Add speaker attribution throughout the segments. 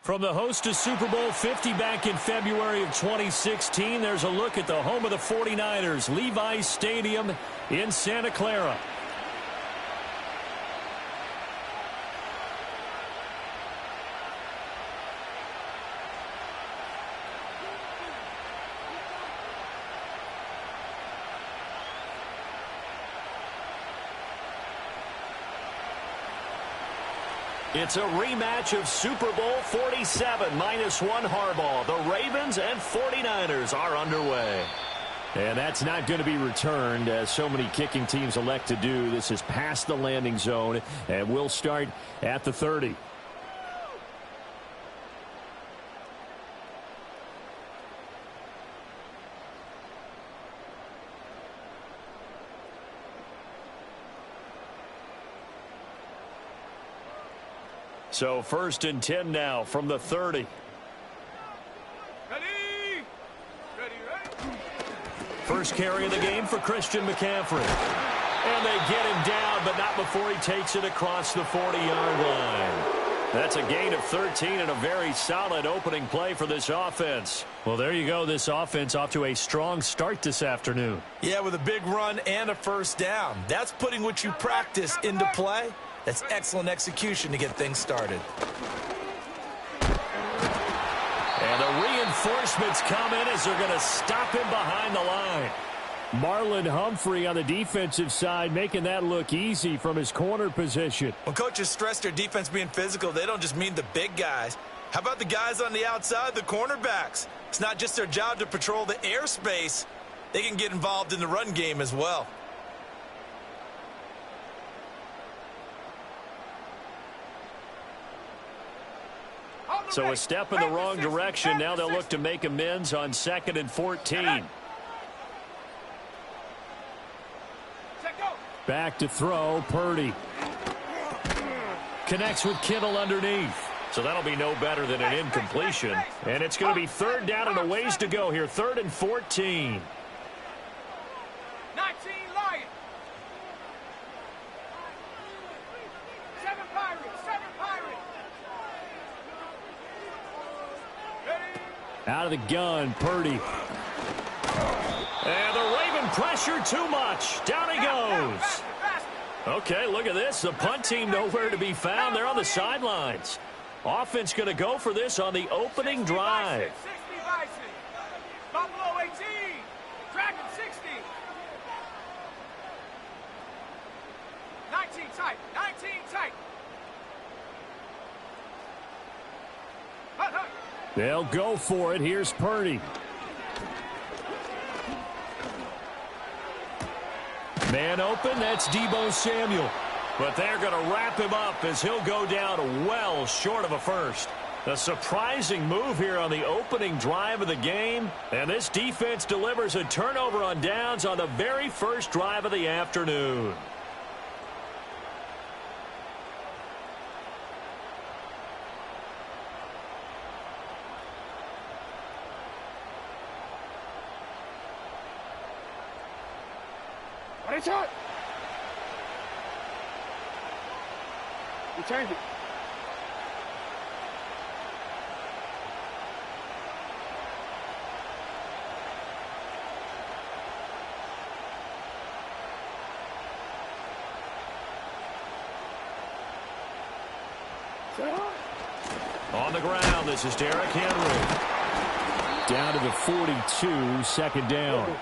Speaker 1: From the host to Super Bowl 50 back in February of 2016, there's a look at the home of the 49ers, Levi's Stadium in Santa Clara. It's a rematch of Super Bowl 47, -1 Harbaugh. The Ravens and 49ers are underway. And that's not going to be returned, as so many kicking teams elect to do. This is past the landing zone, and we'll start at the 30. So 1st and 10 now from the 30.
Speaker 2: Ready.
Speaker 1: First carry of the game for Christian McCaffrey. And they get him down, but not before he takes it across the 40-yard line. That's a gain of 13 and a very solid opening play for this offense. Well, there you go. This offense off to a strong start this afternoon.
Speaker 3: Yeah, with a big run and a first down. That's putting what you practice into play. That's excellent execution to get things started.
Speaker 1: And the reinforcements come in as they're going to stop him behind the line. Marlon Humphrey on the defensive side making that look easy from his corner position.
Speaker 3: When coaches stress their defense being physical, they don't just mean the big guys. How about the guys on the outside, the cornerbacks? It's not just their job to patrol the airspace. They can get involved in the run game as well.
Speaker 1: So a step in the wrong direction. Now they'll look to make amends on 2nd and 14. Back to throw, Purdy. Connects with Kittle underneath. So that'll be no better than an incompletion. And it's going to be 3rd down and a ways to go here. 3rd and 14.
Speaker 2: 19 Lions. 7 Pirates. 7 Pirates.
Speaker 1: Out of the gun, Purdy. And the Raven pressure too much. Down he goes. Okay, look at this. The punt team nowhere to be found. They're on the sidelines. Offense going to go for this on the opening drive.
Speaker 2: 60 Bison. Buffalo 18. Dragon 60. 19 tight. 19 tight. Hut, hut.
Speaker 1: They'll go for it. Here's Purdy. Man open, that's Deebo Samuel. But they're going to wrap him up as he'll go down well short of a first. A surprising move here on the opening drive of the game. And this defense delivers a turnover on downs on the very first drive of the afternoon.
Speaker 2: What a shot! You changed it.
Speaker 1: On the ground, this is Derrick Henry. Down to the 42, 2nd down.
Speaker 2: Middle.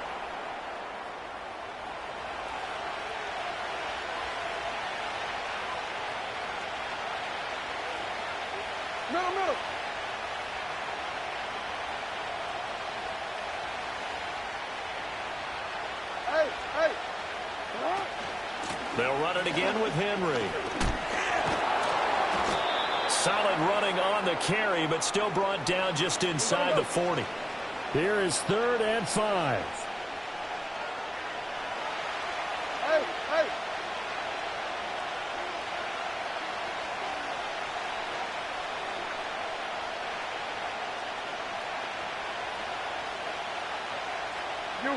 Speaker 2: Hey.
Speaker 1: They'll run it again with Henry. Solid running on the carry, but still brought down just inside the 40. Here is 3rd and 5.
Speaker 2: Hey. You.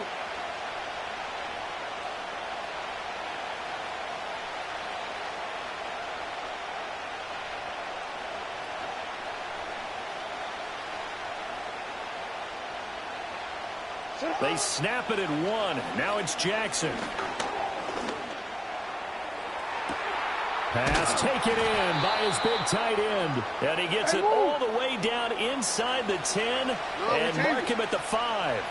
Speaker 1: They snap it at 1. Now it's Jackson. Pass taken in by his big tight end. And he gets it all the way down inside the 10 and mark him at the 5.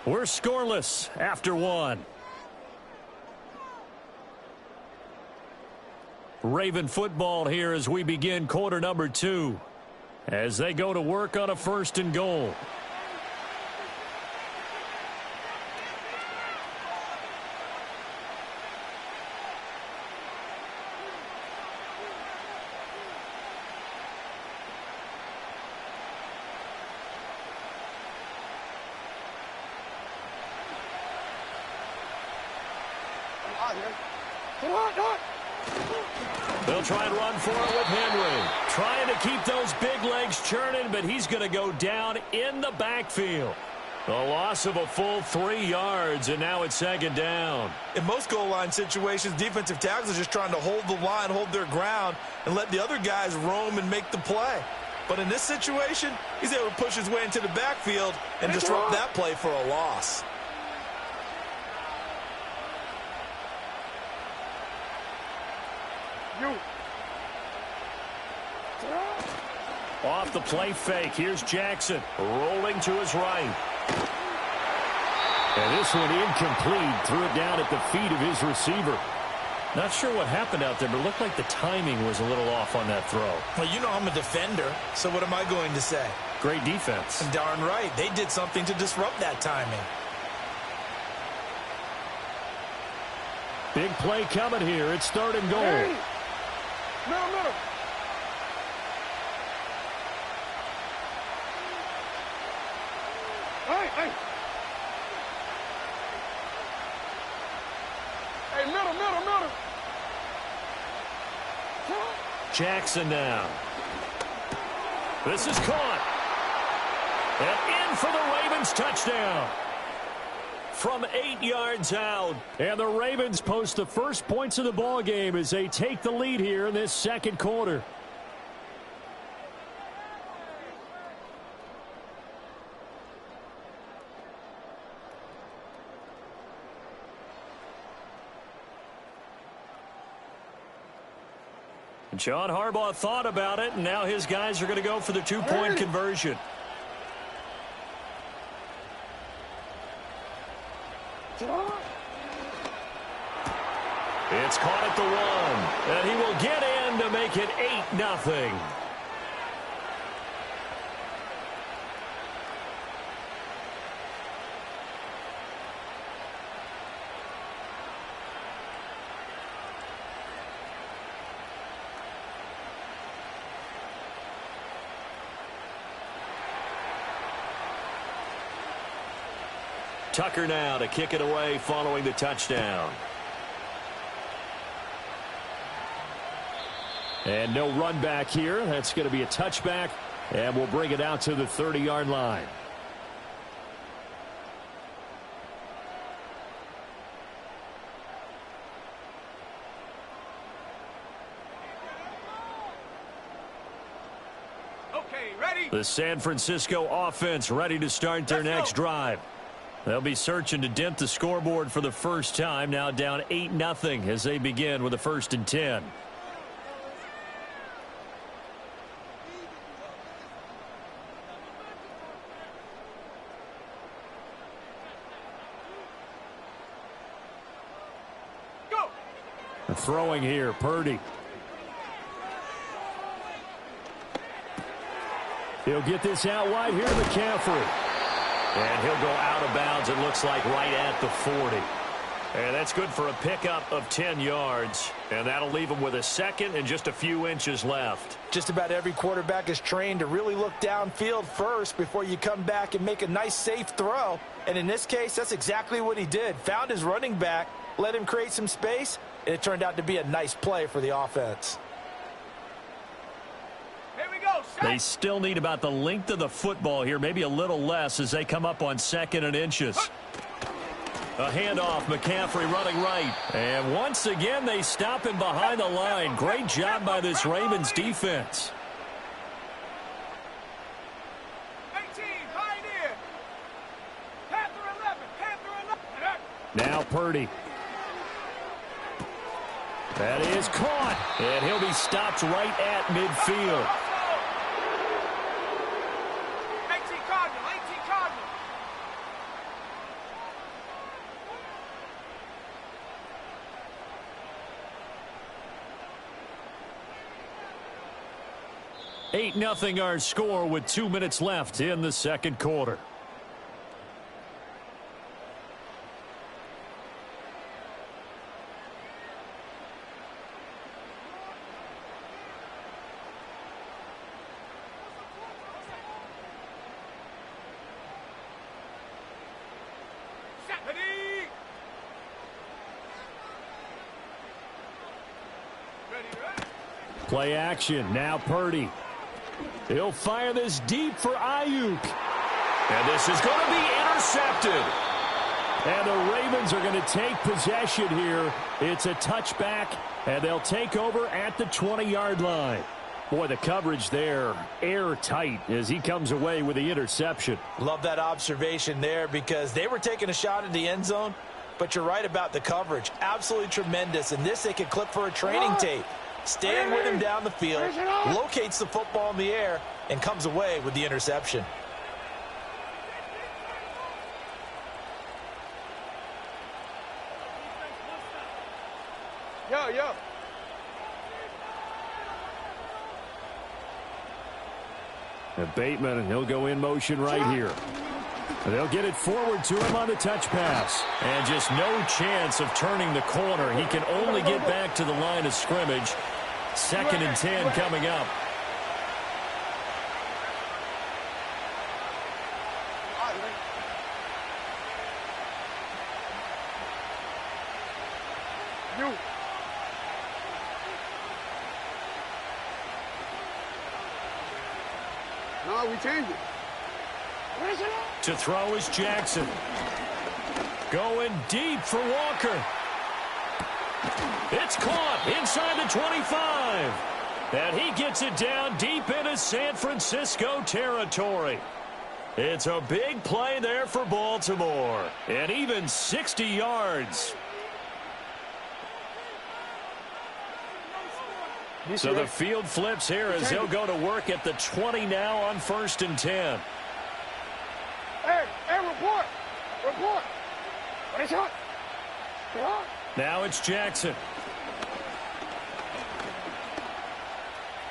Speaker 1: We're scoreless after 1. Raven football here as we begin quarter number 2. As they go to work on a 1st and goal. They'll try and run for it with Henry. Trying to keep those big legs churning, but he's going to go down in the backfield. A loss of a full 3 yards, and now it's 2nd down.
Speaker 3: In most goal line situations, defensive tackles are just trying to hold the line, hold their ground, and let the other guys roam and make the play. But in this situation, he's able to push his way into the backfield and disrupt that play for a loss.
Speaker 1: Off the play fake, here's Jackson, rolling to his right. And this one incomplete, threw it down at the feet of his receiver. Not sure what happened out there, but it looked like the timing was a little off on that throw.
Speaker 3: Well, you know I'm a defender, so what am I going to say?
Speaker 1: Great defense.
Speaker 3: Darn right, they did something to disrupt that timing.
Speaker 1: Big play coming here, it's 3rd and goal.
Speaker 2: Hey. Middle. Hey, middle.
Speaker 1: Jackson now. This is caught. And in for the Ravens touchdown. From 8 yards out. And the Ravens post the first points of the ball game as they take the lead here in this 2nd quarter. John Harbaugh thought about it, and now his guys are going to go for the 2-point conversion. It's caught at the 1, and he will get in to make it 8-0. Tucker now to kick it away following the touchdown. And no run back here. That's going to be a touchback, and we'll bring it out to the 30-yard line.
Speaker 2: Okay, ready?
Speaker 1: The San Francisco offense ready to start their next drive. They'll be searching to dent the scoreboard for the first time. Now down 8-0 as they begin with a 1st and 10.
Speaker 2: Go.
Speaker 1: Throwing here, Purdy. He'll get this out wide here to McCaffrey. And he'll go out of bounds, it looks like, right at the 40. And that's good for a pickup of 10 yards. And that'll leave him with a 2nd and just a few inches left.
Speaker 3: Just about every quarterback is trained to really look downfield first before you come back and make a nice, safe throw. And in this case, that's exactly what he did. Found his running back, let him create some space, and it turned out to be a nice play for the offense.
Speaker 1: They still need about the length of the football here, maybe a little less as they come up on 2nd and inches. A handoff, McCaffrey running right. And once again, they stop him behind the line. Great job by this Ravens defense. Now Purdy. That is caught. And he'll be stopped right at midfield.
Speaker 2: 18 Cardinal, 18 Cardinal.
Speaker 1: Eight 0 our score with 2 minutes left in the second quarter.
Speaker 2: Ready? Ready.
Speaker 1: Play action. Now Purdy. He'll fire this deep for Ayuk. And this is going to be intercepted. And the Ravens are going to take possession here. It's a touchback, and they'll take over at the 20-yard line. Boy, the coverage there, airtight as he comes away with the interception.
Speaker 3: Love that observation there because they were taking a shot at the end zone, but you're right about the coverage. Absolutely tremendous, and this they could clip for a training tape. Staying with him down the field, locates the football in the air, and comes away with the interception.
Speaker 2: Yo.
Speaker 1: And Bateman, he'll go in motion right here. And they'll get it forward to him on the touch pass. And just no chance of turning the corner. He can only get back to the line of scrimmage. 2nd and 10 coming up.
Speaker 2: You. No, we changed it.
Speaker 1: To throw is Jackson. Going deep for Walker. It's caught inside the 25. And he gets it down deep into San Francisco territory. It's a big play there for Baltimore. And even 60 yards. So the field flips here as he'll go to work at the 20 now on 1st and 10.
Speaker 2: Hey, report. What is it?
Speaker 1: Now it's Jackson.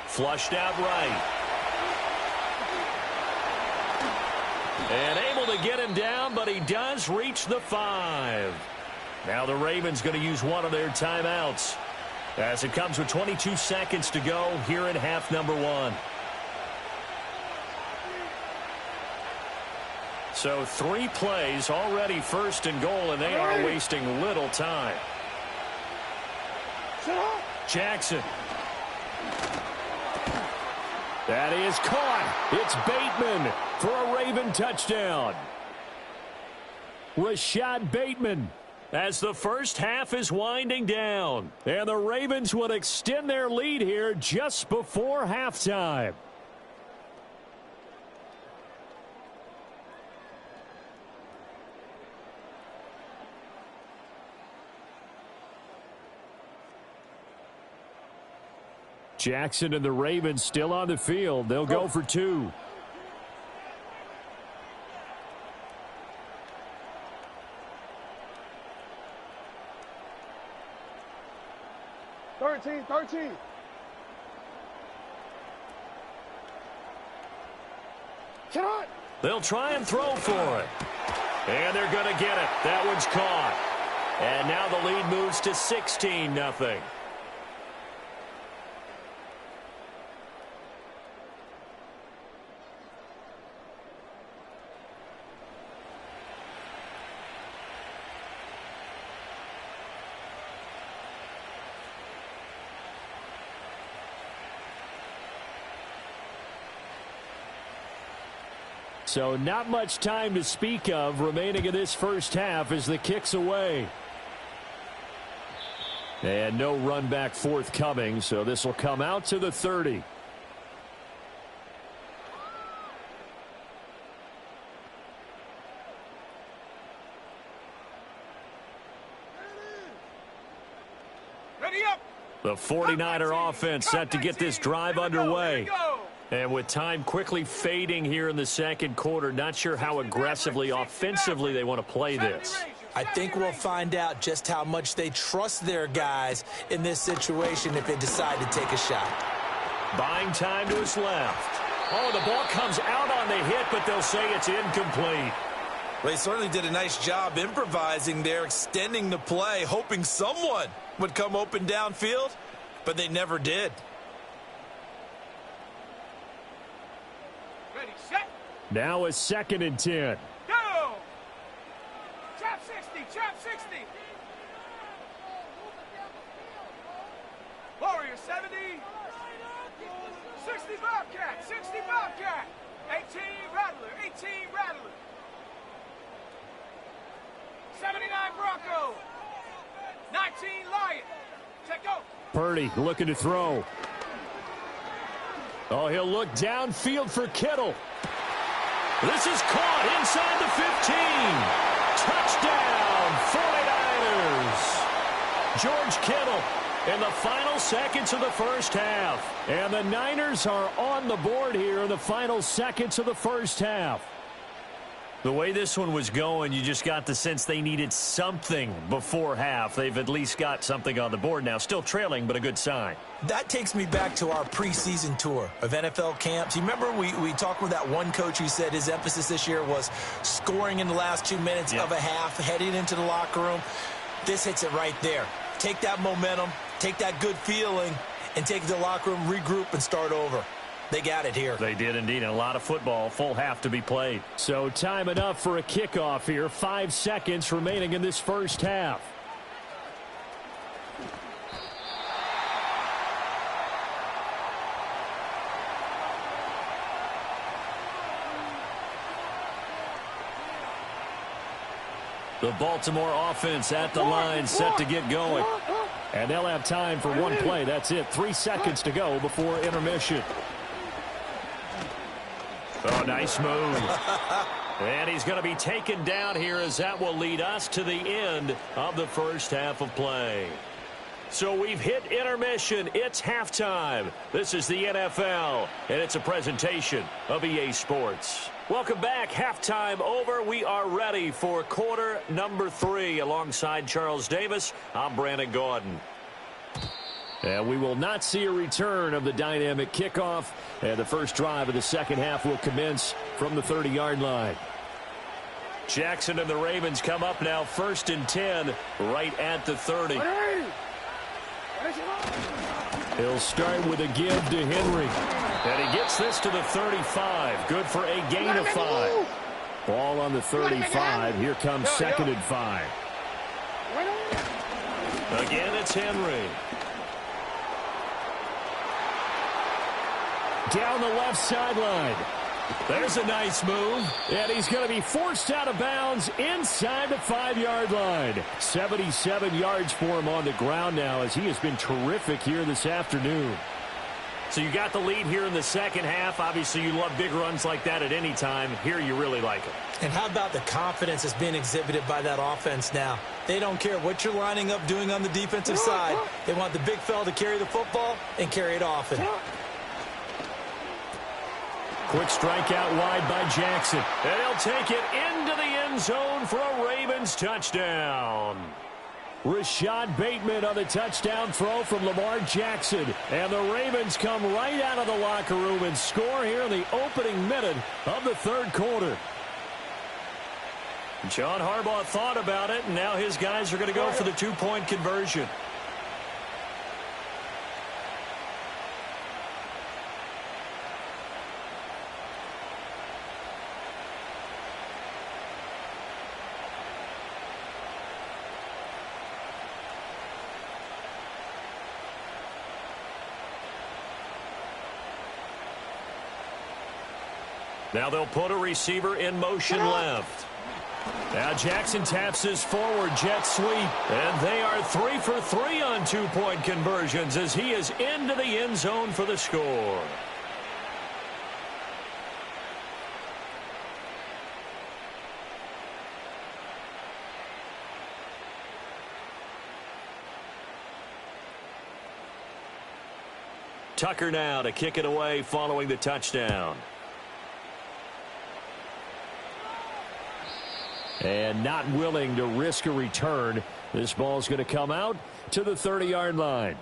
Speaker 1: Flushed out right. And able to get him down, but he does reach the 5. Now the Ravens going to use one of their timeouts as it comes with 22 seconds to go here in half number 1. So 3 plays already 1st and goal, and they are wasting little time. Jackson. That is caught. It's Bateman for a Raven touchdown. Rashad Bateman as the first half is winding down. And the Ravens would extend their lead here just before halftime. Jackson and the Ravens still on the field. They'll go for 2.
Speaker 2: Thirteen.
Speaker 1: They'll try and throw for it. And they're going to get it. That one's caught. And now the lead moves to 16-0. So not much time to speak of remaining in this first half as the kick's away. And no run back forthcoming, so this will come out to the 30. The 49er offense set to get this drive underway. And with time quickly fading here in the second quarter, not sure how aggressively, offensively they want to play this.
Speaker 3: I think we'll find out just how much they trust their guys in this situation if they decide to take a shot.
Speaker 1: Buying time to his left. Oh, the ball comes out on the hit, but they'll say it's incomplete.
Speaker 3: Well, they certainly did a nice job improvising there, extending the play, hoping someone would come open downfield, but they never did.
Speaker 2: Ready, set.
Speaker 1: Now a 2nd and 10.
Speaker 2: Go! Chop 60, chop 60. Warrior 70. 60 Bobcat, 60 Bobcat. 18 Rattler, 18 Rattler. 79 Bronco. 19 Lion. Check go.
Speaker 1: Purdy looking to throw. Oh, he'll look downfield for Kittle. This is caught inside the 15. Touchdown, 49ers. George Kittle in the final seconds of the first half. And the Niners are on the board here in the final seconds of the first half. The way this one was going, you just got the sense they needed something before half. They've at least got something on the board now. Still trailing, but a good sign.
Speaker 3: That takes me back to our preseason tour of NFL camps. You remember we talked with that one coach who said his emphasis this year was scoring in the last 2 minutes of a half, heading into the locker room. This hits it right there. Take that momentum, take that good feeling, and take it to the locker room, regroup, and start over. They got it here.
Speaker 1: They did indeed, and a lot of football, full half to be played. So time enough for a kickoff here. 5 seconds remaining in this first half. The Baltimore offense at the line, set to get going. And they'll have time for one play. That's it. 3 seconds to go before intermission. Oh, nice move. And he's going to be taken down here as that will lead us to the end of the first half of play. So we've hit intermission. It's halftime. This is the NFL, and it's a presentation of EA Sports. Welcome back. Halftime over. We are ready for quarter number 3. Alongside Charles Davis, I'm Brandon Gaudin. And we will not see a return of the dynamic kickoff. And the first drive of the second half will commence from the 30-yard line. Jackson and the Ravens come up now 1st and 10 right at the 30. He'll start with a give to Henry. And he gets this to the 35. Good for a gain of 5. Ball on the 35. Here comes 2nd and 5. Again, it's Henry. Down the left sideline. There's a nice move. And he's going to be forced out of bounds inside the 5-yard line. 77 yards for him on the ground now as he has been terrific here this afternoon. So you got the lead here in the second half. Obviously, you love big runs like that at any time. Here you really like it.
Speaker 3: And how about the confidence that's being exhibited by that offense now? They don't care what you're lining up doing on the defensive side. They want the big fella to carry the football and carry it often.
Speaker 1: Quick strike out wide by Jackson. And he'll take it into the end zone for a Ravens touchdown. Rashad Bateman on the touchdown throw from Lamar Jackson. And the Ravens come right out of the locker room and score here in the opening minute of the third quarter. John Harbaugh thought about it, and now his guys are going to go for the 2-point conversion. Now they'll put a receiver in motion left. Now Jackson taps his forward jet sweep. And they are 3 for 3 on 2-point conversions as he is into the end zone for the score. Tucker now to kick it away following the touchdown. And not willing to risk a return. This ball's going to come out to the 30-yard line.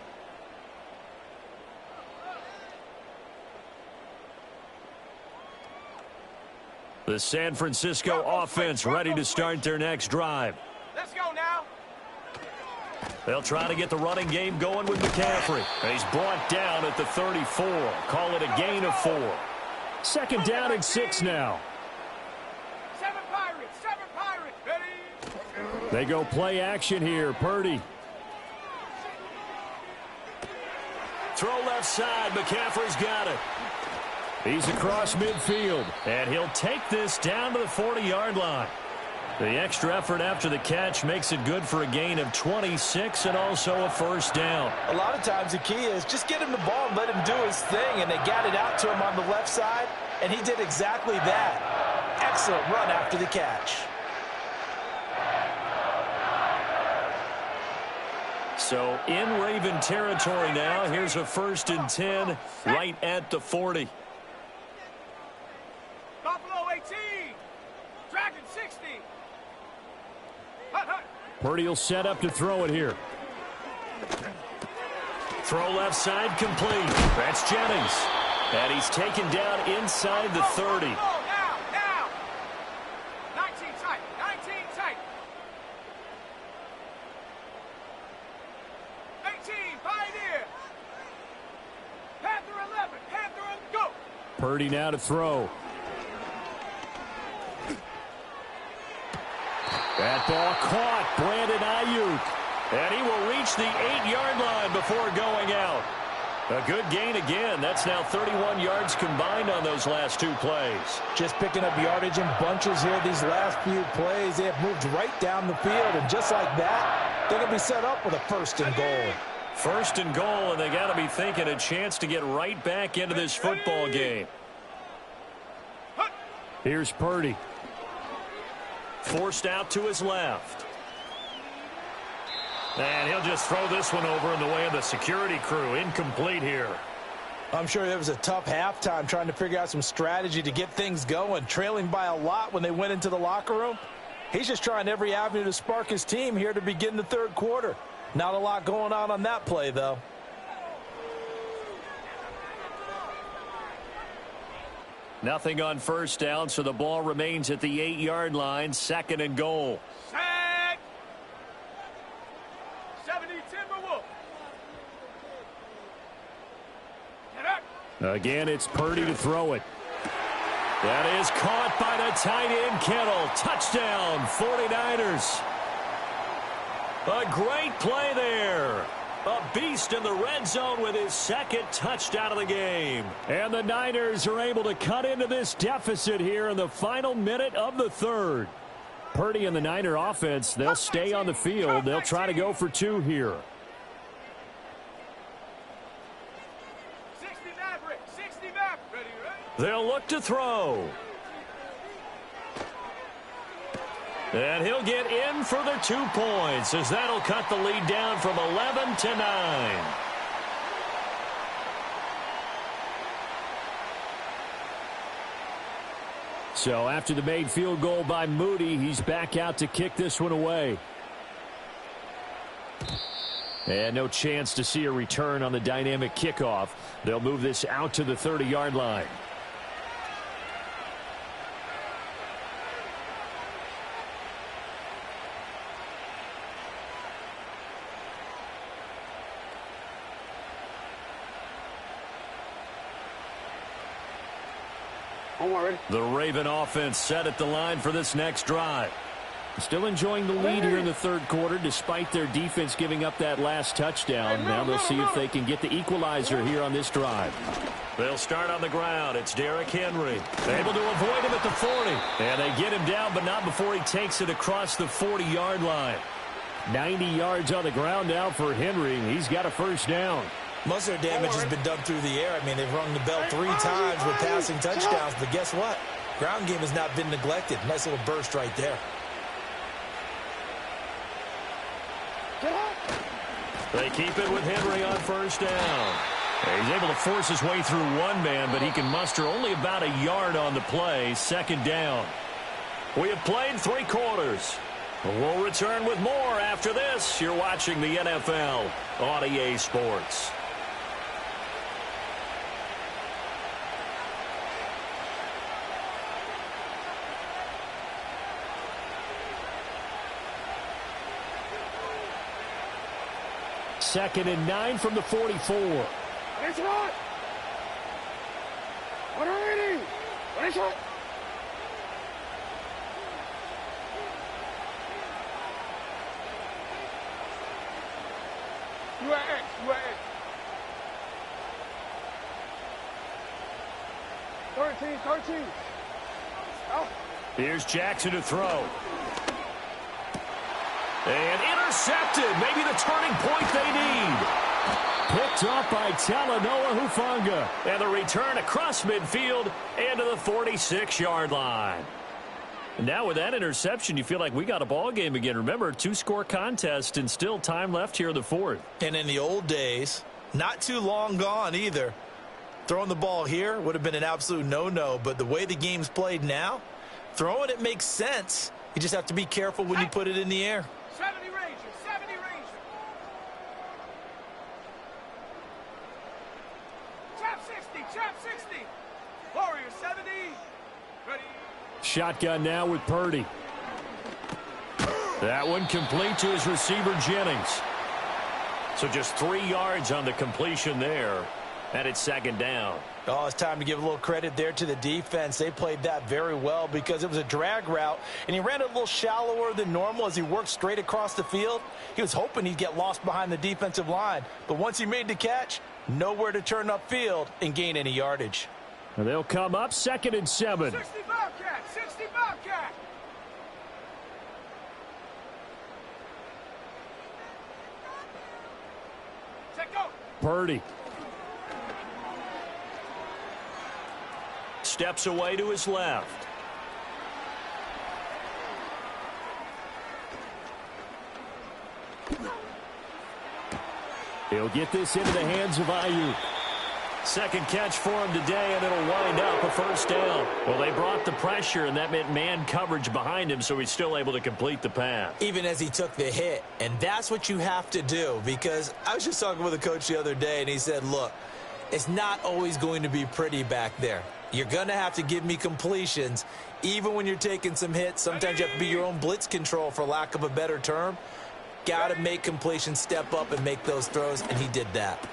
Speaker 1: The San Francisco offense ready to start their next drive.
Speaker 2: Let's go now.
Speaker 1: They'll try to get the running game going with McCaffrey. He's brought down at the 34. Call it a gain of 4. Second down and 6 now.
Speaker 2: 7 Pirates, ready.
Speaker 1: They go play action here. Purdy. Throw left side. McCaffrey's got it. He's across midfield, and he'll take this down to the 40-yard line. The extra effort after the catch makes it good for a gain of 26 and also a first down.
Speaker 3: A lot of times the key is just get him the ball and let him do his thing, and they got it out to him on the left side, and he did exactly that. Excellent run after the catch.
Speaker 1: So in Raven territory now. Here's a 1st and 10 right at the 40.
Speaker 2: Buffalo 18. Dragon 60. Hut, hut.
Speaker 1: Purdy will set up to throw it here. Throw left side complete. That's Jennings. And he's taken down inside the 30.
Speaker 2: Now. 19 tight. 19 tight. 18, Pioneer. Panther 11. Panther and go.
Speaker 1: Purdy now to throw. That ball caught. Brandon Ayuk. And he will reach the 8-yard line before going out. A good gain again. That's now 31 yards combined on those last 2 plays.
Speaker 3: Just picking up yardage in bunches here these last few plays. They have moved right down the field, and just like that, they're going to be set up with a 1st and goal.
Speaker 1: 1st and goal, and they got to be thinking a chance to get right back into this football game. Here's Purdy. Forced out to his left. And he'll just throw this one over in the way of the security crew. Incomplete here.
Speaker 3: I'm sure it was a tough halftime trying to figure out some strategy to get things going. Trailing by a lot when they went into the locker room. He's just trying every avenue to spark his team here to begin the 3rd quarter. Not a lot going on that play, though.
Speaker 1: Nothing on 1st down, so the ball remains at the 8-yard line. 2nd and goal.
Speaker 2: Set. 70 Timberwolves. Get up.
Speaker 1: Again, it's Purdy to throw it. That is caught by the tight end, Kittle. Touchdown, 49ers. A great play there. A beast in the red zone with his 2nd touchdown of the game. And the Niners are able to cut into this deficit here in the final minute of the 3rd. Purdy and the Niner offense, they'll stay on the field. They'll try to go for 2 here.
Speaker 2: 60 Maverick. 60 Maverick. Ready.
Speaker 1: They'll look to throw. And he'll get in for the 2 points as that'll cut the lead down from 11 to 9. So after the made field goal by Moody, he's back out to kick this one away. And no chance to see a return on the dynamic kickoff. They'll move this out to the 30-yard line. The Raven offense set at the line for this next drive. Still enjoying the lead here in the 3rd quarter despite their defense giving up that last touchdown. Now they'll see if they can get the equalizer here on this drive. They'll start on the ground. It's Derrick Henry. Able to avoid him at the 40. And they get him down, but not before he takes it across the 40-yard line. 90 yards on the ground now for Henry. He's got a 1st down.
Speaker 3: Most of their damage has been done through the air. I mean, they've rung the bell 3 times with passing touchdowns. But guess what? Ground game has not been neglected. Nice little burst right there.
Speaker 1: They keep it with Henry on 1st down. He's able to force his way through one man, but he can muster only about a yard on the play. Second down. We have played 3 quarters. We'll return with more after this. You're watching the NFL on EA Sports.
Speaker 4: Second and 9 from the 44.
Speaker 2: It's hot. What are we doing? What is it? You are X. You are X. 13. Oh.
Speaker 1: Here's Jackson to throw. And intercepted. Maybe the turning point they need.
Speaker 4: Picked off by Talanoa Hufanga.
Speaker 1: And the return across midfield and to the 46-yard line. And now with that interception, you feel like we got a ball game again. Remember, 2-score contest and still time left here in the 4th.
Speaker 3: And in the old days, not too long gone either, throwing the ball here would have been an absolute no-no. But the way the game's played now, throwing it makes sense. You just have to be careful when you put it in the air.
Speaker 2: 70 Rangers. 70 Rangers. Trap 60. Warriors 70. Ready.
Speaker 4: Shotgun now with Purdy.
Speaker 1: That one complete to his receiver, Jennings. So just 3 yards on the completion there. And it's second down.
Speaker 3: Oh, it's time to give a little credit there to the defense. They played that very well because it was a drag route, and he ran it a little shallower than normal as he worked straight across the field. He was hoping he'd get lost behind the defensive line, but once he made the catch, nowhere to turn upfield and gain any yardage.
Speaker 4: And they'll come up second and 7.
Speaker 2: 60 Bobcat. 60 Bobcat. Check go.
Speaker 4: Purdy.
Speaker 1: Steps away to his left.
Speaker 4: He'll get this into the hands of Ayuk.
Speaker 1: Second catch for him today, and it'll wind up a first down. Well, they brought the pressure, and that meant man coverage behind him, so he's still able to complete the pass.
Speaker 3: Even as he took the hit, and that's what you have to do, because I was just talking with a coach the other day, and he said, look, it's not always going to be pretty back there. You're going to have to give me completions. Even when you're taking some hits, sometimes you have to be your own blitz control, for lack of a better term. Got to make completions, step up, and make those throws, and he did that.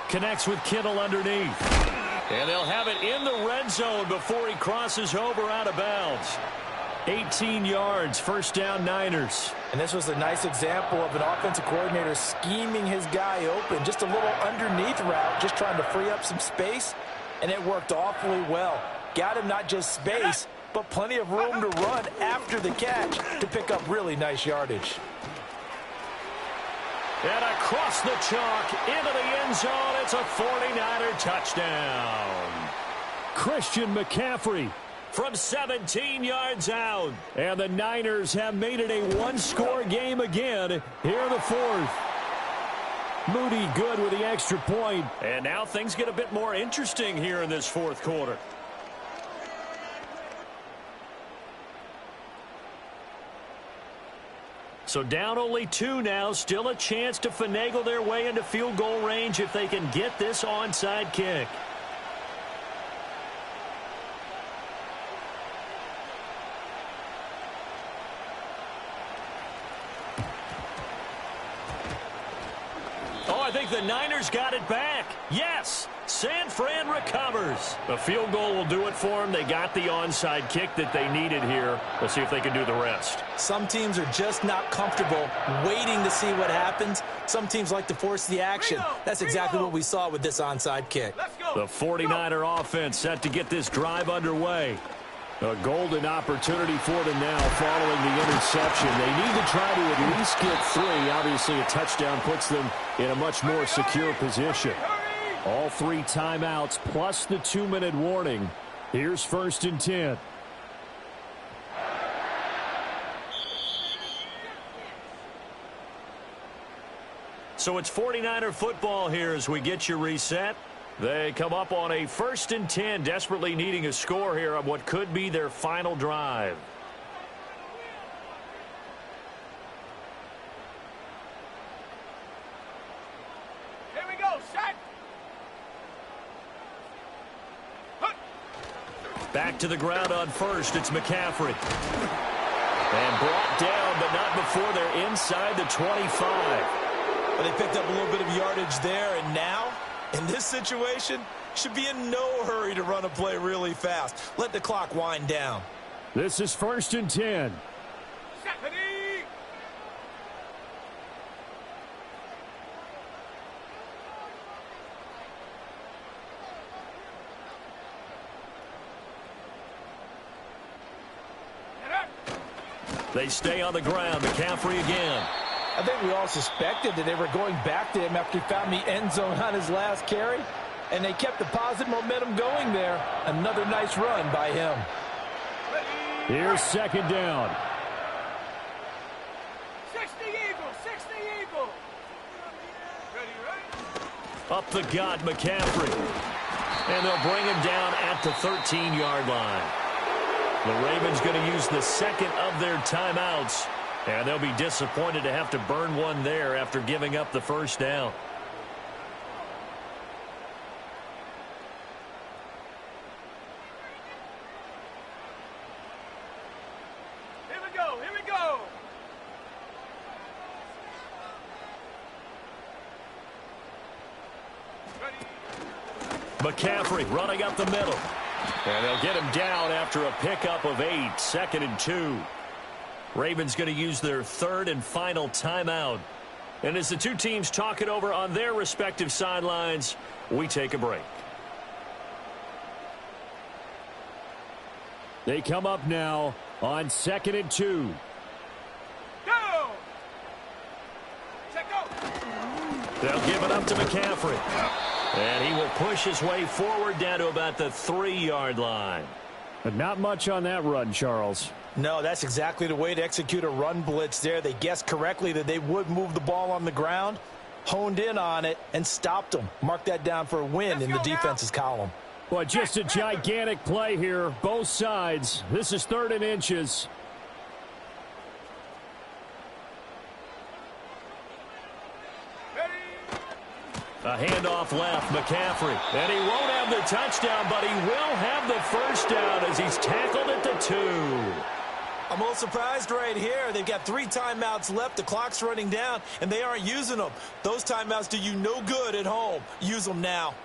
Speaker 1: Connects with Kittle underneath. And they'll have it in the red zone before he crosses over out of bounds. 18 yards, first down Niners.
Speaker 3: And this was a nice example of an offensive coordinator scheming his guy open. Just a little underneath route, just trying to free up some space, and it worked awfully well. Got him not just space, but plenty of room to run after the catch to pick up really nice yardage.
Speaker 1: And across the chalk, into the end zone, it's a 49er touchdown.
Speaker 4: Christian McCaffrey.
Speaker 1: From 17 yards out.
Speaker 4: And the Niners have made it a 1-score game again here in the 4th. Moody good with the extra point.
Speaker 1: And now things get a bit more interesting here in this 4th quarter. So down only 2 now. Still a chance to finagle their way into field goal range if they can get this onside kick. Oh, I think the Niners got it back. Yes, San Fran recovers. The field goal will do it for them. They got the onside kick that they needed here. Let's see if they can do the rest.
Speaker 3: Some teams are just not comfortable waiting to see what happens. Some teams like to force the action. That's exactly what we saw with this onside kick.
Speaker 1: The 49er offense set to get this drive underway.
Speaker 4: A golden opportunity for them now following the interception. They need to try to at least get 3. Obviously, a touchdown puts them in a much more secure position. All 3 timeouts plus the 2-minute warning. Here's 1st and 10.
Speaker 1: So it's 49er football here as we get you reset. They come up on a 1st and 10, desperately needing a score here on what could be their final drive.
Speaker 2: Here we go, set.
Speaker 1: Back to the ground on first. It's McCaffrey. And brought down, but not before they're inside the 25.
Speaker 3: Well, they picked up a little bit of yardage there, and now, in this situation, should be in no hurry to run a play really fast. Let the clock wind down.
Speaker 4: This is 1st and 10.
Speaker 2: Set, ready.
Speaker 1: They stay on the ground. McCaffrey again.
Speaker 5: I think we all suspected that they were going back to him after he found the end zone on his last carry, and they kept the positive momentum going there. Another nice run by him.
Speaker 4: Here's 2nd down.
Speaker 2: 60 Eagles, 60 Eagles. Ready, right?
Speaker 1: Up the gut, McCaffrey. And they'll bring him down at the 13-yard line. The Ravens going to use the 2nd of their timeouts. And they'll be disappointed to have to burn one there after giving up the 1st down.
Speaker 2: Here we go, here we go. Ready.
Speaker 1: McCaffrey running up the middle. And they'll get him down after a pickup of 8, 2nd and 2. Ravens going to use their 3rd and final timeout. And as the two teams talk it over on their respective sidelines, we take a break.
Speaker 4: They come up now on 2nd and 2.
Speaker 2: Go. Check out.
Speaker 1: They'll give it up to McCaffrey. And he will push his way forward down to about the 3-yard line.
Speaker 4: But not much on that run, Charles.
Speaker 5: No, that's exactly the way to execute a run blitz there. They guessed correctly that they would move the ball on the ground, honed in on it, and stopped them. Mark that down for a win in the defense's column.
Speaker 4: Boy, just a gigantic play here, both sides. This is 3rd and inches.
Speaker 1: A handoff left, McCaffrey. And he won't have the touchdown, but he will have the 1st down as he's tackled at the 2.
Speaker 3: I'm a little surprised right here. They've got 3 timeouts left. The clock's running down, and they aren't using them. Those timeouts do you no good at home. Use them now.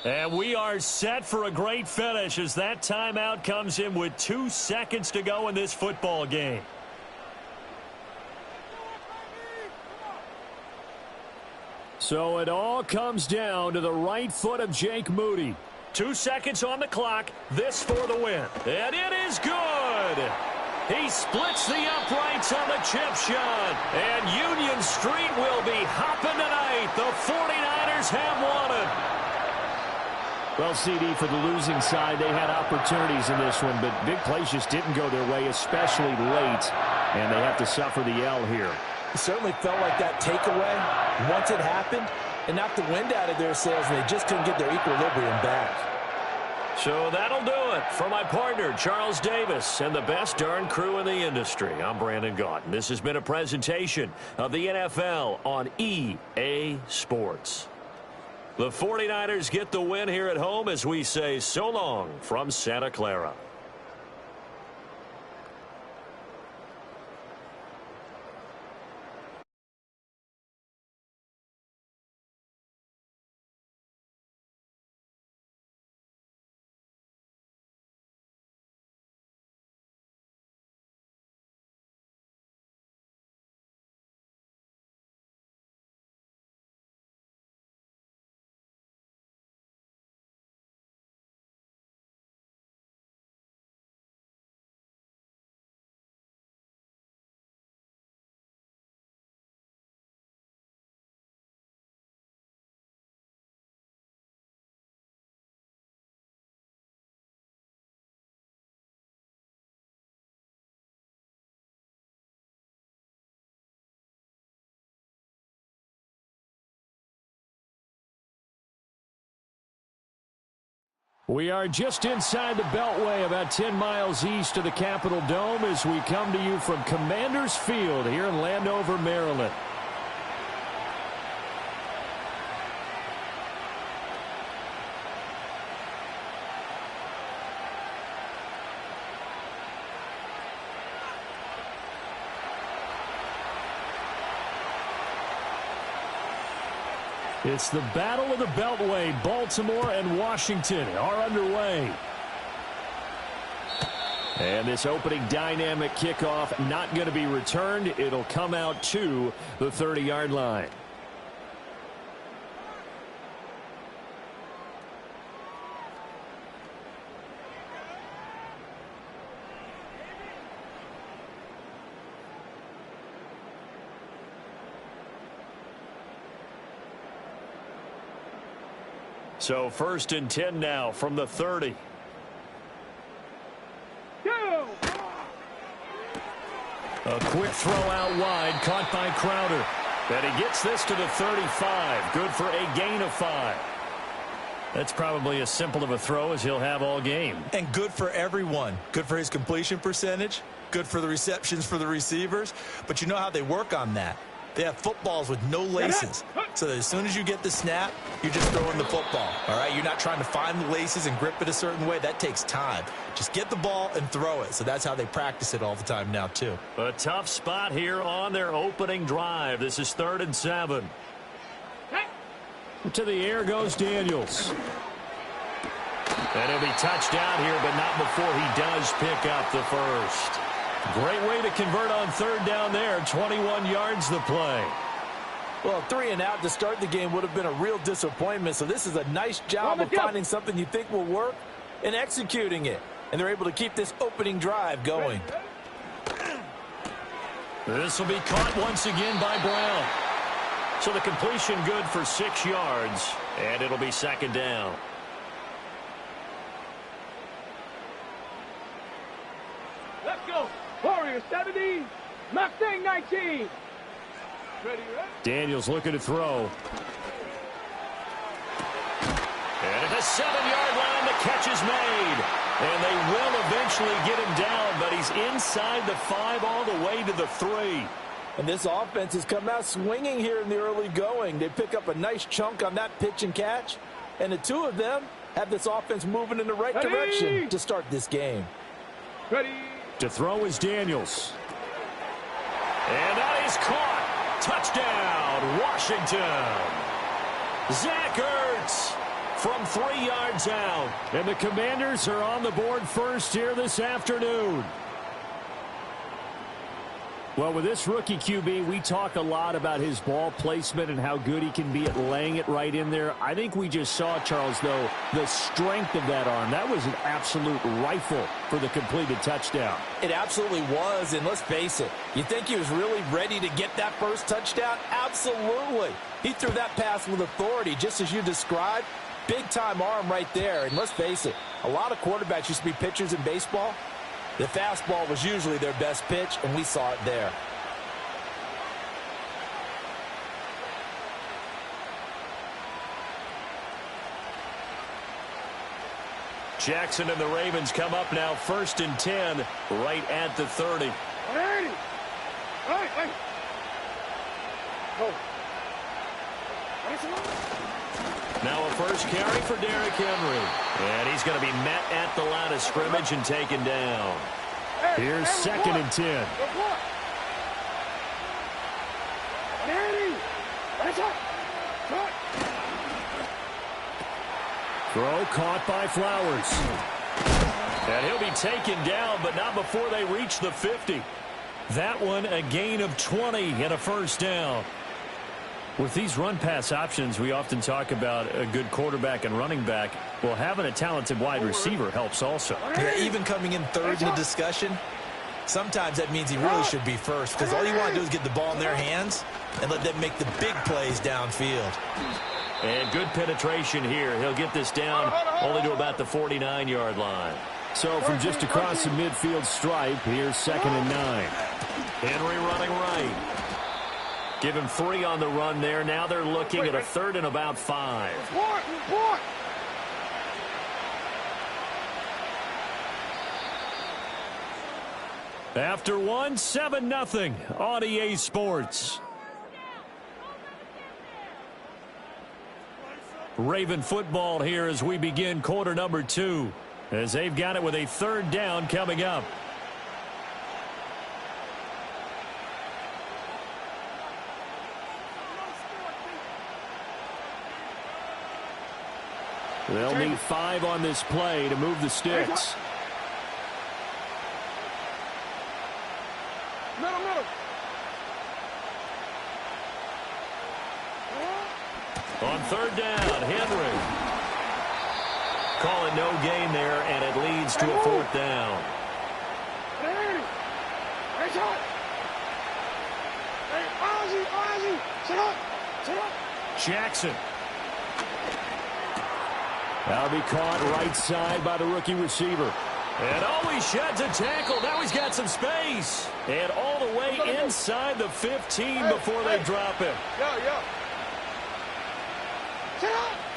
Speaker 1: And we are set for a great finish as that timeout comes in with 2 seconds to go in this football game.
Speaker 4: So it all comes down to the right foot of Jake Moody.
Speaker 1: 2 seconds on the clock. This for the win. And it is good. He splits the uprights on the chip shot. And Union Street will be hopping tonight. The 49ers have won it.
Speaker 4: Well, CD, for the losing side, they had opportunities in this one, but big plays just didn't go their way, especially late, and they have to suffer the L here.
Speaker 5: It certainly felt like that takeaway, once it happened, it knocked the wind out of their sails, and they just couldn't get their equilibrium back.
Speaker 1: So that'll do it for my partner, Charles Davis, and the best darn crew in the industry. I'm Brandon Gaudin. This has been a presentation of the NFL on EA Sports. The 49ers get the win here at home as we say so long from Santa Clara.
Speaker 4: We are just inside the Beltway, about 10 miles east of the Capitol Dome, as we come to you from Commanders Field here in Landover, Maryland. It's the Battle of the Beltway. Baltimore and Washington are underway. And this opening dynamic kickoff not going to be returned. It'll come out to the 30-yard line. So 1st and 10 now from the 30. A quick throw out wide, caught by Crowder. And he gets this to the 35. Good for a gain of 5. That's probably as simple of a throw as he'll have all game.
Speaker 5: And good for everyone. Good for his completion percentage. Good for the receptions for the receivers. But you know how they work on that. They have footballs with no laces. So that as soon as you get the snap, you're just throwing the football. All right? You're not trying to find the laces and grip it a certain way. That takes time. Just get the ball and throw it. So that's how they practice it all the time now, too.
Speaker 1: A tough spot here on their opening drive. This is 3rd and 7.
Speaker 4: To the air goes Daniels.
Speaker 1: And he'll be touched out here, but not before he does pick up the first. Great way to convert on 3rd down there. 21 yards the play.
Speaker 5: Well, 3 and out to start the game would have been a real disappointment. So this is a nice job of finding something you think will work and executing it. And they're able to keep this opening drive going.
Speaker 1: This will be caught once again by Brown. So the completion good for 6 yards. And it'll be 2nd down.
Speaker 2: Let's go. Warriors 70. Mustang 19. Ready, ready?
Speaker 4: Daniels looking to throw.
Speaker 1: And at the 7-yard line, the catch is made. And they will eventually get him down, but he's inside the 5 all the way to the 3.
Speaker 5: And this offense has come out swinging here in the early going. They pick up a nice chunk on that pitch and catch. And the two of them have this offense moving in the right direction to start this game.
Speaker 2: Ready.
Speaker 4: To throw is Daniels.
Speaker 1: And that is caught. Touchdown, Washington. Zach Ertz from 3 yards out.
Speaker 4: And the Commanders are on the board first here this afternoon. Well, with this rookie QB, we talk a lot about his ball placement and how good he can be at laying it right in there. I think we just saw, Charles, though, the strength of that arm. That was an absolute rifle for the completed touchdown.
Speaker 5: It absolutely was, and let's face it, you think he was really ready to get that first touchdown? Absolutely. He threw that pass with authority, just as you described. Big-time arm right there, and let's face it, a lot of quarterbacks used to be pitchers in baseball. The fastball was usually their best pitch, and we saw it there.
Speaker 1: Jackson and the Ravens come up now 1st and 10 right at the 30.
Speaker 2: Ready. Hey. Go.
Speaker 1: Now a first carry for Derrick Henry. And he's going to be met at the line of scrimmage and taken down.
Speaker 4: Here's 2nd and 10. Throw caught by Flowers.
Speaker 1: And he'll be taken down, but not before they reach the 50. That one a gain of 20 and a first down. With these run-pass options, we often talk about a good quarterback and running back. Well, having a talented wide receiver helps also.
Speaker 5: Yeah, even coming in 3rd in the discussion, sometimes that means he really should be first, because all you want to do is get the ball in their hands and let them make the big plays downfield.
Speaker 1: And good penetration here. He'll get this down only to about the 49-yard line.
Speaker 4: So from just across the midfield stripe, here's 2nd and 9.
Speaker 1: Henry running right. Give him 3 on the run there. Now they're looking at a 3rd and about 5. After one, 7-0 on EA Sports. Raven football here as we begin quarter number 2, as they've got it with a 3rd down coming up. They'll need 5 on this play to move the sticks.
Speaker 2: Middle.
Speaker 1: On 3rd down, Henry. Calling no gain there, and it leads to a 4th down. Jackson. That'll be caught right side by the rookie receiver. And he sheds a tackle. Now he's got some space. And all the way inside the 15 before they drop him.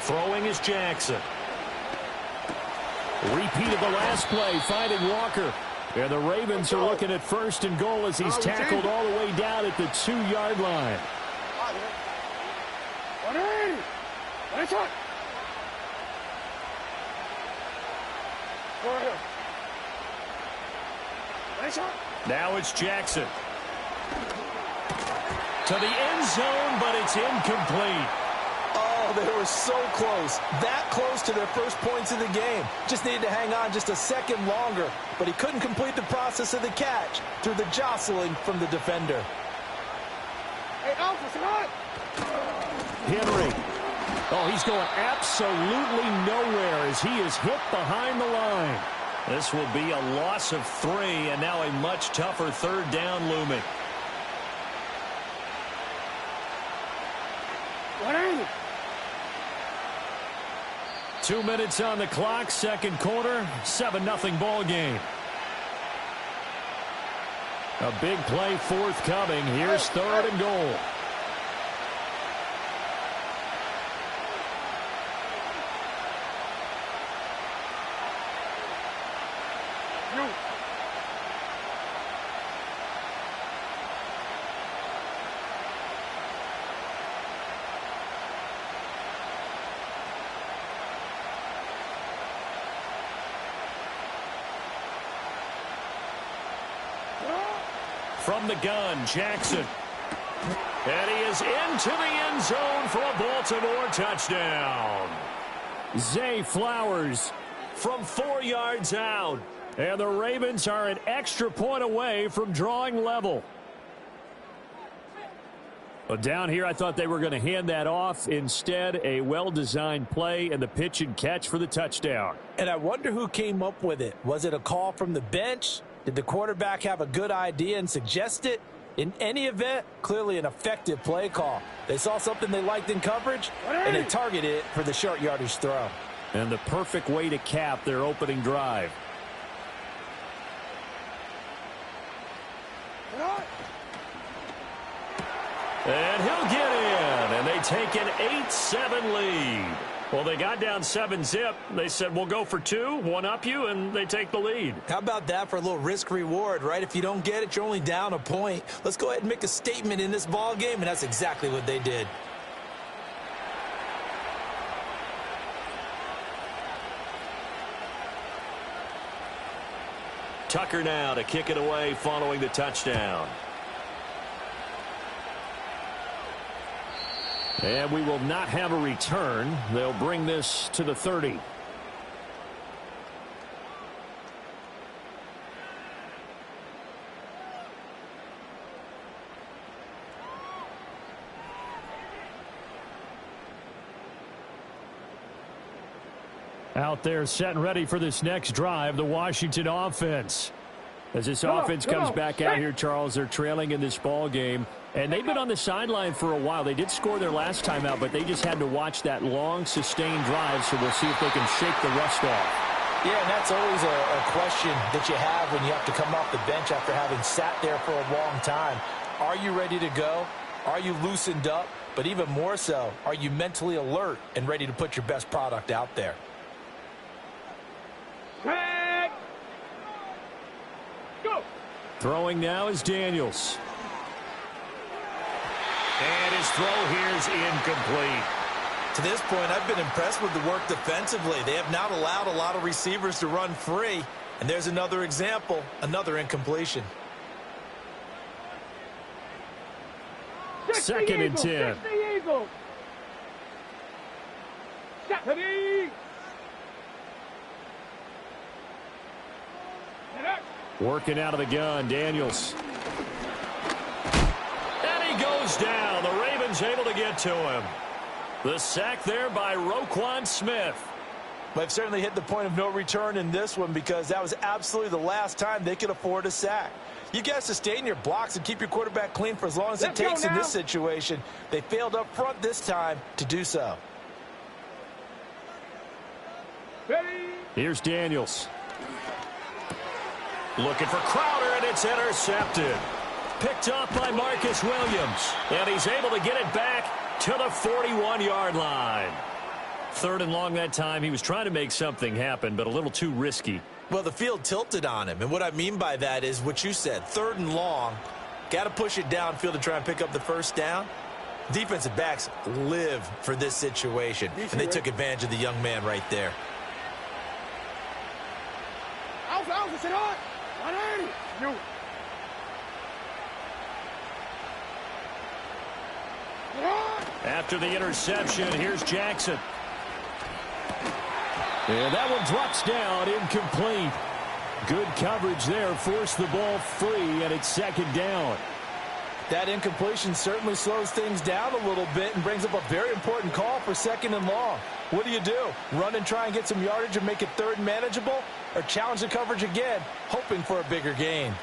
Speaker 1: Throwing is Jackson. Repeat of the last play, finding Walker. And the Ravens are looking at 1st and goal as he's tackled all the way down at the 2-yard line. Now it's Jackson. To the end zone, but it's incomplete.
Speaker 5: Oh, they were so close. That close to their first points of the game. Just needed to hang on just a second longer. But he couldn't complete the process of the catch through the jostling from the defender.
Speaker 1: Henry. Oh, he's going absolutely nowhere as he is hit behind the line. This will be a loss of 3, and now a much tougher 3rd down looming.
Speaker 2: What are you?
Speaker 1: 2 minutes on the clock, 2nd quarter, 7-0 ball game. A big play forthcoming. Here's 3rd and goal. From the gun, Jackson. And he is into the end zone for a Baltimore touchdown. Zay Flowers from 4 yards out. And the Ravens are an extra point away from drawing level. But down here, I thought they were going to hand that off. Instead, a well-designed play and the pitch and catch for the touchdown.
Speaker 5: And I wonder who came up with it. Was it a call from the bench? Did the quarterback have a good idea and suggest it? In any event, clearly an effective play call. They saw something they liked in coverage, and they targeted it for the short yardage throw.
Speaker 1: And the perfect way to cap their opening drive. And he'll get in, and they take an 8-7 lead. Well, they got down 7-zip. They said, we'll go for 2, one-up you, and they take the lead.
Speaker 5: How about that for a little risk-reward, right? If you don't get it, you're only down a point. Let's go ahead and make a statement in this ball game, and that's exactly what they did.
Speaker 1: Tucker now to kick it away following the touchdown. And we will not have a return. They'll bring this to the 30. Out there set and ready for this next drive, the Washington offense. As this offense comes back out here, Charles, they're trailing in this ball game. And they've been on the sideline for a while. They did score their last time out, but they just had to watch that long, sustained drive, so we'll see if they can shake the rust off.
Speaker 5: Yeah, and that's always a question that you have when you have to come off the bench after having sat there for a long time. Are you ready to go? Are you loosened up? But even more so, are you mentally alert and ready to put your best product out there?
Speaker 2: Go.
Speaker 4: Throwing now is Daniels.
Speaker 1: And his throw here is incomplete.
Speaker 3: To this point, I've been impressed with the work defensively. They have not allowed a lot of receivers to run free. And there's another example, another incompletion.
Speaker 4: 2nd and 10. Working out of the gun, Daniels.
Speaker 1: And he goes down. The Ravens able to get to him. The sack there by Roquan Smith.
Speaker 3: They've certainly hit the point of no return in this one because that was absolutely the last time they could afford a sack. You got to sustain your blocks and keep your quarterback clean for as long as it takes in this situation. They failed up front this time to do so.
Speaker 4: Here's Daniels.
Speaker 1: Looking for Crowder, and it's intercepted. Picked up by Marcus Williams. And he's able to get it back to the 41-yard line. 3rd and long that time. He was trying to make something happen, but a little too risky.
Speaker 3: Well, the field tilted on him, and what I mean by that is what you said. 3rd and long, got to push it downfield to try and pick up the first down. Defensive backs live for this situation, and they took advantage of the young man right there.
Speaker 1: After the interception, here's Jackson.
Speaker 4: And that one drops down, incomplete. Good coverage there, forced the ball free, and it's 2nd down.
Speaker 3: That incompletion certainly slows things down a little bit and brings up a very important call for 2nd and long. What do? Run and try and get some yardage and make it 3rd and manageable? Or challenge the coverage again, hoping for a bigger gain?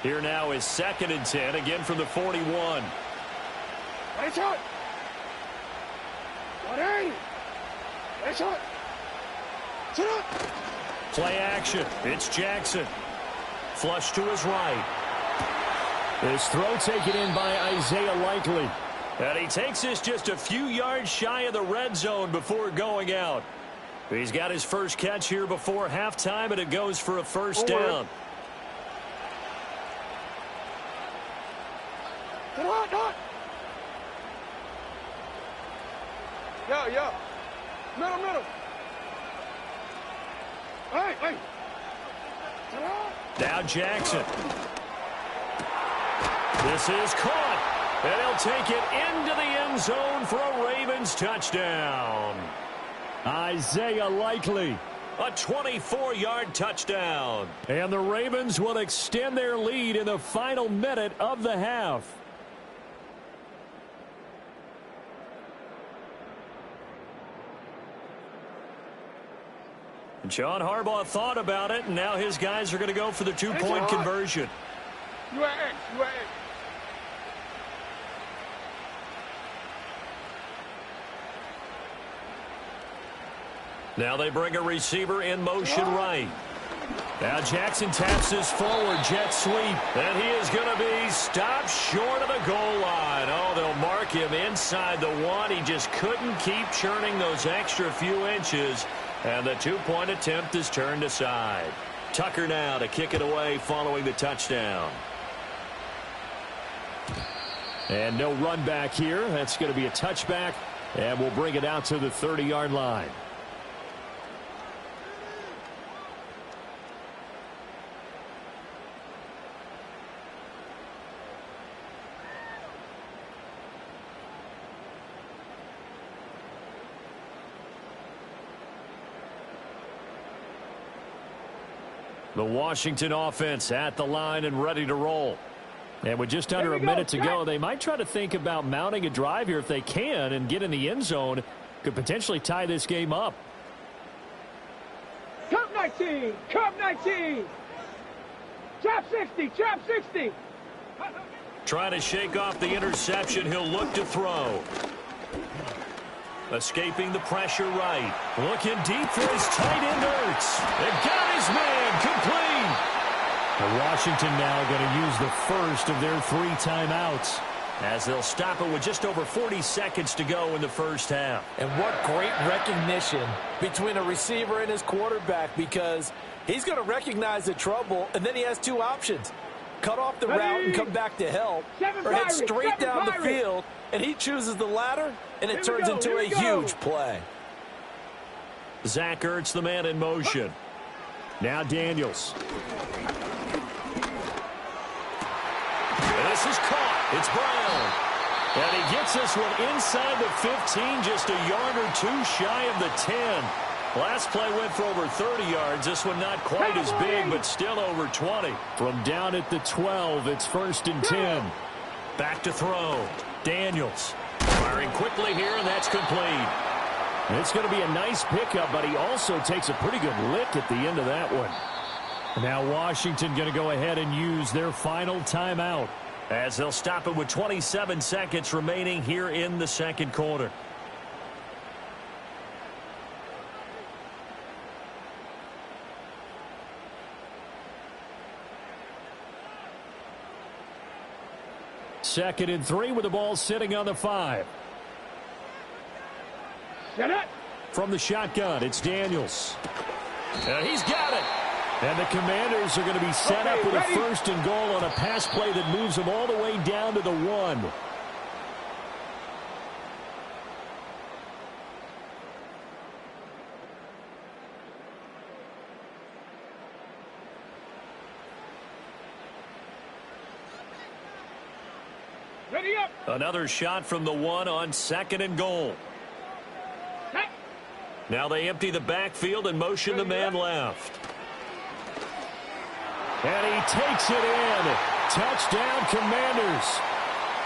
Speaker 1: Here now is 2nd and 10, again from the 41. Play action. It's Jackson. Flush to his right.
Speaker 4: His throw taken in by Isaiah Likely.
Speaker 1: And he takes this just a few yards shy of the red zone before going out. He's got his first catch here before halftime, and it goes for a first down.
Speaker 2: Yo. Middle. Hey.
Speaker 1: Now Jackson. This is caught. And he'll take it into the end zone for a Ravens touchdown.
Speaker 4: Isaiah Likely.
Speaker 1: A 24-yard touchdown.
Speaker 4: And the Ravens will extend their lead in the final minute of the half.
Speaker 1: John Harbaugh thought about it, and now his guys are going to go for the two-point conversion. Now they bring a receiver in motion right. Now Jackson taps this forward jet sweep, and he is going to be stopped short of the goal line. Oh, they'll mark him inside the 1. He just couldn't keep churning those extra few inches, and the two-point attempt is turned aside. Tucker now to kick it away following the touchdown.
Speaker 4: And no run back here. That's going to be a touchback, and we'll bring it out to the 30-yard line. The Washington offense at the line and ready to roll. And with just under a minute to go, they might try to think about mounting a drive here if they can and get in the end zone. Could potentially tie this game up.
Speaker 2: Cup 19. Trap 60.
Speaker 1: Trying to shake off the interception. He'll look to throw. Escaping the pressure right. Looking deep for his tight end Ertz. They got his man complete.
Speaker 4: And Washington now going to use the first of their 3 timeouts.
Speaker 1: as they'll stop it with just over 40 seconds to go in the first half.
Speaker 5: And what great recognition between a receiver and his quarterback, because he's going to recognize the trouble, and then he has two options. Cut off the route and come back to help, or head straight down the field, and he chooses the latter, and it turns into a huge play.
Speaker 1: Zach Ertz, the man in motion.
Speaker 4: Now Daniels.
Speaker 1: And this is caught. It's Brown. And he gets this one inside the 15, just a yard or two shy of the 10. Last play went for over 30 yards. This one not quite as big, but still over 20.
Speaker 4: From down at the 12, it's 1st and 10.
Speaker 1: Back to throw. Daniels firing quickly here, and that's complete.
Speaker 4: It's going to be a nice pickup, but he also takes a pretty good lick at the end of that one. Now Washington going to go ahead and use their final timeout,
Speaker 1: as they'll stop it with 27 seconds remaining here in the second quarter.
Speaker 4: Second and 3 with the ball sitting on the 5. From the shotgun, it's Daniels.
Speaker 1: And he's got it.
Speaker 4: And the Commanders are going to be set up with a 1st and goal on a pass play that moves them all the way down to the 1.
Speaker 2: Ready up.
Speaker 1: Another shot from the 1 on 2nd and goal. Now they empty the backfield and motion the man left.
Speaker 4: And he takes it in. Touchdown, Commanders.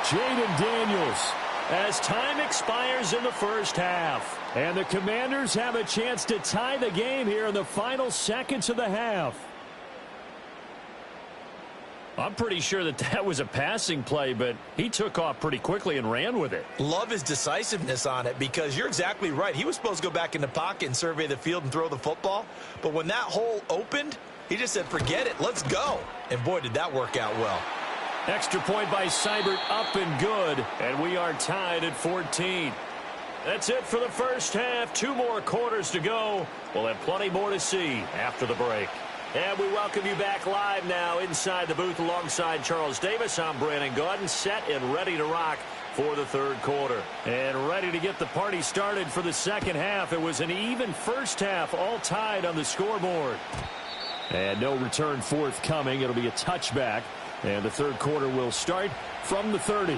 Speaker 4: Jaden Daniels.
Speaker 1: As time expires in the first half.
Speaker 4: And the Commanders have a chance to tie the game here in the final seconds of the half.
Speaker 1: I'm pretty sure that was a passing play, but he took off pretty quickly and ran with it.
Speaker 3: Love his decisiveness on it, because you're exactly right. He was supposed to go back in the pocket and survey the field and throw the football. But when that hole opened, he just said, forget it, let's go. And boy, did that work out well.
Speaker 1: Extra point by Seibert, up and good. And we are tied at 14. That's it for the first half. 2 more quarters to go. We'll have plenty more to see after the break. And we welcome you back live now inside the booth alongside Charles Davis. I'm Brandon Gaudin, set and ready to rock for the third quarter. And ready to get the party started for the second half. It was an even first half, all tied on the scoreboard.
Speaker 4: And no return forthcoming. It'll be a touchback. And the third quarter will start from the 30.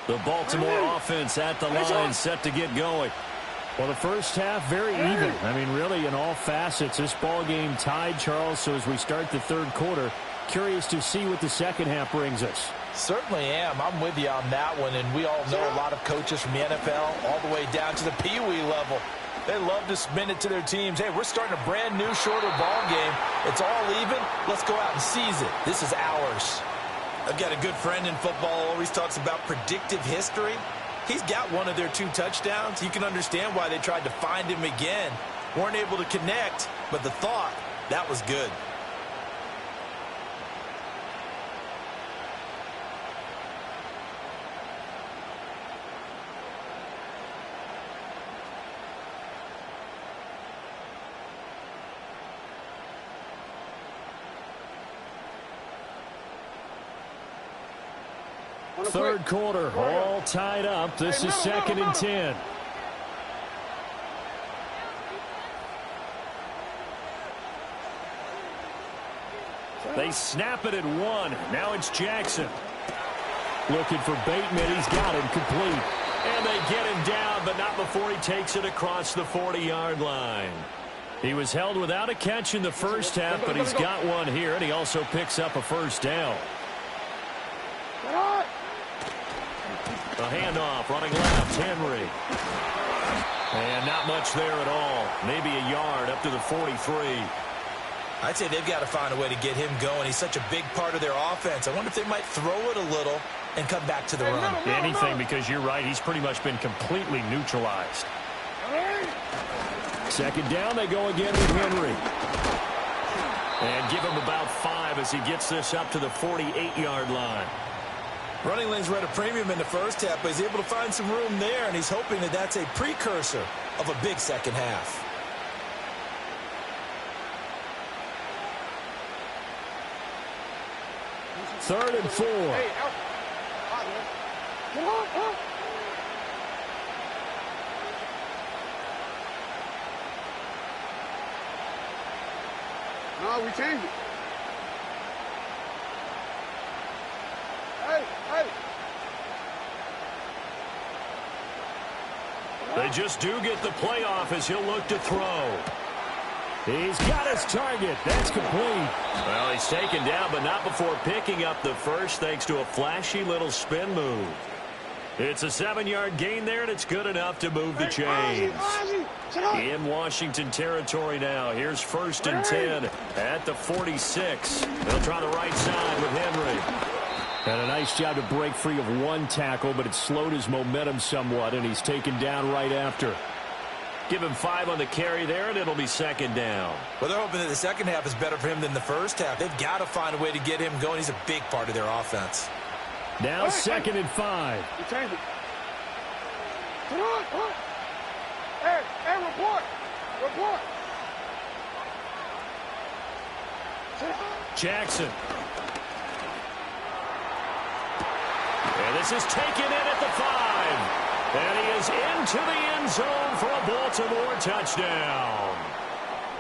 Speaker 1: The Baltimore offense at the line, set to get going.
Speaker 4: Well, the first half, very even. I mean, really, in all facets, this ball game tied, Charles. So as we start the third quarter, curious to see what the second half brings us.
Speaker 5: Certainly am. I'm with you on that one. And we all know a lot of coaches from the NFL all the way down to the Pee-wee level. They love to spin it to their teams. Hey, we're starting a brand new, shorter ball game. It's all even. Let's go out and seize it. This is ours.
Speaker 3: I've got a good friend in football, always talks about predictive history. He's got one of their 2 touchdowns. You can understand why they tried to find him again. Weren't able to connect, but the thought, that was good.
Speaker 4: Third quarter, all tied up. This is 2nd and 10.
Speaker 1: They snap it at 1. Now it's Jackson.
Speaker 4: Looking for Bateman. He's got him complete.
Speaker 1: And they get him down, but not before he takes it across the 40-yard line. He was held without a catch in the first half, but he's got one here, and he also picks up a first down. A handoff, running left, Henry. And not much there at all. Maybe a yard up to the 43.
Speaker 3: I'd say they've got to find a way to get him going. He's such a big part of their offense. I wonder if they might throw it a little
Speaker 5: and come back to the run.
Speaker 1: Anything, because you're right. He's pretty much been completely neutralized.
Speaker 4: Second down, they go again with Henry.
Speaker 1: And give him about 5 as he gets this up to the 48-yard line.
Speaker 5: Running lanes were at a premium in the first half, but he's able to find some room there, and he's hoping that that's a precursor of a big second half.
Speaker 4: Third and 4.
Speaker 2: No, we changed it. Hey, hey.
Speaker 1: They just do get the playoff as he'll look to throw.
Speaker 4: He's got his target. That's complete.
Speaker 1: Well, he's taken down, but not before picking up the first thanks to a flashy little spin move. It's a 7-yard gain there, and it's good enough to move the chains. In Washington territory now. Here's 1st and 10 at the 46. They'll try the right side with Henry.
Speaker 4: And a nice job to break free of one tackle, but it slowed his momentum somewhat, and he's taken down right after.
Speaker 1: Give him 5 on the carry there, and it'll be 2nd down.
Speaker 5: Well, they're hoping that the second half is better for him than the first half. They've got to find a way to get him going. He's a big part of their offense.
Speaker 4: Now 2nd and 5.
Speaker 2: We changed it. Come on, come on. Hey, report. Report.
Speaker 1: Jackson. And this is taken in at the 5. And he is into the end zone for a Baltimore touchdown.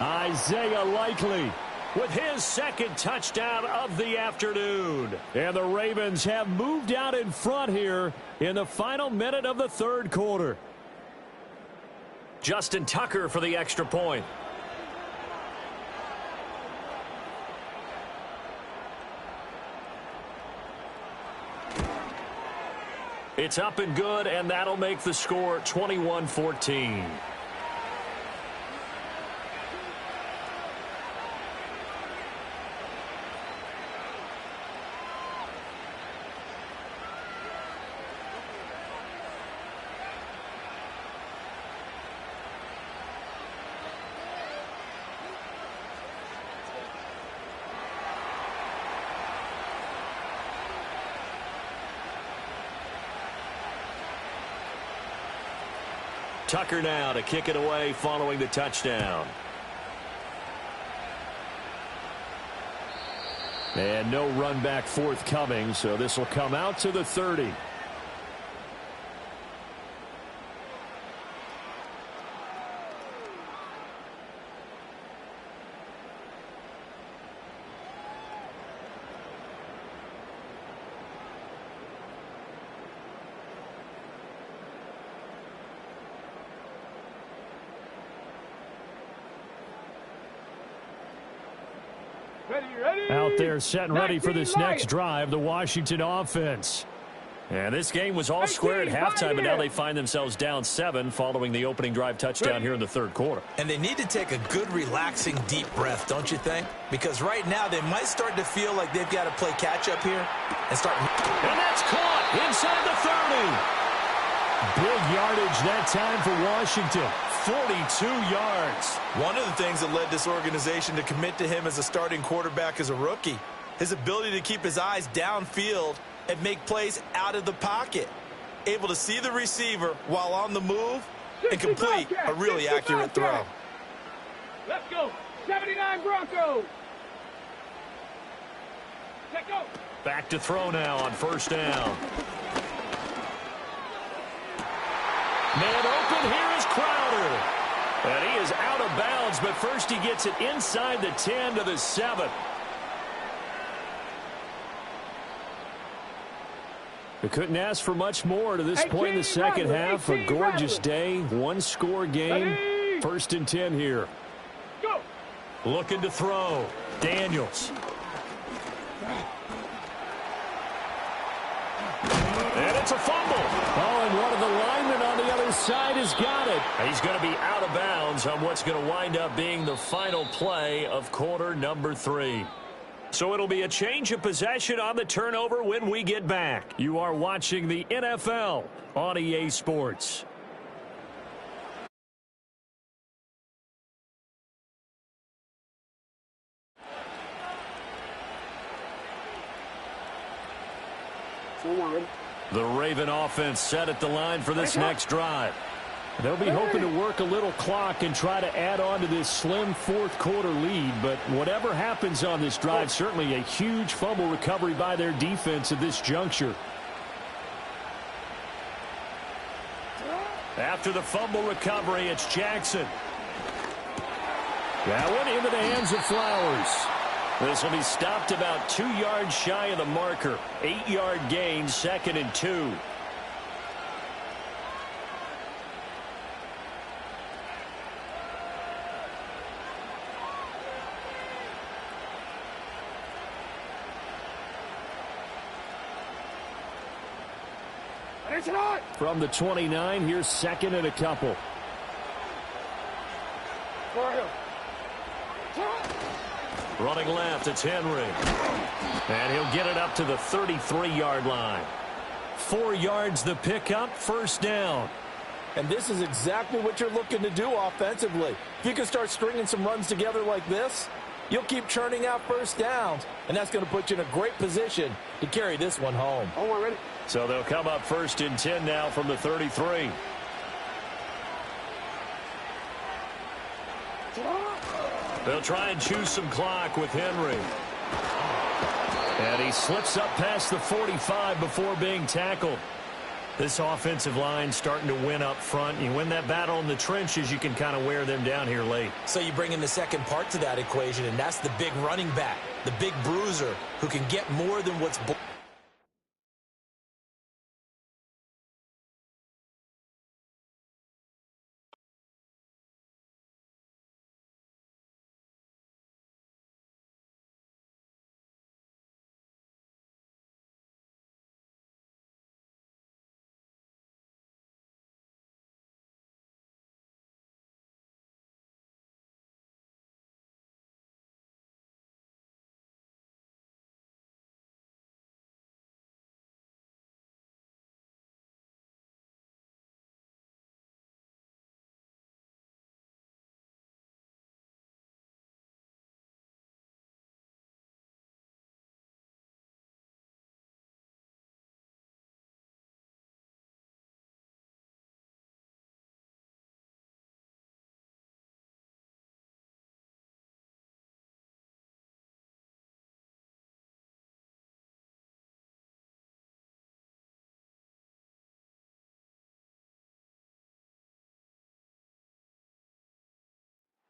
Speaker 4: Isaiah Likely
Speaker 1: with his 2nd touchdown of the afternoon.
Speaker 4: And the Ravens have moved out in front here in the final minute of the 3rd quarter.
Speaker 1: Justin Tucker for the extra point. It's up and good, and that'll make the score 21-14. Tucker now to kick it away following the touchdown.
Speaker 4: And no run back forthcoming, so this will come out to the 30. Out there set and ready for this next drive, the Washington offense.
Speaker 1: And this game was all square at halftime, but now they find themselves down 7 following the opening drive touchdown here in the 3rd quarter.
Speaker 5: And they need to take a good, relaxing, deep breath, don't you think? Because right now they might start to feel like they've got to play catch-up here and start.
Speaker 1: And that's caught inside the 30.
Speaker 4: Big yardage that time for Washington.
Speaker 1: 42 yards.
Speaker 5: One of the things that led this organization to commit to him as a starting quarterback as a rookie, his ability to keep his eyes downfield and make plays out of the pocket. Able to see the receiver while on the move and complete a really accurate throw.
Speaker 2: Let's go. 79 Broncos. Let's go.
Speaker 1: Back to throw now on 1st down. Man open, here is Crowder. And he is out of bounds, but first he gets it inside the 10 to the 7.
Speaker 4: They couldn't ask for much more to this point in the second half. A gorgeous day, one-score game. 1st and 10 here.
Speaker 2: Go.
Speaker 1: Looking to throw. Daniels. And it's a fumble.
Speaker 4: Oh, and one of the linemen on the other side has got it.
Speaker 1: He's going to be out of bounds on what's going to wind up being the final play of quarter number 3. So it'll be a change of possession on the turnover when we get back. You are watching the NFL on EA Sports. The Raven offense set at the line for this next drive. They'll be hoping to work a little clock and try to add on to this slim fourth quarter lead. But whatever happens on this drive, certainly a huge fumble recovery by their defense at this juncture. After the fumble recovery, it's Jackson. That one into the hands of Flowers. This will be stopped about 2 yards shy of the marker. 8-yard gain, 2nd and 2. From the 29, here's 2nd and a couple. Running left, it's Henry. And he'll get it up to the 33-yard line. 4 yards the pickup, first down.
Speaker 5: And this is exactly what you're looking to do offensively. If you can start stringing some runs together like this, you'll keep churning out first downs, and that's going to put you in a great position to carry this one home.
Speaker 2: Ready?
Speaker 1: So they'll come up 1st and 10 now from the 33. They'll try and choose some clock with Henry. And he slips up past the 45 before being tackled. This offensive line starting to win up front. You win that battle in the trenches, you can kind of wear them down here late.
Speaker 3: So you bring in the second part to that equation, and that's the big running back, the big bruiser who can get more than what's...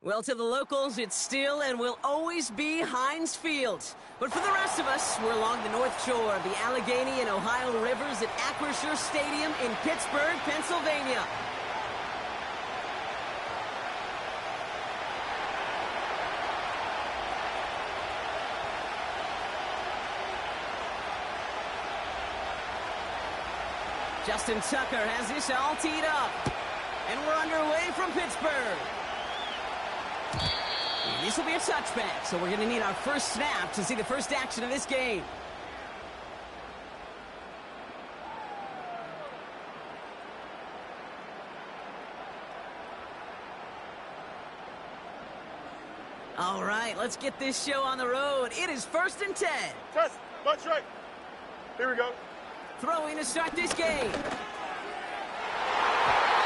Speaker 6: Well, to the locals, it's still and will always be Heinz Field. But for the rest of us, we're along the North Shore of the Allegheny and Ohio Rivers at Acrisure Stadium in Pittsburgh, Pennsylvania. Justin Tucker has this all teed up. And we're underway from Pittsburgh. This will be a touchback, so we're going to need our first snap to see the first action of this game. All right, let's get this show on the road. It is 1st and 10.
Speaker 2: Test, butt straight. Here we go.
Speaker 6: Throwing to start this game.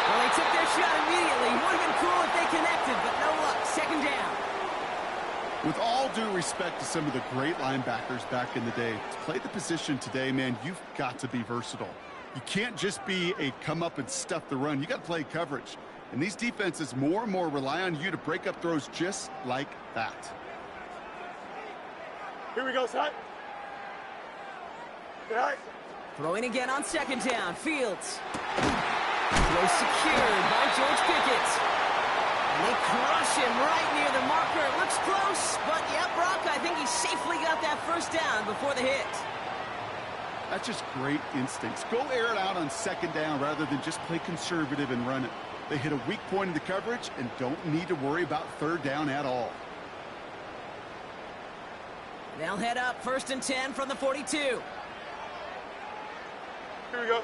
Speaker 6: Well, they took their shot immediately. Would have been cool if they connected, but no luck. 2nd down.
Speaker 7: With all due respect to some of the great linebackers back in the day, to play the position today, man, you've got to be versatile. You can't just be a come up and stuff the run. You got to play coverage. And these defenses more and more rely on you to break up throws just like that.
Speaker 2: Here we go, son. All right.
Speaker 6: Throwing again on 2nd down. Fields. Throw secured by George Pickett. And they crush him right near the marker. It looks close, but yep, Brock, I think he safely got that first down before the hit.
Speaker 7: That's just great instincts. Go air it out on 2nd down rather than just play conservative and run it. They hit a weak point in the coverage and don't need to worry about 3rd down at all.
Speaker 6: They'll head up 1st and 10 from the 42.
Speaker 2: Here we go.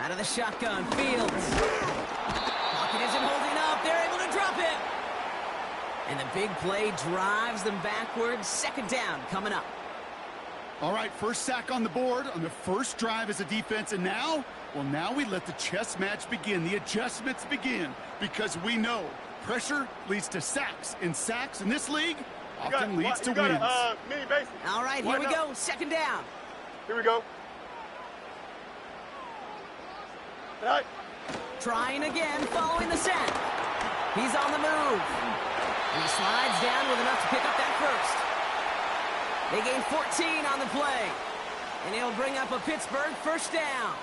Speaker 6: Out of the shotgun, Fields. Pocket isn't holding up. They're able to drop it. And the big play drives them backwards. 2nd down coming up.
Speaker 7: All right, first sack on the board on the first drive as a defense, and now, well, now we let the chess match begin, the adjustments begin, because we know pressure leads to sacks, and sacks in this league often leads to wins.
Speaker 2: Mini basic.
Speaker 6: All right, here we go. 2nd down.
Speaker 2: Here we go. All right.
Speaker 6: Trying again, following the sack. He's on the move. And he slides down with enough to pick up that first. They gain 14 on the play. And he'll bring up a Pittsburgh 1st down.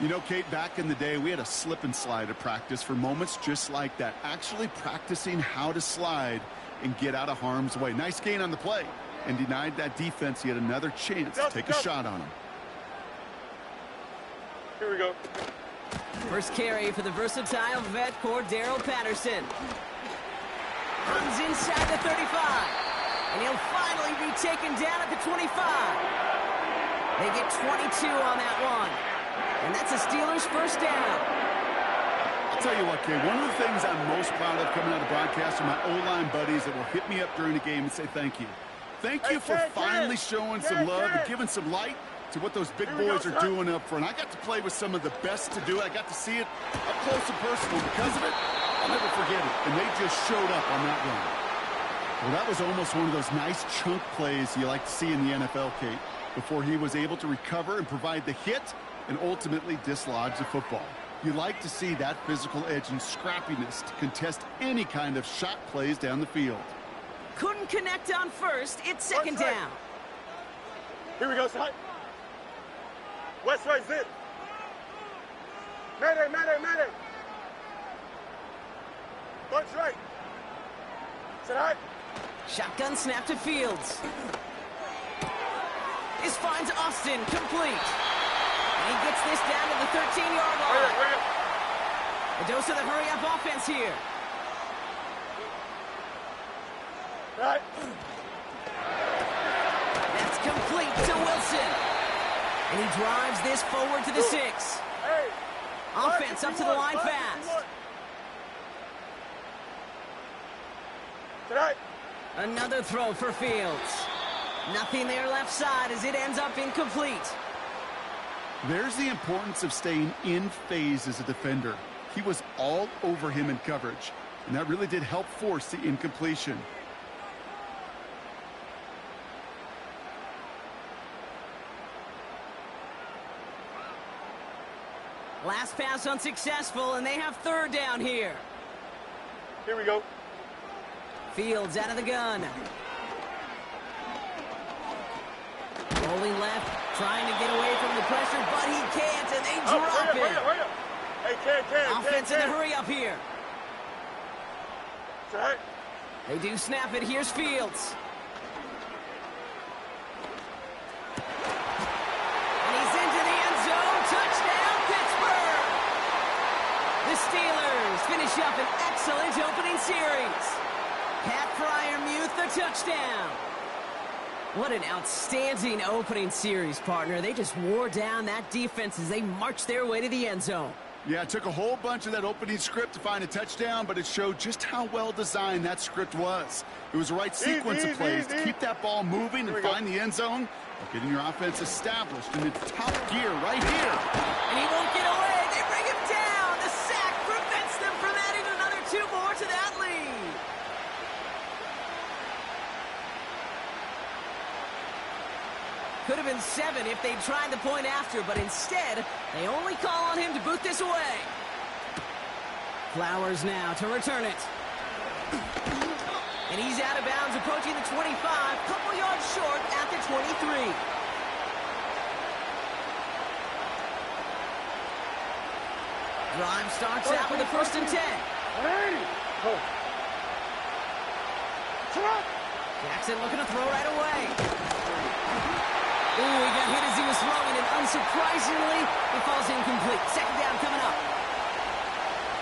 Speaker 7: You know, Kate, back in the day, we had a slip and slide at practice for moments just like that. Actually practicing how to slide and get out of harm's way. Nice gain on the play. And denied that defense yet another chance to take a shot on him.
Speaker 2: Here we go.
Speaker 6: First carry for the versatile vet Cordarrelle Patterson. Runs inside the 35. And he'll finally be taken down at the 25. They get 22 on that one. And that's a Steelers 1st down.
Speaker 7: I'll tell you what, Kay, one of the things I'm most proud of coming out of broadcast are my O-line buddies that will hit me up during the game and say thank you. Thank you for finally showing some love and giving some light to what those big boys are doing up front. I got to play with some of the best to do it. I got to see it up close and personal. Because of it, I'll never forget it. And they just showed up on that run. Well, that was almost one of those nice chunk plays you like to see in the NFL, Kate, before he was able to recover and provide the hit and ultimately dislodge the football. You like to see that physical edge and scrappiness to contest any kind of shot plays down the field.
Speaker 6: Couldn't connect on first. It's 2nd down.
Speaker 2: Here we go, side. West right, zip. Mayday, mayday, mayday. Bunch right. Sit high.
Speaker 6: Shotgun snap to Fields. This finds Austin, complete. And he gets this down to the 13-yard line. A dose of the hurry-up offense here.
Speaker 2: Right.
Speaker 6: That's complete to Wilson. And he drives this forward to the 6.
Speaker 2: Hey.
Speaker 6: Offense up to the line fast.
Speaker 2: Tonight.
Speaker 6: Another throw for Fields. Nothing there left side as it ends up incomplete.
Speaker 7: There's the importance of staying in phase as a defender. He was all over him in coverage, and that really did help force the incompletion.
Speaker 6: Last pass unsuccessful, and they have 3rd down here.
Speaker 2: Here we go.
Speaker 6: Fields out of the gun. Rolling left, trying to get away from the pressure, but he can't, and they drop it.
Speaker 2: Hurry up. Hey,
Speaker 6: Offense in the hurry up here.
Speaker 2: Right.
Speaker 6: They do snap it. Here's Fields. And he's into the end zone. Touchdown, Pittsburgh. The Steelers finish up an excellent opening series. Pat Freiermuth, the touchdown. What an outstanding opening series, partner. They just wore down that defense as they marched their way to the end zone.
Speaker 7: Yeah, it took a whole bunch of that opening script to find a touchdown, but it showed just how well designed that script was. It was the right sequence of plays to keep that ball moving and find the end zone, getting your offense established in its top gear right here.
Speaker 6: And he won't get away. They bring him down. The sack prevents them from adding another 2 more to that lead. Could have been 7 if they tried the point after, but instead, they only call on him to boot this away. Flowers now to return it. And he's out of bounds, approaching the 25, couple yards short at the 23. Drive starts out with a 1st and 10. Jackson looking to throw right away. Ooh, he got hit as he was throwing, and unsurprisingly, it falls incomplete. 2nd down coming up.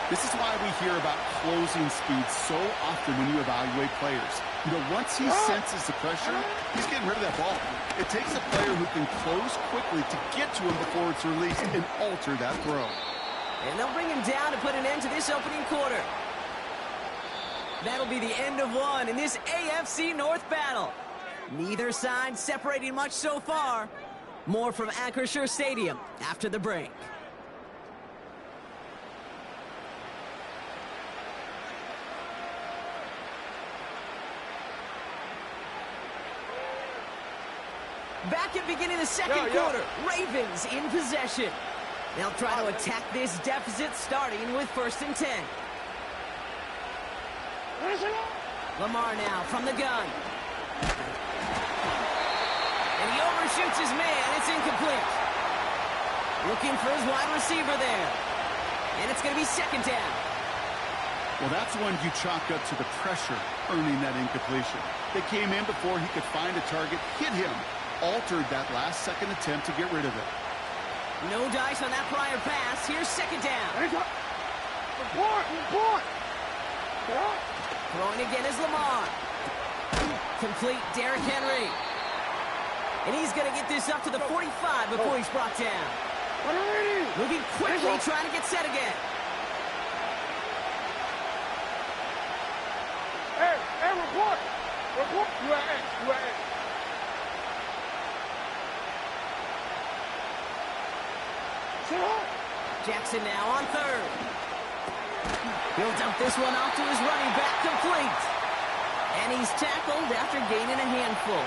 Speaker 7: This is why we hear about closing speed so often when you evaluate players. You know, once he senses the pressure, he's getting rid of that ball. It takes a player who can close quickly to get to him before it's released and alter that throw.
Speaker 6: And they'll bring him down to put an end to this opening quarter. That'll be the end of one in this AFC North battle. Neither side separating much so far. More from Acrisure Stadium after the break. Back at beginning of the second quarter, Ravens in possession. They'll try to attack this deficit starting with 1st and 10. Lamar now from the gun. And he overshoots his man. It's incomplete. Looking for his wide receiver there. And it's going to be 2nd down.
Speaker 7: Well, that's one you chalk up to the pressure earning that incompletion. They came in before he could find a target, hit him, altered that last second attempt to get rid of it.
Speaker 6: No dice on that prior pass. Here's 2nd down.
Speaker 2: Report.
Speaker 6: Throwing again is Lamar. Complete Derrick Henry. And he's going to get this up to the 45 before he's brought down. Moving quickly, trying to get set again.
Speaker 2: Hey, report. UAA.
Speaker 6: Jackson now on 3rd. He'll dump this one off to his running back, complete. And he's tackled after gaining a handful.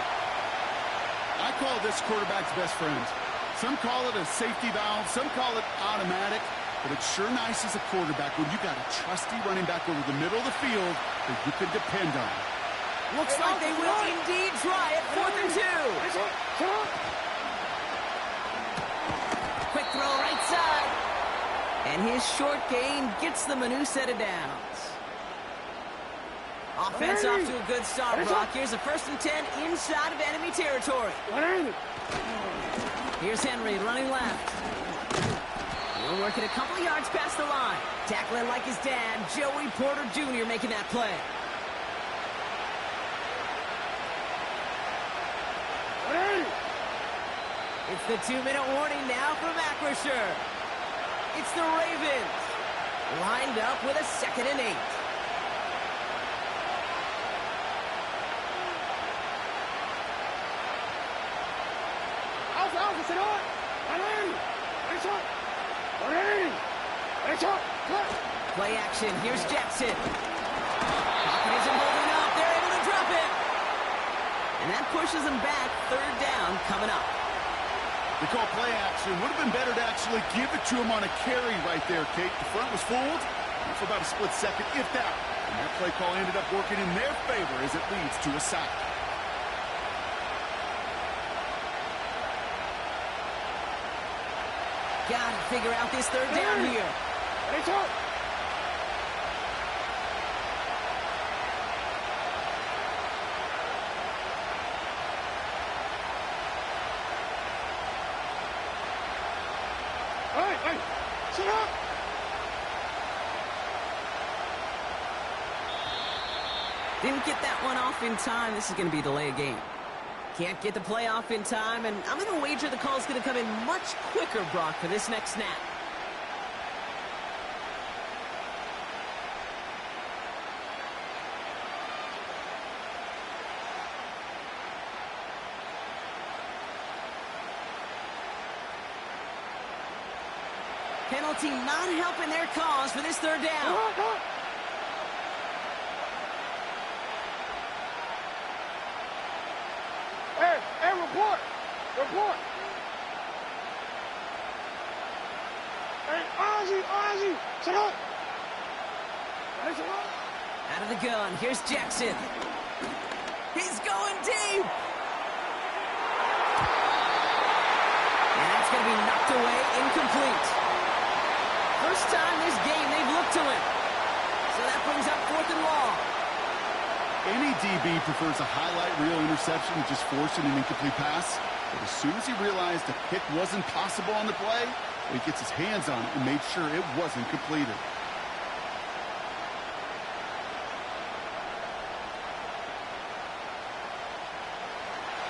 Speaker 7: I call this quarterback's best friend. Some call it a safety valve, some call it automatic, but it's sure nice as a quarterback when you got a trusty running back over the middle of the field that you can depend on.
Speaker 6: Looks like they will indeed try it. 4th and 2. Quick throw right side. And his short gain gets them a new set of downs. Offense off to a good start, Brock. Here's a 1st and 10 inside of enemy territory. Here's Henry running left. He'll work it a couple of yards past the line. Tackling like his dad, Joey Porter Jr. making that play. It's the 2-minute warning now from Acrisure. It's the Ravens, lined up with a 2nd and 8. Play action. Here's Jackson. Pocket isn't holding up. They're able to drop it. And that pushes them back. 3rd down coming up.
Speaker 7: They call play action. Would have been better to actually give it to him on a carry right there, Kate. The front was fooled for about a split second, if that. And that play call ended up working in their favor as it leads to a sack.
Speaker 6: Gotta figure out this 3rd down here.
Speaker 2: Sit up.
Speaker 6: Didn't get that one off in time. This is going to be a delay of game. Can't get the play off in time, and I'm going to wager the call's going to come in much quicker, Brock, for this next snap. Penalty not helping their cause for this 3rd down.
Speaker 2: Hey, report. Hey, Ozzie, sit up.
Speaker 6: Out of the gun, here's Jackson. He's going deep. And that's going to be knocked away, incomplete. First time this game they've looked to him. So that brings up 4th and long.
Speaker 7: Any DB prefers a highlight reel interception to just forcing an incomplete pass. But as soon as he realized a pick wasn't possible on the play, he gets his hands on it and made sure it wasn't completed.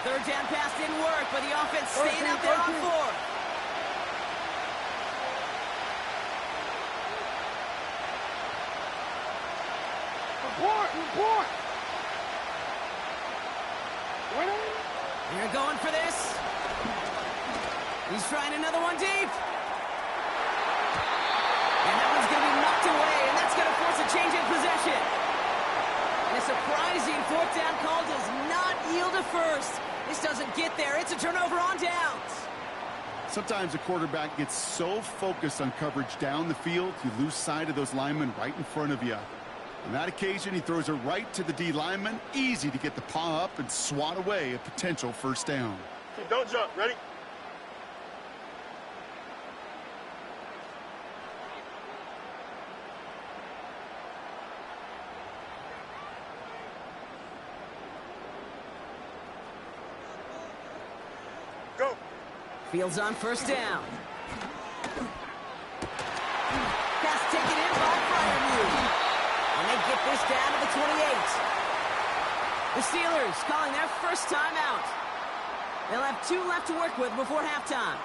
Speaker 6: Third down pass didn't work, but the offense staying out there on fourth.
Speaker 2: Report!
Speaker 6: They're going for this. He's trying another one deep. And that one's going to be knocked away, and that's going to force a change in possession. And a surprising fourth down call does not yield a first. This doesn't get there. It's a turnover on downs.
Speaker 7: Sometimes a quarterback gets so focused on coverage down the field, you lose sight of those linemen right in front of you. On that occasion, he throws it right to the D lineman. Easy to get the paw up and swat away a potential first down.
Speaker 2: Don't jump. Ready? Go.
Speaker 6: Fields on first down. Pass taken in by Freiermuth. And they get this down to the 28. The Steelers calling their first timeout. They'll have 2 left to work with before halftime.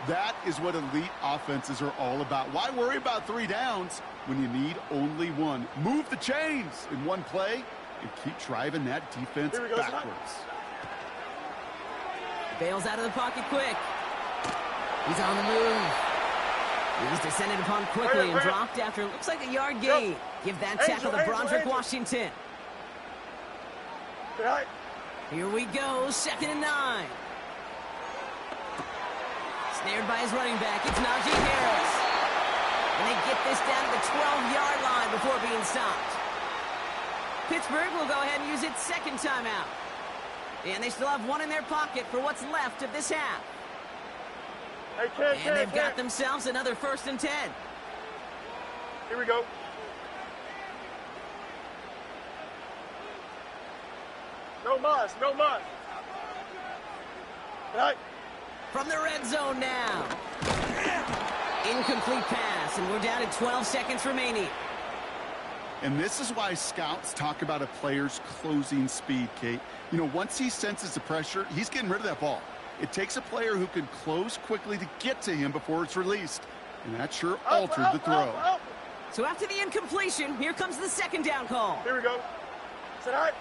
Speaker 7: That is what elite offenses are all about. Why worry about 3 downs when you need only 1? Move the chains in one play and keep driving that defense backwards.
Speaker 6: Bales out of the pocket quick. He's on the move. He's descended upon quickly and dropped after it looks like a yard gain. Give that tackle to Broderick Washington. Here we go, 2nd and 9. Snared by his running back, it's Najee Harris. And they get this down to the 12-yard line before being stopped. Pittsburgh will go ahead and use its second timeout. And they still have 1 in their pocket for what's left of this half. And they've got themselves another 1st and 10.
Speaker 2: Here we go. No muss. Right.
Speaker 6: From the red zone now. Incomplete pass, and we're down to 12 seconds remaining.
Speaker 7: And this is why scouts talk about a player's closing speed, Kate. You know, once he senses the pressure, he's getting rid of that ball. It takes a player who can close quickly to get to him before it's released. And that sure altered the throw.
Speaker 6: So after the incompletion, here comes the 2nd down call.
Speaker 2: Here we go. Sit high.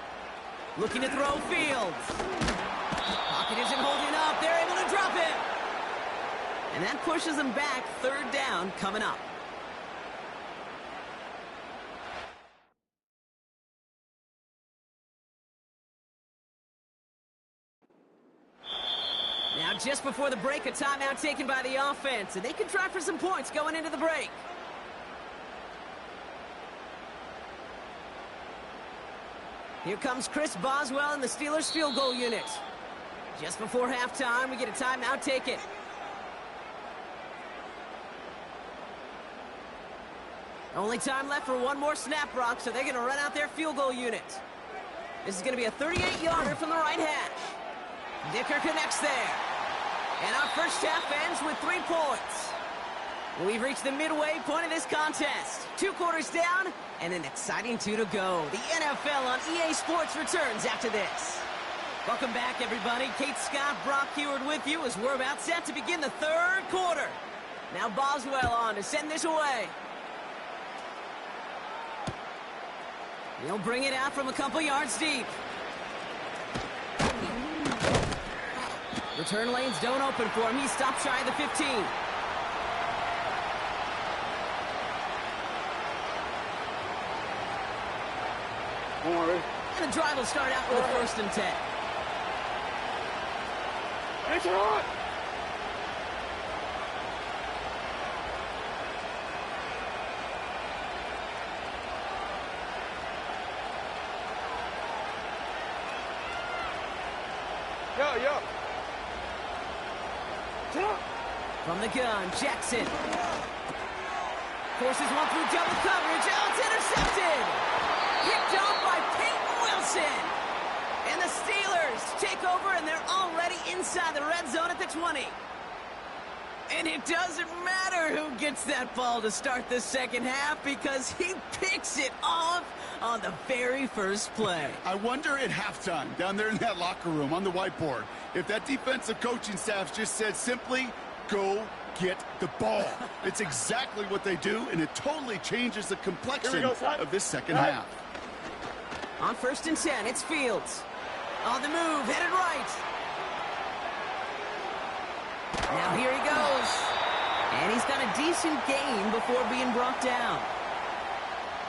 Speaker 6: Looking to throw Fields. Pocket isn't holding up. They're able to drop it. And that pushes them back. 3rd down coming up. Now, just before the break, a timeout taken by the offense, and they can try for some points going into the break. Here comes Chris Boswell in the Steelers field goal unit. Just before halftime, we get a timeout taken. Only time left for 1 more snap, Brock, so they're going to run out their field goal unit. This is going to be a 38-yarder from the right hash. Dicker connects there. And our first half ends with 3 points. We've reached the midway point of this contest. 2 quarters down and an exciting 2 to go. The NFL on EA Sports returns after this. Welcome back, everybody. Kate Scott, Brock Huard with you as we're about set to begin the 3rd quarter. Now Boswell on to send this away. He'll bring it out from a couple yards deep. Return lanes don't open for him. He stopped shy of the 15. And the drive will start out with a 1st and 10.
Speaker 2: It's on. Yo.
Speaker 6: From the gun, Jackson. Forces one through double coverage. Oh, it's intercepted. Picked off by Peyton Wilson. And the Steelers take over, and they're already inside the red zone at the 20. And it doesn't matter who gets that ball to start the second half because he picks it off on the very first play.
Speaker 7: I wonder at halftime, down there in that locker room on the whiteboard, if that defensive coaching staff just said simply, go get the ball. It's exactly what they do, and it totally changes the complexion of this second half.
Speaker 6: On 1st and 10, it's Fields. On the move, headed right. Now here he goes. And he's got a decent gain before being brought down.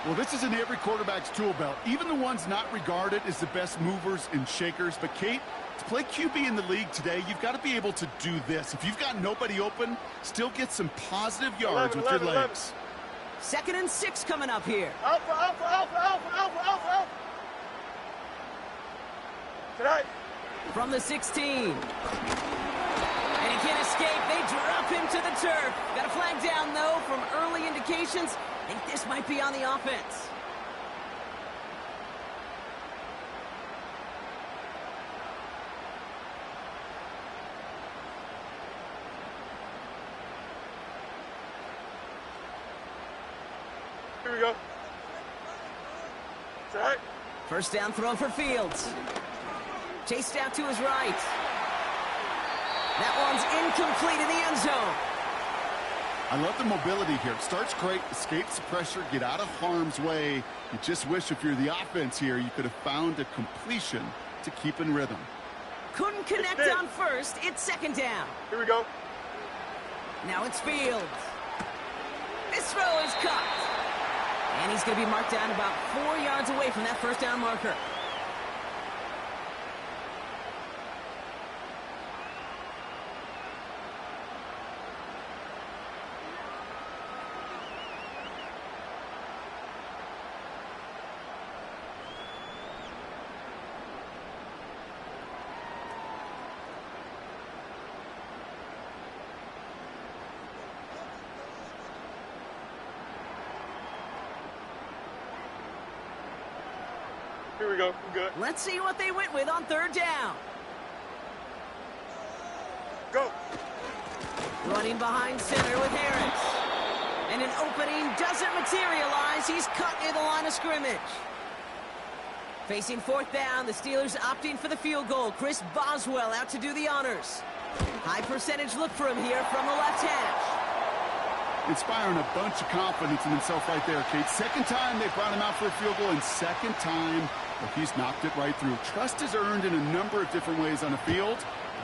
Speaker 7: Well, this is in every quarterback's tool belt, even the ones not regarded as the best movers and shakers. But, Kate, to play QB in the league today, you've got to be able to do this. If you've got nobody open, still get some positive yards with your legs.
Speaker 6: 2nd and 6 coming up here.
Speaker 2: Alpha, alpha, alpha, alpha, alpha, alpha, alpha. Tonight.
Speaker 6: From the 16. And he can't escape. They drop him to the turf. Got a flag down, though, from early indications. I think this might be on the offense.
Speaker 2: Here we go. Tonight.
Speaker 6: First down throw for Fields. Chased out to his right. That one's incomplete in the end zone.
Speaker 7: I love the mobility here. It starts great, escapes the pressure, get out of harm's way. You just wish if you're the offense here, you could have found a completion to keep in rhythm.
Speaker 6: Couldn't connect on first. It's 2nd down.
Speaker 2: Here we go.
Speaker 6: Now it's Fields. This throw is cut. And he's going to be marked down about 4 yards away from that first down marker.
Speaker 2: Here we go. We're good.
Speaker 6: Let's see what they went with on 3rd down.
Speaker 2: Go.
Speaker 6: Running behind center with Harris. And an opening doesn't materialize. He's cut near the line of scrimmage. Facing 4th down, the Steelers opting for the field goal. Chris Boswell out to do the honors. High percentage look for him here from the left hash.
Speaker 7: Inspiring a bunch of confidence in himself right there, Kate. 2nd time they brought him out for a field goal, and 2nd time, well, he's knocked it right through. Trust is earned in a number of different ways on the field.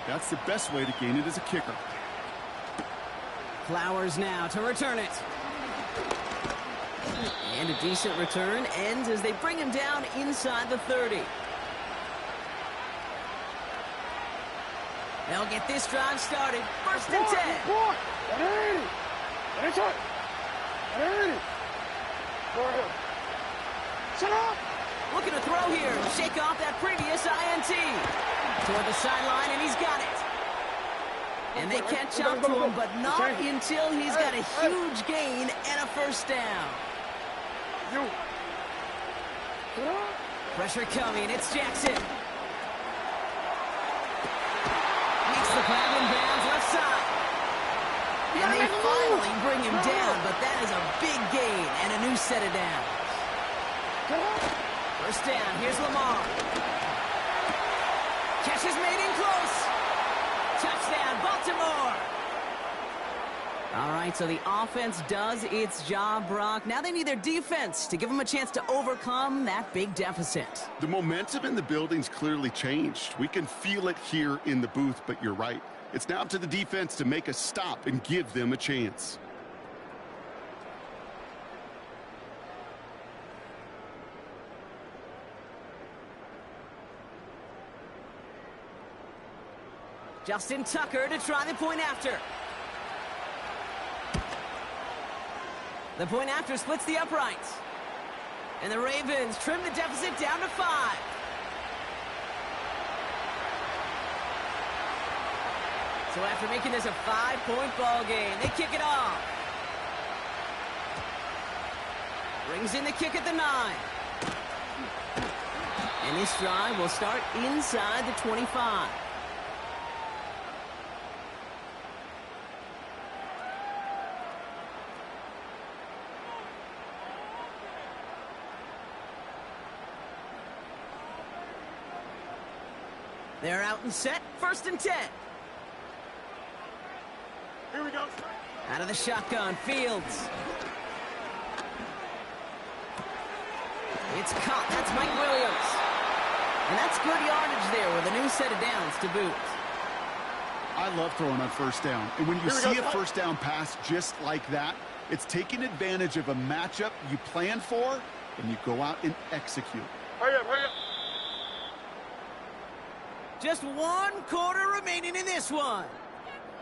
Speaker 7: That's the best way to gain it as a kicker.
Speaker 6: Flowers now to return it. And a decent return ends as they bring him down inside the 30. They'll get this drive started. 1st and 10.
Speaker 2: Anytime. Ready. Go ahead. Shut up.
Speaker 6: Looking to throw here. Shake off that previous INT. Toward the sideline, and he's got it. And they catch up to him, but not until he's got a huge gain and a first down.
Speaker 2: You.
Speaker 6: Pressure coming. It's Jackson. Makes the grab in bounds left side. And they finally bring him down, but that is a big gain and a new set of downs. First down, here's Lamar. Catch is made in close. Touchdown, Baltimore. All right, so the offense does its job, Brock. Now they need their defense to give them a chance to overcome that big deficit.
Speaker 7: The momentum in the building's clearly changed. We can feel it here in the booth, but you're right. It's now up to the defense to make a stop and give them a chance.
Speaker 6: Justin Tucker to try the point after. The point after splits the uprights. And the Ravens trim the deficit down to 5. So after making this a 5-point ball game, they kick it off. Brings in the kick at the 9. And this drive will start inside the 25. They're out and set. 1st and 10.
Speaker 2: Here we go.
Speaker 6: Out of the shotgun, Fields. It's caught. That's Mike Williams. And that's good yardage there with a new set of downs to boot.
Speaker 7: I love throwing on 1st down. And when you see a 1st down pass just like that, it's taking advantage of a matchup you plan for, and you go out and execute.
Speaker 2: Hurry up, hurry up.
Speaker 6: Just 1 quarter remaining in this one.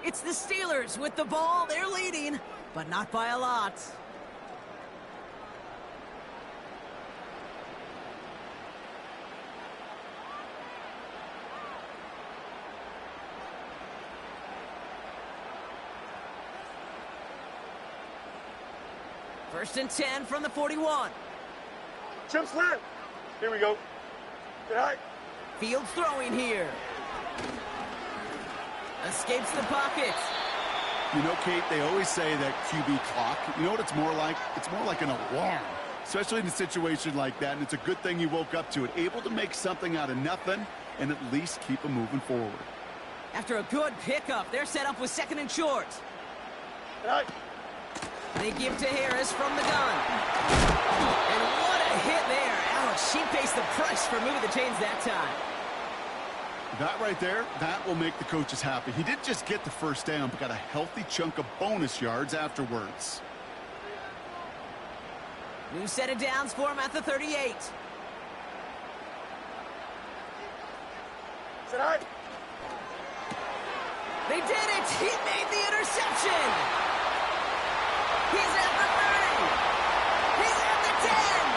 Speaker 6: It's the Steelers with the ball. They're leading, but not by a lot. First and 10 from the 41.
Speaker 2: Chip slant. Here we go. Get high.
Speaker 6: Fields throwing here. Escapes the pocket.
Speaker 7: You know, Kate, they always say that QB clock, you know what it's more like? It's more like an alarm, especially in a situation like that, and it's a good thing you woke up to it. Able to make something out of nothing and at least keep them moving forward.
Speaker 6: After a good pickup, they're set up with 2nd and short.
Speaker 2: Get high.
Speaker 6: They give to Harris from the gun. And what a hit there. Alex, she pays the price for moving the chains that time.
Speaker 7: That right there, that will make the coaches happy. He didn't just get the 1st down, but got a healthy chunk of bonus yards afterwards.
Speaker 6: New set of downs for him at the 38.
Speaker 2: Sit high.
Speaker 6: They did it! He made the interception! He's at the 30! He's at the 10!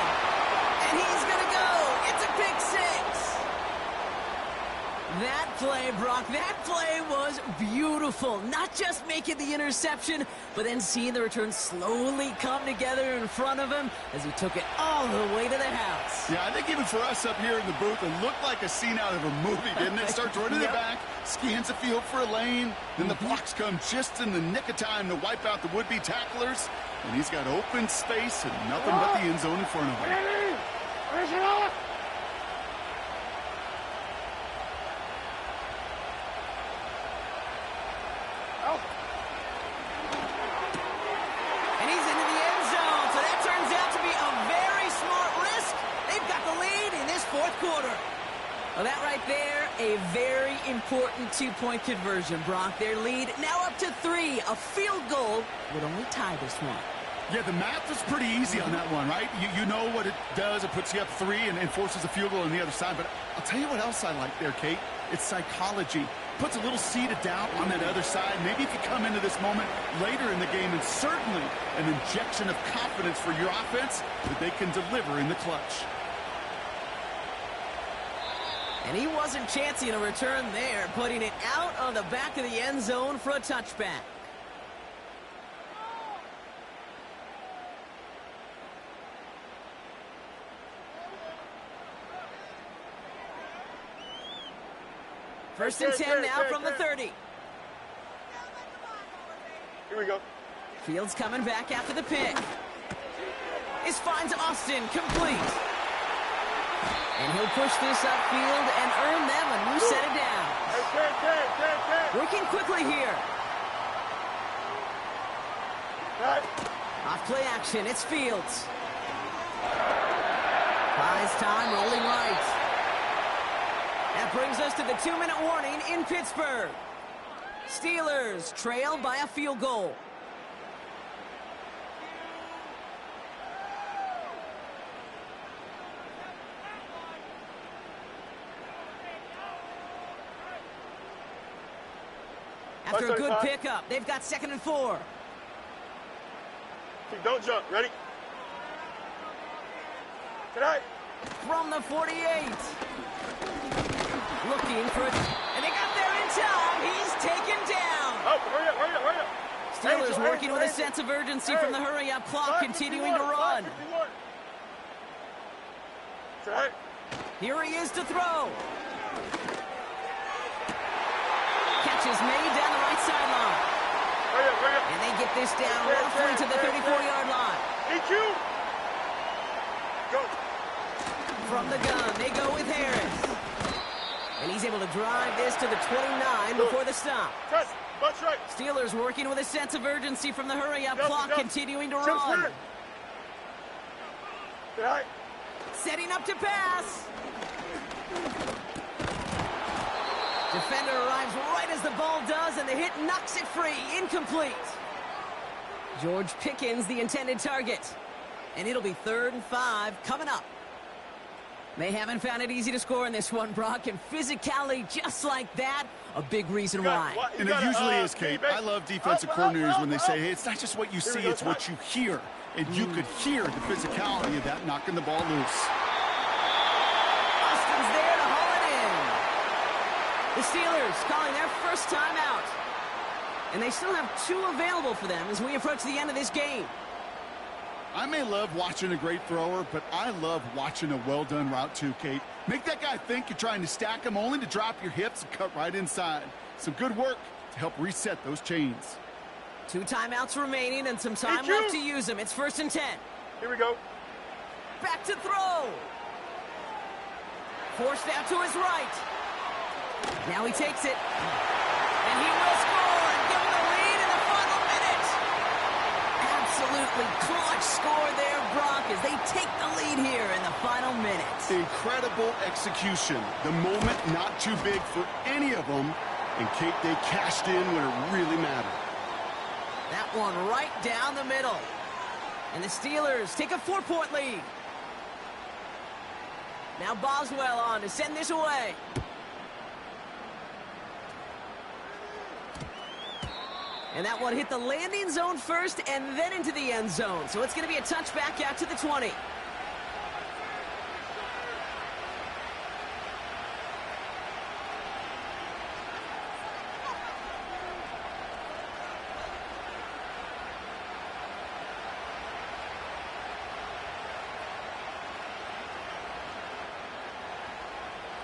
Speaker 6: And he's gonna go! It's a pick 6! That play, Brock, that play was beautiful. Not just making the interception, but then seeing the return slowly come together in front of him as he took it all the way to the house.
Speaker 7: Yeah, I think even for us up here in the booth, it looked like a scene out of a movie, didn't it? Starts running the back, scans the field for a lane, then the blocks come just in the nick of time to wipe out the would-be tacklers, and he's got open space and nothing but the end zone in front of him.
Speaker 2: Ready? Where's it all?
Speaker 6: And he's into the end zone, so that turns out to be a very smart risk. They've got the lead in this 4th quarter. Well, that right there, a very important 2-point conversion, Brock. Their lead now up to 3. A field goal would only tie this one.
Speaker 7: Yeah, the math is pretty easy on that one, right? You know what it does. It puts you up 3 and forces a field goal on the other side. But I'll tell you what else I like there, Kate. It's psychology. Puts a little seed of doubt on that other side. Maybe if you come into this moment later in the game, and certainly an injection of confidence for your offense that they can deliver in the clutch.
Speaker 6: And he wasn't chancing a return there, putting it out on the back of the end zone for a touchback. First and 10 now from the 30.
Speaker 2: Here we go.
Speaker 6: Fields coming back after the pick. This finds Austin complete. And he'll push this upfield and earn them a new set of downs.
Speaker 2: Hey,
Speaker 6: Working quickly here. Off play action, it's Fields. Buys time, rolling right. That brings us to the 2-minute warning in Pittsburgh. Steelers trail by a field goal. After a good pickup, they've got 2nd and 4.
Speaker 2: Don't jump. Ready? Tonight.
Speaker 6: From the 48. Looking for it. And they got there in time. He's taken down.
Speaker 2: Oh, hurry up, hurry up, hurry up.
Speaker 6: Steelers working with a sense of urgency from the hurry-up clock, continuing to run.
Speaker 2: Tonight.
Speaker 6: Here he is to throw. Catch is made down the right sideline.
Speaker 2: Hurry up, hurry up.
Speaker 6: And they get this down roughly to the 34-yard line.
Speaker 2: EQ. Go.
Speaker 6: From the gun, they go with Harris. And he's able to drive this to the 29 before the stop.
Speaker 2: Touch. Butt straight.
Speaker 6: Steelers working with a sense of urgency from the hurry-up clock, continuing to
Speaker 2: Jump
Speaker 6: run.
Speaker 2: straight. Get high.
Speaker 6: Setting up to pass. Defender arrives right as the ball does, and the hit knocks it free. Incomplete. George Pickens, the intended target. And it'll be 3rd and 5 coming up. They haven't found it easy to score in this one, Brock, and physicality just like that, a big reason why.
Speaker 7: And it usually is, Kate. I love defensive coordinators when they say, hey, it's not just what you see, it's what you hear. And you could hear the physicality of that knocking the ball loose.
Speaker 6: Austin's there to haul it in. The Steelers calling their first timeout. And they still have 2 available for them as we approach the end of this game.
Speaker 7: I may love watching a great thrower, but I love watching a well-done route too, Kate. Make that guy think you're trying to stack him only to drop your hips and cut right inside. Some good work to help reset those chains.
Speaker 6: 2 timeouts remaining and some time left to use them. It's 1st and 10.
Speaker 2: Here we go.
Speaker 6: Back to throw. Forced out to his right. Now he takes it. And he will score and give him the lead in the final minute. Absolutely clutch score there, Brock, as they take the lead here in the final minute.
Speaker 7: Incredible execution. The moment not too big for any of them. And Kate, they cashed in when it really mattered.
Speaker 6: That one right down the middle. And the Steelers take a 4-point lead. Now Boswell on to send this away. And that one hit the landing zone first and then into the end zone. So it's going to be a touchback out to the 20.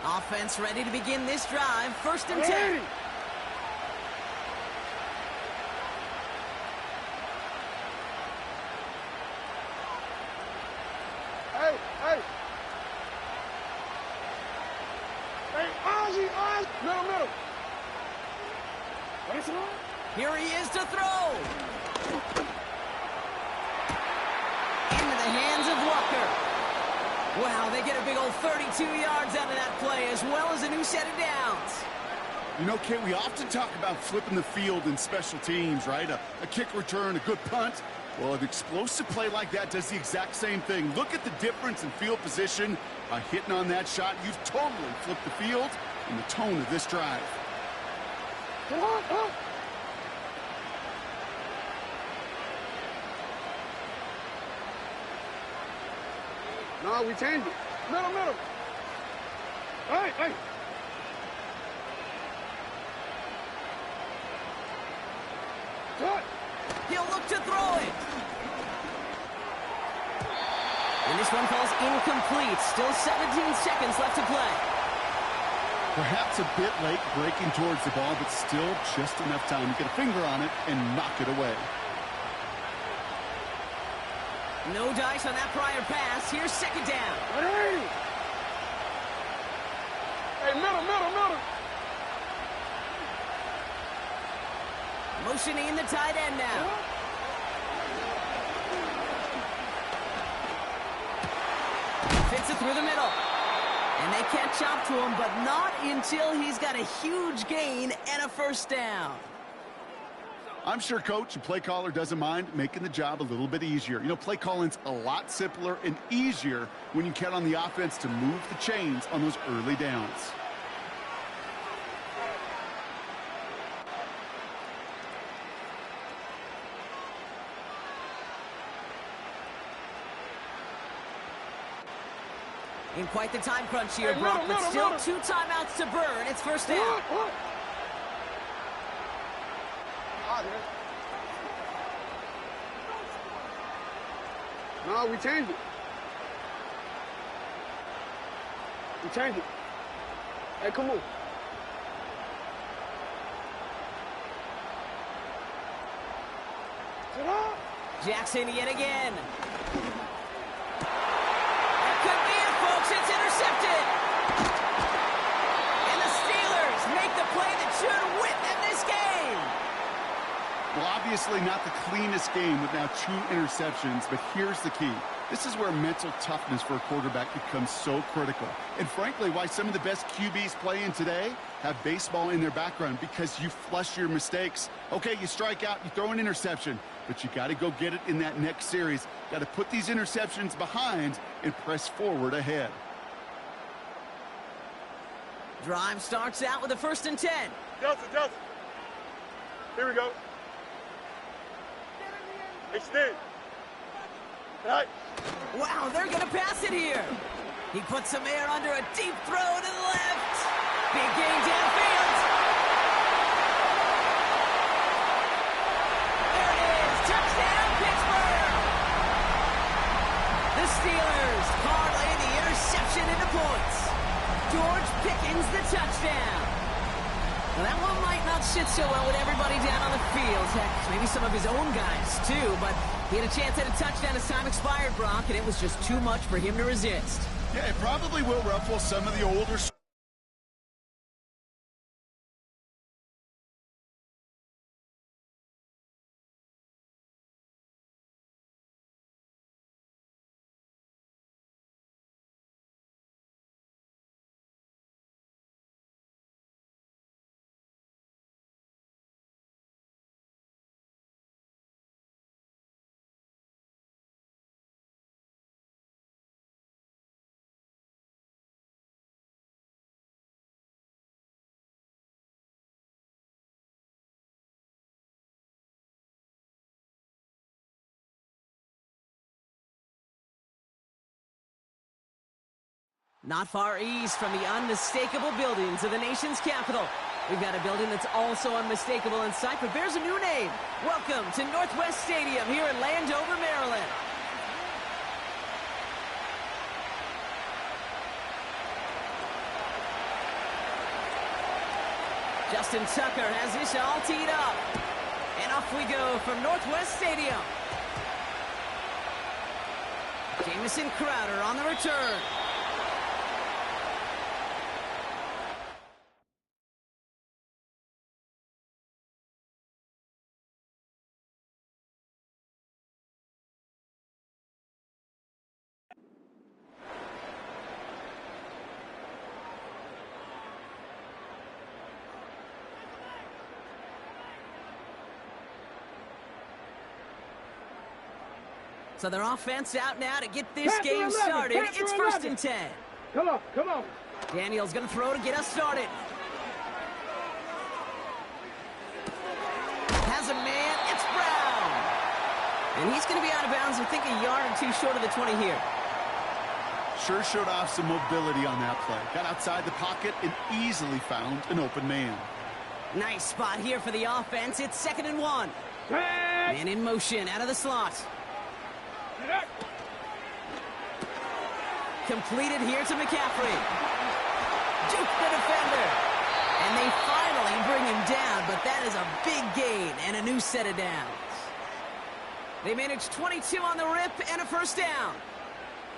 Speaker 6: Offense ready to begin this drive. 1st and 10.
Speaker 2: Middle.
Speaker 6: Here he is to throw. Into the hands of Walker. Wow, they get a big old 32 yards out of that play, as well as a new set of downs.
Speaker 7: You know, Kate, we often talk about flipping the field in special teams, right? A kick return, a good punt. Well, an explosive play like that does the exact same thing. Look at the difference in field position. By hitting on that shot, you've totally flipped the field and the tone of this drive.
Speaker 2: Come on. No, we changed it. Middle. Hey. Cut.
Speaker 6: He'll look to throw it. And this one falls incomplete. Still 17 seconds left to play.
Speaker 7: Perhaps a bit late breaking towards the ball, but still just enough time to get a finger on it and knock it away.
Speaker 6: No dice on that prior pass. Here's 2nd down.
Speaker 2: Hey, middle.
Speaker 6: Motioning the tight end now. Fits it through the middle. And they catch up to him, but not until he's got a huge gain and a 1st down.
Speaker 7: I'm sure coach and play caller doesn't mind making the job a little bit easier. You know, play calling's a lot simpler and easier when you count on the offense to move the chains on those early downs.
Speaker 6: In quite the time crunch here, Brock, but still 2 timeouts to burn. It's 1st down.
Speaker 2: No, we changed it. Hey, come on.
Speaker 6: Jackson yet again. That could be it, folks. It's intercepted. And the
Speaker 7: Obviously not the cleanest game with now 2 interceptions, but here's the key. This is where mental toughness for a quarterback becomes so critical. And frankly, why some of the best QBs playing today have baseball in their background, because you flush your mistakes. Okay, you strike out, you throw an interception, but you got to go get it in that next series. Got to put these interceptions behind and press forward ahead.
Speaker 6: Drive starts out with a 1st and 10.
Speaker 2: Justin. Here we go. Hey, Steve. Right.
Speaker 6: Wow, they're going to pass it here. He puts some air under a deep throw to the left. Big gain downfield. There it is. Touchdown, Pittsburgh. The Steelers parlay the interception into points. George Pickens the touchdown. Well, that one might not sit so well with everybody down on the field. Heck, maybe some of his own guys, too. But he had a chance at a touchdown as time expired, Brock, and it was just too much for him to resist.
Speaker 7: Yeah, it probably will ruffle some of the older...
Speaker 6: Not far east from the unmistakable buildings of the nation's capital. We've got a building that's also unmistakable in sight, but bears a new name. Welcome to Northwest Stadium here in Landover, Maryland. Justin Tucker has this all teed up. And off we go from Northwest Stadium. Jamison Crowder on the return. So their offense out now to get this game started. It's 1st and 10.
Speaker 2: Come on.
Speaker 6: Daniels going to throw to get us started. Has a man. It's Brown. And he's going to be out of bounds, I think, a yard or two short of the 20 here.
Speaker 7: Sure showed off some mobility on that play. Got outside the pocket and easily found an open man.
Speaker 6: Nice spot here for the offense. It's 2nd and 1. Man in motion out of the slot. Completed here to McCaffrey. Juke the defender. And they finally bring him down, but that is a big gain and a new set of downs. They managed 22 on the rip and a 1st down.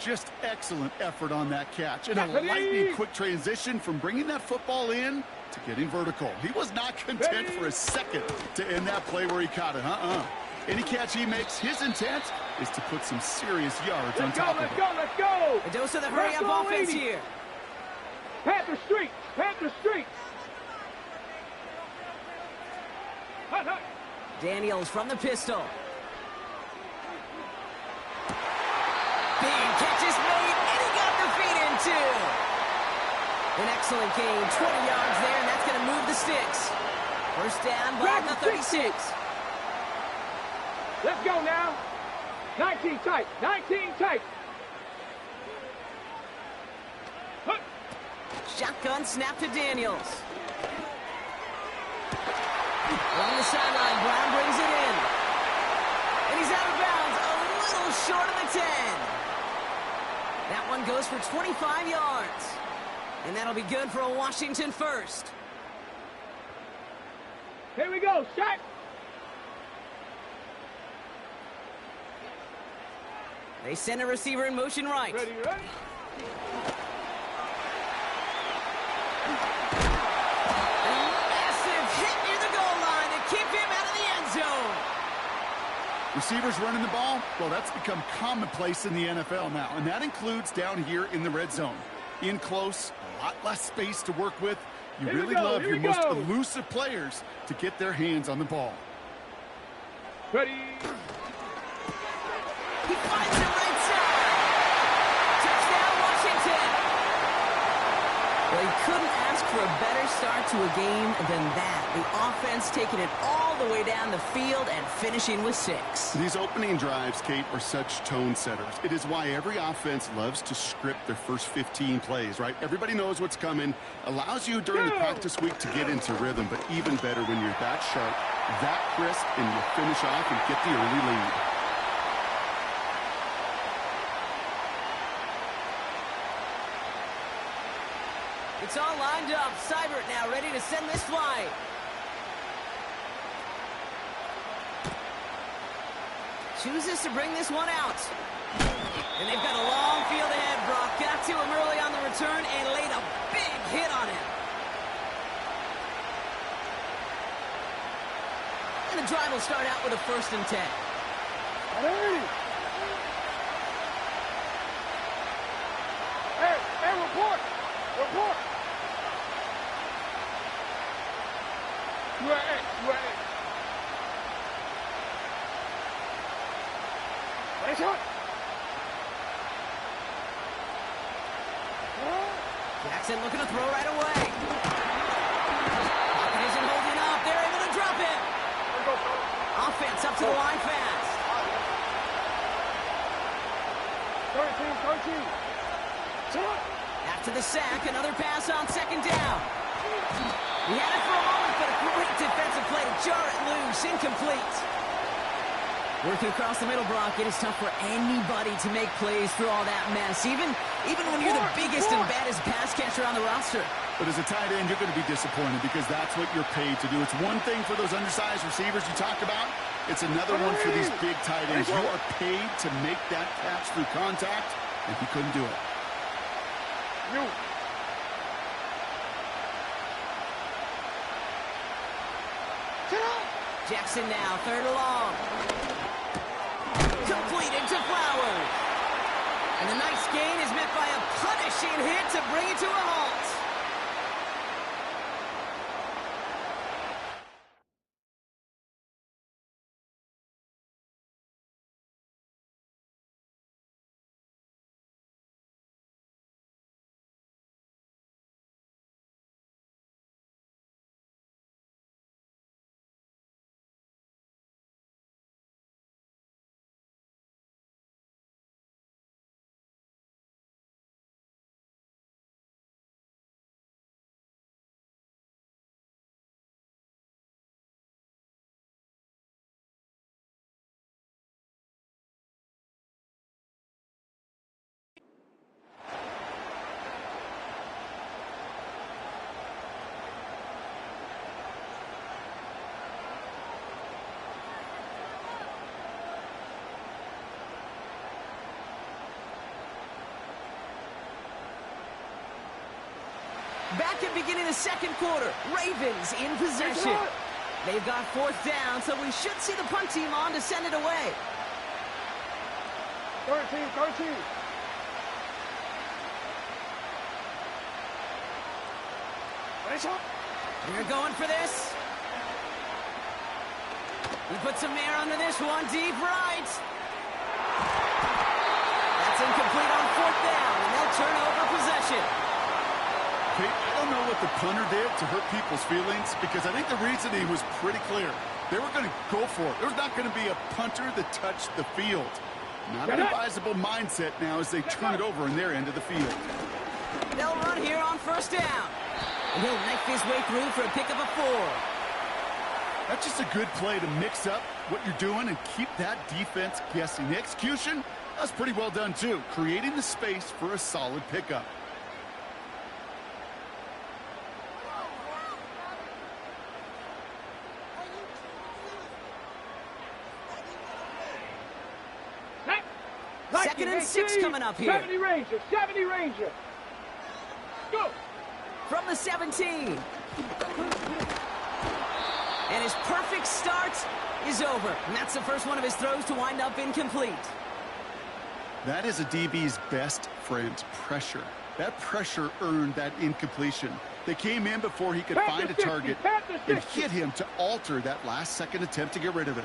Speaker 7: Just excellent effort on that catch. And a lightning quick transition from bringing that football in to getting vertical. He was not content for a second to end that play where he caught it. Any catch he makes, his intent is to put some serious yards on top of it.
Speaker 2: Let's go!
Speaker 6: A dose of the hurry-up offense here.
Speaker 2: Panther Street! Hut.
Speaker 6: Daniels from the pistol. Big catch is made, and he got the feet in too. An excellent gain, 20 yards there, and that's going to move the sticks. 1st down, ball at the 36.
Speaker 2: Let's go now. 19 tight.
Speaker 6: Shotgun snap to Daniels. Along the sideline, Brown brings it in. And he's out of bounds, a little short of the 10. That one goes for 25 yards. And that'll be good for a Washington 1st.
Speaker 2: Here we go. Shot.
Speaker 6: They send a receiver in motion right.
Speaker 2: Ready.
Speaker 6: A massive hit near the goal line to keep him out of the end zone.
Speaker 7: receivers running the ball, well, that's become commonplace in the NFL now, and that includes down here in the red zone. In close, a lot less space to work with. You really love your most elusive players to get their hands on the ball.
Speaker 2: Ready.
Speaker 6: He finds it right side. Touchdown, Washington. Well, you couldn't ask for a better start to a game than that. The offense taking it all the way down the field and finishing with 6.
Speaker 7: These opening drives, Kate, are such tone setters. It is why every offense loves to script their first 15 plays, right? Everybody knows what's coming. Allows you during the practice week to get into rhythm, but even better when you're that sharp, that crisp, and you finish off and get the early lead.
Speaker 6: It's all lined up. Seibert now ready to send this flight. Chooses to bring this one out. And they've got a long field ahead. Brock got to him early on the return and laid a big hit on him. And the drive will start out with a 1st and 10.
Speaker 2: Hey, report. Report. UAA. Nice shot.
Speaker 6: Jackson looking to throw right away. Pocket isn't holding up. They're able to drop it. Offense up to the line fast.
Speaker 2: 13.
Speaker 6: After the sack, another pass on 2nd down. He had it for a moment, but a great defensive play to jar it loose. Incomplete. Working across the middle, Brock, it is tough for anybody to make plays through all that mess, even when you're the biggest and baddest pass catcher on the roster.
Speaker 7: But as a tight end, you're going to be disappointed because that's what you're paid to do. It's one thing for those undersized receivers you talked about. It's another one for these big tight ends. You are paid to make that catch through contact, and he couldn't do it.
Speaker 6: Jackson now, 3rd and long. Completed to Flowers. And the nice gain is met by a punishing hit to bring it to a halt. Back at beginning of 2nd quarter, Ravens in possession. They've got 4th down, so we should see the punt team on to send it away.
Speaker 2: 13. Nice shot.
Speaker 6: We're going for this. We put some air under this one, deep right. That's incomplete on 4th down, and they'll turn over possession.
Speaker 7: Kate, I don't know what the punter did to hurt people's feelings because I think the reasoning was pretty clear. They were going to go for it. There's not going to be a punter that touched the field. Not an advisable mindset now as they turn it over in their end of the field.
Speaker 6: They'll run here on 1st down. And he'll knife his way through for a pickup of 4.
Speaker 7: That's just a good play to mix up what you're doing and keep that defense guessing. The execution, that's pretty well done too, creating the space for a solid pickup.
Speaker 6: Second and 6 coming up here.
Speaker 2: 70 Ranger. Go.
Speaker 6: From the 17. And his perfect start is over. And that's the first one of his throws to wind up incomplete.
Speaker 7: That is a DB's best friend, pressure. That pressure earned that incompletion. They came in before he could find a target and hit him to alter that last-second attempt to get rid of it.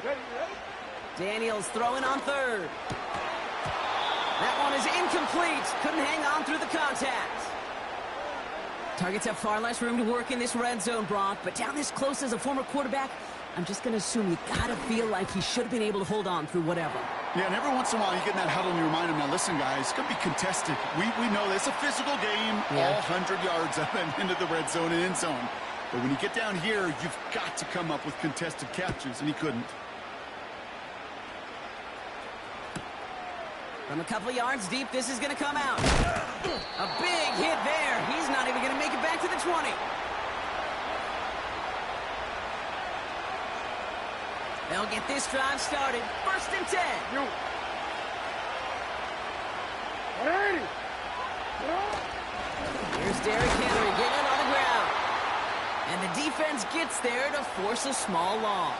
Speaker 6: Daniels throwing on third. That one is incomplete. Couldn't hang on through the contact. Targets have far less room to work in this red zone, Brock, but down this close as a former quarterback, I'm just going to assume you got to feel like he should have been able to hold on through whatever.
Speaker 7: Yeah, and every once in a while you get in that huddle and you remind him, now listen, guys, it's going to be contested. We know this. It's a physical game, all 100 yards up and into the red zone and end zone. But when you get down here, you've got to come up with contested catches, and he couldn't.
Speaker 6: From a couple of yards deep, this is going to come out. A big hit there. He's not even going to make it back to the 20. They'll get this drive started. 1st and 10. Here's Derrick Henry getting it on the ground. And the defense gets there to force a small loss.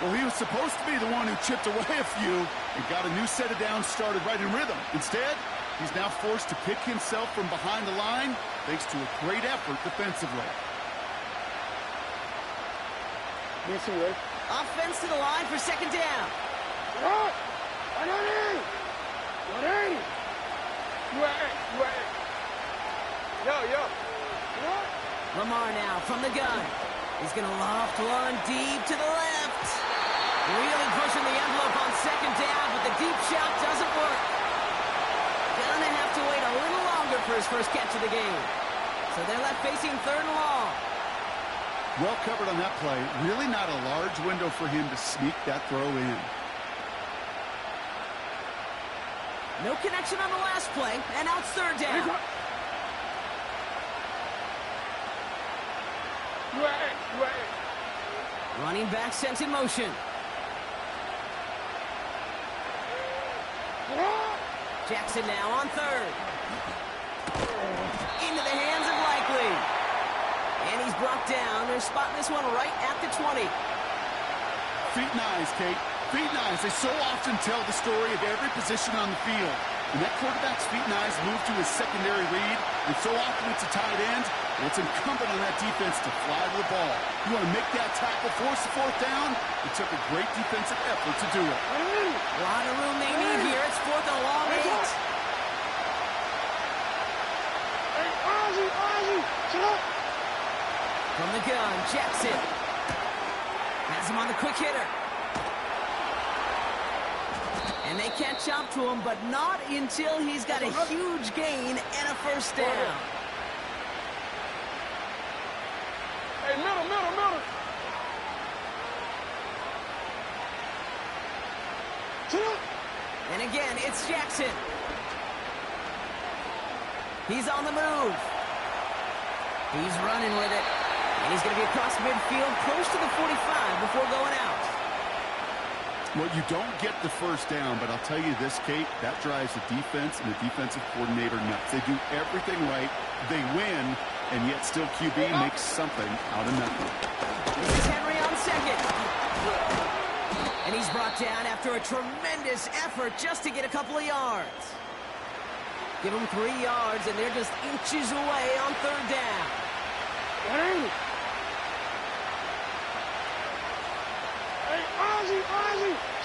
Speaker 7: Well, he was supposed to be the one who chipped away a few and got a new set of downs started right in rhythm. Instead, he's now forced to pick himself from behind the line thanks to a great effort defensively.
Speaker 6: Offense to the line for 2nd down. Lamar now from the gun. He's going to loft one deep to the left. Really pushing the envelope on 2nd down, but the deep shot doesn't work. Gonna have to wait a little longer for his first catch of the game. So they're left facing 3rd and long.
Speaker 7: Well covered on that play. Really not a large window for him to sneak that throw in.
Speaker 6: No connection on the last play, and now it's 3rd down. Running back sent in motion. Jackson now on 3rd. Into the hands of Likely. And he's brought down. They're spotting this one right at the 20.
Speaker 7: Feet and eyes, Kate. Feet and eyes. They so often tell the story of every position on the field. When that quarterback's feet and eyes move to his secondary read, and so often it's a tight end, it's incumbent on that defense to fly to the ball. You want to make that tackle, force the 4th down. It took a great defensive effort to do it.
Speaker 6: A lot of room they need here. It's 4th and a long 8. From the gun, Jackson. Has him on the quick hitter. And they can't chop to him, but not until he's got a huge gain and a 1st down.
Speaker 2: Hey, middle.
Speaker 6: And again, it's Jackson. He's on the move. He's running with it. And he's going to be across midfield, close to the 45 before going out.
Speaker 7: Well, you don't get the 1st down, but I'll tell you this, Kate, that drives the defense and the defensive coordinator nuts. They do everything right. They win, and yet still QB makes something out of nothing.
Speaker 6: This is Henry on 2nd. And he's brought down after a tremendous effort just to get a couple of yards. Give them 3 yards, and they're just inches away on 3rd down.
Speaker 2: Hey, Ozzie,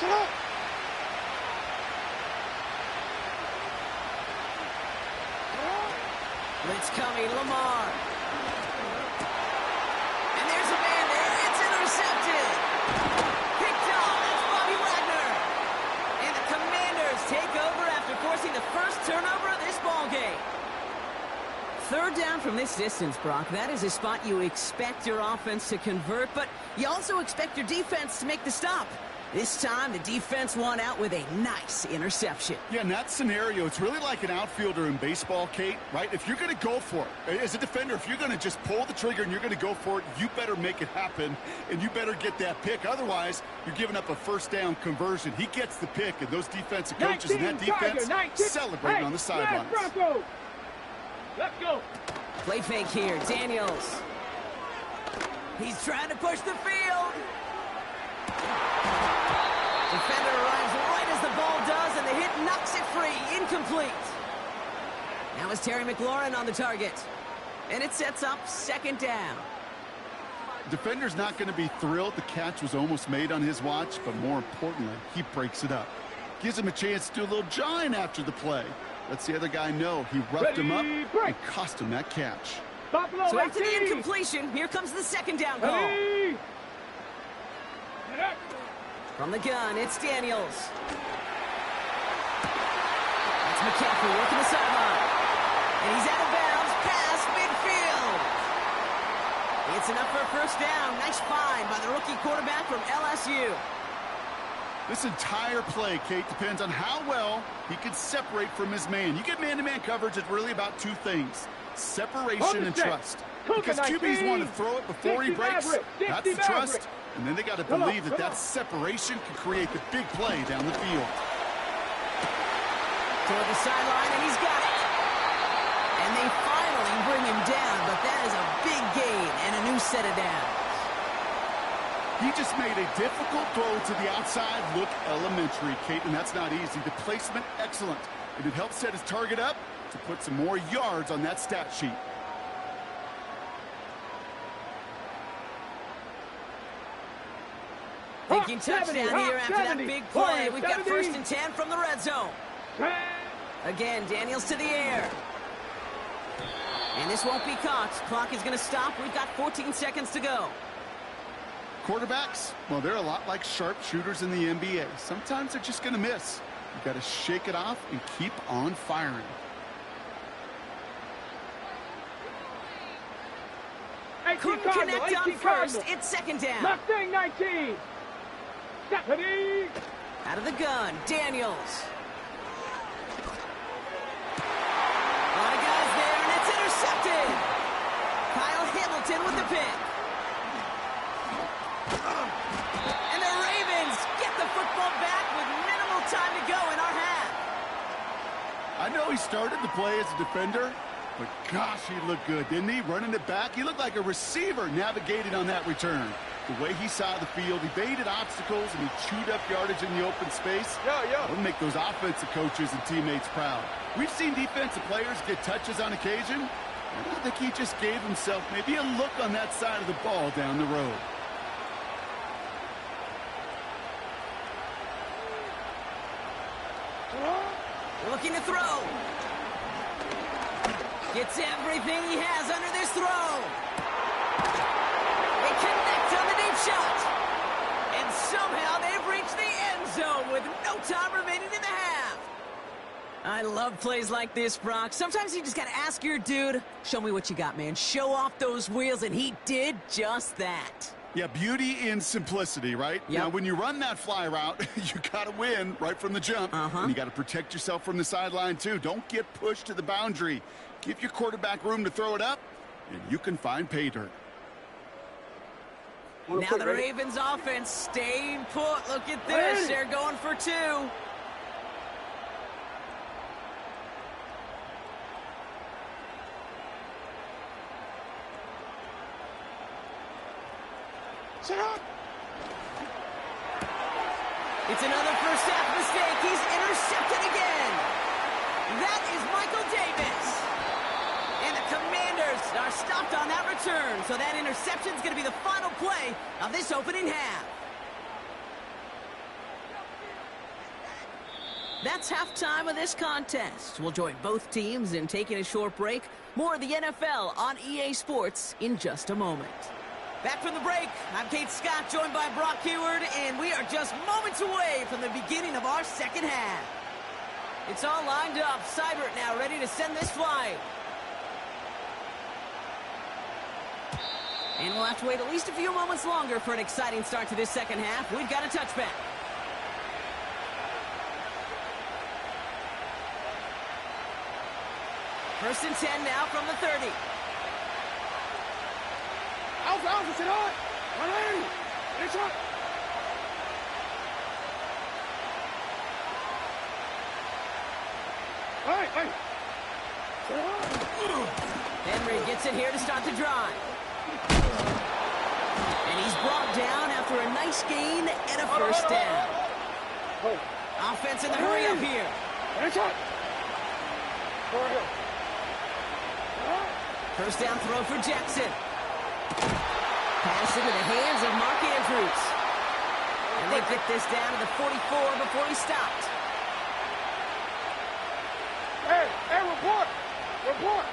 Speaker 2: shut up.
Speaker 6: Blitz coming, Lamar. And there's a man there. It's intercepted. Picked off. That's Bobby Wagner. And the Commanders take over after forcing the first turnover of this ballgame. 3rd down from this distance, Brock. That is a spot you expect your offense to convert, but you also expect your defense to make the stop. This time, the defense won out with a nice interception.
Speaker 7: Yeah, in that scenario, it's really like an outfielder in baseball, Kate, right? If you're going to go for it, as a defender, if you're going to just pull the trigger and you're going to go for it, you better make it happen, and you better get that pick. Otherwise, you're giving up a 1st down conversion. He gets the pick, and those defensive coaches and that defense celebrating on the sidelines.
Speaker 2: Let's go.
Speaker 6: Play fake here, Daniels. He's trying to push the field. Defender arrives right as the ball does, and the hit knocks it free. Incomplete. Now is Terry McLaurin on the target. And it sets up 2nd down.
Speaker 7: Defender's not going to be thrilled the catch was almost made on his watch, but more importantly, he breaks it up. Gives him a chance to do a little jawing after the play. Lets the other guy know he roughed him up and cost him that catch.
Speaker 6: So after the incompletion, here comes the 2nd down call. From the gun, it's Daniels. That's McCaffrey working the sideline. And he's out of bounds past midfield. It's enough for a 1st down. Nice find by the rookie quarterback from LSU.
Speaker 7: This entire play, Kate, depends on how well he can separate from his man. You get man-to-man coverage, it's really about 2 things. Separation and trust. Because QBs want to throw it before he breaks. That's the trust. And then they got to believe that that separation can create the big play down the field.
Speaker 6: Toward the sideline, and he's got it. And they finally bring him down, but that is a big gain and a new set of downs.
Speaker 7: He just made a difficult throw to the outside look elementary, Kate, and that's not easy. The placement, excellent. And it helps set his target up to put some more yards on that stat sheet.
Speaker 6: Thinking touchdown here after that big play. We've got 1st and 10 from the red zone. Again, Daniels to the air. And this won't be caught. Clock is going to stop. We've got 14 seconds to go.
Speaker 7: Quarterbacks, well, they're a lot like sharpshooters in the NBA. Sometimes they're just going to miss. You got to shake it off and keep on firing.
Speaker 6: Couldn't connect on 1st. It's 2nd down.
Speaker 2: Mustang 19.
Speaker 6: Out of the gun, Daniels. A lot of guys there, and it's intercepted. Kyle Hamilton with the pick. And the Ravens get the football back with minimal time to go in our half.
Speaker 7: I know he started the play as a defender, but gosh, he looked good, didn't he? Running it back, he looked like a receiver navigating on that return. The way he saw the field, he evaded obstacles, and he chewed up yardage in the open space. It'll make those offensive coaches and teammates proud. We've seen defensive players get touches on occasion. I think he just gave himself maybe a look on that side of the ball down the road.
Speaker 6: Looking to throw. Gets everything he has under this throw. They connect on the deep shot. And somehow they've reached the end zone with no time remaining in the half. I love plays like this, Brock. Sometimes you just got to ask your dude, show me what you got, man. Show off those wheels, and he did just that.
Speaker 7: Yeah, beauty in simplicity, right?
Speaker 6: Yep.
Speaker 7: Now, when you run that fly route, you got to win right from the jump. And you got to protect yourself from the sideline, too. Don't get pushed to the boundary. Give your quarterback room to throw it up, and you can find pay dirt.
Speaker 6: Now the Ravens offense staying put. Look at this. They're going for 2. It's another first half mistake. He's intercepted again. That is Michael Davis. And the Commanders are stopped on that return. So that interception is going to be the final play of this opening half. That's halftime of this contest. We'll join both teams in taking a short break. More of the NFL on EA Sports in just a moment. Back from the break, I'm Kate Scott, joined by Brock Huard, and we are just moments away from the beginning of our second half. It's all lined up. Seibert now ready to send this flight. And we'll have to wait at least a few moments longer for an exciting start to this second half. We've got a touchback. First and 10 now from the 30.
Speaker 2: Out, sit on. Run in. Finish up. Hey.
Speaker 6: Henry gets it here to start the drive. And he's brought down after a nice gain and a first down. Offense in the hurry up here. First down throw for Jackson. Pass into the hands of Mark Andrews. And they get this down to the 44 before he stopped.
Speaker 2: Hey, report! Report!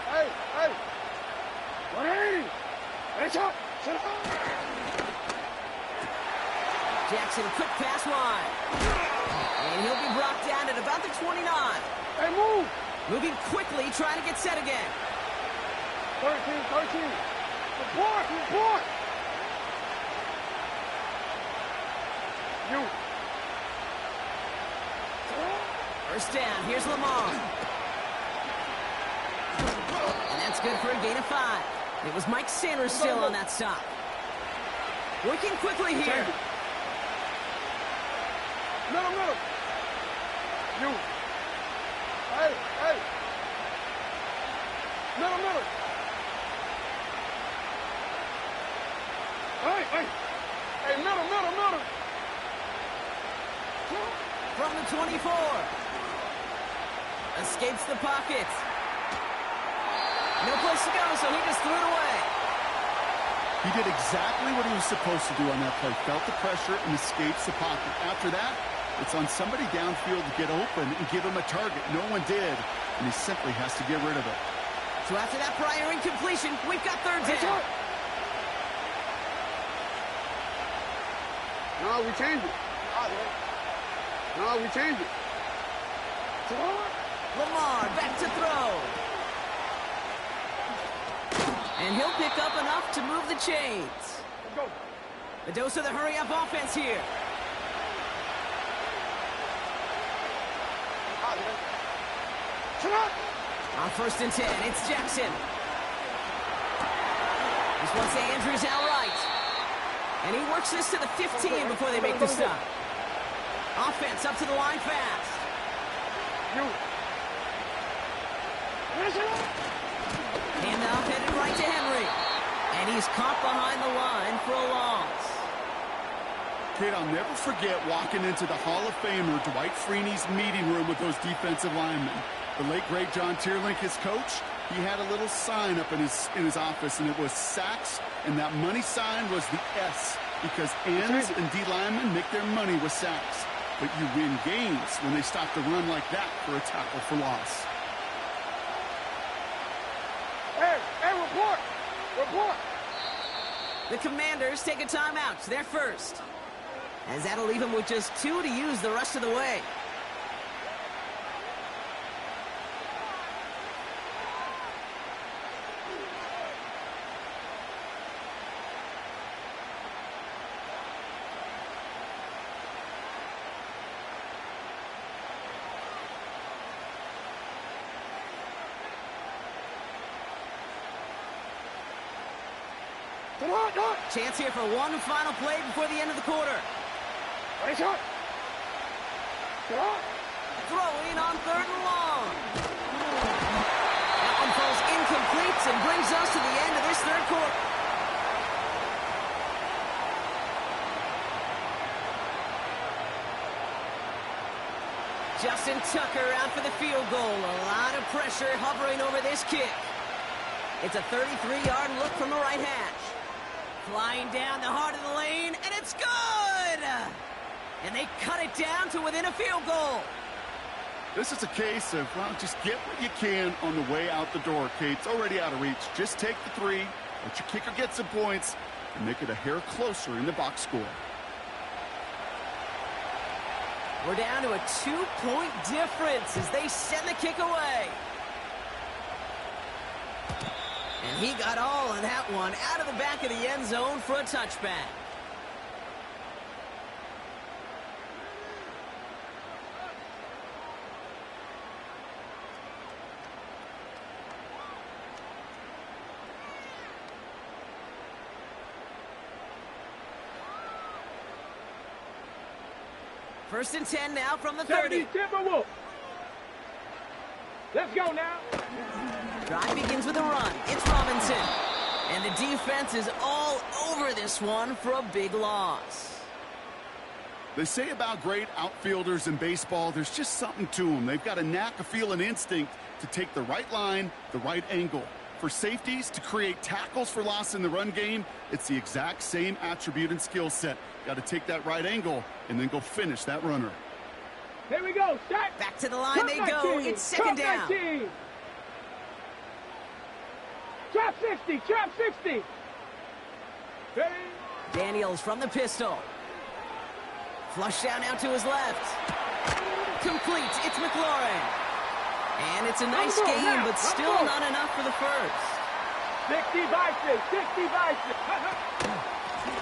Speaker 2: Hey! 180!
Speaker 6: Jackson, quick pass wide. And he'll be brought down at about the 29.
Speaker 2: Hey, move!
Speaker 6: Moving quickly, trying to get set again.
Speaker 2: 13. Report! You.
Speaker 6: First down, here's Lamar. And that's good for a gain of 5. It was Mike Sanders still on that stop. Working quickly here.
Speaker 2: Middle. You. Hey. Middle. Hey, middle.
Speaker 6: From the 24. Escapes the pocket. No place to go, so he just threw it away.
Speaker 7: He did exactly what he was supposed to do on that play. Felt the pressure and escapes the pocket. After that, it's on somebody downfield to get open and give him a target. No one did, and he simply has to get rid of it.
Speaker 6: So after that prior incompletion, we've got third down.
Speaker 2: No, we changed it.
Speaker 6: Lamar back to throw. And he'll pick up enough to move the chains.
Speaker 2: Let's go.
Speaker 6: A dose of the hurry-up offense here. On 1st and 10, it's Jackson. This one's to Andrews outright. And he works this to the 15 before they make the stop. Offense up to the line fast. Handoff headed right to Henry. And he's caught behind the line for a loss.
Speaker 7: Kid, I'll never forget walking into the Hall of Famer Dwight Freeney's meeting room with those defensive linemen. The late, great John Tierlink, his coach, he had a little sign up in his office, and it was sacks, and that money sign was the S, because ends and D linemen make their money with sacks. But you win games when they stop the run like that for a tackle for loss.
Speaker 2: Hey, report!
Speaker 6: The Commanders take a timeout. They're first. As that'll leave them with just 2 to use the rest of the way. Chance here for one final play before the end of the quarter. Throwing on 3rd and long. That one falls incomplete and brings us to the end of this 3rd quarter. Justin Tucker out for the field goal. A lot of pressure hovering over this kick. It's a 33-yard look from the right hash. Flying down the heart of the lane, and it's good! And they cut it down to within a field goal.
Speaker 7: This is a case of, well, just get what you can on the way out the door, Kate. It's already out of reach. Just take the 3, let your kicker get some points, and make it a hair closer in the box score.
Speaker 6: We're down to a 2-point difference as they send the kick away. And he got all of that one out of the back of the end zone for a touchback. First and 10 now from the 30.
Speaker 2: Timberwolves. Let's go now.
Speaker 6: Drive begins with a run. It's Robinson. And the defense is all over this one for a big loss.
Speaker 7: They say about great outfielders in baseball, there's just something to them. They've got a knack, a feel, and instinct to take the right line, the right angle. For safeties, to create tackles for loss in the run game, it's the exact same attribute and skill set. Got to take that right angle and then go finish that runner.
Speaker 2: Here we go. Start.
Speaker 6: Back to the line they go. It's second down.
Speaker 2: Trap 60. Trap 60. Ready?
Speaker 6: Daniels from the pistol. Flush down out to his left. Complete. It's McLaurin. And it's a nice game, but still not enough for the first.
Speaker 2: 60 by 6. 60 by 6.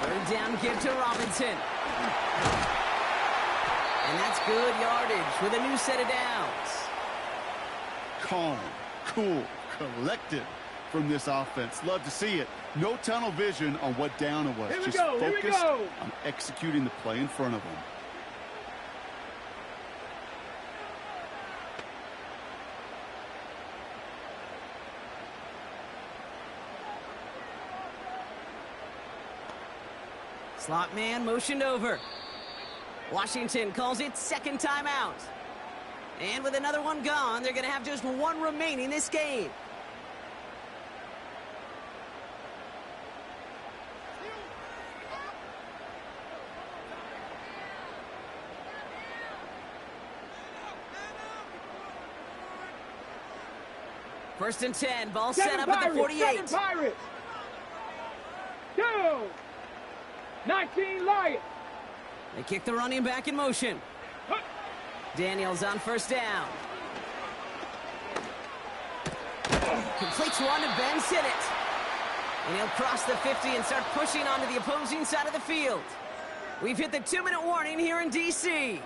Speaker 6: Third down give to Robinson. And that's good yardage with a new set of downs.
Speaker 7: Calm, cool, collected from this offense. Love to see it. No tunnel vision on what down it was. Just focused on executing the play in front of them.
Speaker 6: Slot man motioned over. Washington calls it second timeout. And with another one gone, they're going to have just one remaining this game. First and 10, ball set up at the 48.
Speaker 2: 7 Pirates. 2. 19 Lions.
Speaker 6: They kick the running back in motion. Daniels on first down. Completes one to Ben Sinnott. And he'll cross the 50 and start pushing onto the opposing side of the field. We've hit the 2-minute warning here in D.C.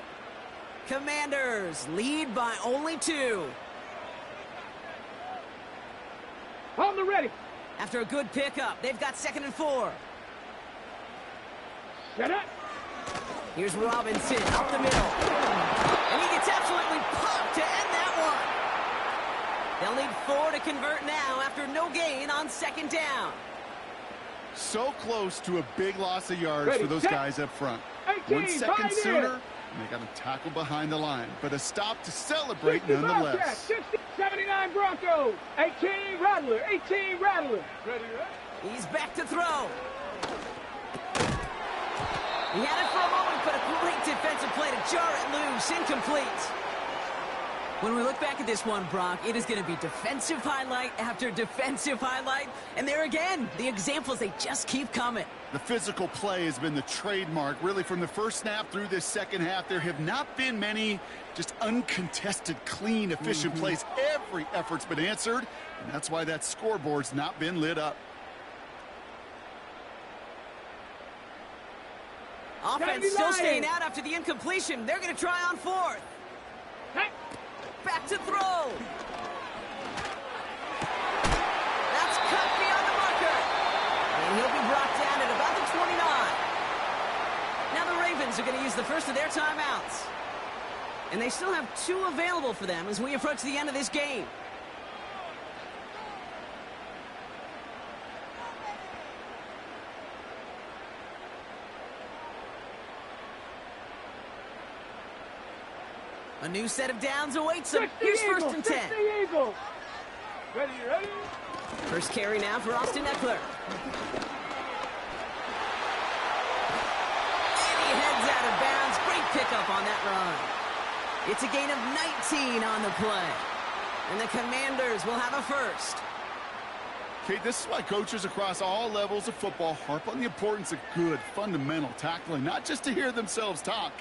Speaker 6: Commanders lead by only 2.
Speaker 2: On the ready.
Speaker 6: After a good pickup, they've got 2nd and 4.
Speaker 2: Set up.
Speaker 6: Here's Robinson up the middle. And he gets absolutely popped to end that one. They'll need 4 to convert now after no gain on 2nd down.
Speaker 7: So close to a big loss of yards for those guys up front. 1 second sooner, and they got a tackle behind the line. But a stop to celebrate nonetheless.
Speaker 2: 60, 79 Broncos. 18 Rattler. 18 Rattler. Ready?
Speaker 6: He's back to throw. He had it for a moment, but a great defensive play to jar it loose. Incomplete. When we look back at this one, Brock, it is going to be defensive highlight after defensive highlight. And there again, the examples, they just keep coming.
Speaker 7: The physical play has been the trademark. Really, from the first snap through this second half, there have not been many just uncontested, clean, efficient plays. Every effort's been answered, and that's why that scoreboard's not been lit up.
Speaker 6: Offense still staying out after the incompletion. They're going to try on 4th. Back to throw. That's cut beyond the marker. And he'll be brought down at about the 29. Now the Ravens are going to use the first of their timeouts. And they still have 2 available for them as we approach the end of this game. A new set of downs awaits them. Here's first and 10.
Speaker 2: Ready, ready?
Speaker 6: First carry now for Austin Eckler. And he heads out of bounds. Great pickup on that run. It's a gain of 19 on the play. And the Commanders will have a first.
Speaker 7: Okay, this is why coaches across all levels of football harp on the importance of good, fundamental tackling, not just to hear themselves talk.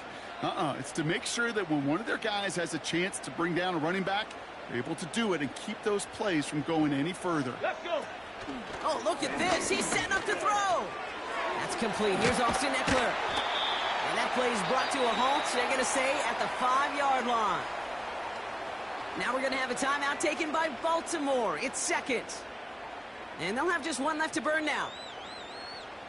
Speaker 7: It's to make sure that when one of their guys has a chance to bring down a running back, they're able to do it and keep those plays from going any further.
Speaker 2: Let's go.
Speaker 6: Oh, look at this. He's setting up to throw. That's complete. Here's Austin Eckler. And that play is brought to a halt, they're going to say, at the 5-yard line. Now we're going to have a timeout taken by Baltimore. It's 2nd. And they'll have just 1 left to burn now.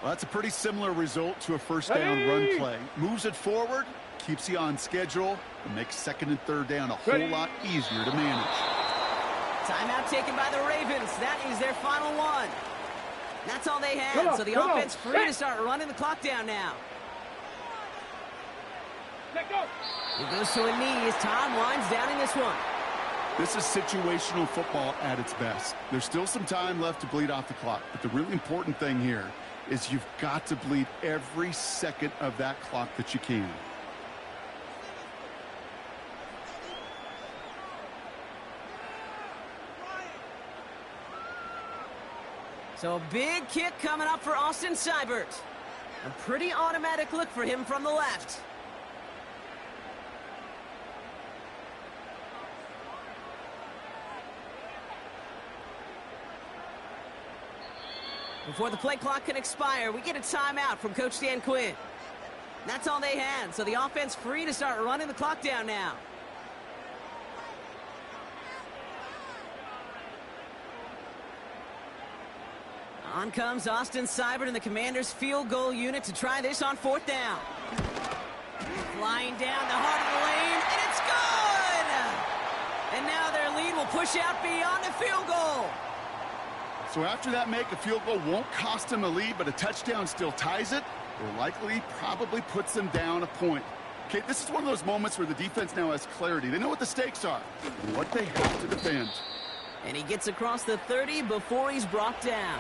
Speaker 7: Well, that's a pretty similar result to a first down run play. Moves it forward, keeps you on schedule, and makes second and third down a whole lot easier to manage.
Speaker 6: Timeout taken by the Ravens. That is their final one. That's all they had, so the offense free to start running the clock down now. He goes to a knee as Tom winds down in this one.
Speaker 7: This is situational football at its best. There's still some time left to bleed off the clock, but the really important thing here is you've got to bleed every second of that clock that you can.
Speaker 6: So a big kick coming up for Austin Seibert. A pretty automatic look for him from the left. Before the play clock can expire, we get a timeout from Coach Dan Quinn. That's all they had, so the offense free to start running the clock down now. On comes Austin Seibert and the Commanders' field goal unit to try this on fourth down. Flying down the heart of the lane, and it's good! And now their lead will push out beyond the field goal.
Speaker 7: So after that make, a field goal won't cost them a lead, but a touchdown still ties it, or likely probably puts them down a point. Okay, this is one of those moments where the defense now has clarity. They know what the stakes are and what they have to defend.
Speaker 6: And he gets across the 30 before he's brought down.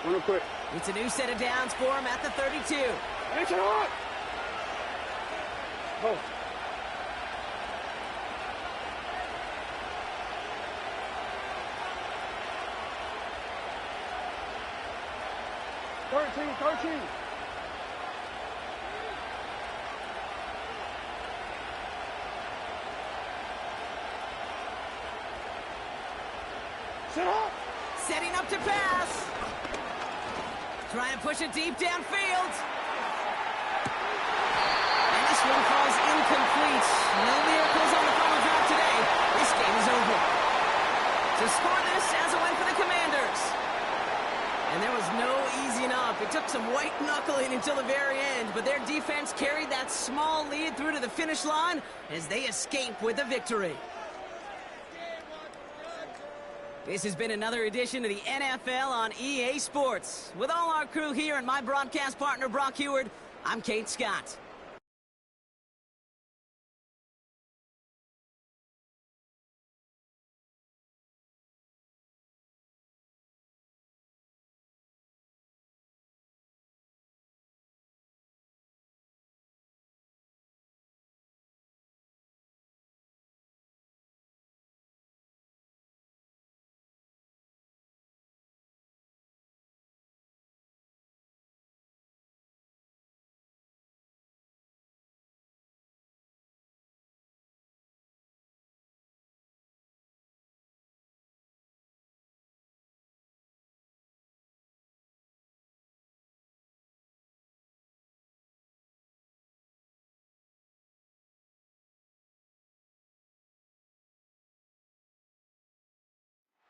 Speaker 2: Real quick.
Speaker 6: It's a new set of downs for him at the 32.
Speaker 2: Make it hot! Oh. Thirteen. Set up!
Speaker 6: Setting up to pass. Trying to push it deep downfield. And this one falls incomplete. No miracles on the final drive today. This game is over. To score this as a win for the Commanders. And there was no easing up. It took some white knuckling until the very end, but their defense carried that small lead through to the finish line as they escape with a victory. This has been another edition of the NFL on EA Sports. With all our crew here and my broadcast partner, Brock Heward, I'm Kate Scott.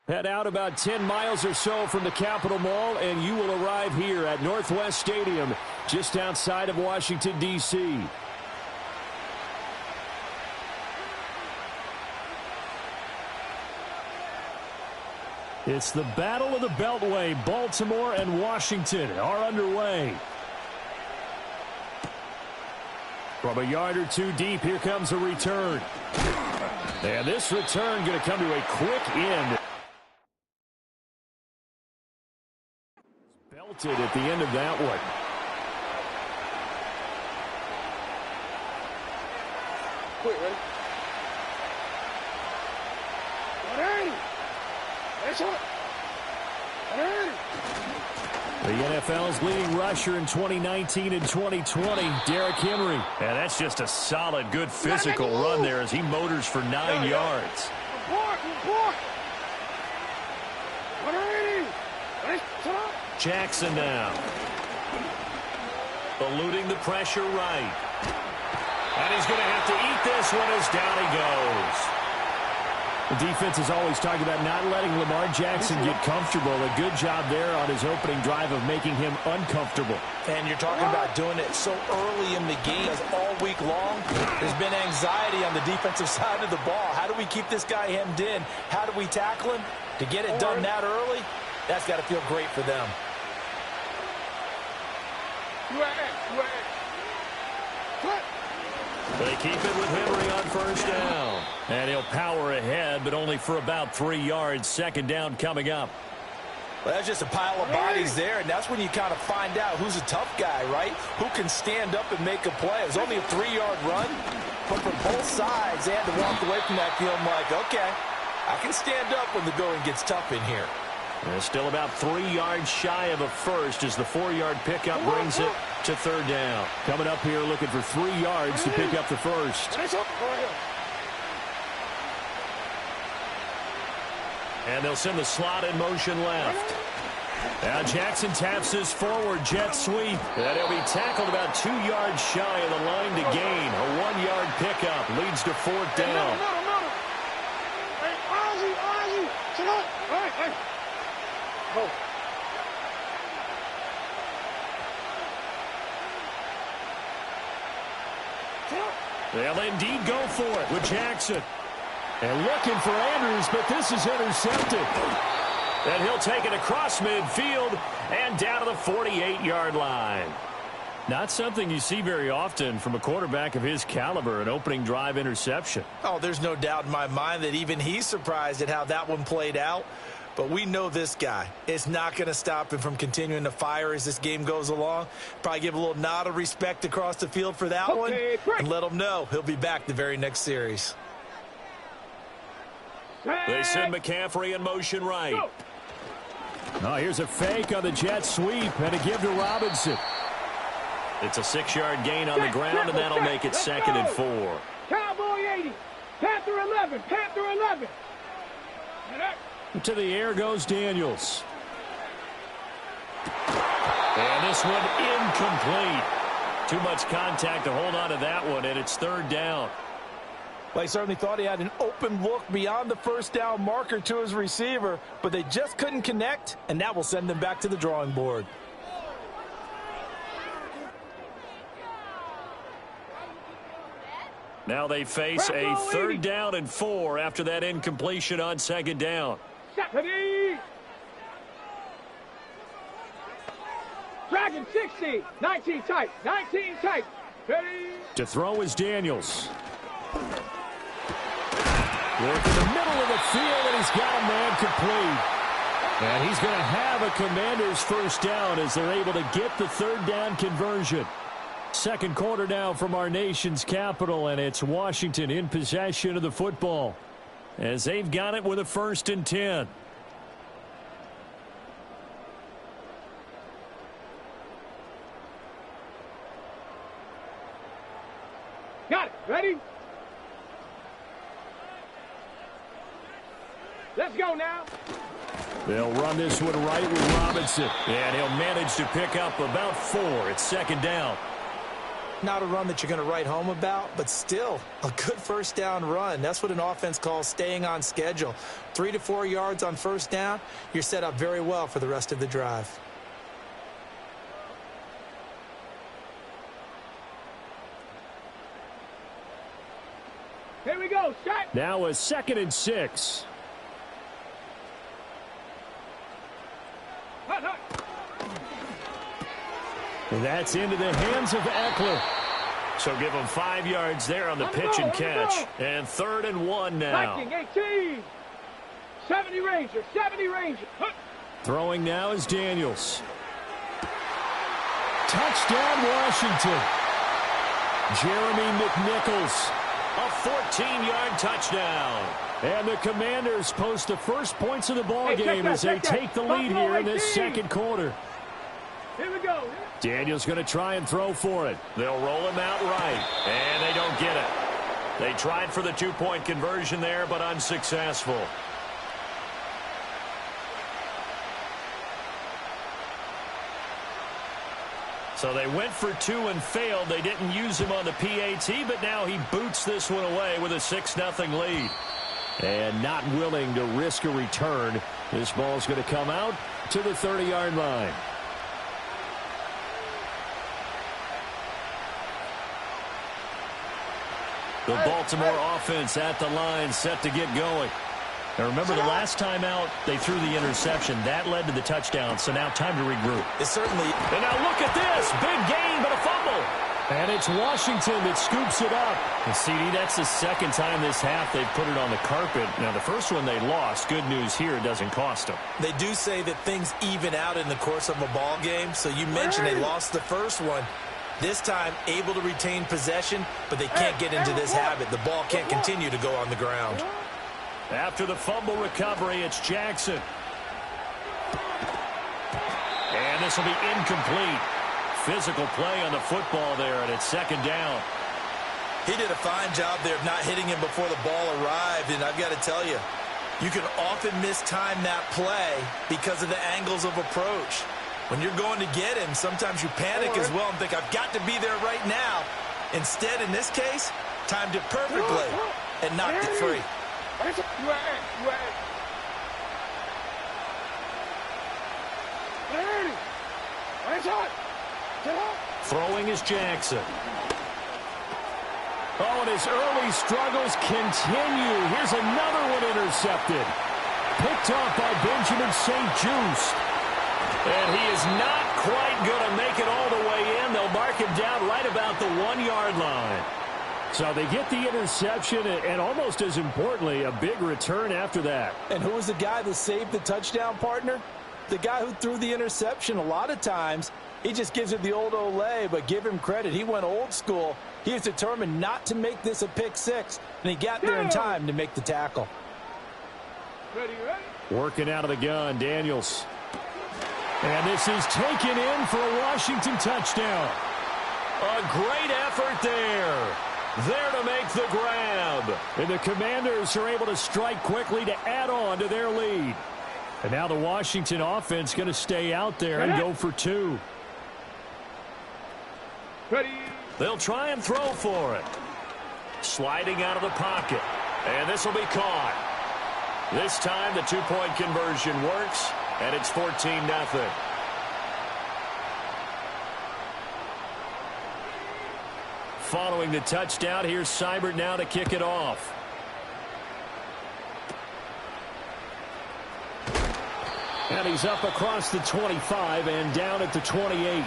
Speaker 4: Head out about 10 miles or so from the Capitol Mall, and you will arrive here at Northwest Stadium, just outside of Washington, D.C. It's the Battle of the Beltway. Baltimore and Washington are underway. From a yard or two deep, here comes a return. And this return going to come to a quick end. Belted at the end of that one.
Speaker 2: Quick, ready? 180! That's it! 180!
Speaker 4: The NFL's leading rusher in 2019 and 2020, Derrick Henry.
Speaker 1: And that's just a solid, good physical run there as he motors for 9 yards.
Speaker 2: Report! 180! That's up!
Speaker 1: Jackson now. Eluding the pressure right. And he's going to have to eat this one as down he goes.
Speaker 4: The defense is always talking about not letting Lamar Jackson get comfortable. A good job there on his opening drive of making him uncomfortable.
Speaker 5: And you're talking about doing it so early in the game. As all week long, there's been anxiety on the defensive side of the ball. How do we keep this guy hemmed in? How do we tackle him? To get it done that early, that's got to feel great for them.
Speaker 1: They keep it with Henry on first down. And he'll power ahead, but only for about 3 yards. Second down coming up.
Speaker 5: Well, that's just a pile of bodies there, and that's when you kind of find out who's a tough guy, right? Who can stand up and make a play. It was only a 3-yard run, but from both sides, they had to walk away from that feeling like, okay, I can stand up when the going gets tough in here.
Speaker 1: And still about 3 yards shy of a first as the 4-yard pickup brings it to third down.
Speaker 4: Coming up here looking for 3 yards to pick up the first.
Speaker 1: And they'll send the slot in motion left. Now Jackson taps his forward jet sweep. And he'll be tackled about 2 yards shy of the line to gain. A 1-yard pickup leads to fourth down. They'll indeed go for it with Jackson.
Speaker 4: And looking for Andrews, but this is intercepted.
Speaker 1: And he'll take it across midfield and down to the 48-yard line. Not something you see very often from a quarterback of his caliber, an opening drive interception.
Speaker 5: Oh, there's no doubt in my mind that even he's surprised at how that one played out. But we know this guy. It's not going to stop him from continuing to fire as this game goes along. Probably give a little nod of respect across the field for that one. And let him know he'll be back the very next series.
Speaker 1: They send McCaffrey in motion right.
Speaker 4: Oh, here's a fake on the jet sweep and a give to Robinson.
Speaker 1: It's a 6-yard gain on the ground, and that'll make it second and 4.
Speaker 2: Cowboy 80. Panther 11. Panther 11.
Speaker 4: To the air goes Daniels.
Speaker 1: And this one incomplete. Too much contact to hold on to that one, and it's third down.
Speaker 5: Well, he certainly thought he had an open look beyond the first down marker to his receiver, but they just couldn't connect, and that will send them back to the drawing board.
Speaker 1: Now they face a third down and 4 after that incompletion on second down.
Speaker 2: Dragon 60. 19 tight. 19 tight. Ready.
Speaker 4: To throw is Daniels. Work in the middle of the field, and he's got a man complete. And he's going to have a Commanders first down as they're able to get the third down conversion. Second quarter now from our nation's capital, and it's Washington in possession of the football as they've got it with a 1st and 10.
Speaker 2: Got it. Ready? Let's go now.
Speaker 4: They'll run this one right with Robinson.
Speaker 1: And he'll manage to pick up about 4. It's second down.
Speaker 5: Not a run that you're going to write home about, but still a good first down run. That's what an offense calls staying on schedule. 3 to 4 yards on first down, you're set up very well for the rest of the drive.
Speaker 2: Here we go. Shot.
Speaker 4: Now a 2nd and 6. And that's into the hands of Eckler.
Speaker 1: So give him 5 yards there on the pitch and catch. And 3rd and 1 now.
Speaker 2: Viking 18. 70 Ranger. 70 Ranger.
Speaker 4: Throwing now is Daniels. Touchdown, Washington. Jeremy McNichols.
Speaker 1: A 14-yard touchdown.
Speaker 4: And the Commanders post the first points of the ball game as they take the lead here in this second quarter.
Speaker 2: Here we go.
Speaker 4: Daniels going to try and throw for it.
Speaker 1: They'll roll him out right, and they don't get it. They tried for the 2-point conversion there, but unsuccessful. So they went for 2 and failed. They didn't use him on the PAT, but now he boots this one away with a 6-0 lead.
Speaker 4: And not willing to risk a return. This ball's going to come out to the 30-yard line.
Speaker 1: The Baltimore offense at the line, set to get going. Now remember, the last time out, they threw the interception. That led to the touchdown, so now time to regroup.
Speaker 3: It certainly...
Speaker 1: And now look at this. Big gain, but a fumble.
Speaker 4: And it's Washington that scoops it up.
Speaker 1: And CD, that's the second time this half they've put it on the carpet. Now, the first one they lost. Good news here, it doesn't cost them.
Speaker 3: They do say that things even out in the course of a ball game. So you mentioned they lost the first one. This time, able to retain possession, but they can't get into this habit. The ball can't continue to go on the ground.
Speaker 1: After the fumble recovery, it's Jackson. And this will be incomplete. Physical play on the football there, and it's second down.
Speaker 3: He did a fine job there of not hitting him before the ball arrived, and I've got to tell you, you can often mistime that play because of the angles of approach. When you're going to get him, sometimes you panic as well and think, I've got to be there right now. Instead, in this case, timed it perfectly and knocked it free.
Speaker 1: Throwing is Jackson.
Speaker 4: Oh, and his early struggles continue. Here's another one intercepted. Picked off by Benjamin St-Juste.
Speaker 1: And he is not quite going to make it all the way in. They'll mark him down right about the 1-yard line.
Speaker 4: So they get the interception, and almost as importantly, a big return after that.
Speaker 5: And who was the guy that saved the touchdown, partner? The guy who threw the interception. A lot of times, he just gives it the old Olay, but give him credit. He went old school. He is determined not to make this a pick six, and he got there in time to make the tackle.
Speaker 4: Working out of the gun, Daniels. And this is taken in for a Washington touchdown.
Speaker 1: A great effort there. There to make the grab.
Speaker 4: And the Commanders are able to strike quickly to add on to their lead. And now the Washington offense going to stay out there and go for two.
Speaker 1: They'll try and throw for it. Sliding out of the pocket. And this will be caught. This time the two-point conversion works, and it's 14-0. Following the touchdown, here's Seibert now to kick it off.
Speaker 4: And he's up across the 25 and down at the 28.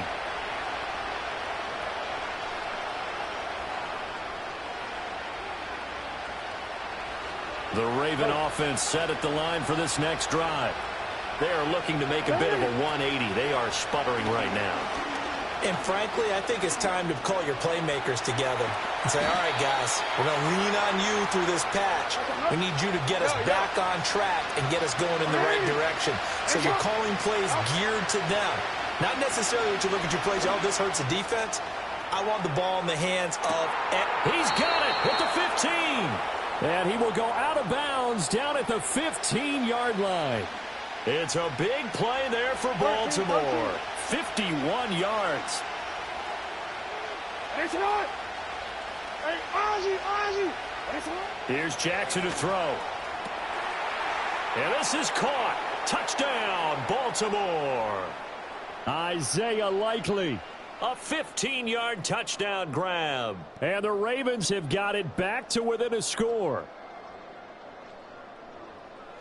Speaker 1: The Raven offense set at the line for this next drive. They are looking to make a bit of a 180. They are sputtering right now.
Speaker 3: And frankly, I think it's time to call your playmakers together and say, all right, guys, we're going to lean on you through this patch. We need you to get us back on track and get us going in the right direction. So you're calling plays geared to them. Not necessarily that you look at your plays, oh, this hurts the defense. I want the ball in the hands of...
Speaker 1: He's got it at the 15.
Speaker 4: And he will go out of bounds down at the 15-yard line.
Speaker 1: It's a big play there for Baltimore. 51 yards. Here's Jackson to throw. And this is caught. Touchdown, Baltimore.
Speaker 4: Isaiah Likely.
Speaker 1: A 15-yard touchdown grab.
Speaker 4: And the Ravens have got it back to within a score.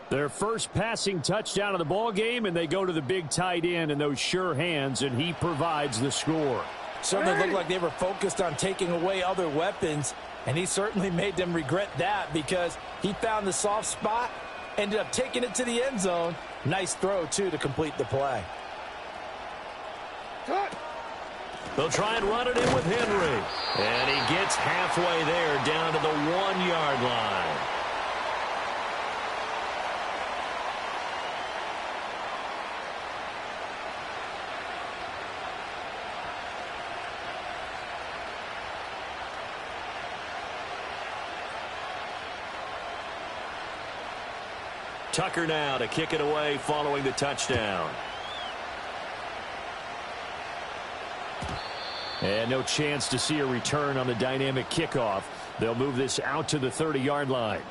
Speaker 4: Their first passing touchdown of the ball game, and they go to the big tight end in those sure hands, and he provides the score.
Speaker 5: Certainly looked like they were focused on taking away other weapons, and he certainly made them regret that because he found the soft spot, ended up taking it to the end zone. Nice throw, too, to complete the play.
Speaker 1: They'll try and run it in with Henry. And he gets halfway there down to the 1-yard line. Tucker now to kick it away following the touchdown.
Speaker 4: And no chance to see a return on the dynamic kickoff. They'll move this out to the 30-yard line.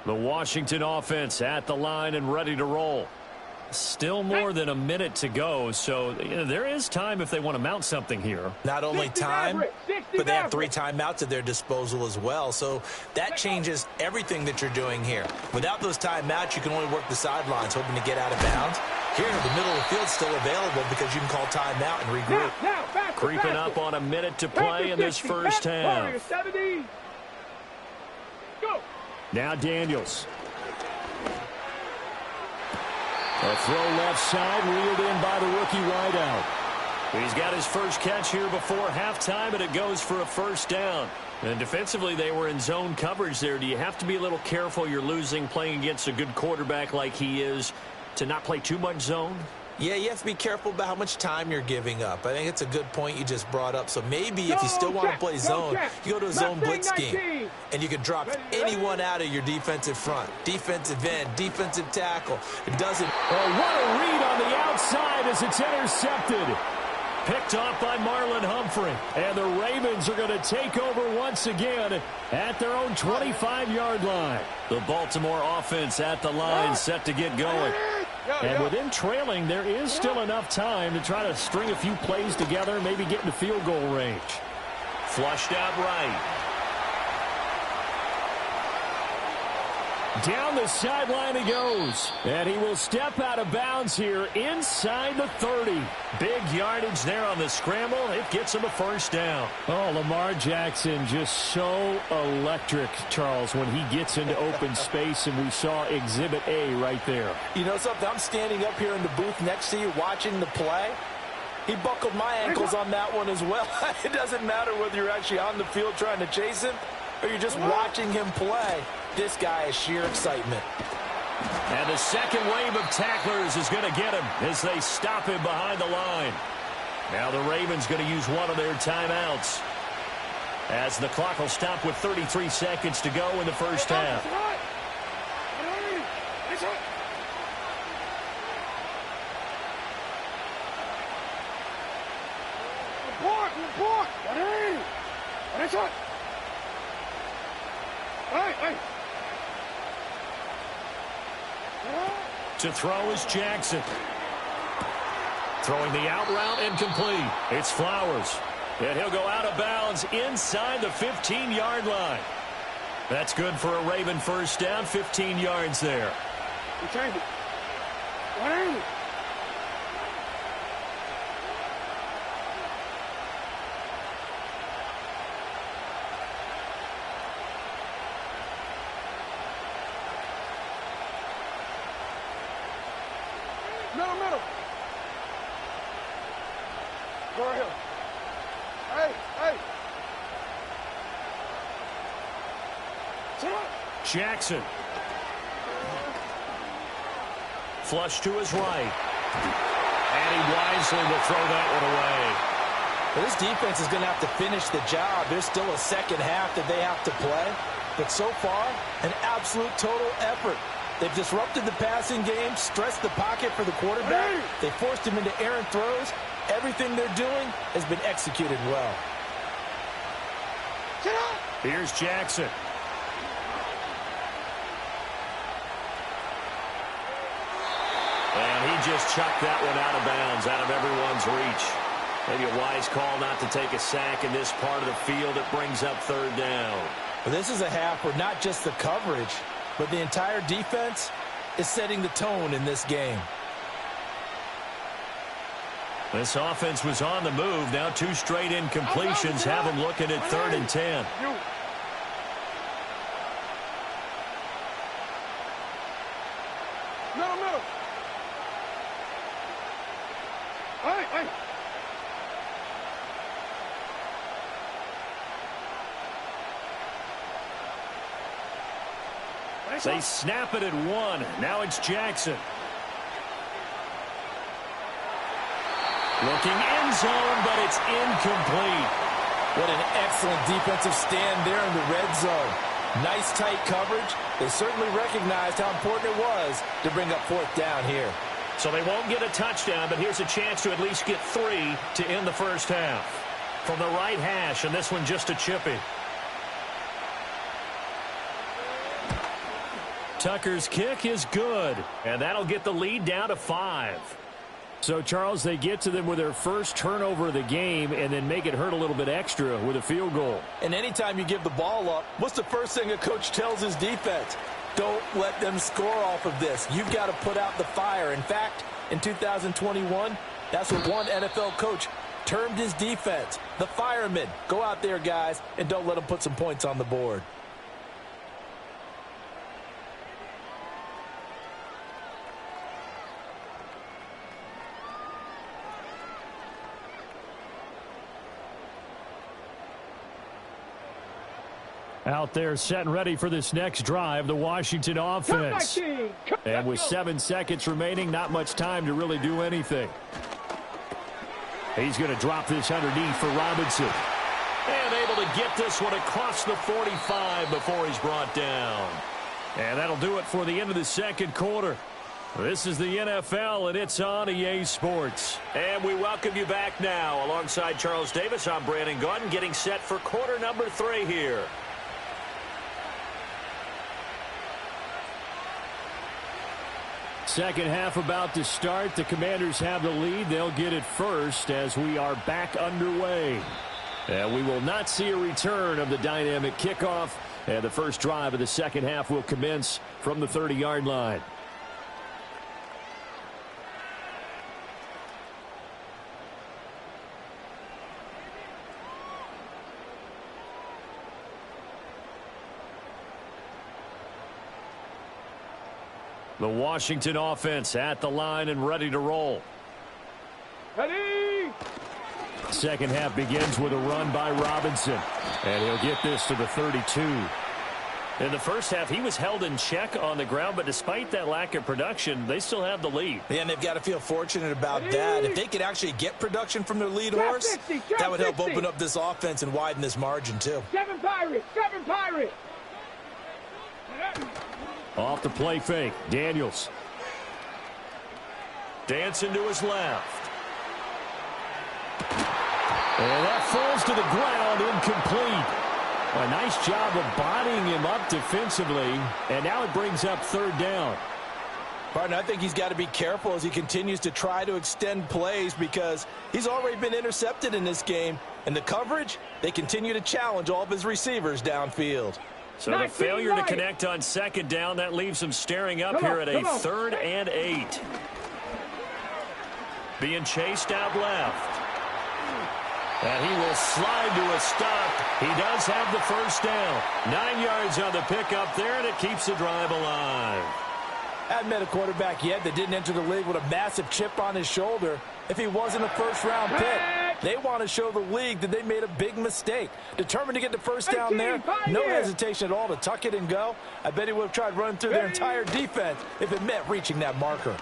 Speaker 1: The Washington offense at the line and ready to roll. Still more than a minute to go, so there is time if they want to mount something here.
Speaker 3: Not only time, but they have 3 timeouts at their disposal as well, so that changes everything that you're doing here. Without those timeouts, you can only work the sidelines, hoping to get out of bounds. Here, the middle of the field's still available because you can call timeout and regroup.
Speaker 1: Creeping up on a minute to play in this first half. Now Daniels. A throw left side, reeled in by the rookie wideout. He's got his first catch here before halftime, and it goes for a first down. And defensively, they were in zone coverage there. Do you have to be a little careful? You're losing playing against a good quarterback like he is to not play too much zone?
Speaker 3: Yeah, you have to be careful about how much time you're giving up. I think it's a good point you just brought up. So maybe if you still want to play zone, you go to a zone blitz scheme. And you can drop anyone out of your defensive front. Defensive end, defensive tackle. It doesn't...
Speaker 1: Oh, what a read on the outside as it's intercepted. Picked off by Marlon Humphrey. And the Ravens are going to take over once again at their own 25-yard line. The Baltimore offense at the line set to get going. And with them trailing, there is still enough time to try to string a few plays together, maybe get into field goal range. Flushed out right. Down the sideline he goes. And he will step out of bounds here inside the 30. Big yardage there on the scramble. It gets him a first down. Oh, Lamar Jackson just so electric, Charles, when he gets into open space, and we saw Exhibit A right there.
Speaker 3: You know something? I'm standing up here in the booth next to you watching the play. He buckled my ankles on that one as well. It doesn't matter whether you're actually on the field trying to chase him or you're just watching him play. This guy is sheer excitement.
Speaker 1: And the second wave of tacklers is going to get him as they stop him behind the line. Now the Ravens going to use one of their timeouts as the clock will stop with 33 seconds to go in the first half.
Speaker 2: Report! Hey!
Speaker 1: To throw is Jackson. Throwing the out route incomplete. It's Flowers. And he'll go out of bounds inside the 15-yard line. That's good for a Raven first down, 15 yards there.
Speaker 2: Middle. Go ahead. Hey.
Speaker 1: Jackson. Flush to his right. And he wisely will throw that one away.
Speaker 3: Well, this defense is going to have to finish the job. There's still a second half that they have to play. But so far, an absolute total effort. They've disrupted the passing game, stressed the pocket for the quarterback. They forced him into errant throws. Everything they're doing has been executed well.
Speaker 1: Here's Jackson. And he just chucked that one out of bounds, out of everyone's reach. Maybe a wise call not to take a sack in this part of the field. It brings up third down.
Speaker 3: Well, this is a half where not just the coverage, but the entire defense is setting the tone in this game.
Speaker 1: This offense was on the move. Now 2 straight incompletions have them looking at 3rd and 10.
Speaker 2: Middle. Hey.
Speaker 1: They snap it at 1. Now it's Jackson. Looking end zone, but it's incomplete.
Speaker 3: What an excellent defensive stand there in the red zone. Nice tight coverage. They certainly recognized how important it was to bring up 4th down here.
Speaker 1: So they won't get a touchdown, but here's a chance to at least get 3 to end the first half. From the right hash, and this one just a chippy. Tucker's kick is good, and that'll get the lead down to 5.
Speaker 4: So, Charles, they get to them with their first turnover of the game and then make it hurt a little bit extra with a field goal.
Speaker 5: And anytime you give the ball up, what's the first thing a coach tells his defense? Don't let them score off of this. You've got to put out the fire. In fact, in 2021, that's what one NFL coach termed his defense, the firemen. Go out there, guys, and don't let them put some points on the board.
Speaker 4: Out there set and ready for this next drive, the Washington offense. And with 7 seconds remaining, not much time to really do anything. He's going to drop this underneath for Robinson.
Speaker 1: And able to get this one across the 45 before he's brought down.
Speaker 4: And that'll do it for the end of the second quarter. This is the NFL, and it's on EA Sports.
Speaker 1: And we welcome you back now. Alongside Charles Davis, I'm Brandon Gaudin, getting set for quarter number 3 here.
Speaker 4: Second half about to start. The Commanders have the lead. They'll get it first as we are back underway. And we will not see a return of the dynamic kickoff. And the first drive of the second half will commence from the 30-yard line. The Washington offense at the line and ready to roll.
Speaker 2: Ready!
Speaker 4: Second half begins with a run by Robinson. And he'll get this to the 32.
Speaker 1: In the first half, he was held in check on the ground, but despite that lack of production, they still have the lead.
Speaker 5: Yeah, and they've got to feel fortunate about that. If they could actually get production from their lead horse, that would help open up this offense and widen this margin, too.
Speaker 2: 7 Pirates! 7 Pirates!
Speaker 4: Off the play fake, Daniels.
Speaker 1: Dancing to his left.
Speaker 4: And that falls to the ground, incomplete. A nice job of bodying him up defensively, and now it brings up third down.
Speaker 5: Partner, I think he's got to be careful as he continues to try to extend plays because he's already been intercepted in this game. And the coverage, they continue to challenge all of his receivers downfield.
Speaker 1: So the failure to connect on second down, that leaves him staring up here at a 3rd and 8. Being chased out left. And he will slide to a stop. He does have the first down. 9 yards on the pickup there, and it keeps the drive alive.
Speaker 5: I haven't met a quarterback yet that didn't enter the league with a massive chip on his shoulder. If he wasn't a first-round pick, they want to show the league that they made a big mistake. Determined to get the first down there, no hesitation at all to tuck it and go. I bet he would have tried running through their entire defense if it meant reaching that marker.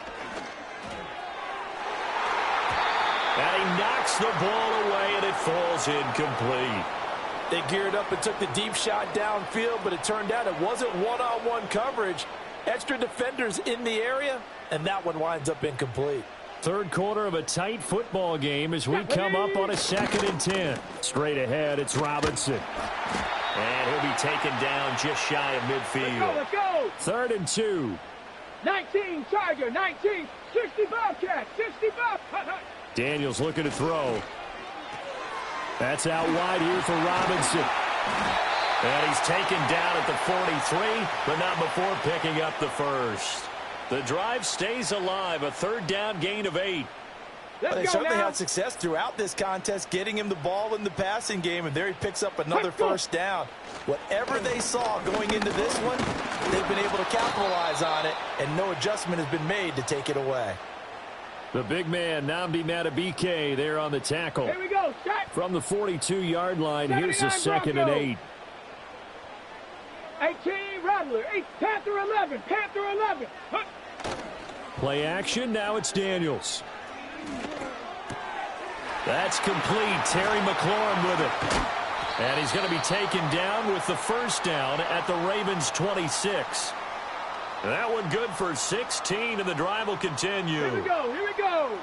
Speaker 1: And he knocks the ball away, and it falls incomplete.
Speaker 5: They geared up and took the deep shot downfield, but it turned out it wasn't one-on-one coverage. Extra defenders in the area, and that one winds up incomplete.
Speaker 4: Third quarter of a tight football game as we come up on a 2nd and 10. Straight ahead, it's Robinson.
Speaker 1: And he'll be taken down just shy of midfield.
Speaker 2: Let's go!
Speaker 4: 3rd and 2.
Speaker 2: 19 Tiger, 19, 60 Bobcat, 60 Bobcat.
Speaker 4: Daniels looking to throw. That's out wide here for Robinson.
Speaker 1: And he's taken down at the 43, but not before picking up the first. The drive stays alive, a 3rd down gain of 8.
Speaker 5: Well, they certainly had success throughout this contest, getting him the ball in the passing game, and there he picks up another first down. Whatever they saw going into this one, they've been able to capitalize on it, and no adjustment has been made to take it away.
Speaker 4: The big man, Nnamdi Madubuike, there on the tackle.
Speaker 2: Here we go, set.
Speaker 4: From the 42-yard line, here's the 2nd and 8.
Speaker 2: 18, Rattler, 8, Panther 11, Panther 11.
Speaker 4: Play action, now it's Daniels. That's complete. Terry McLaurin with it. And he's going to be taken down with the first down at the Ravens 26.
Speaker 1: That one good for 16, and the drive will continue.
Speaker 2: Here we go, here we go.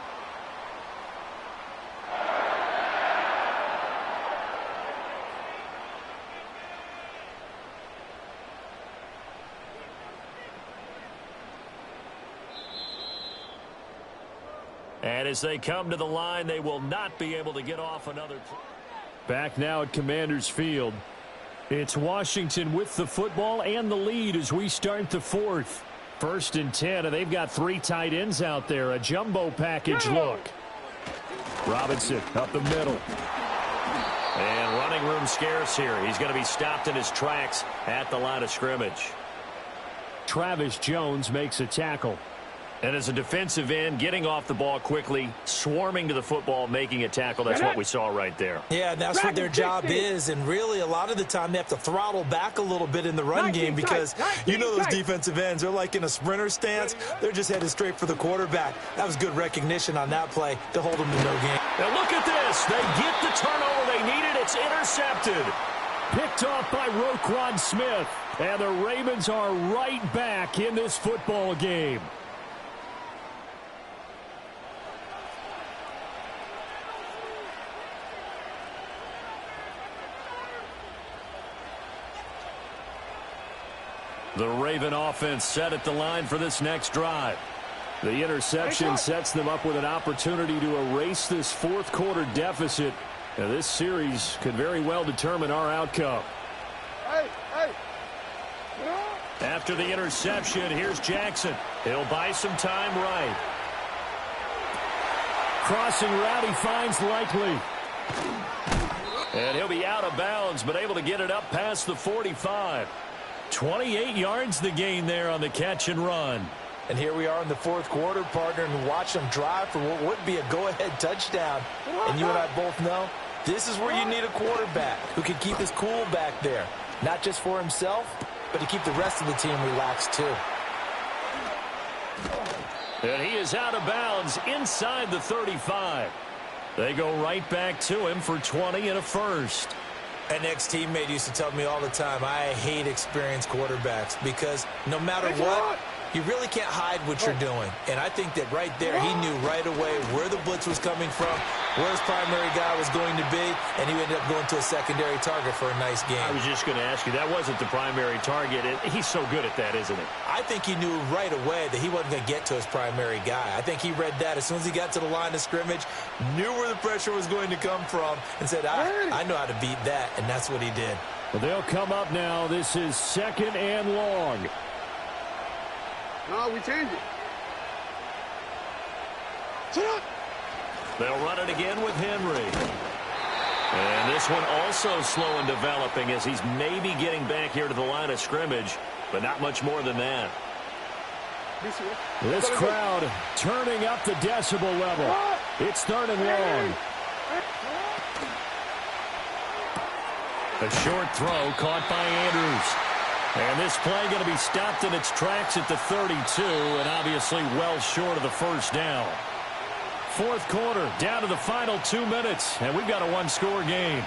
Speaker 1: And as they come to the line, they will not be able to get off another play.
Speaker 4: Back now at Commanders Field. It's Washington with the football and the lead as we start the fourth. 1st and 10, and they've got 3 tight ends out there. A jumbo package look. Robinson up the middle.
Speaker 1: And running room scarce here. He's going to be stopped in his tracks at the line of scrimmage.
Speaker 4: Travis Jones makes a tackle.
Speaker 1: And as a defensive end, getting off the ball quickly, swarming to the football, making a tackle, that's what we saw right there.
Speaker 5: Yeah, and that's what their job is. And really, a lot of the time, they have to throttle back a little bit in the run game because you know those defensive ends, they're like in a sprinter stance. They're just headed straight for the quarterback. That was good recognition on that play to hold them to no gain.
Speaker 1: Now look at this. They get the turnover they needed. It's intercepted.
Speaker 4: Picked off by Roquan Smith. And the Ravens are right back in this football game.
Speaker 1: The Raven offense set at the line for this next drive.
Speaker 4: The interception sets them up with an opportunity to erase this 4th quarter deficit. Now, this series could very well determine our outcome.
Speaker 1: After the interception, here's Jackson. He'll buy some time right.
Speaker 4: Crossing route, he finds Likely.
Speaker 1: And he'll be out of bounds, but able to get it up past the 45. 28 yards the gain there on the catch and run.
Speaker 5: And here we are in the 4th quarter, partner, and watch them drive for what would be a go-ahead touchdown. And you and I both know this is where you need a quarterback who can keep his cool back there. Not just for himself, but to keep the rest of the team relaxed too.
Speaker 1: And he is out of bounds inside the 35. They go right back to him for 20 and a first.
Speaker 5: An ex-teammate used to tell me all the time, I hate experienced quarterbacks because no matter what, you really can't hide what you're doing. And I think that right there, he knew right away where the blitz was coming from, where his primary guy was going to be, and he ended up going to a secondary target for a nice game.
Speaker 1: I was just going to ask you, that wasn't the primary target. He's so good at that, isn't he?
Speaker 5: I think he knew right away that he wasn't going to get to his primary guy. I think he read that as soon as he got to the line of scrimmage, knew where the pressure was going to come from, and said, I know how to beat that, and that's what he did.
Speaker 4: Well, they'll come up now. This is 2nd and long.
Speaker 2: No, we change it. Sit up.
Speaker 1: They'll run it again with Henry. And this one also slow in developing as he's maybe getting back here to the line of scrimmage, but not much more than that.
Speaker 4: This crowd turning up the decibel level. It's 3rd and long.
Speaker 1: A short throw caught by Andrews. And this play going to be stopped in its tracks at the 32, and obviously well short of the first down. 4th quarter, down to the final 2 minutes, and we've got a 1-score game.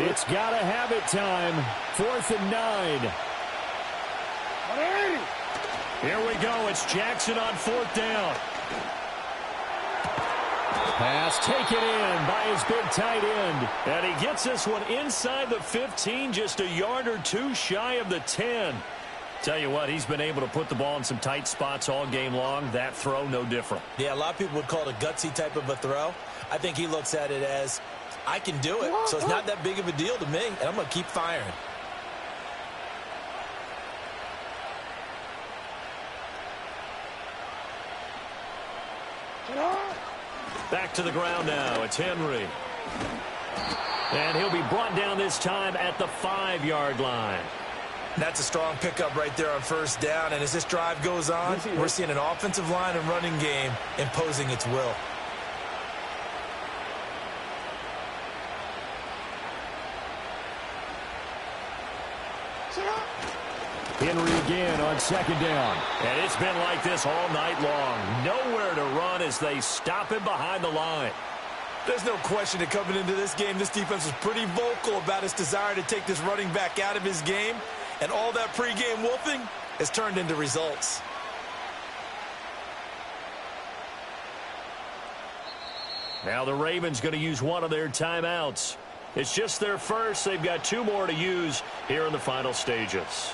Speaker 4: It's got to have it time. 4th and 9.
Speaker 1: Here we go. It's Jackson on 4th down.
Speaker 4: Pass taken in by his big tight end.
Speaker 1: And he gets this one inside the 15, just a yard or two shy of the 10. Tell you what, he's been able to put the ball in some tight spots all game long. That throw, no different.
Speaker 5: Yeah, a lot of people would call it a gutsy type of a throw. I think he looks at it as, I can do it, so it's not that big of a deal to me, and I'm going to keep firing.
Speaker 1: Back to the ground now. It's Henry. And he'll be brought down this time at the 5-yard line.
Speaker 5: That's a strong pickup right there on 1st down. And as this drive goes on, we're seeing an offensive line and running game imposing its will.
Speaker 4: Henry again on 2nd down.
Speaker 1: And it's been like this all night long. Nowhere to run as they stop him behind the line.
Speaker 5: There's no question that coming into this game, this defense was pretty vocal about its desire to take this running back out of his game. And all that pregame wolfing has turned into results.
Speaker 1: Now the Ravens going to use one of their timeouts. It's just their first. They've got 2 more to use here in the final stages.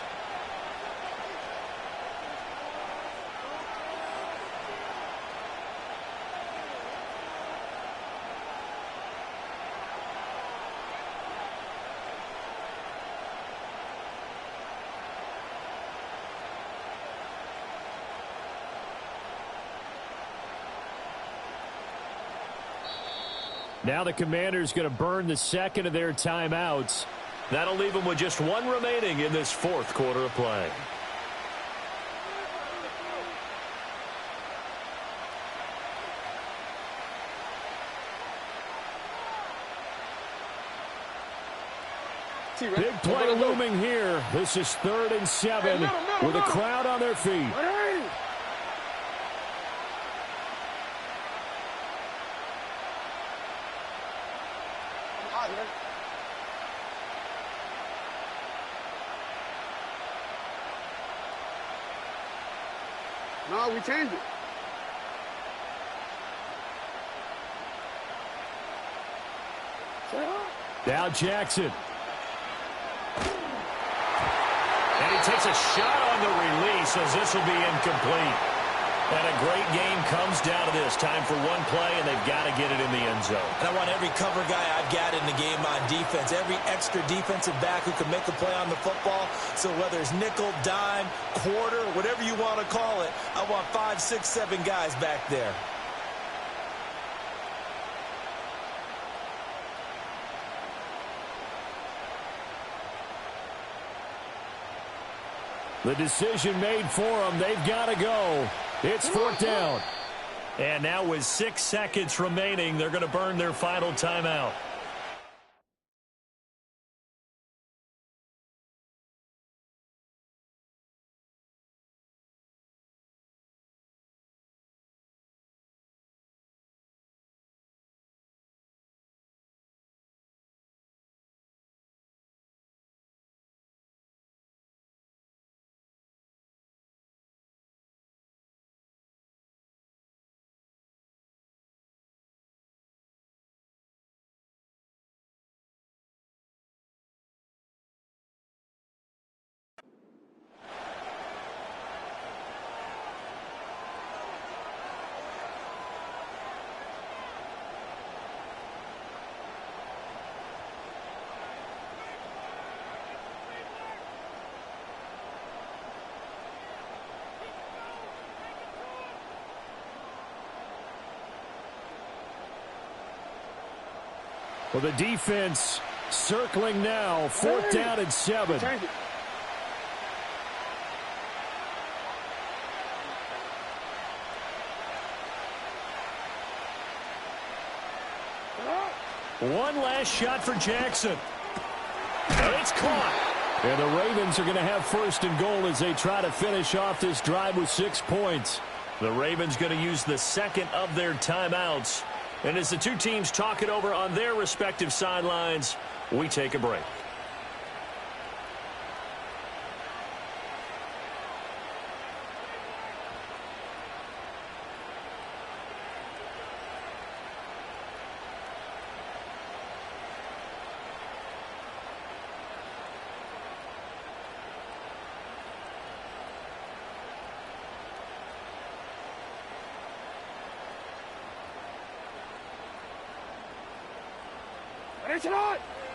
Speaker 4: Now the Commanders going to burn the second of their timeouts.
Speaker 1: That'll leave them with just one remaining in this fourth quarter of play.
Speaker 4: Big play looming here. This is 3rd and 7 with a crowd on their feet.
Speaker 2: No, we changed it.
Speaker 4: Now Jackson.
Speaker 1: And he takes a shot on the release as this will be incomplete. And a great game comes down to this. Time for one play, and they've got to get it in the end zone.
Speaker 3: And I want every cover guy I've got in the game on defense, every extra defensive back who can make a play on the football. So whether it's nickel, dime, quarter, whatever you want to call it, I want 5, 6, 7 guys back there.
Speaker 4: The decision made for them. They've got to go. It's 4th down.
Speaker 1: And now with 6 seconds remaining, they're going to burn their final timeout.
Speaker 4: Well, the defense circling now. 4th down and 7.
Speaker 2: Change it.
Speaker 1: One last shot for Jackson. And it's caught.
Speaker 4: And the Ravens are going to have 1st and goal as they try to finish off this drive with 6 points.
Speaker 1: The Ravens going to use the second of their timeouts. And as the two teams talk it over on their respective sidelines, we take a break.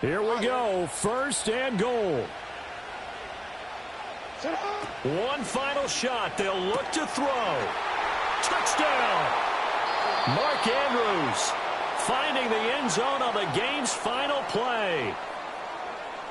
Speaker 4: Here we go. 1st and goal.
Speaker 1: One final shot. They'll look to throw. Touchdown. Mark Andrews finding the end zone on the game's final play.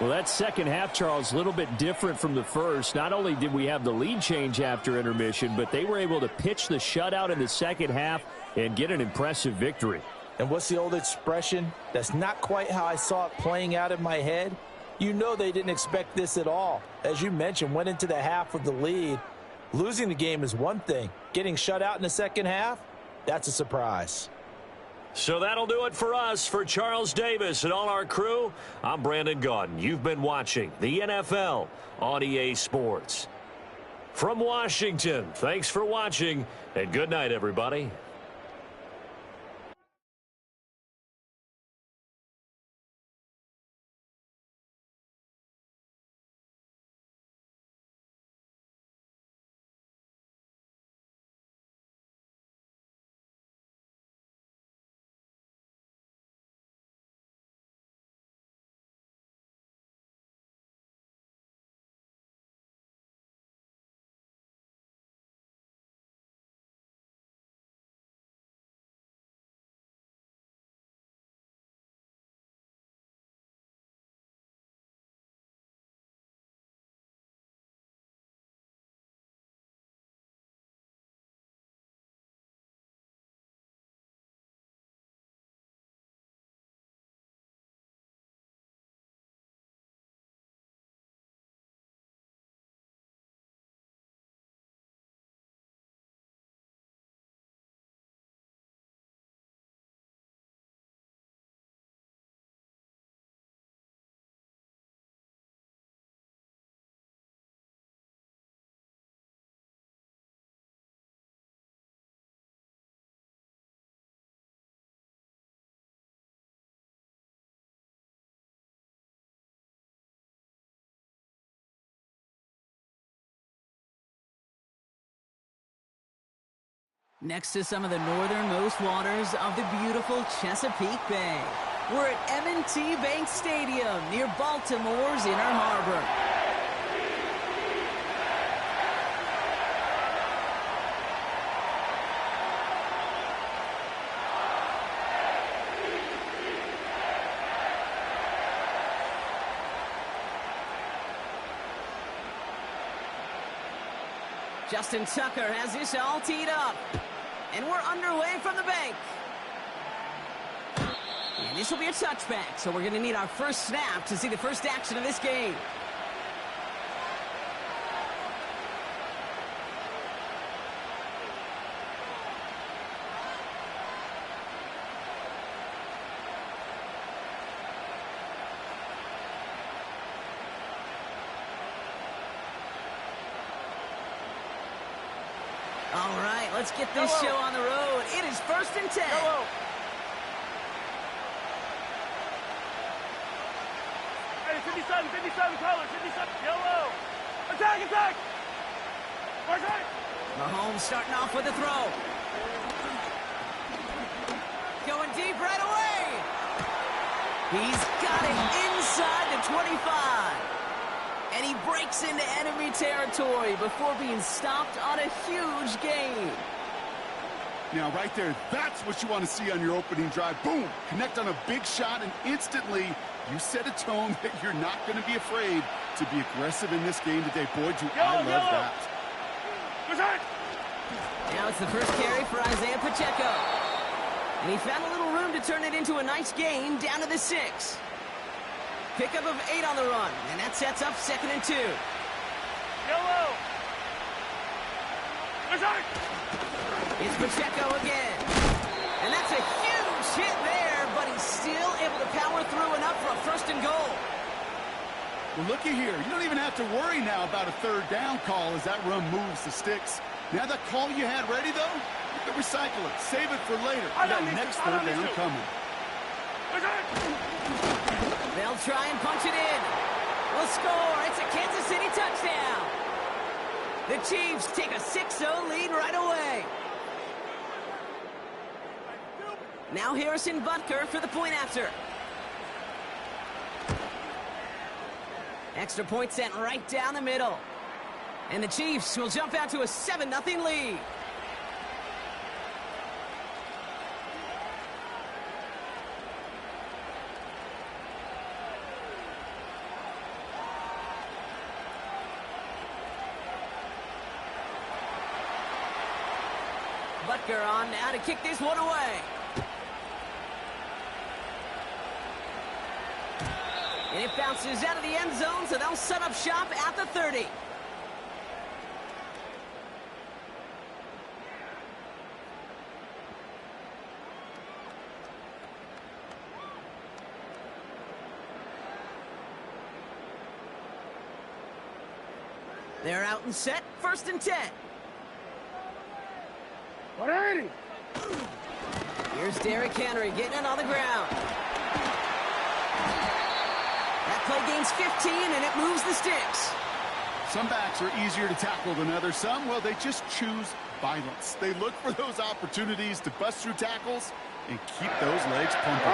Speaker 4: Well, that second half, Charles, a little bit different from the first. Not only did we have the lead change after intermission, but they were able to pitch the shutout in the second half and get an impressive victory.
Speaker 3: And what's the old expression? That's not quite how I saw it playing out in my head. You know they didn't expect this at all. As you mentioned, went into the half with the lead. Losing the game is one thing. Getting shut out in the second half, that's a surprise.
Speaker 1: So that'll do it for us. For Charles Davis and all our crew, I'm Brandon Gaudin. You've been watching the NFL on EA Sports. From Washington, thanks for watching, and good night, everybody.
Speaker 6: Next to some of the northernmost waters of the beautiful Chesapeake Bay, we're at M&T Bank Stadium near Baltimore's Inner Harbor. Justin Tucker has this all teed up. And we're underway from the bank. And this will be a touchback, so we're going to need our first snap to see the first action of this game. All right, let's get this show on the road. It is 1st and 10.
Speaker 2: Yellow. Hey, 57, color, 57. Yellow. Attack. Attack.
Speaker 6: Mahomes starting off with a throw. Going deep right away. He's got it inside the 25. And he breaks into enemy territory before being stopped on a huge gain.
Speaker 7: Now, right there, that's what you want to see on your opening drive. Boom! Connect on a big shot, and instantly you set a tone that you're not going to be afraid to be aggressive in this game today. Boy, do I love that.
Speaker 6: Now it's the first carry for Isaiah Pacheco. And he found a little room to turn it into a nice gain down to the 6. Pickup of 8 on the run, and that sets up 2nd and 2.
Speaker 2: Yellow.
Speaker 6: It's Pacheco again. And that's a huge hit there, but he's still able to power through enough for a 1st and goal.
Speaker 7: Well, looky here. You don't even have to worry now about a 3rd down call as that run moves the sticks. Now that call you had ready, though, you can recycle it. Save it for later. That next 3rd down coming.
Speaker 6: They'll try and punch it in. We'll score. It's a Kansas City touchdown. The Chiefs take a 6-0 lead right away. Now Harrison Butker for the point after. Extra point sent right down the middle. And the Chiefs will jump out to a 7-0 lead. Butker on now to kick this one away. And it bounces out of the end zone, so they'll set up shop at the 30. They're out and set, 1st and 10.
Speaker 2: 180.
Speaker 6: Here's Derrick Henry getting it on the ground. That play gains 15, and it moves the sticks.
Speaker 7: Some backs are easier to tackle than others. Some, well, they just choose violence. They look for those opportunities to bust through tackles and keep those legs pumping.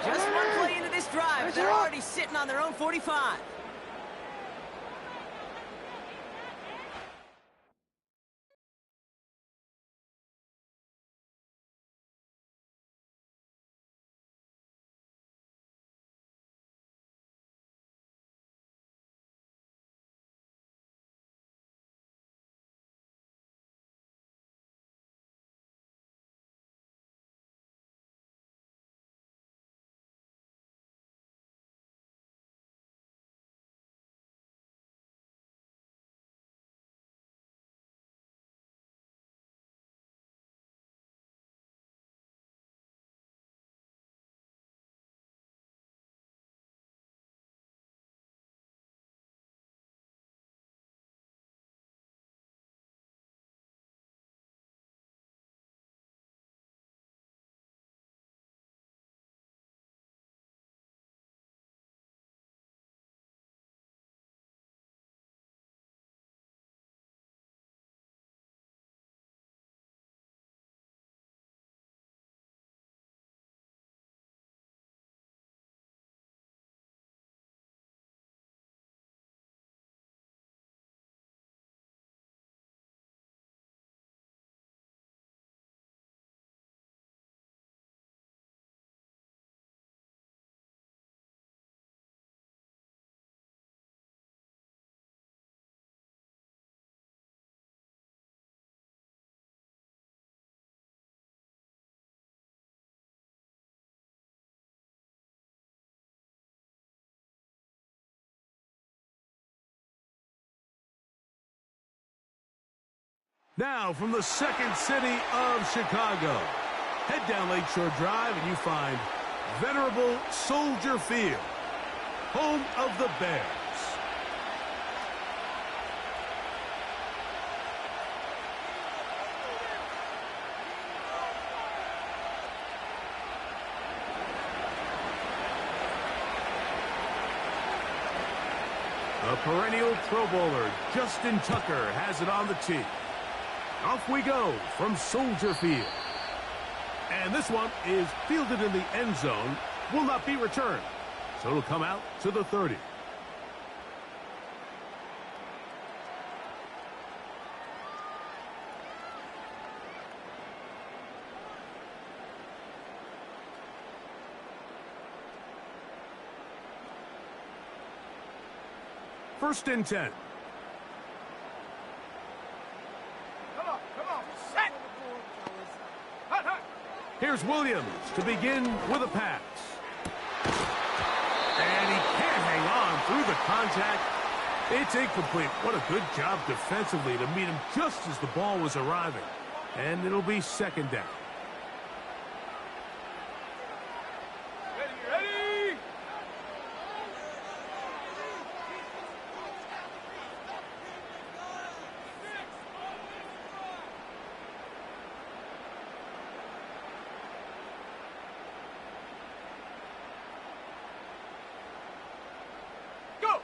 Speaker 6: Just one play into this drive. They're already sitting on their own 45.
Speaker 8: Now, from the second city of Chicago, head down Lakeshore Drive and you find venerable Soldier Field, home of the Bears. The perennial Pro Bowler, Justin Tucker, has it on the tee. Off we go from Soldier Field. And this one is fielded in the end zone, will not be returned. So it'll come out to the 30. First and 10.
Speaker 2: Come on, set! Hut, hut.
Speaker 8: Here's Williams to begin with a pass. And he can't hang on through the contact. It's incomplete. What a good job defensively to meet him just as the ball was arriving. And it'll be second down.
Speaker 2: Ready! Go!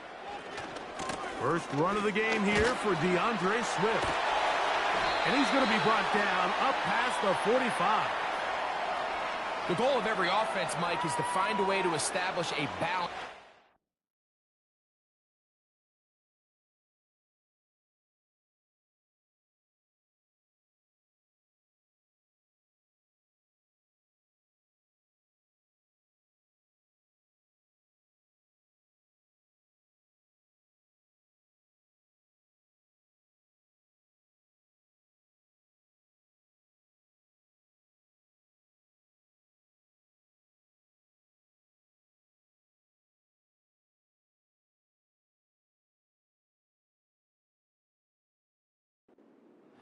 Speaker 8: First run of the game here for DeAndre Swift. And he's going to be brought down up past the 45.
Speaker 9: The goal of every offense, Mike, is to find a way to establish a balance.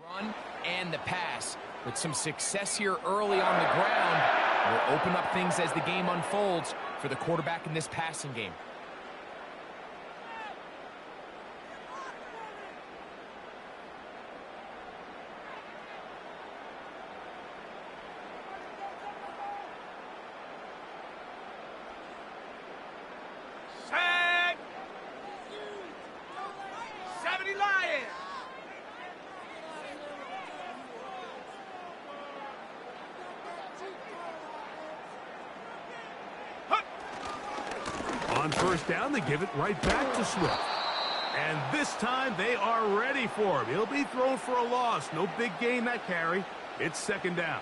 Speaker 9: Run and the pass. With some success here early on the ground, will open up things as the game unfolds for the quarterback in this passing game.
Speaker 2: Set! 70 Lions!
Speaker 8: On first down, they give it right back to Swift. And this time, they are ready for him. He'll be thrown for a loss. No big gain that carry. It's second down.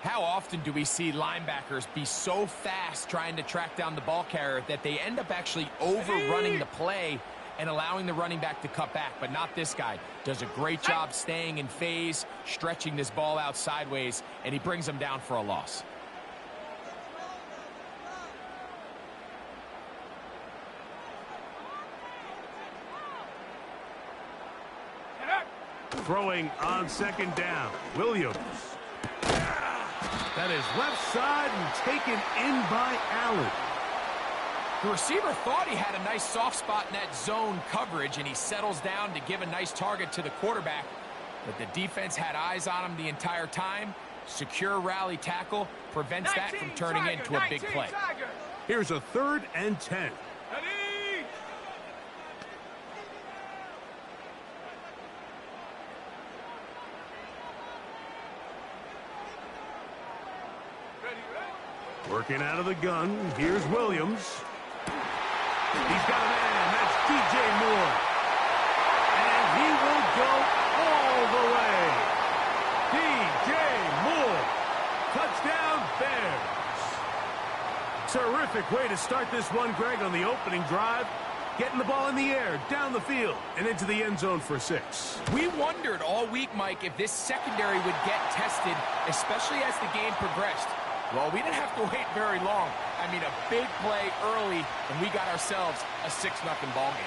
Speaker 9: How often do we see linebackers be so fast trying to track down the ball carrier that they end up actually overrunning the play and allowing the running back to cut back? But not this guy. Does a great job staying in phase, stretching this ball out sideways, and he brings them down for a loss.
Speaker 8: Throwing on second down, Williams. That is left side and taken in by Allen.
Speaker 9: The receiver thought he had a nice soft spot in that zone coverage, and he settles down to give a nice target to the quarterback. But the defense had eyes on him the entire time. Secure rally tackle prevents that from turning into a big play.
Speaker 8: Here's a 3rd and 10. Working out of the gun, here's Williams. He's got a man, that's DJ Moore. And he will go all the way. DJ Moore, touchdown Bears. Terrific way to start this one, Greg, on the opening drive. Getting the ball in the air, down the field, and into the end zone for 6.
Speaker 9: We wondered all week, Mike, if this secondary would get tested, especially as the game progressed. Well, we didn't have to wait very long. I mean, a big play early, and we got ourselves a 6-0 ball game.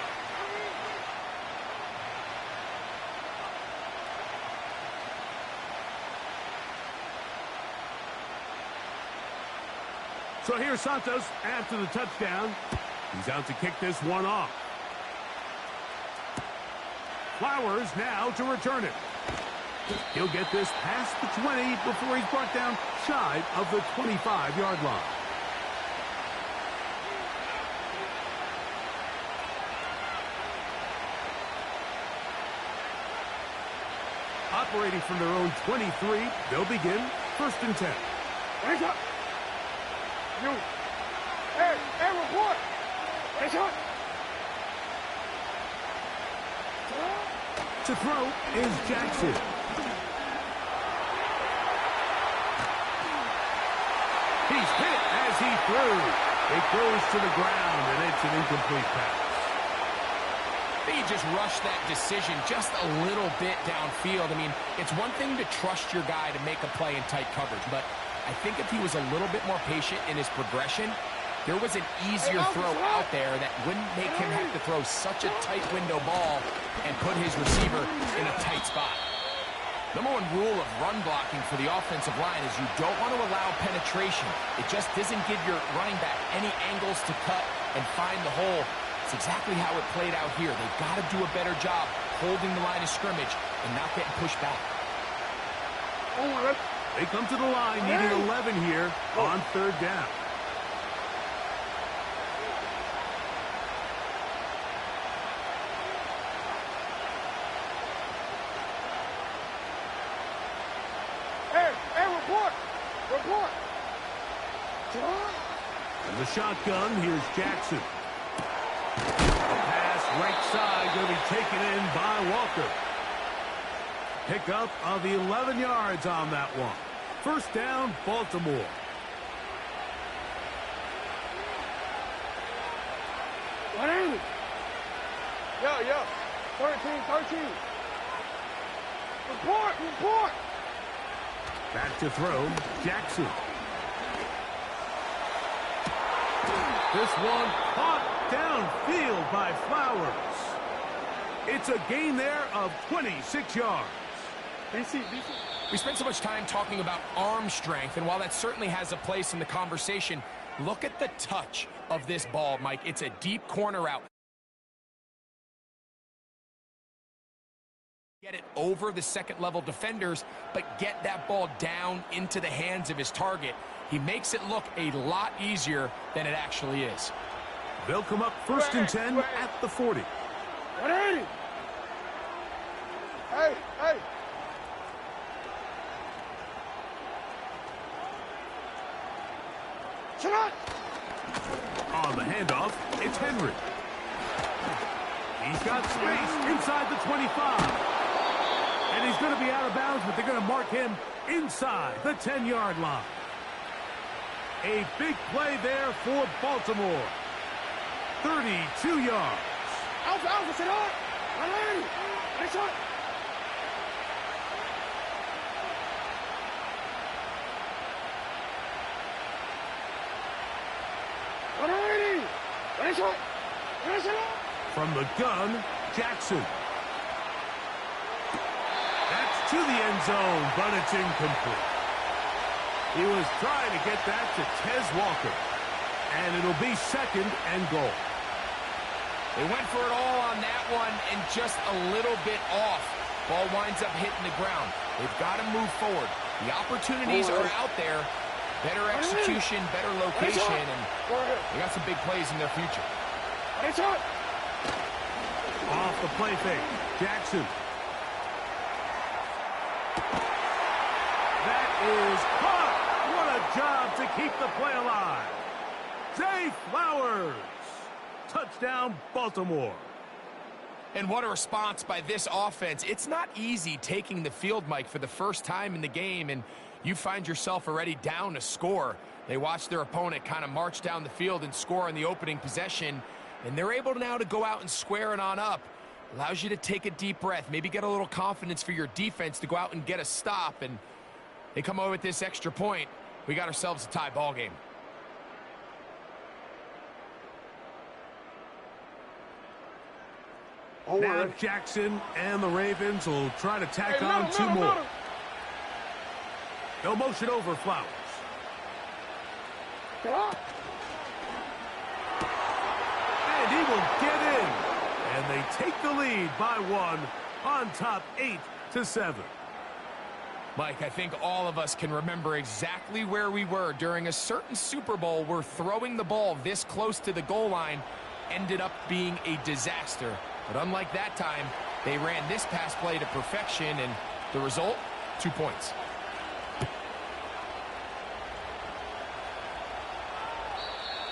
Speaker 8: So here's Santos after the touchdown. He's out to kick this one off. Flowers now to return it. He'll get this past the 20 before he's brought down shy of the 25-yard line. Operating from their own 23, they'll begin 1st and 10.
Speaker 2: Hands up. You. Hey, report. Hands up.
Speaker 8: To throw is Jackson. He's hit as he threw. It goes to the ground, and it's an incomplete pass.
Speaker 9: He just rushed that decision just a little bit downfield. I mean, it's one thing to trust your guy to make a play in tight coverage, but I think if he was a little bit more patient in his progression, there was an easier throw out there that wouldn't make him have to throw such a tight window ball and put his receiver in a tight spot. Number one rule of run blocking for the offensive line is you don't want to allow penetration. It just doesn't give your running back any angles to cut and find the hole. It's exactly how it played out here. They've got to do a better job holding the line of scrimmage and not getting pushed back.
Speaker 8: They come to the line needing 11 here on 3rd down.
Speaker 2: Report.
Speaker 8: And the shotgun, here's Jackson. A pass right side going to be taken in by Walker. Pickup of 11 yards on that one. 1st down, Baltimore.
Speaker 2: What is it? Yo. 13. Report.
Speaker 8: Back to throw, Jackson. This one caught downfield by Flowers. It's a gain there of 26 yards.
Speaker 2: DC.
Speaker 9: We spent so much time talking about arm strength, and while that certainly has a place in the conversation, look at the touch of this ball, Mike. It's a deep corner route. Get it over the second-level defenders, but get that ball down into the hands of his target. He makes it look a lot easier than it actually is.
Speaker 8: They'll come up 1st and 10 at the 40.
Speaker 2: What is it? Hey. Shut up.
Speaker 8: On the handoff, it's Henry. He's got space inside the 25. And he's going to be out of bounds, but they're going to mark him inside the 10-yard line. A big play there for Baltimore. 32 yards.
Speaker 2: Alpha, sit up. Nice shot.
Speaker 8: From the gun, Jackson. That's to the end zone, but it's incomplete. He was trying to get that to Tez Walker. And it'll be 2nd and goal.
Speaker 9: They went for it all on that one and just a little bit off. Ball winds up hitting the ground. They've got to move forward. The opportunities are out there. Better execution, better location, and they got some big plays in their future.
Speaker 8: Off the play fake, Jackson. That is caught. What a job to keep the play alive. Zay Flowers. Touchdown, Baltimore.
Speaker 9: And what a response by this offense. It's not easy taking the field, Mike, for the first time in the game, and you find yourself already down a score. They watch their opponent kind of march down the field and score in the opening possession, and they're able now to go out and square it on up. Allows you to take a deep breath, maybe get a little confidence for your defense to go out and get a stop, and they come away with this extra point. We got ourselves a tie ball game.
Speaker 8: Now Jackson and the Ravens will try to tack on two more. They'll motion over Flowers. And he will get in. And they take the lead by 1 on top 8-7.
Speaker 9: Mike, I think all of us can remember exactly where we were during a certain Super Bowl where throwing the ball this close to the goal line ended up being a disaster. But unlike that time, they ran this pass play to perfection, and the result, 2 points.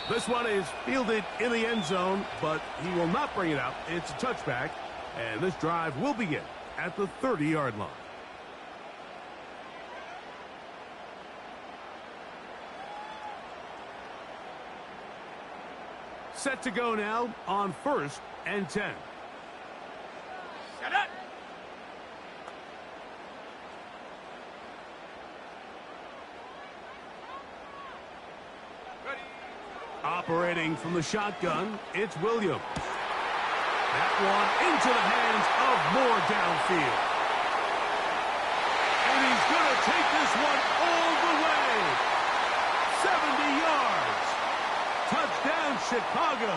Speaker 8: This one is fielded in the end zone, but he will not bring it out. It's a touchback, and this drive will begin at the 30-yard line. Set to go now on 1st and 10.
Speaker 2: Set up.
Speaker 8: Operating from the shotgun, it's Williams. That one into the hands of Moore downfield. And he's going to take this one all the way. 70 yards. Touchdown, Chicago.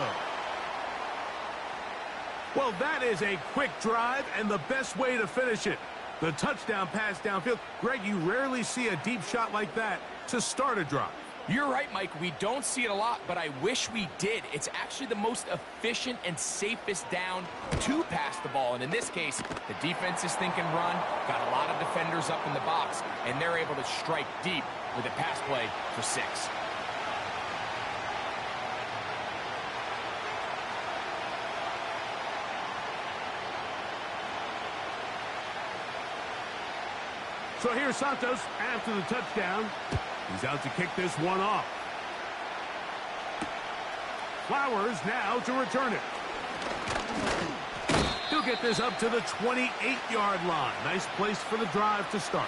Speaker 8: Well, that is a quick drive and the best way to finish it. The touchdown pass downfield. Greg, you rarely see a deep shot like that to start a drive.
Speaker 9: You're right, Mike. We don't see it a lot, but I wish we did. It's actually the most efficient and safest down to pass the ball. And in this case, the defense is thinking run, got a lot of defenders up in the box, and they're able to strike deep with a pass play for 6.
Speaker 8: So here's Santos after the touchdown. He's out to kick this one off. Flowers now to return it. He'll get this up to the 28-yard line. Nice place for the drive to start.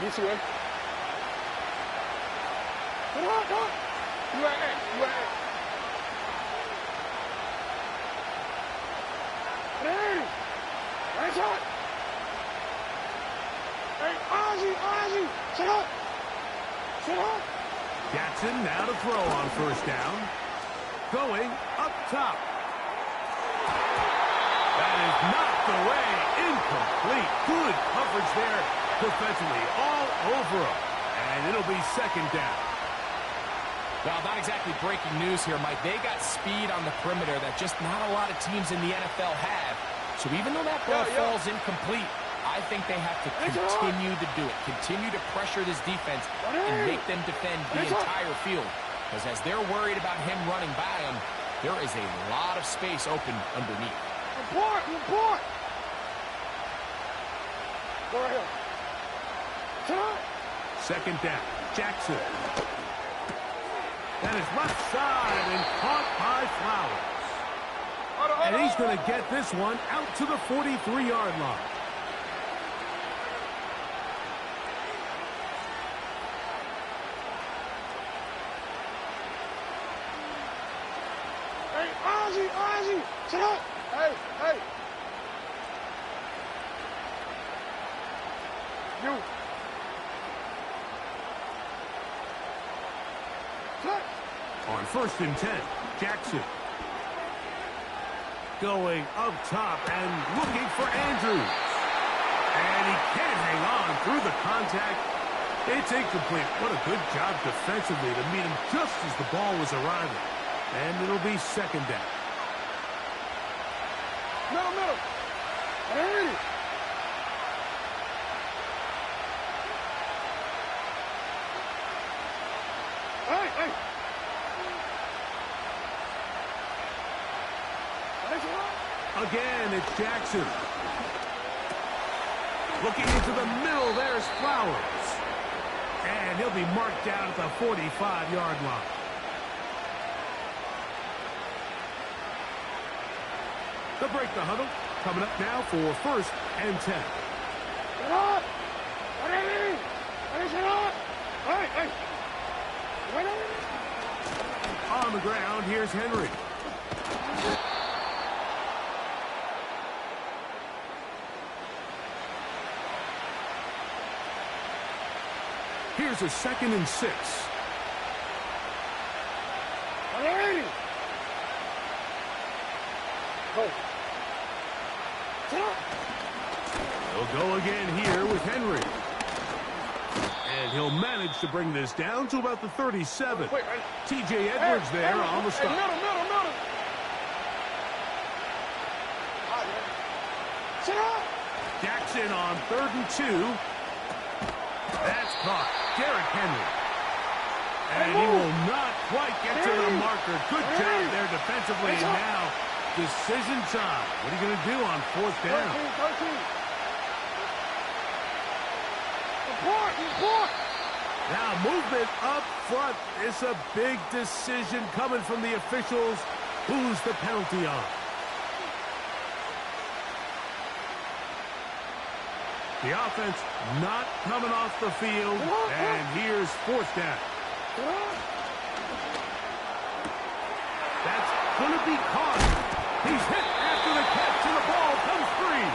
Speaker 2: This way. Come on, come on. UAA. Hey! Right shot! Hey, Ozzie! Sit up!
Speaker 8: Jackson now to throw on 1st down. Going up top. That is knocked away. Incomplete. Good coverage there defensively. All over him. And it'll be 2nd down.
Speaker 9: Well, not exactly breaking news here, Mike. They got speed on the perimeter that just not a lot of teams in the NFL have. So even though that ball falls incomplete, I think they have to continue to do it. Continue to pressure this defense and make them defend the entire field. Because as they're worried about him running by them, there is a lot of space open underneath.
Speaker 2: Report! Go ahead.
Speaker 8: 2nd down. Jackson. That is left side and caught by Flowers. And he's going to get this one out to the 43-yard line.
Speaker 2: Hey, Ozzie! Sit up! Hey! You!
Speaker 8: On 1st and 10, Jackson. Going up top and looking for Andrews. And he can't hang on through the contact. It's incomplete. What a good job defensively to meet him just as the ball was arriving. And it'll be 2nd down.
Speaker 2: Middle. Hey! Hey!
Speaker 8: Again, it's Jackson. Looking into the middle, there's Flowers. And he'll be marked down at the 45-yard line. They'll break the huddle. Coming up now for 1st and 10.
Speaker 2: Get up! Hey!
Speaker 8: On the ground, here's Henry. Here's a 2nd and 6.
Speaker 2: 180. Go.
Speaker 8: He'll go again here with Henry. And he'll manage to bring this down to about the 37. T.J. Edwards there on the stop.
Speaker 2: Middle. Sit up.
Speaker 8: Jackson on 3rd and 2. That's caught. Derrick Henry. And he will not quite get to the marker. Good job there defensively. And now, decision time. What are you going to do on 4th down?
Speaker 2: 13. Report.
Speaker 8: Now, movement up front. It's a big decision coming from the officials. Who's the penalty on? The offense not coming off the field. And here's 4th down. That's going to be caught. He's hit after the catch, and the ball comes free.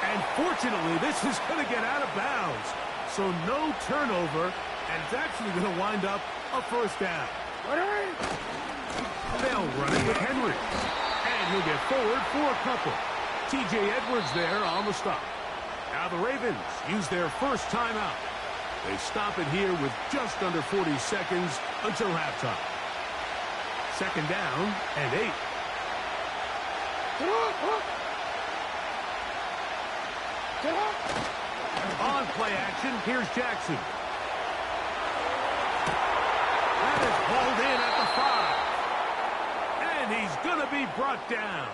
Speaker 8: And fortunately, this is going to get out of bounds. So no turnover, and it's actually going to wind up a 1st down. They'll run it with Henry. And he'll get forward for a couple. T.J. Edwards there on the stop. Now the Ravens use their first timeout. They stop it here with just under 40 seconds until halftime. 2nd down and 8. On play action, here's Jackson. That is hauled in at the 5. And he's going to be brought down.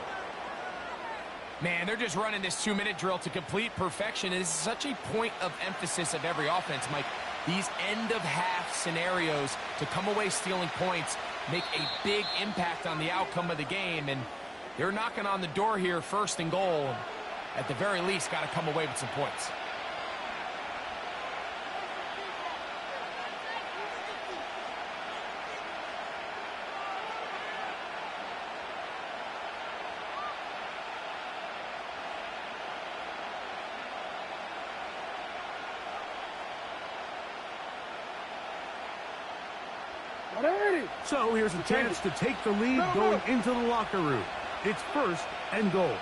Speaker 9: Man, they're just running this 2-minute drill to complete perfection. It is such a point of emphasis of every offense, Mike. These end-of-half scenarios to come away stealing points make a big impact on the outcome of the game. And they're knocking on the door here, 1st and goal. At the very least, got to come away with some points.
Speaker 8: So here's a chance to take the lead going into the locker room. It's 1st and goal.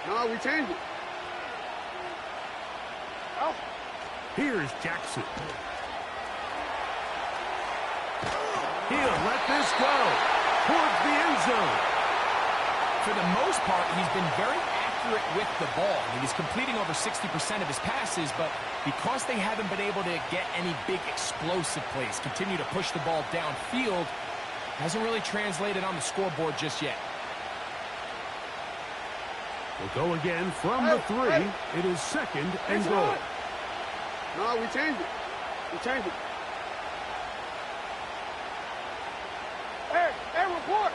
Speaker 2: No, we change it. Out.
Speaker 8: Here's Jackson. He'll let this go towards the end zone.
Speaker 9: For the most part, he's been very accurate with the ball. I mean, he's completing over 60% of his passes, but because they haven't been able to get any big explosive plays, continue to push the ball downfield, hasn't really translated on the scoreboard just yet.
Speaker 8: We'll go again from the 3. It is 2nd and goal.
Speaker 2: No, we change it. Hey, report.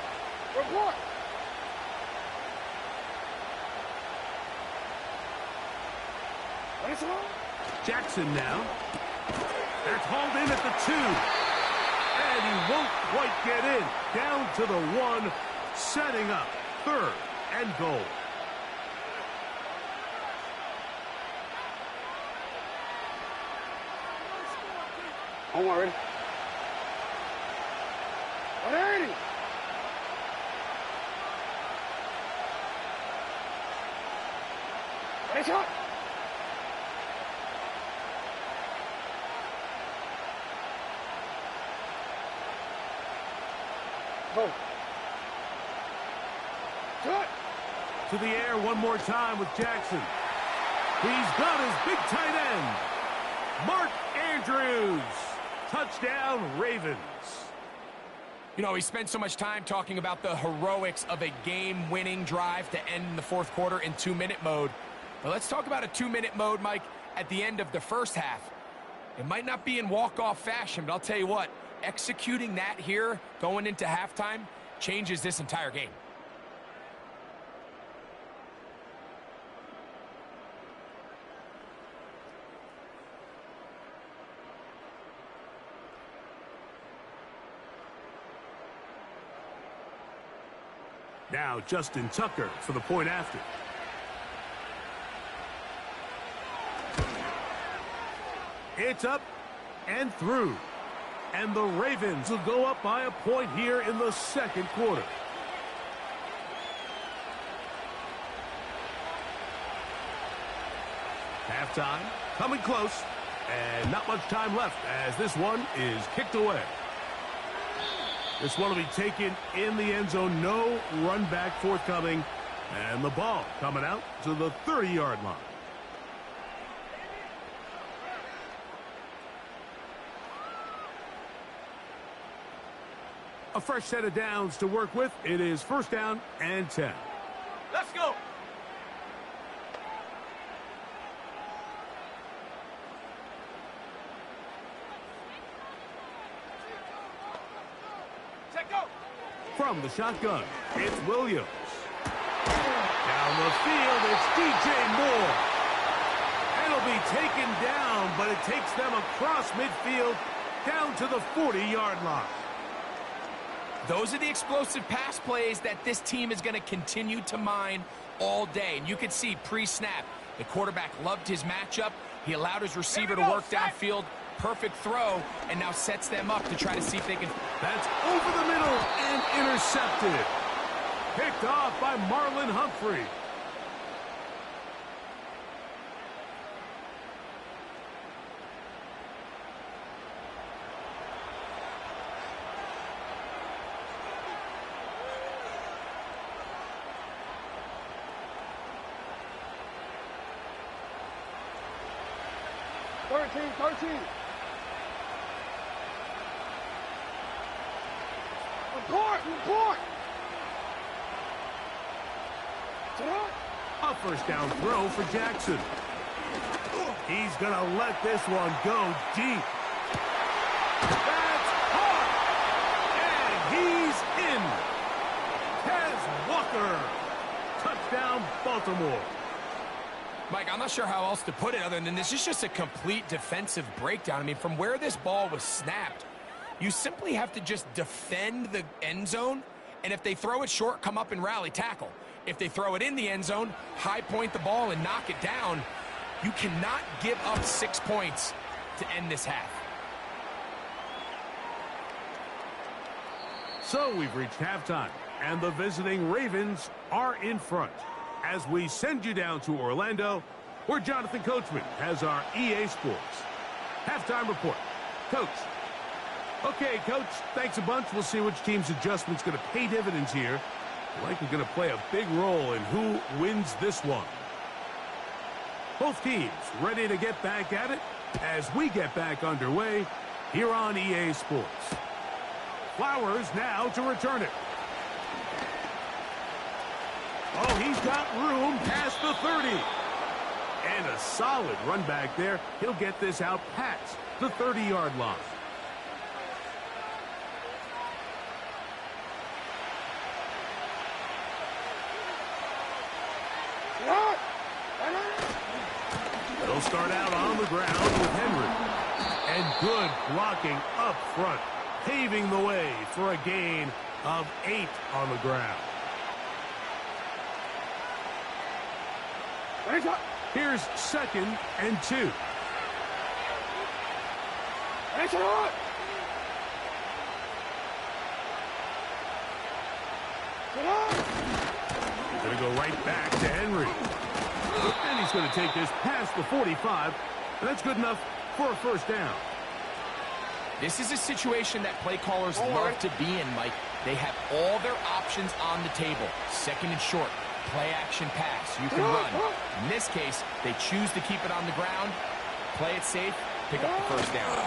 Speaker 8: Jackson now. That's hauled in at the 2. And he won't quite get in. Down to the 1, setting up 3rd and goal.
Speaker 2: I'm already. 180. Nice shot. Go. Good.
Speaker 8: To the air one more time with Jackson. He's got his big tight end, Mark Andrews. Touchdown, Ravens.
Speaker 9: You know, he spent so much time talking about the heroics of a game-winning drive to end the 4th quarter in 2-minute mode. But let's talk about a 2-minute mode, Mike, at the end of the 1st half. It might not be in walk-off fashion, but I'll tell you what, executing that here going into halftime changes this entire game.
Speaker 8: Now Justin Tucker for the point after. It's up and through. And the Ravens will go up by a point here in the second quarter. Halftime, coming close, and not much time left as this one is kicked away. This one will be taken in the end zone, no run back forthcoming, and the ball coming out to the 30-yard line. A fresh set of downs to work with. It is first down and 10.
Speaker 2: Let's go.
Speaker 8: From the shotgun, it's Williams. Down the field, it's DJ Moore. It'll be taken down, but it takes them across midfield down to the 40-yard line.
Speaker 9: Those are the explosive pass plays that this team is going to continue to mine all day. And you can see pre-snap, the quarterback loved his matchup. He allowed his receiver to work downfield. Perfect throw, and now sets them up to try to see if they can.
Speaker 8: That's over the middle and intercepted. Picked off by Marlon Humphrey.
Speaker 2: Thirteen. Report!
Speaker 8: A first down throw for Jackson. He's going to let this one go deep. That's hard! And he's in. Kez Walker. Touchdown, Baltimore.
Speaker 9: Mike, I'm not sure how else to put it other than this is just a complete defensive breakdown. I mean, from where this ball was snapped, you simply have to just defend the end zone, and if they throw it short, come up and rally tackle. If they throw it in the end zone, high point the ball and knock it down. You cannot give up 6 points to end this half.
Speaker 8: So we've reached halftime, and the visiting Ravens are in front. As we send you down to Orlando, where Jonathan Coachman has our EA Sports halftime report. Coach. Okay, Coach, thanks a bunch. We'll see which team's adjustment's going to pay dividends here. Likely going to play a big role in who wins this one. Both teams ready to get back at it as we get back underway here on EA Sports. Flowers now to return it. Oh, he's got room past the 30. And a solid run back there. He'll get this out past the 30-yard line. They'll start out on the ground with Henry. And good blocking up front, paving the way for a gain of 8 on the ground. Here's 2nd and 2. Going to go right back to Henry. And he's going to take this past the 45. And that's good enough for a first down.
Speaker 9: This is a situation that play callers love to be in, Mike. They have all their options on the table. 2nd and short. Play action pass. You can run. In this case, they choose to keep it on the ground, play it safe, pick up the first down.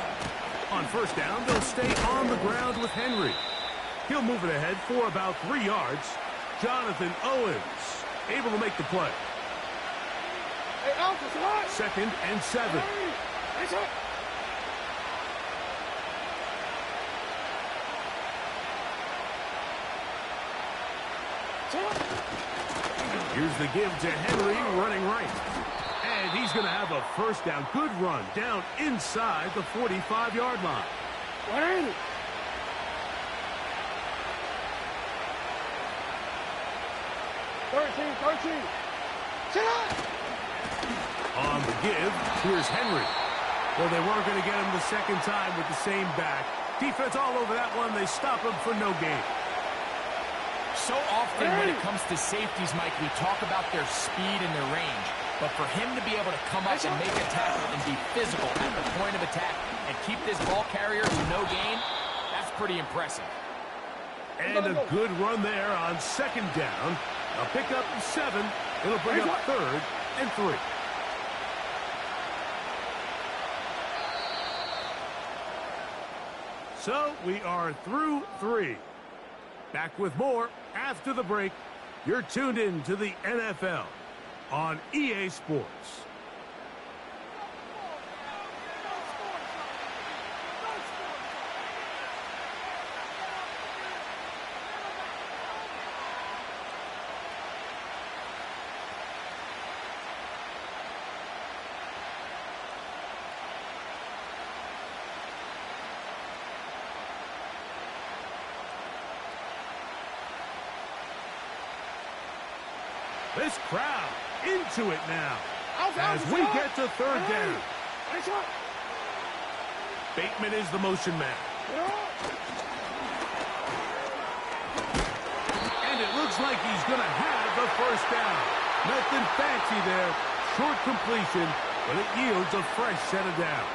Speaker 8: On first down, they'll stay on the ground with Henry. He'll move it ahead for about 3 yards. Jonathan Owens able to make the play. 2nd and 7. Here's the give to Henry running right. And he's going to have a first down. Good run down inside the 45-yard line.
Speaker 2: 13.
Speaker 8: On the give, here's Henry. Well, they weren't going to get him the second time with the same back. Defense all over that one. They stop him for no gain.
Speaker 9: So often when it comes to safeties, Mike, we talk about their speed and their range. But for him to be able to come up and make a tackle and be physical at the point of attack and keep this ball carrier to no gain, that's pretty impressive.
Speaker 8: And a good run there on second down. A pickup 7. It'll bring up 3rd and 3. So we are through 3. Back with more after the break. You're tuned in to the NFL on EA Sports. This crowd into it now as we get to 3rd down. Bateman is the motion man. And it looks like he's going to have the 1st down. Nothing fancy there. Short completion, but it yields a fresh set of downs.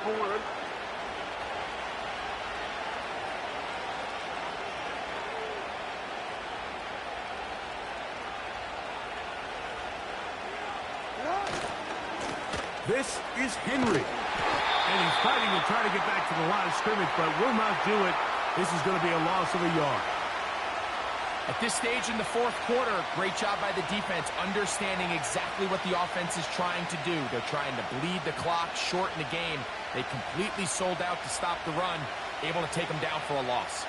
Speaker 2: Forward.
Speaker 8: This is Henry. And he's fighting to try to get back to the line of scrimmage, but will not do it. This is going to be a loss of a yard.
Speaker 9: At this stage in the 4th quarter, great job by the defense understanding exactly what the offense is trying to do. They're trying to bleed the clock, shorten the game. They completely sold out to stop the run, able to take them down for a loss.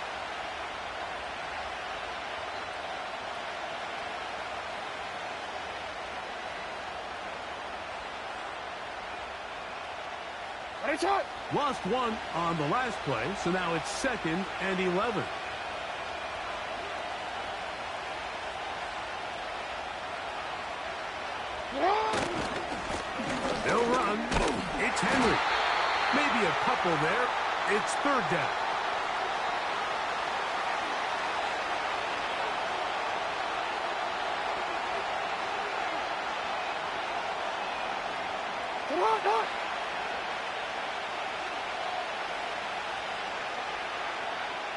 Speaker 8: Lost 1 on the last play, so now it's 2nd and 11. They'll run. It's Henry. Maybe a couple there. It's 3rd down.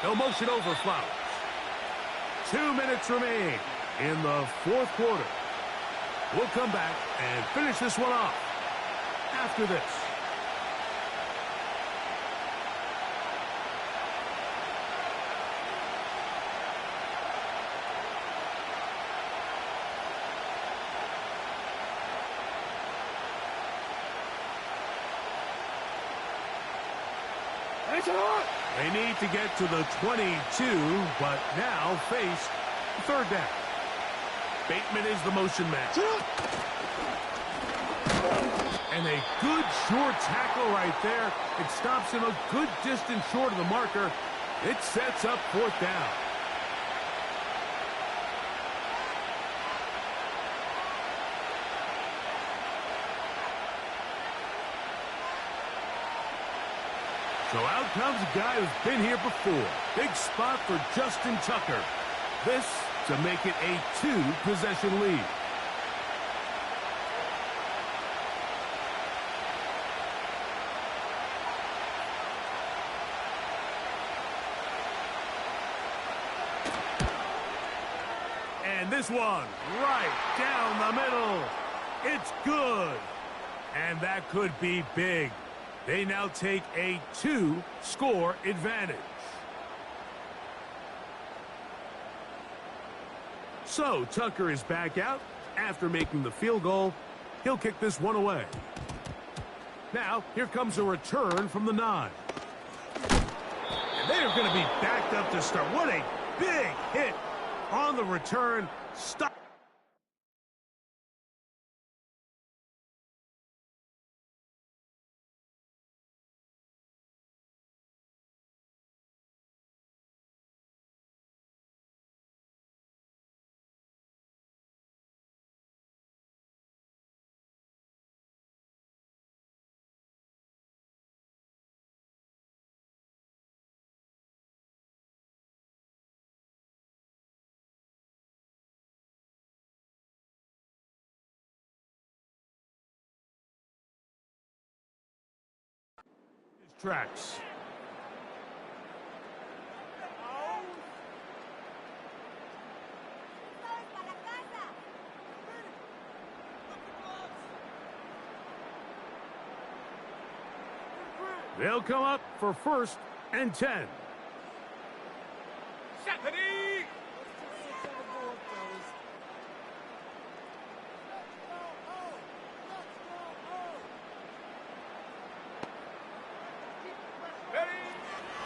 Speaker 8: No motion over Flowers. 2 minutes remain in the 4th quarter. We'll come back and finish this one off after this. They need to get to the 22, but now face 3rd down. Bateman is the motion man. And a good short tackle right there. It stops him a good distance short of the marker. It sets up 4th down. So out comes a guy who's been here before. Big spot for Justin Tucker. This to make it a 2-possession lead. And this one right down the middle. It's good. And that could be big. They now take a 2-score advantage. So Tucker is back out after making the field goal. He'll kick this one away. Now, here comes a return from the 9. And they're going to be backed up to start. What a big hit on the return. Stop. tracks. They'll come up for 1st and 10.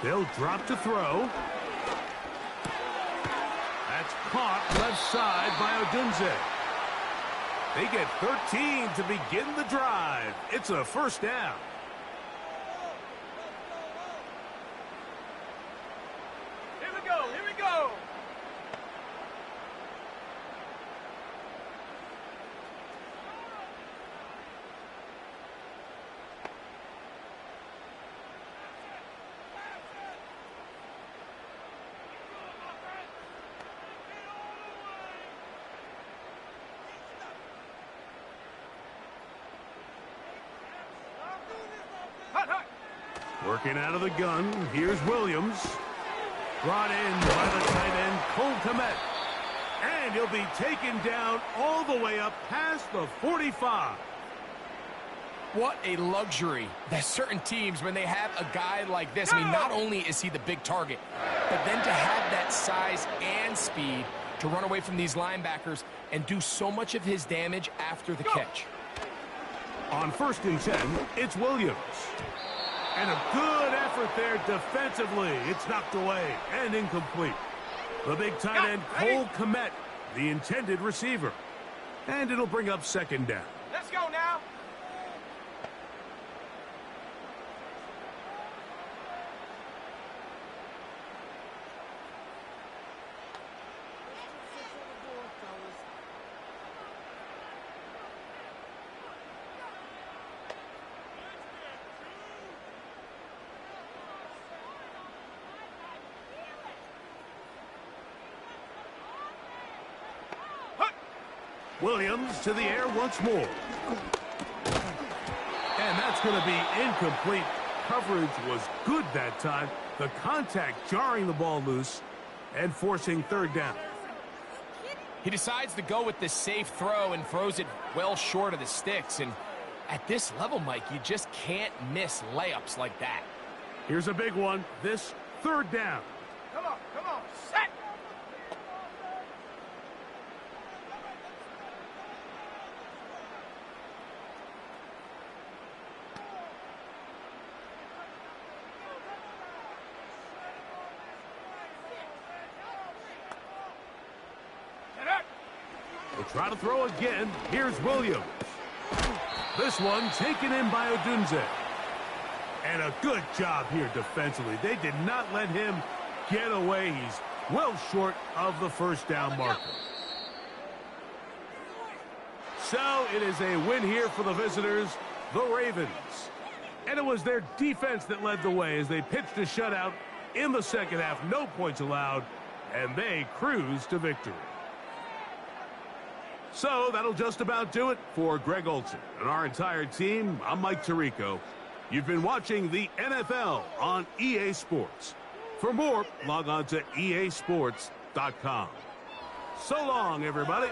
Speaker 8: They'll drop to throw. That's caught left side by Odunze. They get 13 to begin the drive. It's a 1st down.
Speaker 2: Here we go.
Speaker 8: Working out of the gun, here's Williams. Brought in by the tight end, Cole Kmet. And he'll be taken down all the way up past the 45.
Speaker 9: What a luxury that certain teams, when they have a guy like this, I mean, not only is he the big target, but then to have that size and speed to run away from these linebackers and do so much of his damage after the catch.
Speaker 8: On 1st and 10, it's Williams. And a good effort there defensively. It's knocked away and incomplete. The big tight end, Cole Kmet, the intended receiver. And it'll bring up 2nd down.
Speaker 2: Let's go now.
Speaker 8: Williams to the air once more. And that's going to be incomplete. Coverage was good that time. The contact jarring the ball loose and forcing 3rd down.
Speaker 9: He decides to go with the safe throw and throws it well short of the sticks. And at this level, Mike, you just can't miss layups like that.
Speaker 8: Here's a big one. This 3rd down.
Speaker 2: Come on, set.
Speaker 8: We'll try to throw again. Here's Williams. This one taken in by Odunze. And a good job here defensively. They did not let him get away. He's well short of the 1st down marker. So it is a win here for the visitors, the Ravens. And it was their defense that led the way as they pitched a shutout in the 2nd half. No points allowed, and they cruised to victory. So that'll just about do it for Greg Olsen and our entire team. I'm Mike Tirico. You've been watching the NFL on EA Sports. For more, log on to easports.com. So long, everybody.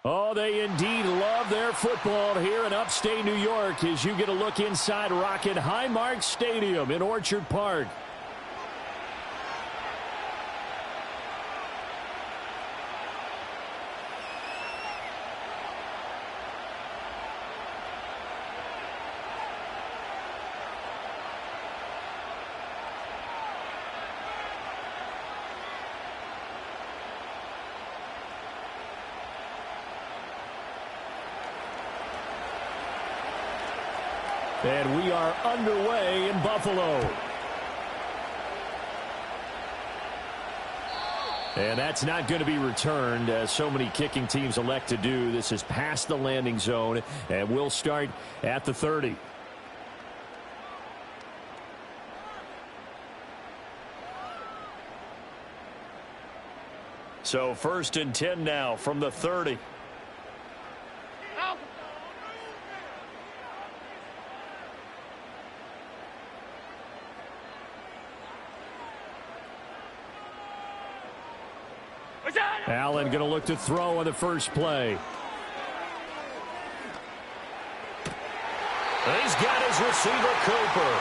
Speaker 4: Oh, they indeed love their football here in upstate New York as you get a look inside Rocket Highmark Stadium in Orchard Park. And we are underway in Buffalo. And that's not going to be returned, as so many kicking teams elect to do. This is past the landing zone, and we'll start at the 30. So 1st and 10 now from the 30. Allen going to look to throw on the first play.
Speaker 1: He's got his receiver, Cooper.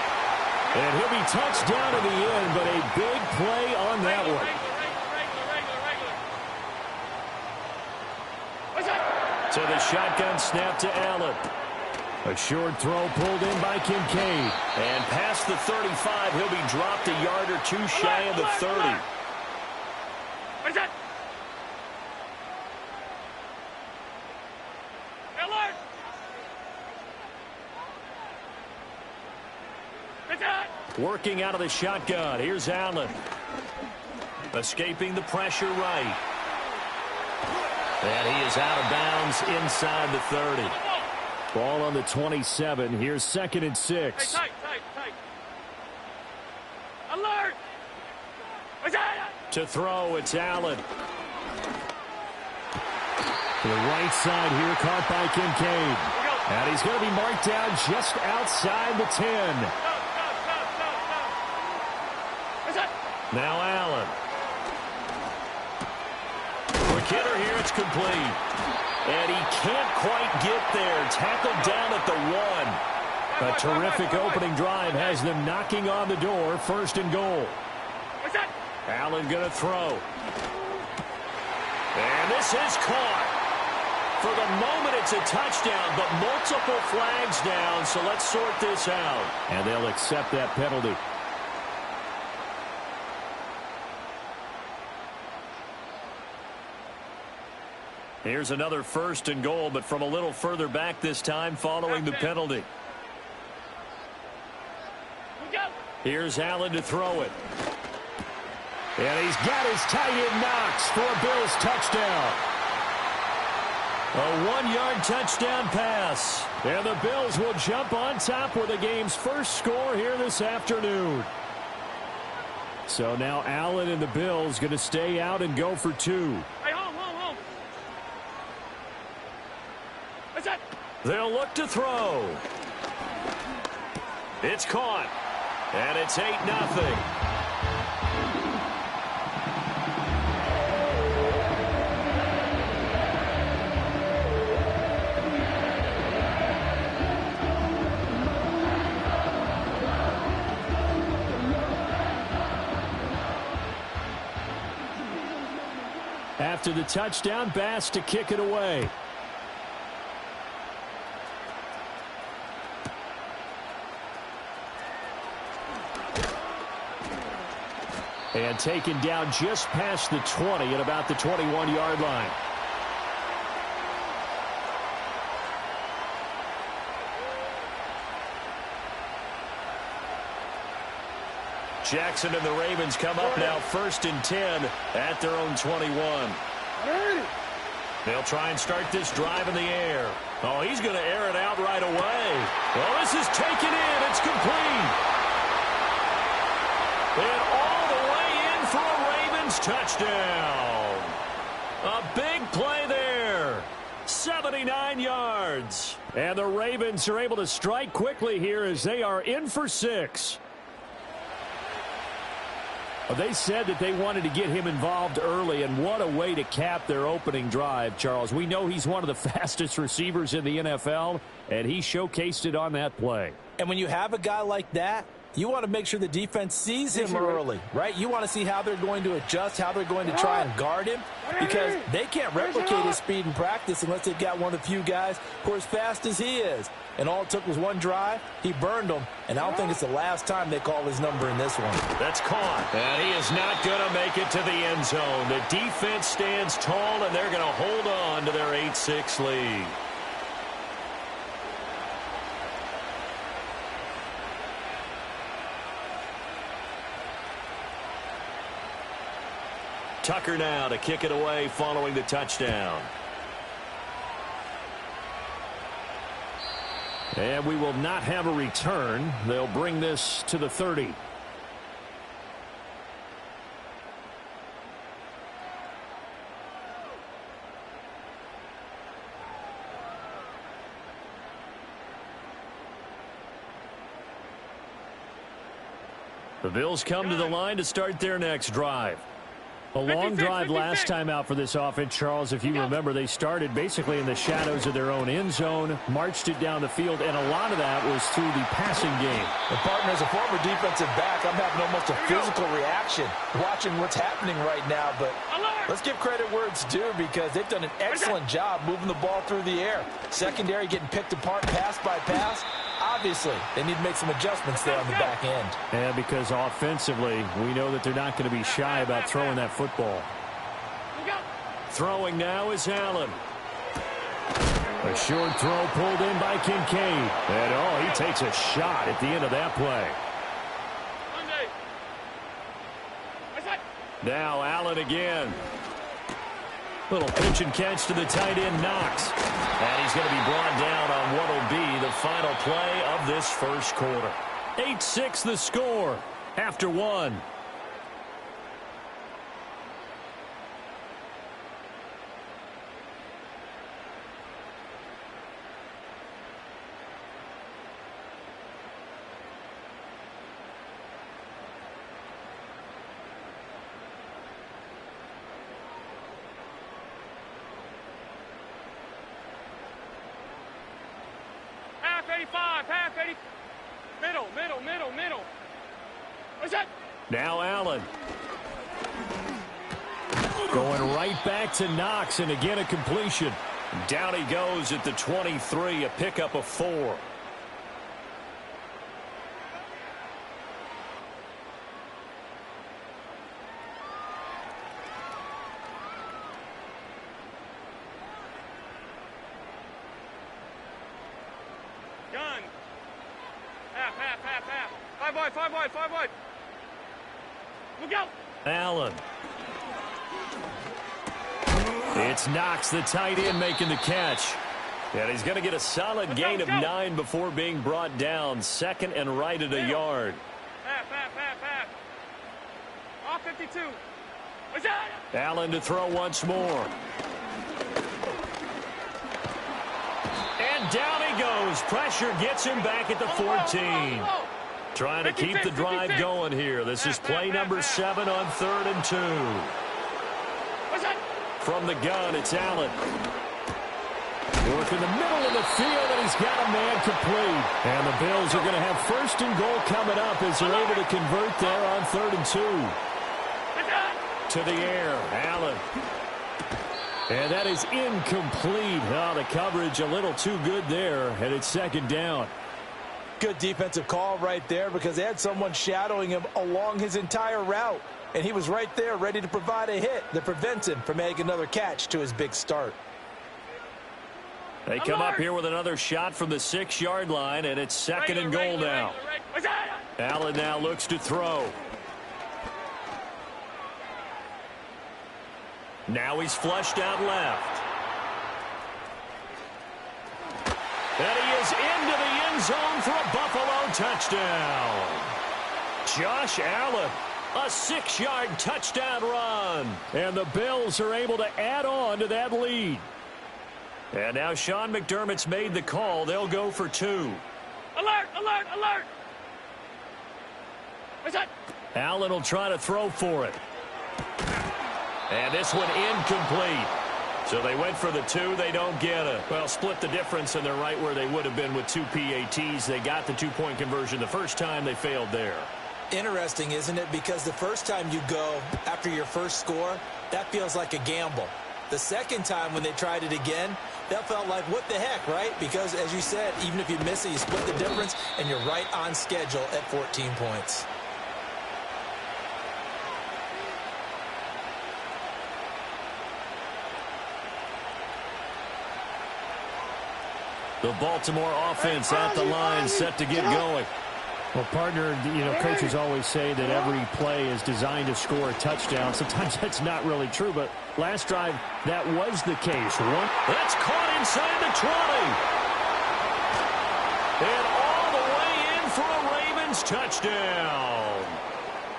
Speaker 4: And he'll be touched down in the end, but a big play on that one.
Speaker 1: To the shotgun snap to Allen.
Speaker 4: A short throw pulled in by Kincaid.
Speaker 1: And past the 35, he'll be dropped a yard or two shy of the 30. Working out of the shotgun. Here's Allen. Escaping the pressure right. And he is out of bounds inside the 30.
Speaker 4: Ball on the 27. Here's 2nd and 6.
Speaker 2: Tight. Alert!
Speaker 1: To throw, it's Allen.
Speaker 4: To the right side here, caught by Kincaid. And he's going to be marked down just outside the 10.
Speaker 1: Now Allen. For Kidder here, it's complete. And he can't quite get there. Tackled down at the 1.
Speaker 4: A terrific opening drive has them knocking on the door. 1st and goal.
Speaker 1: Allen going to throw. And this is caught. For the moment, it's a touchdown, but multiple flags down, so let's sort this out.
Speaker 4: And they'll accept that penalty.
Speaker 1: Here's another 1st and goal, but from a little further back this time following the penalty. Here's Allen to throw it.
Speaker 4: And he's got his tight end Knox for a Bills touchdown.
Speaker 1: A 1-yard touchdown pass.
Speaker 4: And the Bills will jump on top with the game's first score here this afternoon. So now Allen and the Bills going to stay out and go for 2.
Speaker 1: They'll look to throw. It's caught. And it's 8-0.
Speaker 4: After the touchdown, Bass to kick it away. And taken down just past the 20 at about the 21-yard line.
Speaker 1: Jackson and the Ravens come up now 1st and 10 at their own 21. They'll try and start this drive in the air. Oh, he's going to air it out right away. Well, this is taken in. It's complete. And all the way in for a Ravens touchdown. A big play there. 79 yards.
Speaker 4: And the Ravens are able to strike quickly here as they are in for 6. They said that they wanted to get him involved early, and what a way to cap their opening drive, Charles. We know he's one of the fastest receivers in the NFL, and he showcased it on that play.
Speaker 5: And when you have a guy like that, you want to make sure the defense sees him early, right? You want to see how they're going to adjust, how they're going to try and guard him, because they can't replicate his speed in practice unless they've got one of the few guys who are as fast as he is. And all it took was one drive. He burned them, and I don't think it's the last time they call his number in this one.
Speaker 1: That's caught, and he is not going to make it to the end zone. The defense stands tall, and they're going to hold on to their 8-6 lead. Tucker now to kick it away following the touchdown.
Speaker 4: And we will not have a return. They'll bring this to the 30. The Bills come to the line to start their next drive. A long drive last time out for this offense, Charles. If you remember, they started basically in the shadows of their own end zone, marched it down the field, and a lot of that was through the passing game.
Speaker 5: And, partner, as a former defensive back, I'm having almost a physical reaction watching what's happening right now. But let's give credit where it's due, because they've done an excellent job moving the ball through the air. Secondary getting picked apart pass by pass. Obviously, they need to make some adjustments there on the back end.
Speaker 4: And because offensively, we know that they're not going to be shy about throwing that football.
Speaker 1: Throwing now is Allen.
Speaker 4: A short throw pulled in by Kincaid. And, he takes a shot at the end of that play. Now Allen again. Little pitch and catch to the tight end, Knox.
Speaker 1: And he's going to be brought down on what will be the final play of this first quarter.
Speaker 4: 8-6 the score after one.
Speaker 2: Middle. What's that?
Speaker 4: Now Allen. Going right back to Knox, and again a completion.
Speaker 1: Down he goes at the 23, a pickup of 4.
Speaker 2: Gun. Half. 5 wide. Look out.
Speaker 1: Allen.
Speaker 4: It's Knox, the tight end, making the catch.
Speaker 1: And he's going to get a solid gain of 9 before being brought down. Second and right at a yard.
Speaker 2: Half. Off 52. What's that?
Speaker 1: Allen to throw once more. And down he goes. Pressure gets him back at the 14. Trying to keep the drive going here. This is play number 7 on 3rd and 2. From the gun, it's Allen.
Speaker 4: Work in the middle of the field, and he's got a man complete. And the Bills are going to have 1st and goal coming up as they're able to convert there on 3rd and 2.
Speaker 1: To the air, Allen.
Speaker 4: And that is incomplete. The coverage a little too good there, and it's 2nd down.
Speaker 5: Good defensive call right there, because they had someone shadowing him along his entire route. And he was right there ready to provide a hit that prevents him from making another catch to his big start.
Speaker 1: They come up here with another shot from the 6-yard line, and it's 2nd and goal now. Allen now looks to throw. Now he's flushed out left. And he is into the end zone for a Buffalo touchdown. Josh Allen, a 6-yard touchdown run.
Speaker 4: And the Bills are able to add on to that lead.
Speaker 1: And now Sean McDermott's made the call. They'll go for 2.
Speaker 2: Alert. What's that?
Speaker 1: Allen will try to throw for it. And this one incomplete. So they went for the 2. They don't get it. Well, split the difference, and they're right where they would have been with 2 PATs. They got the 2-point conversion the first time. They failed there.
Speaker 3: Interesting, isn't it? Because the first time you go after your first score, that feels like a gamble. The second time when they tried it again, that felt like, what the heck, right? Because, as you said, even if you miss it, you split the difference, and you're right on schedule at 14 points.
Speaker 1: The Baltimore offense at the line, set to get going.
Speaker 4: Well, partner, coaches always say that every play is designed to score a touchdown. Sometimes that's not really true, but last drive, that was the case.
Speaker 1: That's caught inside the 20. And all the way in for a Ravens touchdown.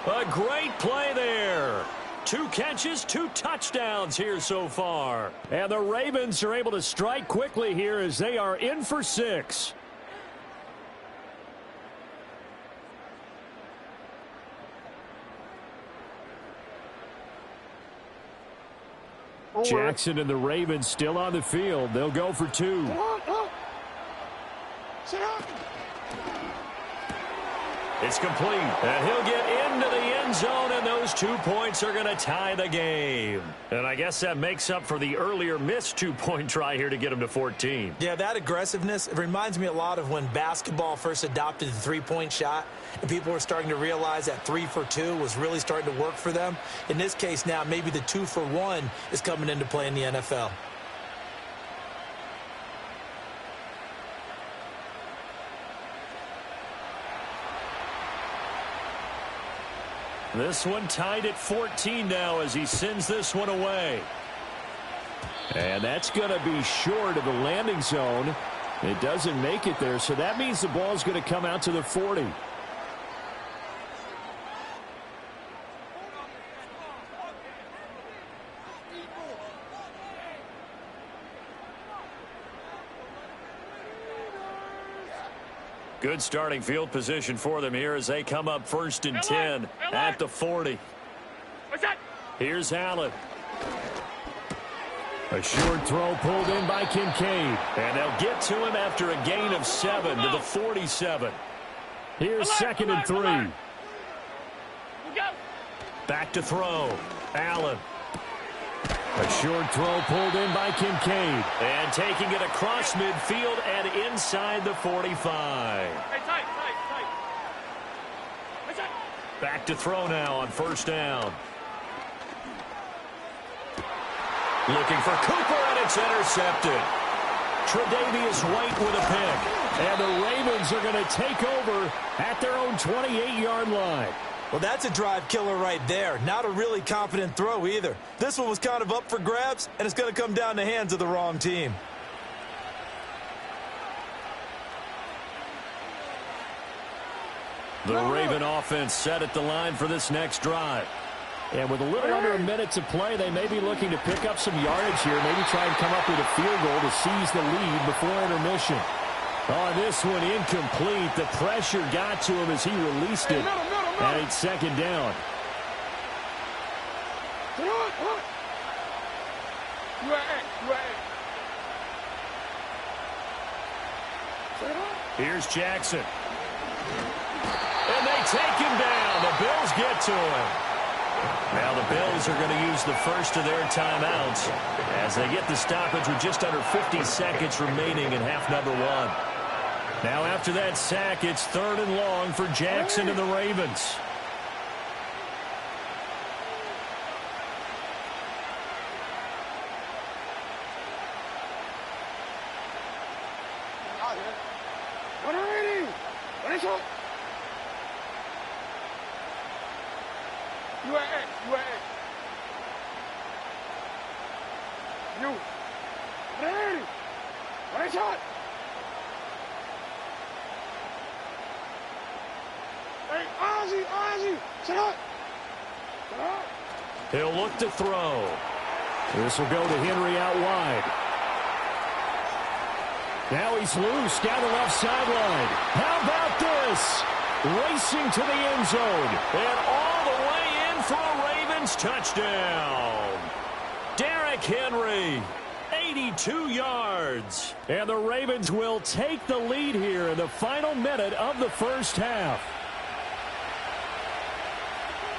Speaker 1: A great play there. 2 catches, 2 touchdowns here so far.
Speaker 4: And the Ravens are able to strike quickly here as they are in for 6. Jackson and the Ravens still on the field. They'll go for 2.
Speaker 1: It's complete, and he'll get into the end zone, and those 2 points are going to tie the game. And I guess that makes up for the earlier missed 2-point try here to get him to 14.
Speaker 3: Yeah, that aggressiveness, it reminds me a lot of when basketball first adopted the 3-point shot, and people were starting to realize that 3 for 2 was really starting to work for them. In this case now, maybe the 2 for 1 is coming into play in the NFL.
Speaker 1: This one tied at 14 now as he sends this one away.
Speaker 4: And that's going to be short of the landing zone. It doesn't make it there, so that means the ball's going to come out to the 40.
Speaker 1: Good starting field position for them here as they come up 1st and 10 at the 40. Here's Allen.
Speaker 4: A short throw pulled in by Kincaid.
Speaker 1: And they'll get to him after a gain of 7 to the 47.
Speaker 4: Here's 2nd and 3.
Speaker 1: Back to throw. Allen.
Speaker 4: A short throw pulled in by Kincaid.
Speaker 1: And taking it across midfield and inside the 45. Back to throw now on 1st down. Looking for Cooper, and it's intercepted. Tre'Davious White with a pick.
Speaker 4: And the Ravens are going to take over at their own 28-yard line.
Speaker 3: Well, that's a drive killer right there. Not a really confident throw either. This one was kind of up for grabs, and it's going to come down the hands of the wrong team.
Speaker 1: The Raven offense set at the line for this next drive.
Speaker 4: And with a little under a minute to play, they may be looking to pick up some yardage here, maybe try and come up with a field goal to seize the lead before intermission. On this one, incomplete. The pressure got to him as he released it. And it's 2nd down.
Speaker 1: Here's Jackson. And they take him down. The Bills get to him. Now the Bills are going to use the first of their timeouts as they get the stoppage with just under 50 seconds remaining in half number 1. Now after that sack, it's 3rd and long for Jackson and the Ravens. He'll look to throw.
Speaker 4: This will go to Henry out wide. Now he's loose down the left sideline. How about this? Racing to the end zone. And all
Speaker 1: Ravens touchdown. Derrick Henry, 82 yards. And the Ravens will take the lead here in the final minute of the first half.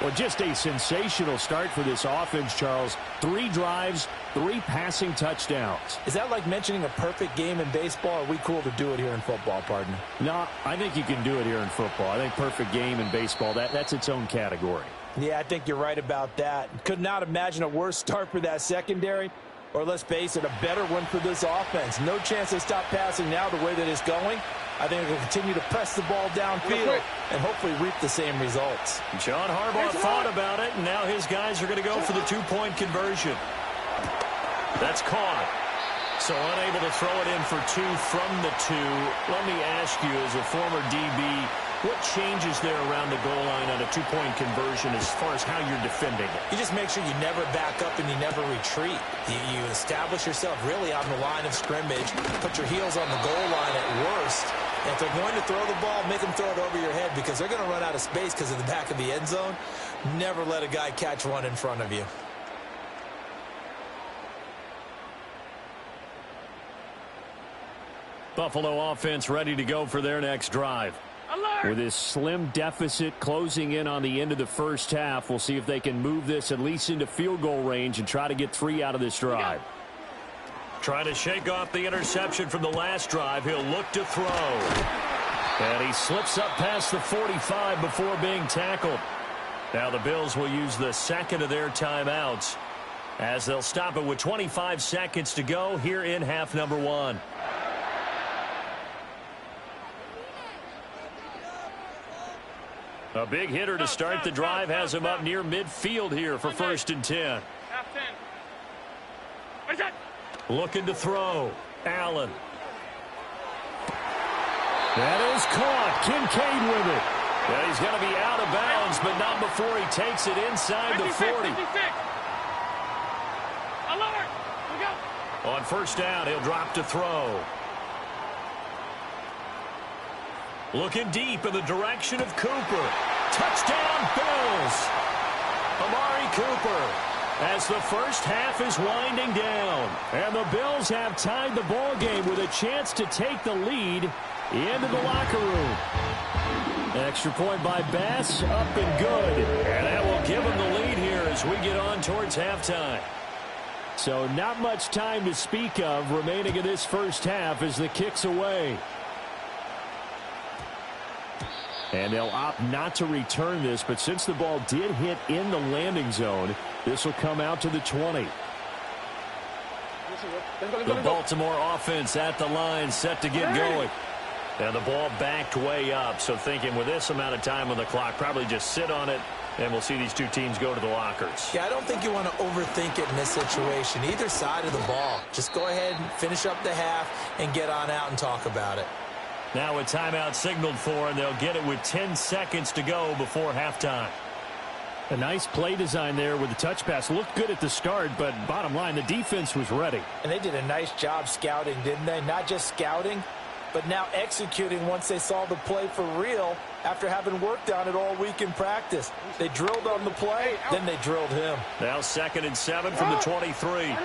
Speaker 1: Well, just a sensational start for this offense, Charles. 3 drives, 3 passing touchdowns.
Speaker 5: Is that like mentioning a perfect game in baseball? Or are we cool to do it here in football, partner?
Speaker 4: No, I think you can do it here in football. I think perfect game in baseball, that's its own category.
Speaker 5: Yeah, I think you're right about that. Could not imagine a worse start for that secondary, or let's face it, a better one for this offense. No chance to stop passing now the way that it's going. I think it will continue to press the ball downfield and hopefully reap the same results.
Speaker 1: John Harbaugh thought about it, and now his guys are going to go for the 2-point conversion. That's caught. So unable to throw it in for 2 from the 2. Let me ask you, as a former DB, what changes there around the goal line on a 2-point conversion as far as how you're defending it?
Speaker 5: You just make sure you never back up and you never retreat. You establish yourself really on the line of scrimmage, put your heels on the goal line at worst. And if they're going to throw the ball, make them throw it over your head because they're going to run out of space because of the back of the end zone. Never let a guy catch one in front of you.
Speaker 1: Buffalo offense ready to go for their next drive.
Speaker 2: Alert!
Speaker 4: With this slim deficit closing in on the end of the first half, we'll see if they can move this at least into field goal range and try to get 3 out of this drive.
Speaker 1: Trying to shake off the interception from the last drive. He'll look to throw. And he slips up past the 45 before being tackled. Now the Bills will use the second of their timeouts as they'll stop it with 25 seconds to go here in half number 1. A big hitter to start the drive has him up near midfield here for 1st and 10. Looking to throw. Allen. That is caught. Kincaid with it. And he's going to be out of bounds, but not before he takes it inside the 40. On 1st down, he'll drop to throw. Looking deep in the direction of Cooper. Touchdown, Bills. Amari Cooper, as the first half is winding down. And the Bills have tied the ball game with a chance to take the lead into the locker room. Extra point by Bass, up and good. And that will give them the lead here as we get on towards halftime. So not much time to speak of remaining in this first half as the kick's away. And they'll opt not to return this, but since the ball did hit in the landing zone, this will come out to the 20. The Baltimore offense at the line, set to get going. And the ball backed way up, so thinking with this amount of time on the clock, probably just sit on it, and we'll see these two teams go to the lockers.
Speaker 5: Yeah, I don't think you want to overthink it in this situation. Either side of the ball. Just go ahead and finish up the half and get on out and talk about it.
Speaker 1: Now a timeout signaled for, and they'll get it with 10 seconds to go before halftime.
Speaker 4: A nice play design there with the touch pass. Looked good at the start, but bottom line, the defense was ready.
Speaker 5: And they did a nice job scouting, didn't they? Not just scouting, but now executing once they saw the play for real after having worked on it all week in practice. They drilled on the play, then they drilled him.
Speaker 1: Now 2nd and 7 from the 23.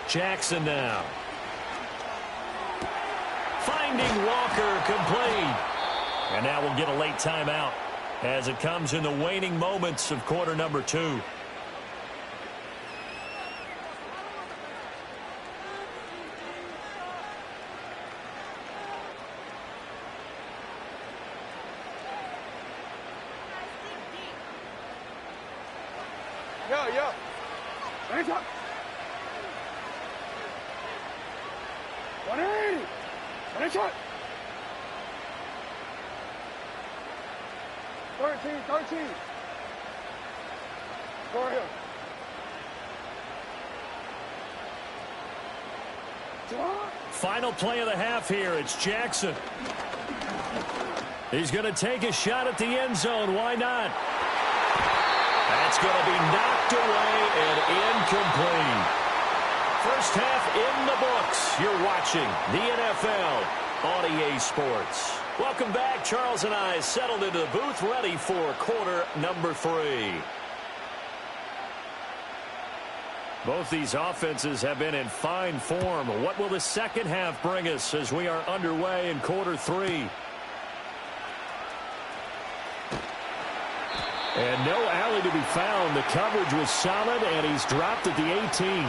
Speaker 1: Jackson now. Finding Walker complete. And now we'll get a late timeout as it comes in the waning moments of quarter number 2.
Speaker 2: Yeah. Hands up. 180. Finish it. 13. Go ahead.
Speaker 1: Final play of the half here. It's Jackson. He's going to take a shot at the end zone. Why not? That's going to be knocked away and incomplete. First half in the books. You're watching the NFL on EA Sports. Welcome back. Charles and I settled into the booth, ready for quarter number 3. Both these offenses have been in fine form. What will the second half bring us as we are underway in quarter 3? And no alley to be found. The coverage was solid, and he's dropped at the 18.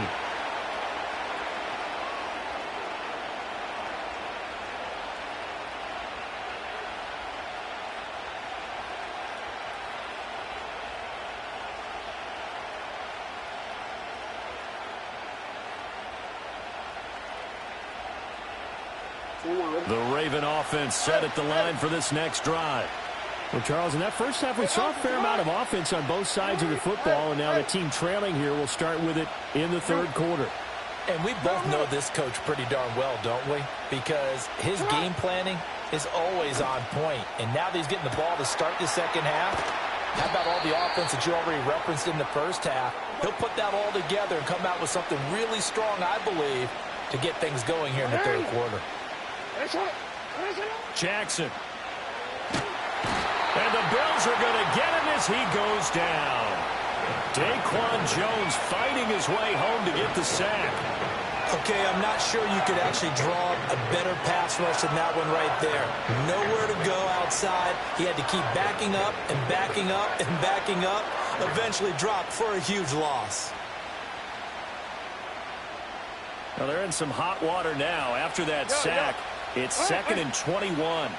Speaker 1: The Raven offense set at the line for this next drive.
Speaker 4: Well, Charles, in that first half, we saw a fair amount of offense on both sides of the football, and now the team trailing here will start with it in the third quarter.
Speaker 5: And we both know this coach pretty darn well, don't we? Because his game planning is always on point. And now that he's getting the ball to start the second half, how about all the offense that you already referenced in the first half? He'll put that all together and come out with something really strong, I believe, to get things going here in the third quarter.
Speaker 1: Jackson. And the Bills are going to get him as he goes down. Daquan Jones fighting his way home to get the sack.
Speaker 5: Okay, I'm not sure you could actually draw a better pass rush than that one right there. Nowhere to go outside. He had to keep backing up and backing up and backing up. Eventually dropped for a huge loss.
Speaker 1: Well, they're in some hot water now. After that sack, it's 2nd and 21.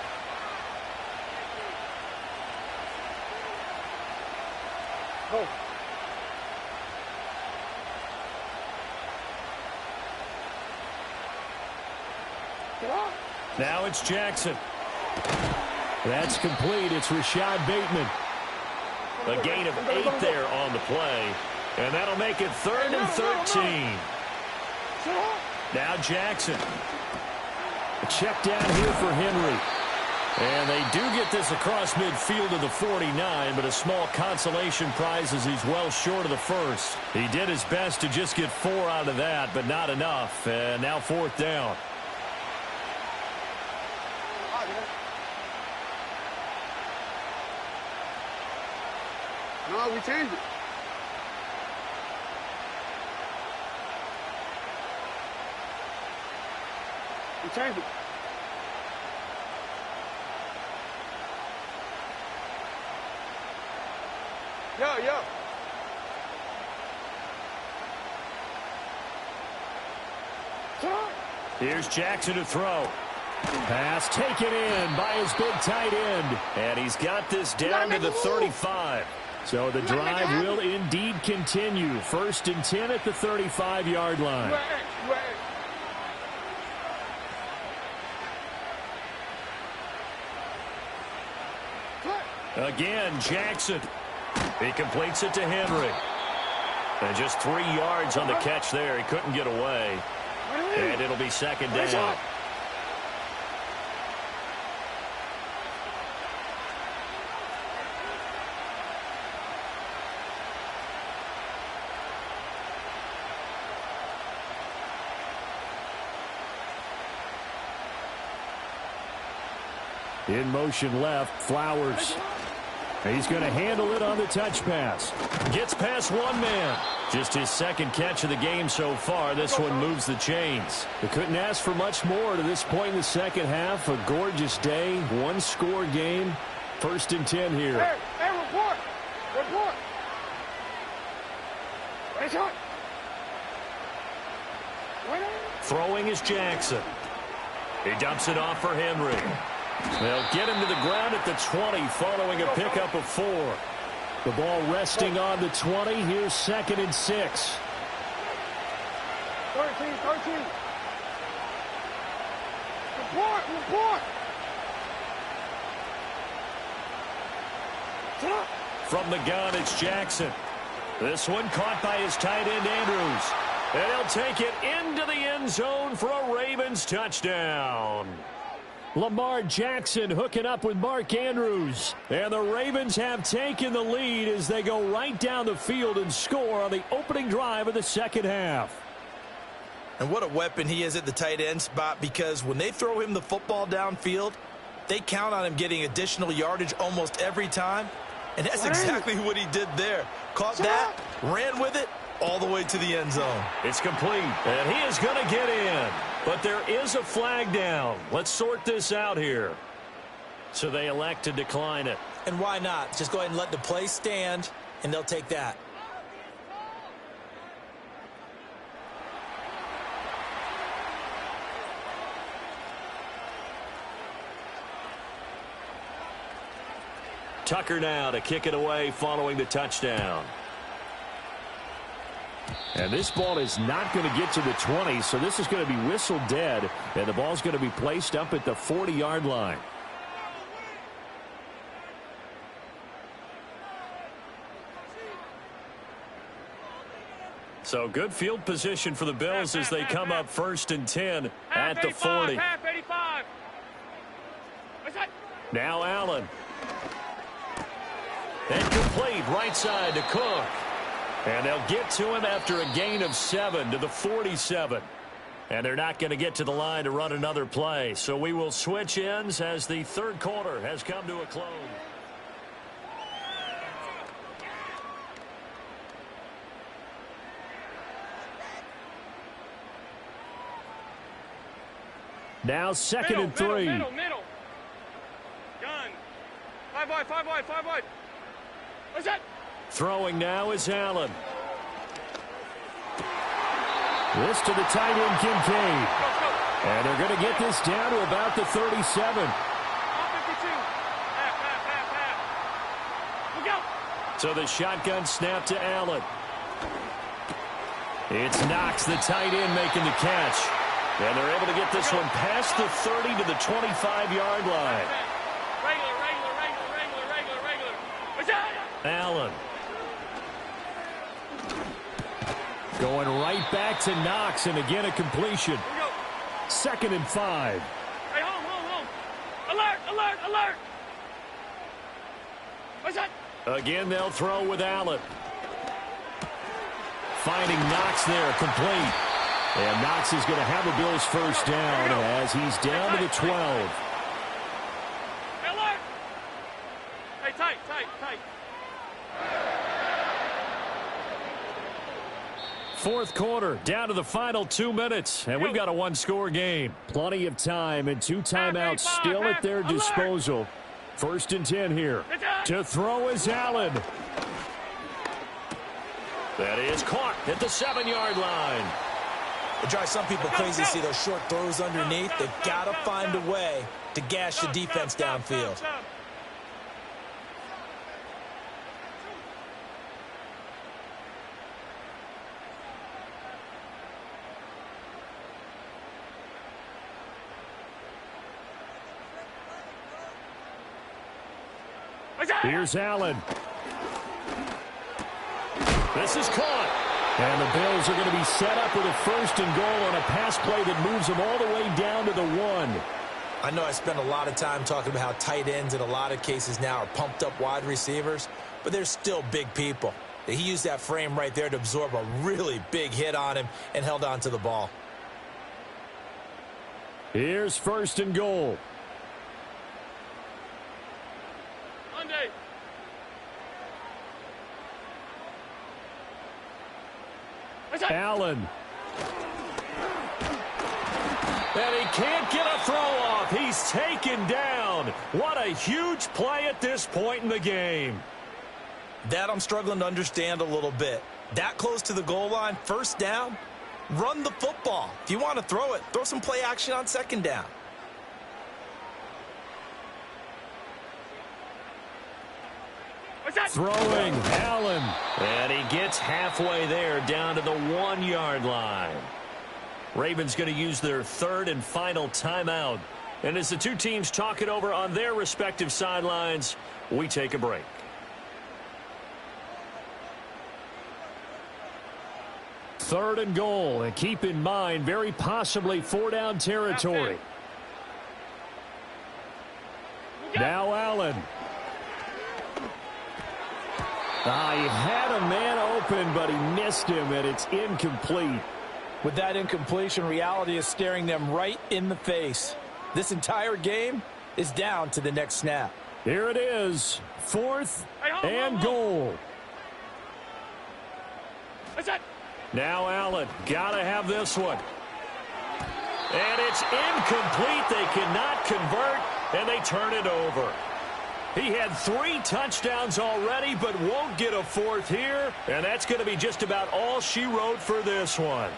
Speaker 2: Go.
Speaker 1: Now it's Jackson. That's complete. It's Rashad Bateman. A gain of 8 there on the play. And that'll make it 3rd and 13. Now Jackson. A check down here for Henry. And they do get this across midfield to the 49, but a small consolation prize as he's well short of the first. He did his best to just get 4 out of that, but not enough. And now 4th down.
Speaker 2: No, we changed it. We changed it. Yo.
Speaker 1: Here's Jackson to throw. Pass taken in by his big tight end. And he's got this down to the 35. So the drive will indeed continue. 1st and 10 at the 35-yard line. Again, Jackson. He completes it to Henry. And just 3 yards on the catch there. He couldn't get away. And it'll be 2nd down. In motion left, Flowers. He's going to handle it on the touch pass. Gets past one man. Just his 2nd catch of the game so far. This one moves the chains. They couldn't ask for much more to this point in the second half. A gorgeous day, 1-score game. 1st and 10 here.
Speaker 2: Hey, report.
Speaker 1: Throwing is Jackson. He dumps it off for Henry. They'll get him to the ground at the 20 following a pickup of 4. The ball resting on the 20. Here's 2nd and 6.
Speaker 2: 13. Report.
Speaker 1: From the gun, it's Jackson. This one caught by his tight end, Andrews. And he'll take it into the end zone for a Ravens touchdown. Lamar Jackson hooking up with Mark Andrews. And the Ravens have taken the lead as they go right down the field and score on the opening drive of the second half.
Speaker 5: And what a weapon he is at the tight end spot, because when they throw him the football downfield,
Speaker 3: They count on him getting additional yardage almost every time, and that's exactly what he did there. Caught that, ran with it, all the way to the end zone.
Speaker 1: It's complete, and he is going to get in. But there is a flag down. Let's sort this out here. So they elect to decline it.
Speaker 3: And why not? Just go ahead and let the play stand, and they'll take that.
Speaker 1: Tucker now to kick it away following the touchdown.
Speaker 4: And this ball is not going to get to the 20, so this is going to be whistled dead, and the ball's going to be placed up at the 40-yard line.
Speaker 1: So good field position for the Bills as they come up 1st and 10 at the 40. Now Allen. And complete right side to Cook. And they'll get to him after a gain of 7 to the 47. And they're not going to get to the line to run another play. So we will switch ends as the third quarter has come to a close.
Speaker 4: Now 2nd and 3.
Speaker 2: Middle. Gun. 5 wide. What's that?
Speaker 1: Throwing now is Allen.
Speaker 4: This to the tight end, Kincaid. And they're going to get this down to about the 37.
Speaker 2: All 52. Half. Look out.
Speaker 1: So the shotgun snap to Allen. It's Knox, the tight end, making the catch. And they're able to get this one past the 30 to the 25-yard line.
Speaker 2: Regular. What's that?
Speaker 1: Allen.
Speaker 4: Going right back to Knox, and again a completion. 2nd and 5.
Speaker 2: Hey, home. Alert. What's that?
Speaker 1: Again, they'll throw with Allen. Finding Knox there, complete. And Knox is going to have a Bills first down as he's down to the 12.
Speaker 2: Hey, alert. Hey, tight.
Speaker 1: Fourth quarter, down to the final 2 minutes, and we've got a one-score game. Plenty of time and 2 timeouts still at their disposal. 1st and 10 here. To throw is Allen. That is caught at the 7-yard line.
Speaker 3: It drives some people crazy to see those short throws underneath. They've got to find a way to gash the defense downfield.
Speaker 4: Here's Allen.
Speaker 1: This is caught.
Speaker 4: And the Bills are going to be set up with a 1st and goal on a pass play that moves them all the way down to the 1.
Speaker 3: I know I spend a lot of time talking about how tight ends in a lot of cases now are pumped up wide receivers, but they're still big people. He used that frame right there to absorb a really big hit on him and held on to the ball.
Speaker 4: Here's 1st and goal.
Speaker 2: Monday.
Speaker 4: Allen.
Speaker 1: And he can't get a throw off. He's taken down. What a huge play at this point in the game.
Speaker 3: That I'm struggling to understand a little bit. That close to the goal line, 1st down, run the football. If you want to throw it, throw some play action on 2nd down.
Speaker 1: Throwing, Allen. And he gets halfway there down to the 1-yard line. Ravens going to use their 3rd and final timeout. And as the two teams talk it over on their respective sidelines, we take a break.
Speaker 4: Third and goal, and keep in mind, very possibly 4-down territory. Now Allen. He had a man open, but he missed him, and it's incomplete.
Speaker 5: With that incompletion, reality is staring them right in the face. This entire game,
Speaker 3: is down to the next snap.
Speaker 4: Here it is, 4th and goal.
Speaker 1: Now Allen, gotta have this one. And it's incomplete. They cannot convert, and they turn it over. He had 3 touchdowns already, but won't get a 4th here, and that's going to be just about all she wrote for this one.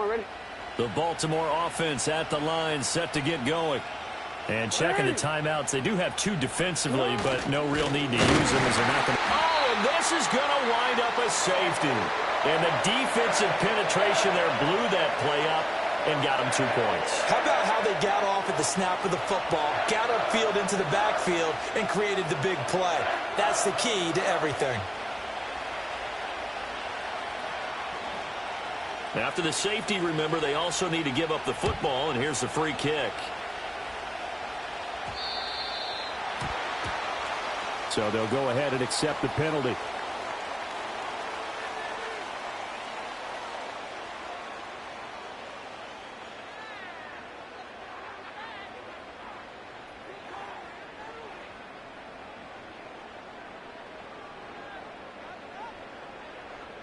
Speaker 2: Ready?
Speaker 1: The Baltimore offense at the line, set to get going. And checking the timeouts. They do have 2 defensively, but no real need to use them as they're not going to. Oh, and this is going to wind up a safety. And the defensive penetration there blew that play up and got them 2 points.
Speaker 3: How about how they got off at the snap of the football, got upfield into the backfield, and created the big play? That's the key to everything.
Speaker 1: After the safety, remember, they also need to give up the football, and here's the free kick.
Speaker 4: So they'll go ahead and accept the penalty.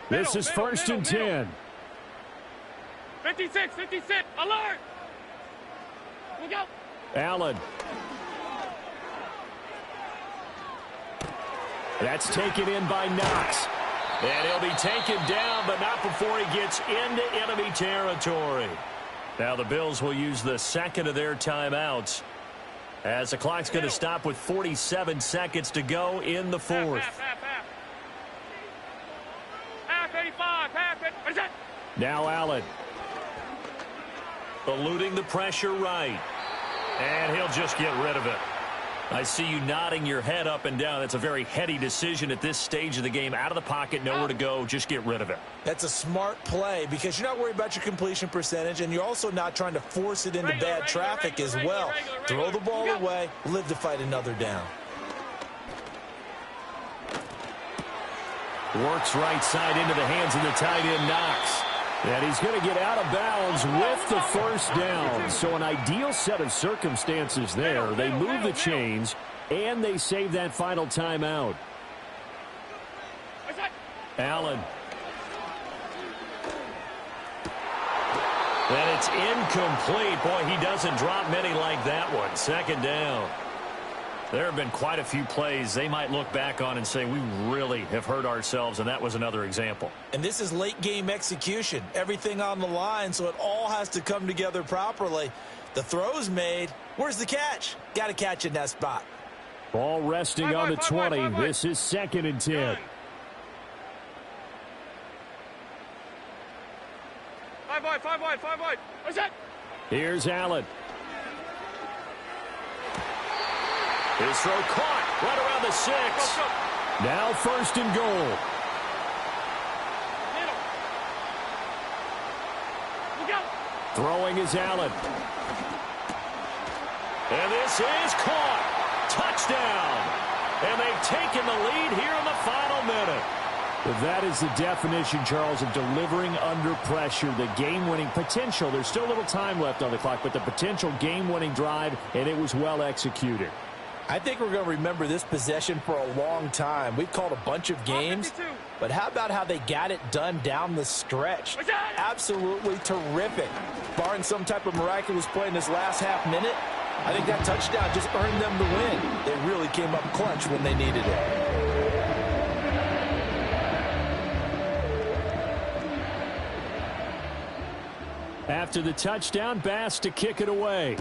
Speaker 4: This is 1st and 10.
Speaker 2: 56, alert! Look out!
Speaker 4: Allen. That's taken in by Knox.
Speaker 1: And he'll be taken down, but not before he gets into enemy territory. Now the Bills will use the 2nd of their timeouts, as the clock's going to stop with 47 seconds to go in the 4th.
Speaker 2: Half 85,
Speaker 4: Now Allen.
Speaker 1: Eluding the pressure right. And he'll just get rid of it. I see you nodding your head up and down. That's a very heady decision at this stage of the game. Out of the pocket, nowhere to go. Just get rid of it.
Speaker 3: That's a smart play because you're not worried about your completion percentage, and you're also not trying to force it into bad traffic as well. Throw the ball away, live to fight another down.
Speaker 1: Works right side into the hands of the tight end, Knox.
Speaker 4: And he's going to get out of bounds with the 1st down. So an ideal set of circumstances there. They move the chains, and they save that final timeout.
Speaker 1: Allen. And it's incomplete. Boy, he doesn't drop many like that one. 2nd down. There have been quite a few plays they might look back on and say, we really have hurt ourselves, and that was another example.
Speaker 3: And this is late game execution. Everything on the line, so it all has to come together properly. The throw's made. Where's the catch? Got to catch in that spot.
Speaker 4: Ball resting on the 20. This is 2nd and 10.
Speaker 2: Five wide. What's that?
Speaker 4: Here's Allen.
Speaker 1: His throw caught right around the 6.
Speaker 4: Now 1st and goal. Throwing is Allen.
Speaker 1: And this is caught. Touchdown. And they've taken the lead here in the final minute.
Speaker 4: Well, that is the definition, Charles, of delivering under pressure. The game-winning potential. There's still a little time left on the clock, but the potential game-winning drive, and it was well executed.
Speaker 3: I think we're going to remember this possession for a long time. We've called a bunch of games, but how about how they got it done down the stretch? Absolutely terrific. Barring some type of miraculous play in this last half minute, I think that touchdown just earned them the win. They really came up clutch when they needed it.
Speaker 4: After the touchdown, Bass to kick it away.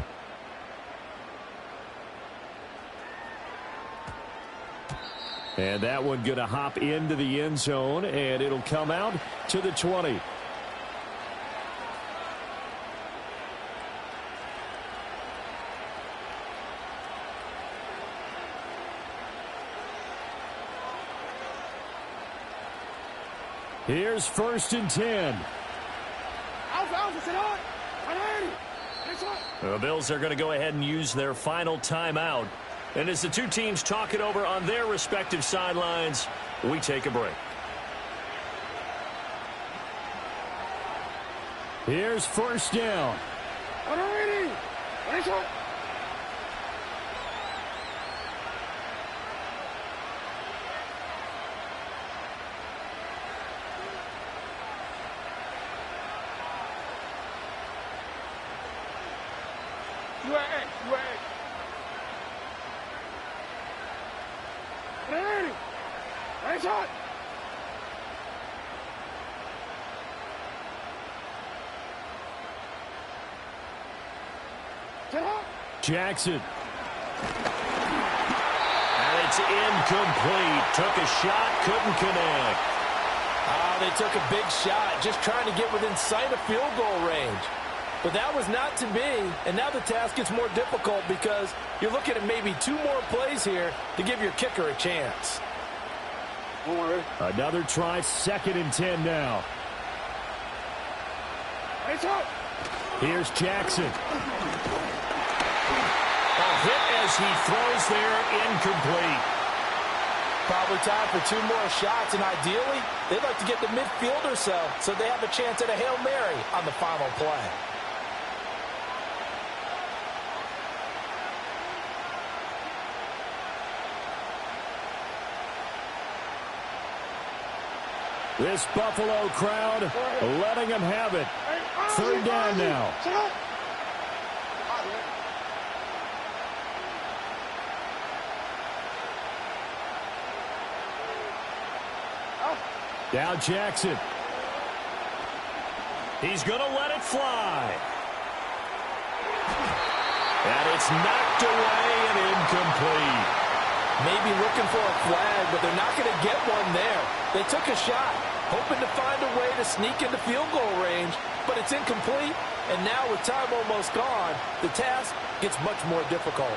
Speaker 4: And that one going to hop into the end zone, and it'll come out to the 20. Here's 1st and 10.
Speaker 1: The Bills are going to go ahead and use their final timeout. And as the two teams talk it over on their respective sidelines, we take a break.
Speaker 4: Here's first down. Jackson.
Speaker 1: And it's incomplete. Took a shot, couldn't connect.
Speaker 5: They took a big shot, just trying to get within sight of field goal range. But that was not to be, and now the task gets more difficult because you're looking at maybe 2 more plays here to give your kicker a chance.
Speaker 4: Another try, 2nd and 10 now. Here's Jackson.
Speaker 1: Hit as he throws there, incomplete.
Speaker 5: Probably time for 2 more shots, and ideally, they'd like to get the midfield or so they have a chance at a Hail Mary on the final play.
Speaker 4: This Buffalo crowd letting them have it. 3rd down now. Now Jackson.
Speaker 1: He's going to let it fly. And it's knocked away and incomplete.
Speaker 5: Maybe looking for a flag, but they're not going to get one there. They took a shot, hoping to find a way to sneak into field goal range, but it's incomplete. And now with time almost gone, the task gets much more difficult.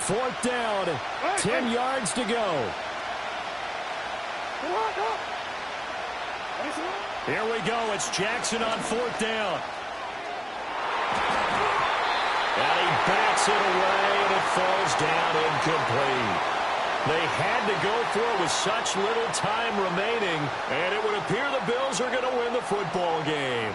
Speaker 4: Fourth down, 10 yards to go.
Speaker 1: Here we go. It's Jackson on 4th down. And he backs it away, and it falls down incomplete. They had to go for it with such little time remaining, and it would appear the Bills are going to win the football game.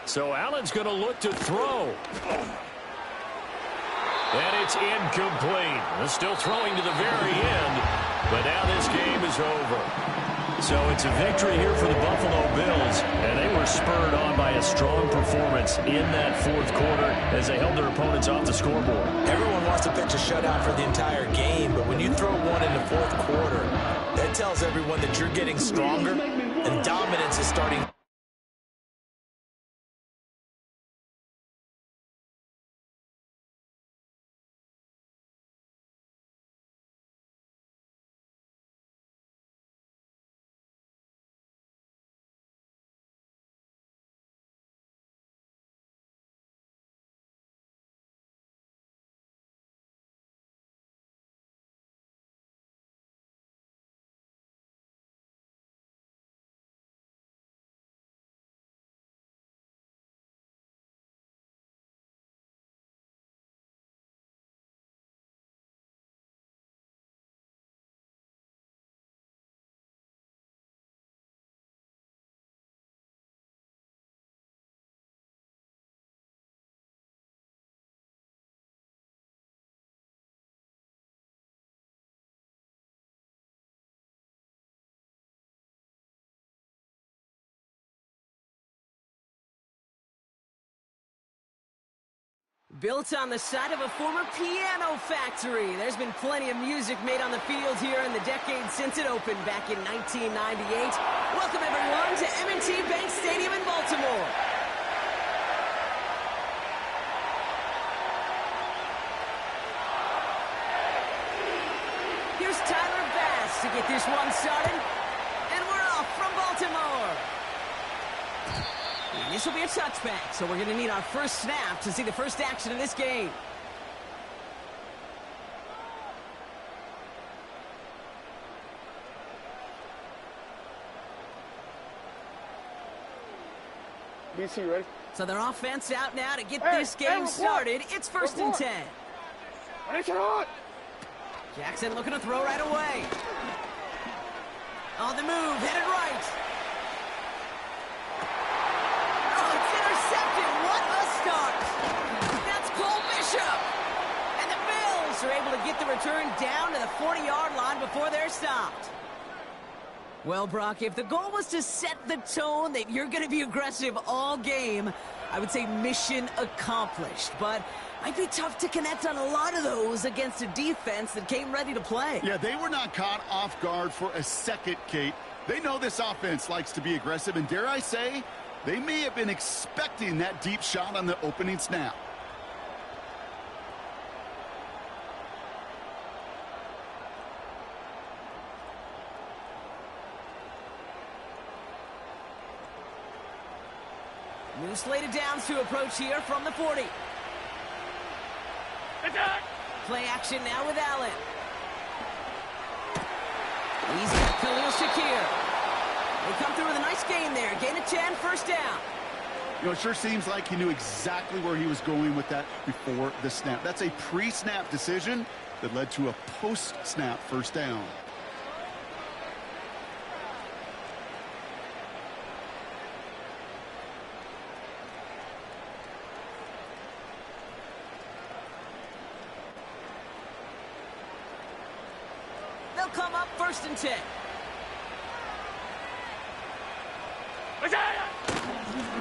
Speaker 1: So Allen's going to look to throw. And it's incomplete. They're still throwing to the very end, but now this game is over. So it's a victory here for the Buffalo Bills, and they were spurred on by a strong performance in that 4th quarter as they held their opponents off the scoreboard.
Speaker 3: Everyone wants to pitch a shutout for the entire game, but when you throw one in the 4th quarter, that tells everyone that you're getting stronger and dominance is starting.
Speaker 6: Built on the side of a former piano factory, there's been plenty of music made on the field here in the decade since it opened back in 1998. Welcome, everyone, to M&T Bank Stadium in Baltimore. Here's Tyler Bass to get this one started, and we're off from Baltimore. And this will be a touchback, so we're going to need our first snap to see the first action in this game.
Speaker 2: BC, ready?
Speaker 6: So their offense out now to get this game started. It's 1st and 10. Jackson looking to throw right away. On the move, headed right. Oh, it's intercepted. What a start. That's Cole Bishop. And the Bills are able to get the return down to the 40-yard line before they're stopped. Well, Brock, if the goal was to set the tone that you're going to be aggressive all game, I would say mission accomplished. But might be tough to connect on a lot of those against a defense that came ready to play.
Speaker 7: Yeah, they were not caught off guard for a second, Kate. They know this offense likes to be aggressive, and dare I say, they may have been expecting that deep shot on the opening snap.
Speaker 6: New slated downs to approach here from the 40.
Speaker 2: Attack!
Speaker 6: Play action now with Allen. He's got Khalil Shakir. They come through with a nice gain there. Gain of 10, first down.
Speaker 7: You know, it sure seems like he knew exactly where he was going with that before the snap. That's a pre-snap decision that led to a post-snap first down.
Speaker 6: They'll come up 1st and 10.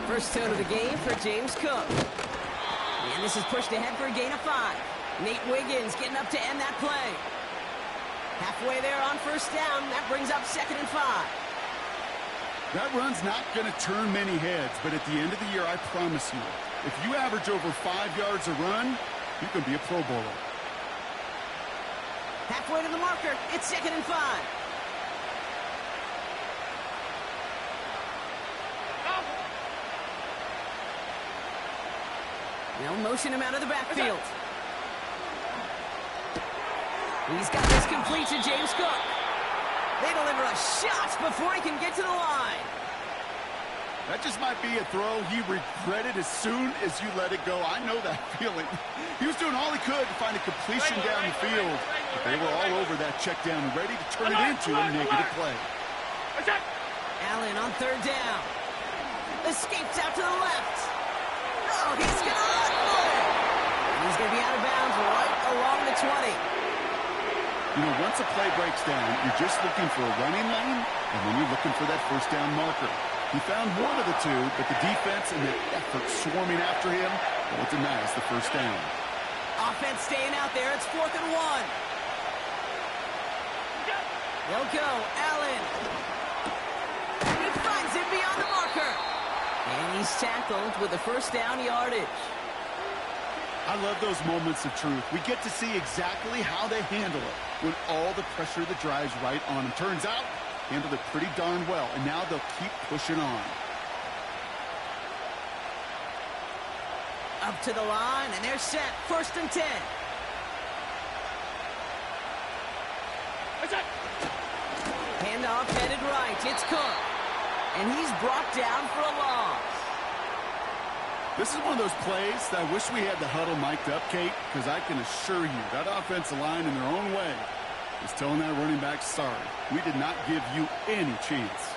Speaker 6: First down of the game for James Cook. And this is pushed ahead for a gain of 5. Nate Wiggins getting up to end that play. Halfway there on first down. That brings up 2nd and 5.
Speaker 7: That run's not going to turn many heads, but at the end of the year, I promise you, if you average over 5 yards a run, you can be a Pro Bowler.
Speaker 6: Halfway to the marker. It's 2nd and 5. They'll motion him out of the backfield. He's got this complete to James Cook. They deliver a shot before he can get to the line.
Speaker 7: That just might be a throw he regretted as soon as you let it go. I know that feeling. He was doing all he could to find a completion down the field. But they were all over that check down, ready to turn it into a negative play.
Speaker 6: Allen on 3rd down. Escapes out to the left. Oh, he's going to run for it. And he's going to be out of bounds right along the 20.
Speaker 7: You know, once a play breaks down, you're just looking for a running lane, and then you're looking for that first down marker. He found one of the two, but the defense and the effort swarming after him, well, it denies the first down.
Speaker 6: Offense staying out there. It's 4th and 1. They'll go. Allen. He finds it beyond the marker. And he's tackled with the first down yardage.
Speaker 7: I love those moments of truth. We get to see exactly how they handle it when all the pressure that drives right on them. Turns out, handled it pretty darn well, and now they'll keep pushing on.
Speaker 6: Up to the line, and they're set. 1st and 10. Handoff headed right. It's Cook. And he's brought down for a loss.
Speaker 7: This is one of those plays that I wish we had the huddle mic'd up, Kate, because I can assure you that offensive line in their own way is telling that running back, sorry, we did not give you any chance.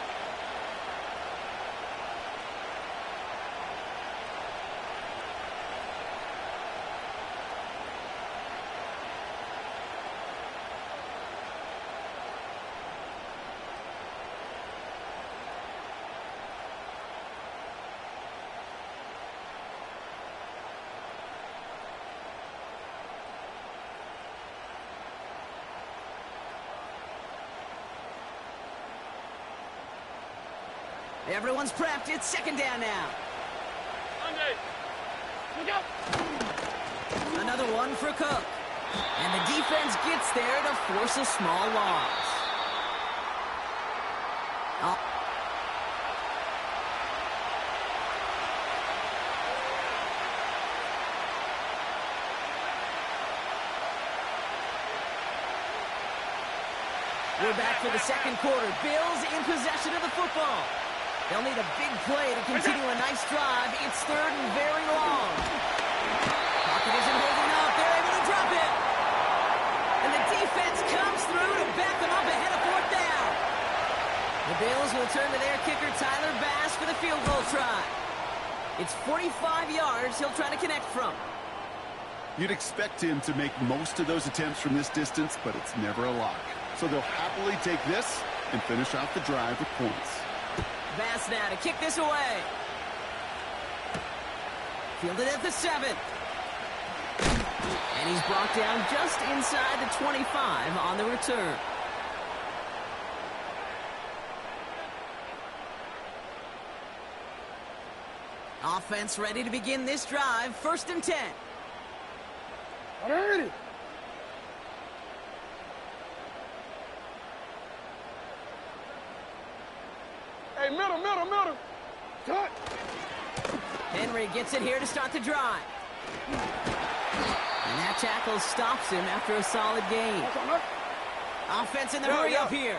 Speaker 6: Everyone's prepped. It's 2nd down now. Another one for Cook. And the defense gets there to force a small loss. We're back for the second quarter. Bills in possession of the football. They'll need a big play to continue a nice drive. It's third and very long. Pocket isn't holding up. They're able to drop it. And the defense comes through to back them up ahead of fourth down. The Bills will turn to their kicker, Tyler Bass, for the field goal try. It's 45 yards he'll try to connect from.
Speaker 7: You'd expect him to make most of those attempts from this distance, but it's never a lock. So they'll happily take this and finish off the drive with points.
Speaker 6: Bass now to kick this away. Fielded at the 7. And he's brought down just inside the 25 on the return. Offense ready to begin this drive. 1st and 10.
Speaker 2: Ready. Hey, middle. Touch.
Speaker 6: Henry gets it here to start the drive. And that tackle stops him after a solid gain. Offense in the hurry up here.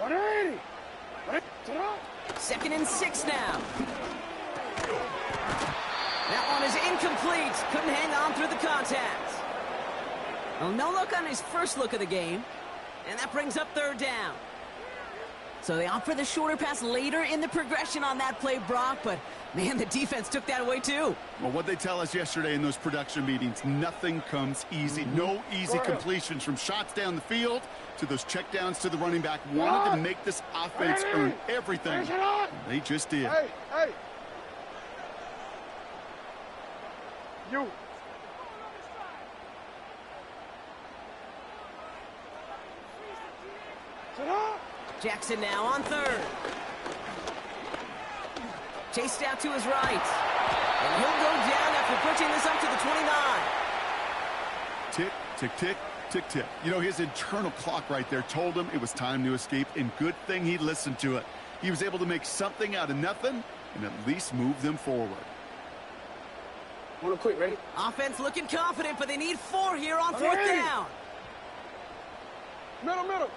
Speaker 2: Ready.
Speaker 6: 2nd and 6 now. That one is incomplete. Couldn't hang on through the contact. Well, no look on his first look of the game. And that brings up 3rd down. So they opt for the shorter pass later in the progression on that play, Brock. But, man, the defense took that away, too.
Speaker 7: Well, what they tell us yesterday in those production meetings, nothing comes easy. No easy completions from shots down the field to those checkdowns to the running back. Wanted to make this offense earn everything. They just did.
Speaker 2: Hey. You.
Speaker 6: Jackson now on 3rd. Chased out to his right. And he'll go down after pushing this up to the 29.
Speaker 7: Tick, tick, tick, tick, tick. You know, his internal clock right there told him it was time to escape, and good thing he listened to it. He was able to make something out of nothing and at least move them forward.
Speaker 2: Want to quit, ready?
Speaker 6: Offense looking confident, but they need 4 here on 4th down.
Speaker 2: Middle.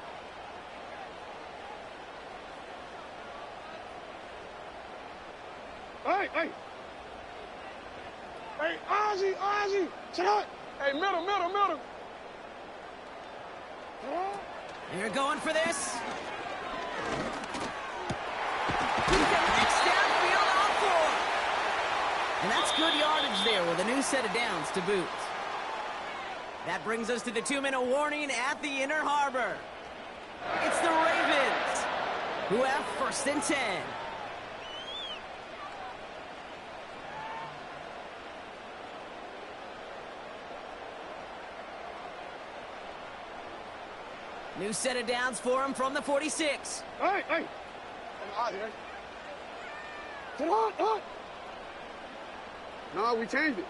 Speaker 2: Hey, Ozzie, shut up. Hey, middle.
Speaker 6: They're going for this. He connects downfield on 4. And that's good yardage there with a new set of downs to boot. That brings us to the 2-minute warning at the Inner Harbor. It's the Ravens, who have 1st and 10. New set of downs for him from the 46.
Speaker 2: Hey. I'm out here. Sit on. No, we changed it.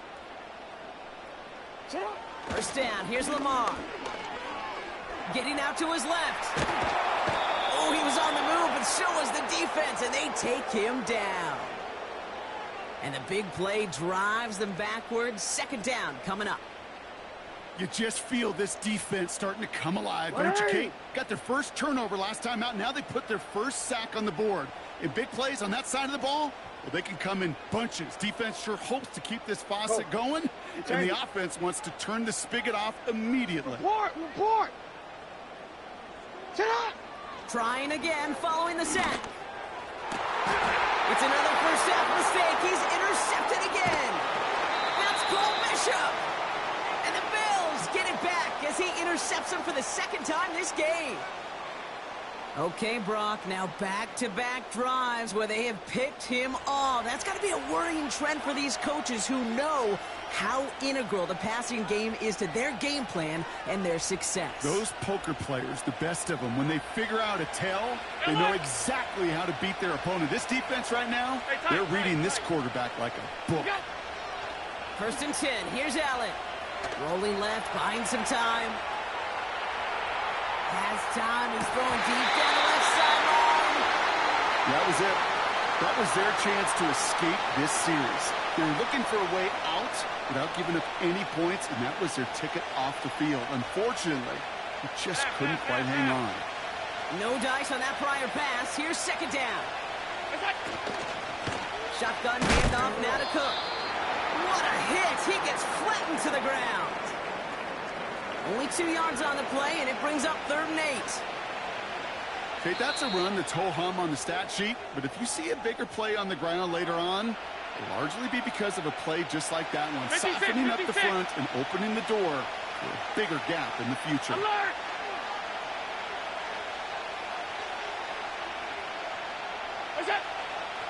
Speaker 2: Sit on.
Speaker 6: 1st down. Here's Lamar. Getting out to his left. Oh, he was on the move, but so was the defense, and they take him down. And the big play drives them backwards. 2nd down coming up.
Speaker 7: You just feel this defense starting to come alive, don't you, Kate? Got their first turnover last time out. Now they put their first sack on the board. In big plays on that side of the ball, well, they can come in bunches. Defense sure hopes to keep this faucet going, and the offense wants to turn the spigot off immediately.
Speaker 2: Report. Sit up.
Speaker 6: Trying again following the sack. It's another first half mistake. He's intercepted again. That's Cole Bishop. And the Bills get it back as he intercepts him for the 2nd time this game. Okay, Brock, now back-to-back drives where they have picked him off. That's got to be a worrying trend for these coaches who know how integral the passing game is to their game plan and their success.
Speaker 7: Those poker players, the best of them, when they figure out a tell, they know exactly how to beat their opponent. This defense right now, they're reading this quarterback like a book.
Speaker 6: 1st and 10. Here's Allen. Rolling left, buying some time. Has time. He's throwing deep down the left sideline.
Speaker 7: That was it. That was their chance to escape this series. They were looking for a way out without giving up any points, and that was their ticket off the field. Unfortunately, they just couldn't quite hang on.
Speaker 6: No dice on that prior pass. Here's second down. Shotgun handoff now to Cook. What a hit. He gets flattened to the ground. Only 2 yards on the play, and it brings up 3rd and 8.
Speaker 7: Okay, that's a run that's ho-hum on the stat sheet, but if you see a bigger play on the ground later on, it'll largely be because of a play just like that one, softening up the front and opening the door for a bigger gap in the future.
Speaker 2: Alert!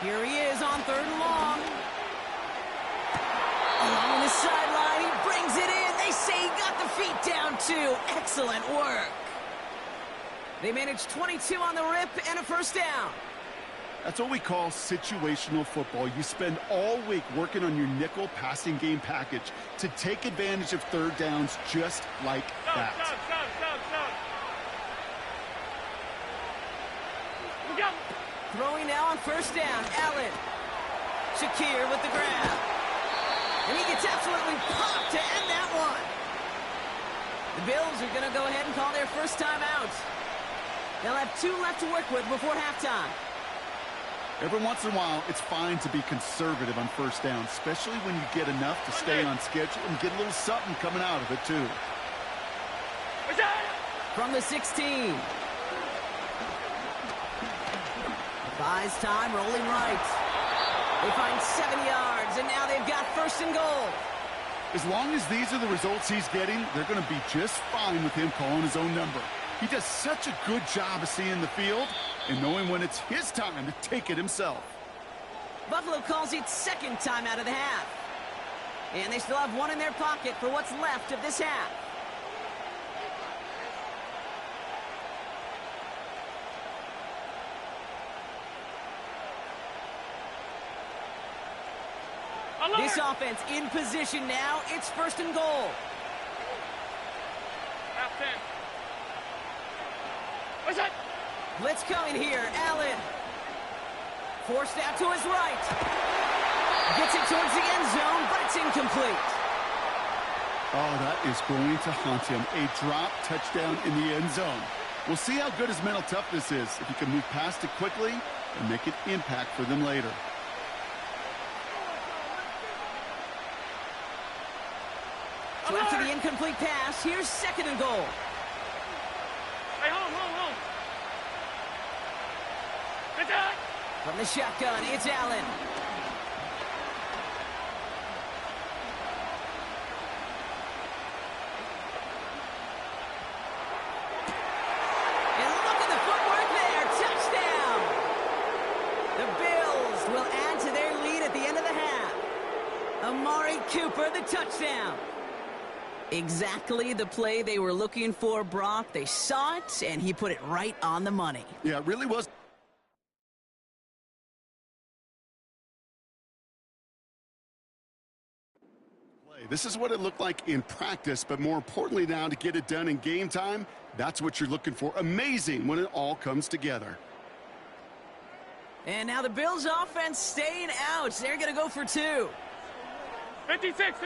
Speaker 6: Here he is on 3rd and long. Along the sideline, he brings it in. They say he got the feet down, too. Excellent work. They managed 22 on the rip and a 1st down.
Speaker 7: That's what we call situational football. You spend all week working on your nickel passing game package to take advantage of 3rd downs just like that.
Speaker 6: Throwing now on 1st down, Allen. Shakir with the grab. And he gets absolutely popped to end that one. The Bills are going to go ahead and call their 1st time out. They'll have 2 left to work with before halftime.
Speaker 7: Every once in a while, it's fine to be conservative on 1st down, especially when you get enough to stay on schedule and get a little something coming out of it, too.
Speaker 6: From the 16. Buys time, rolling right. They find 7 yards, and now they've got 1st and goal.
Speaker 7: As long as these are the results he's getting, they're going to be just fine with him calling his own number. He does such a good job of seeing the field and knowing when it's his time to take it himself.
Speaker 6: Buffalo calls it 2nd time out of the half. And they still have 1 in their pocket for what's left of this half.
Speaker 2: Alert!
Speaker 6: This offense in position now. It's 1st and goal.
Speaker 2: Half 10. What's that?
Speaker 6: Blitz coming here. Allen. Forced out to his right. Gets it towards the end zone, but it's incomplete.
Speaker 7: Oh, that is going to haunt him. A drop touchdown in the end zone. We'll see how good his mental toughness is if he can move past it quickly and make an impact for them later.
Speaker 6: So after the incomplete pass, here's 2nd and goal.
Speaker 2: Hey, hold. Attack!
Speaker 6: From the shotgun, it's Allen. And look at the footwork there. Touchdown! The Bills will add to their lead at the end of the half. Amari Cooper, the touchdown. Exactly the play they were looking for, Brock. They saw it, and he put it right on the money.
Speaker 7: Yeah, it really was. This is what it looked like in practice, but more importantly now to get it done in game time, that's what you're looking for. Amazing when it all comes together.
Speaker 6: And now the Bills offense staying out. They're going to go for 2.
Speaker 2: 56.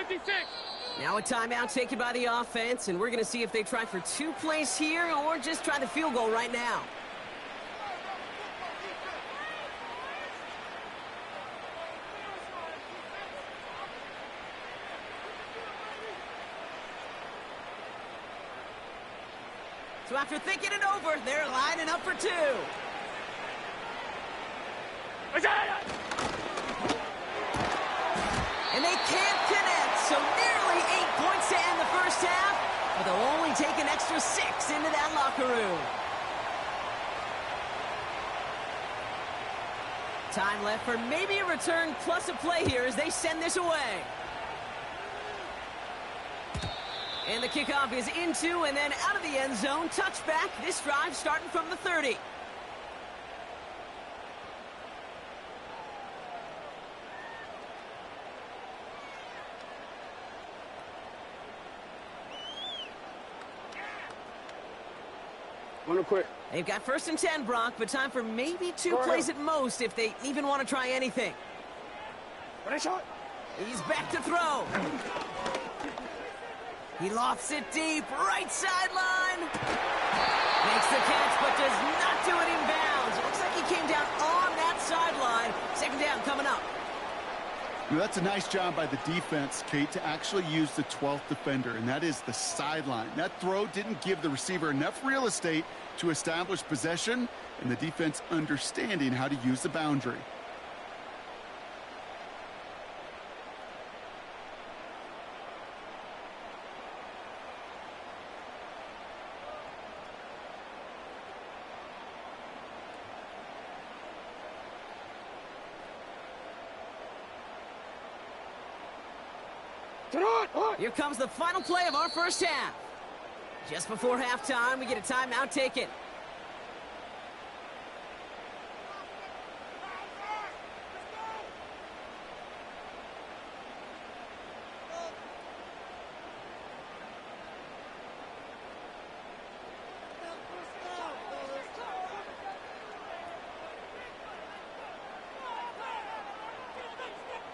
Speaker 6: Now a timeout taken by the offense, and we're going to see if they try for 2 plays here or just try the field goal right now. So after thinking it over, they're lining up for 2. And they can't connect, so nearly 8 points to end the 1st half, but they'll only take an extra 6 into that locker room. Time left for maybe a return plus a play here as they send this away. And the kickoff is into and then out of the end zone. Touchback. This drive starting from the 30.
Speaker 2: Run it quick.
Speaker 6: They've got 1st and 10, Brock, but time for maybe 2 plays at most if they even want to try anything.
Speaker 2: Ready, shot.
Speaker 6: He's back to throw. He lofts it deep, right sideline. Makes the catch, but does not do it in bounds. It looks like he came down on that sideline. 2nd down coming up.
Speaker 7: Now, that's a nice job by the defense, Kate, to actually use the 12th defender, and that is the sideline. That throw didn't give the receiver enough real estate to establish possession, and the defense understanding how to use the boundary.
Speaker 6: Here comes the final play of our first half. Just before halftime, we get a timeout taken.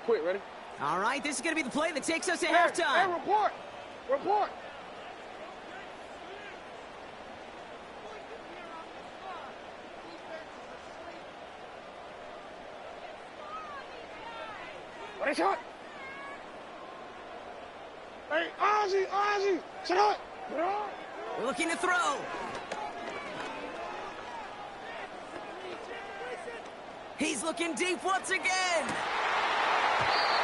Speaker 2: Quick, ready?
Speaker 6: All right, this is going to be the play that takes us to
Speaker 2: Hey,
Speaker 6: halftime.
Speaker 2: report. Report. Ready, shot. Hey, Ozzie, shut up.
Speaker 6: We're looking to throw. He's looking deep once again.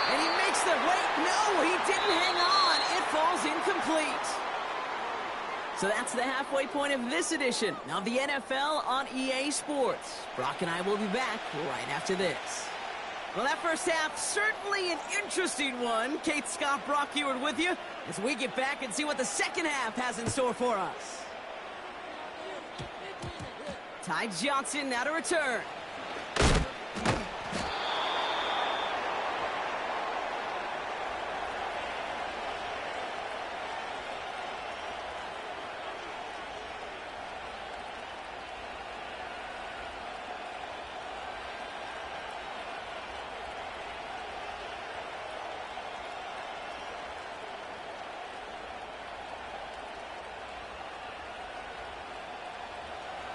Speaker 6: And he makes the, wait, no, he didn't hang on. It falls incomplete. So that's the halfway point of this edition of the NFL on EA Sports. Brock and I will be back right after this. Well, that first half, certainly an interesting one. Kate Scott, Brock Huard with you as we get back and see what the second half has in store for us. Ty Johnson now to return.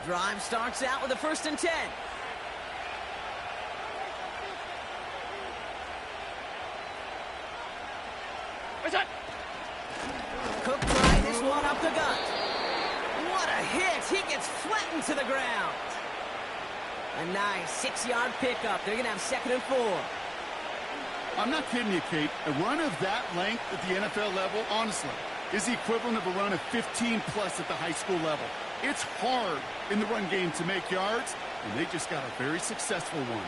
Speaker 6: Drive starts out with a 1st and 10.
Speaker 2: What's that?
Speaker 6: Cook trying this one up the gut. What a hit. He gets flattened to the ground. A nice 6-yard pickup. They're going to have 2nd and 4.
Speaker 7: I'm not kidding you, Kate. A run of that length at the NFL level, honestly, is the equivalent of a run of 15-plus at the high school level. It's hard in the run game to make yards, and they just got a very successful one.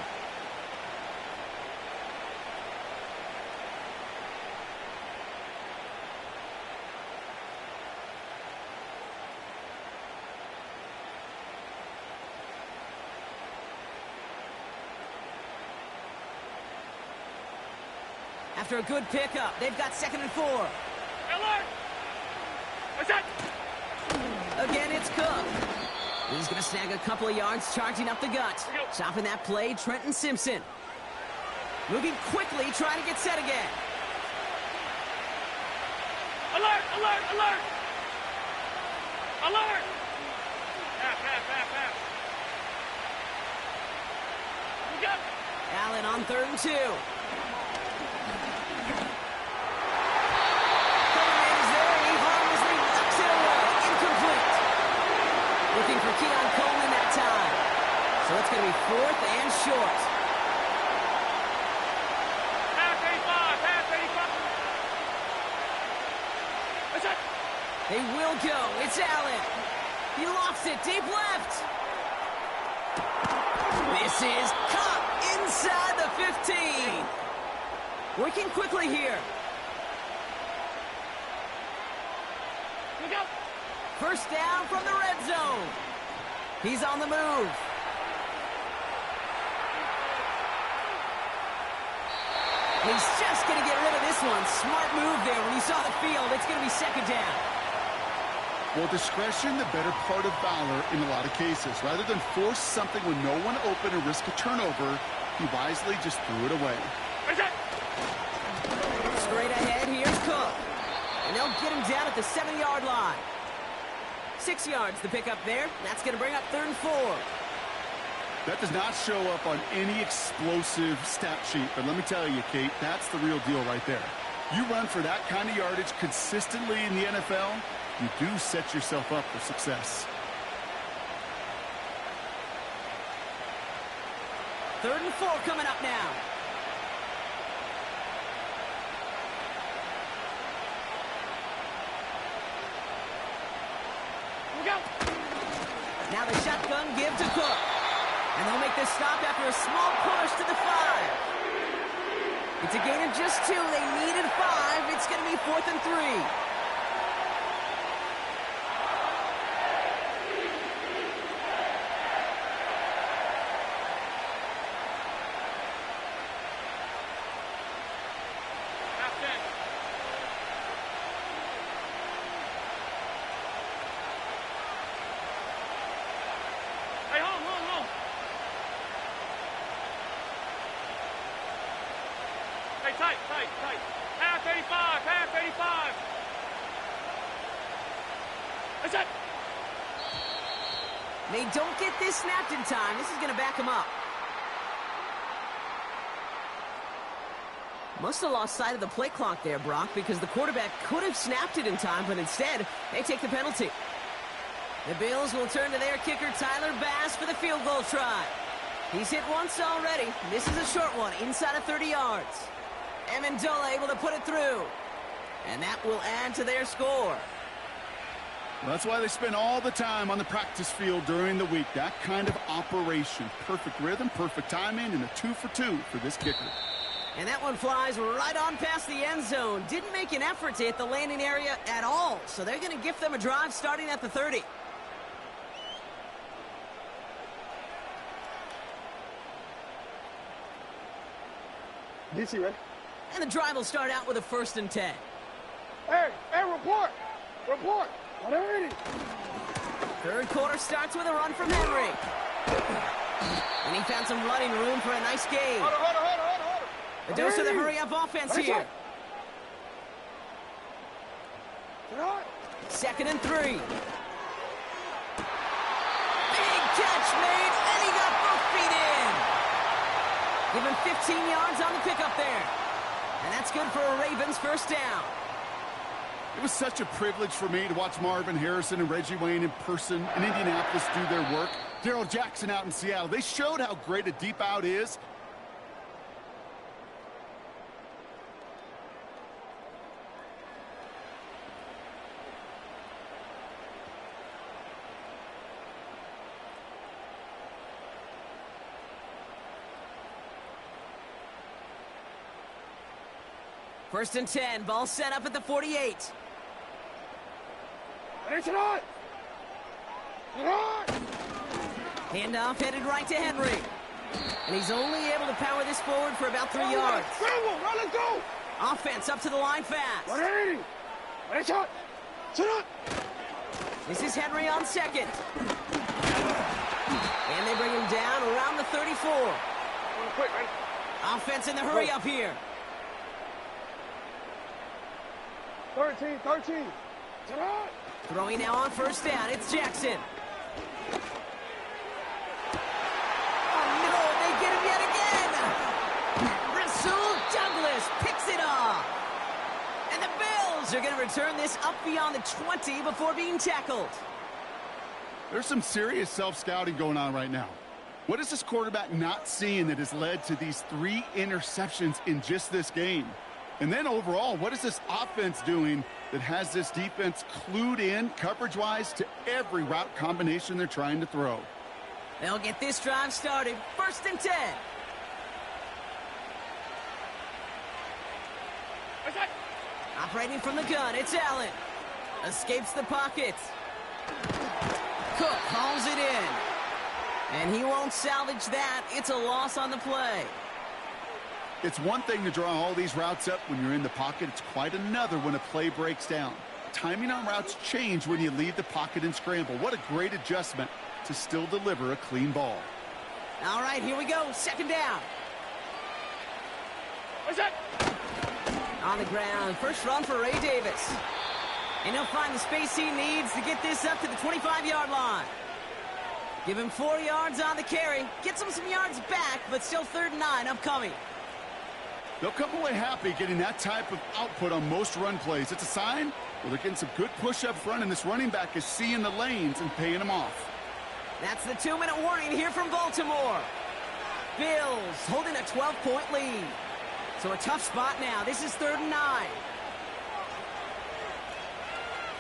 Speaker 6: After a good pickup, they've got 2nd and 4.
Speaker 2: Alert! What's that?
Speaker 6: Again, it's Cook. He's going to snag a couple of yards, charging up the gut. Stopping that play, Trenton Simpson. Moving quickly, trying to get set again.
Speaker 2: Alert! Alert! Alert! Alert! Pass. We got
Speaker 6: Allen on 3rd and 2. Looking for Keon Coleman that time. So it's going to be 4th and short.
Speaker 2: pass 85. What's that?
Speaker 6: They will go. It's Allen. He lofts it deep left. This is caught inside the 15. Working quickly here.
Speaker 2: We go.
Speaker 6: 1st down from the red zone. He's on the move. He's just going to get rid of this one. Smart move there when he saw the field. It's going to be 2nd down.
Speaker 7: Well, discretion, the better part of valor in a lot of cases. Rather than force something when no one open and risk a turnover, he wisely just threw it away.
Speaker 6: Straight ahead, here's Cook. And they'll get him down at the 7-yard line. 6 yards to pick up there. That's going to bring up 3rd and 4.
Speaker 7: That does not show up on any explosive stat sheet, but let me tell you, Kate, that's the real deal right there. You run for that kind of yardage consistently in the NFL, you do set yourself up for success.
Speaker 6: 3rd and 4 coming up now. Now the shotgun give to Cook. And they'll make this stop after a small push to the 5. It's a gain of just 2. They needed 5. It's going to be 4th and 3.
Speaker 2: Tight. Half 85. That's it.
Speaker 6: They don't get this snapped in time. This is going to back them up. Must have lost sight of the play clock there, Brock, because the quarterback could have snapped it in time, but instead, they take the penalty. The Bills will turn to their kicker, Tyler Bass, for the field goal try. He's hit once already. This is a short one, inside of 30 yards. Amendola able to put it through. And that will add to their score.
Speaker 7: Well, that's why they spend all the time on the practice field during the week. That kind of operation. Perfect rhythm, perfect timing, and a 2 for 2 for this kicker.
Speaker 6: And that one flies right on past the end zone. Didn't make an effort to hit the landing area at all. So they're going to gift them a drive starting at the 30.
Speaker 2: DC, ready?
Speaker 6: And the drive will start out with a 1st and 10.
Speaker 2: Hey, report. 180.
Speaker 6: Third quarter starts with a run from Henry. And he found some running room for a nice gain.
Speaker 2: Hold on.
Speaker 6: A dose of the hurry-up offense here. 2nd and 3. Big catch made, and he got both feet in. Give him 15 yards on the pickup there. And that's good for a Ravens 1st down.
Speaker 7: It was such a privilege for me to watch Marvin Harrison and Reggie Wayne in person in Indianapolis do their work. Darrell Jackson out in Seattle. They showed how great a deep out is.
Speaker 6: First and 10, ball set up at the 48. Handoff headed right to Henry. And he's only able to power this forward for about 3 yards.
Speaker 2: Let's go.
Speaker 6: Offense up to the line fast.
Speaker 2: 180.
Speaker 6: This is Henry on 2nd. And they bring him down around the 34.
Speaker 2: Quick, man.
Speaker 6: Offense in the hurry up here.
Speaker 2: 13.
Speaker 6: Throwing now on 1st down. It's Jackson. Oh, no, they get him yet again. Rasul Douglas picks it off. And the Bills are going to return this up beyond the 20 before being tackled.
Speaker 7: There's some serious self-scouting going on right now. What is this quarterback not seeing that has led to these 3 interceptions in just this game? And then overall, what is this offense doing that has this defense clued in coverage-wise to every route combination they're trying to throw?
Speaker 6: They'll get this drive started. 1st and 10. Operating from the gun, it's Allen. Escapes the pocket. Cook hauls it in. And he won't salvage that. It's a loss on the play.
Speaker 7: It's one thing to draw all these routes up when you're in the pocket. It's quite another when a play breaks down. timing on routes change when you leave the pocket and scramble. What a great adjustment to still deliver a clean ball.
Speaker 6: All right, here we go. Second down.
Speaker 2: What's that?
Speaker 6: On the ground, first run for Ray Davis. And he'll find the space he needs to get this up to the 25-yard line. Give him 4 yards on the carry. Gets him some yards back, but still 3rd and 9 upcoming.
Speaker 7: They'll come away happy getting that type of output on most run plays. It's a sign where they're getting some good push up front, and this running back is seeing the lanes and paying them off.
Speaker 6: That's the 2-minute warning here from Baltimore. Bills holding a 12-point lead. So a tough spot now. This is 3rd and 9.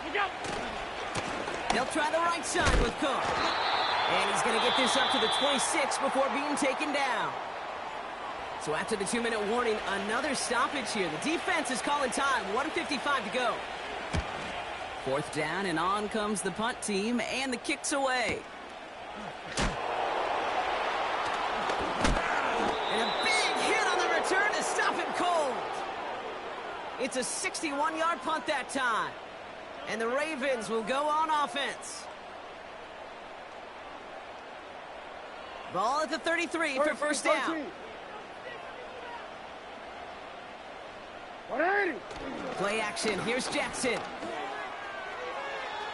Speaker 2: Look out.
Speaker 6: They'll try the right side with Cook. And he's going to get this up to the 26 before being taken down. So after the 2-minute warning, another stoppage here. The defense is calling time. 1:55 to go. 4th down, and on comes the punt team, and the kick's away. And a big hit on the return to stop him cold. It's a 61-yard punt that time. And the Ravens will go on offense. Ball at the 33 for first down.
Speaker 2: 180.
Speaker 6: Play action. Here's Jackson.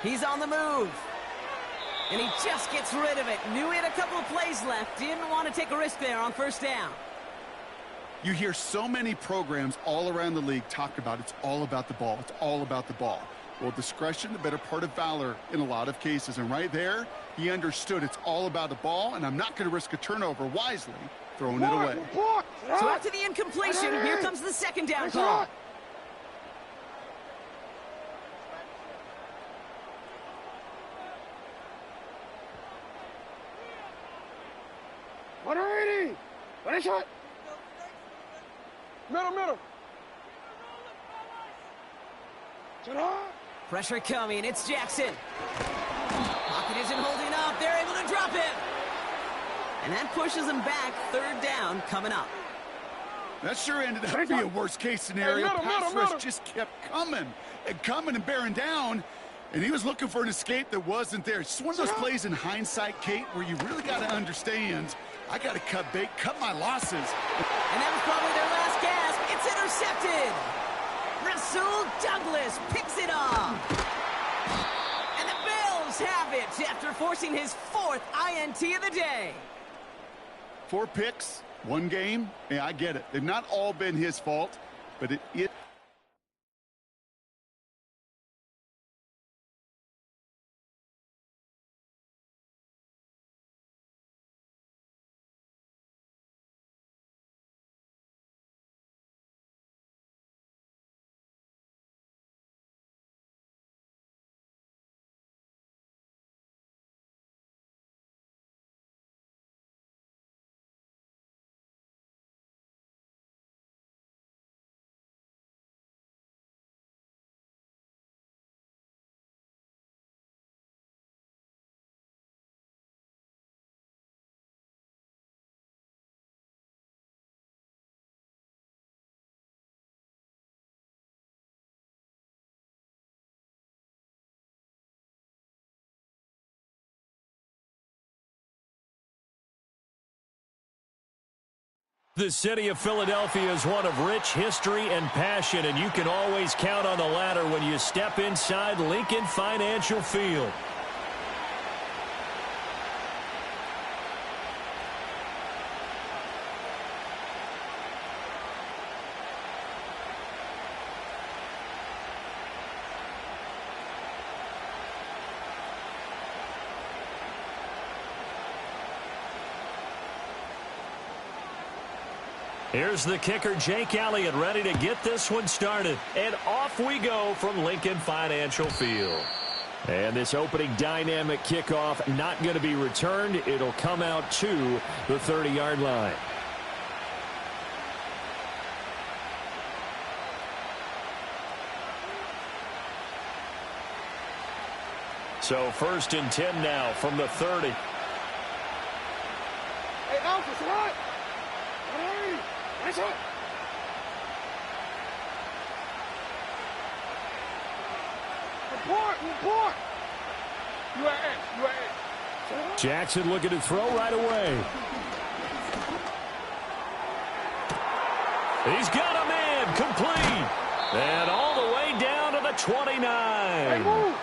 Speaker 6: He's on the move. And he just gets rid of it. Knew he had a couple of plays left. Didn't want to take a risk there on first down.
Speaker 7: You hear so many programs all around the league talk about it's all about the ball. It's all about the ball. Well, discretion, the better part of valor in a lot of cases. And right there, he understood it's all about the ball, and I'm not going to risk a turnover wisely, throwing it away.
Speaker 6: So after the incompletion, here comes the second down call.
Speaker 2: Ready, shot. Middle.
Speaker 6: Pressure coming. It's Jackson. Pocket isn't holding up. They're able to drop him. And that pushes them back. 3rd down coming up.
Speaker 7: That sure ended up being a worst-case scenario. Pass rush just kept coming and bearing down. And he was looking for an escape that wasn't there. It's just one of those plays in hindsight, Kate, where you really got to understand, I got to cut bait, cut my losses.
Speaker 6: And that was probably their last gasp. It's intercepted. Rasul Douglas picks it up. And the Bills have it after forcing his 4th INT of the day.
Speaker 7: 4 picks, 1 game. Yeah, I get it. They've not all been his fault, but it
Speaker 1: The city of Philadelphia is one of rich history and passion, and you can always count on the ladder when you step inside Lincoln Financial Field. Here's the kicker, Jake Elliott, ready to get this one started. And off we go from Lincoln Financial Field. And this opening dynamic kickoff not going to be returned. It'll come out to the 30-yard line. So 1st and 10 now from the 30.
Speaker 2: Hey, Alpha, what? Nice one. Report. You are X.
Speaker 4: Jackson looking to throw right away. He's got a man, complete. And all the way down to the 29.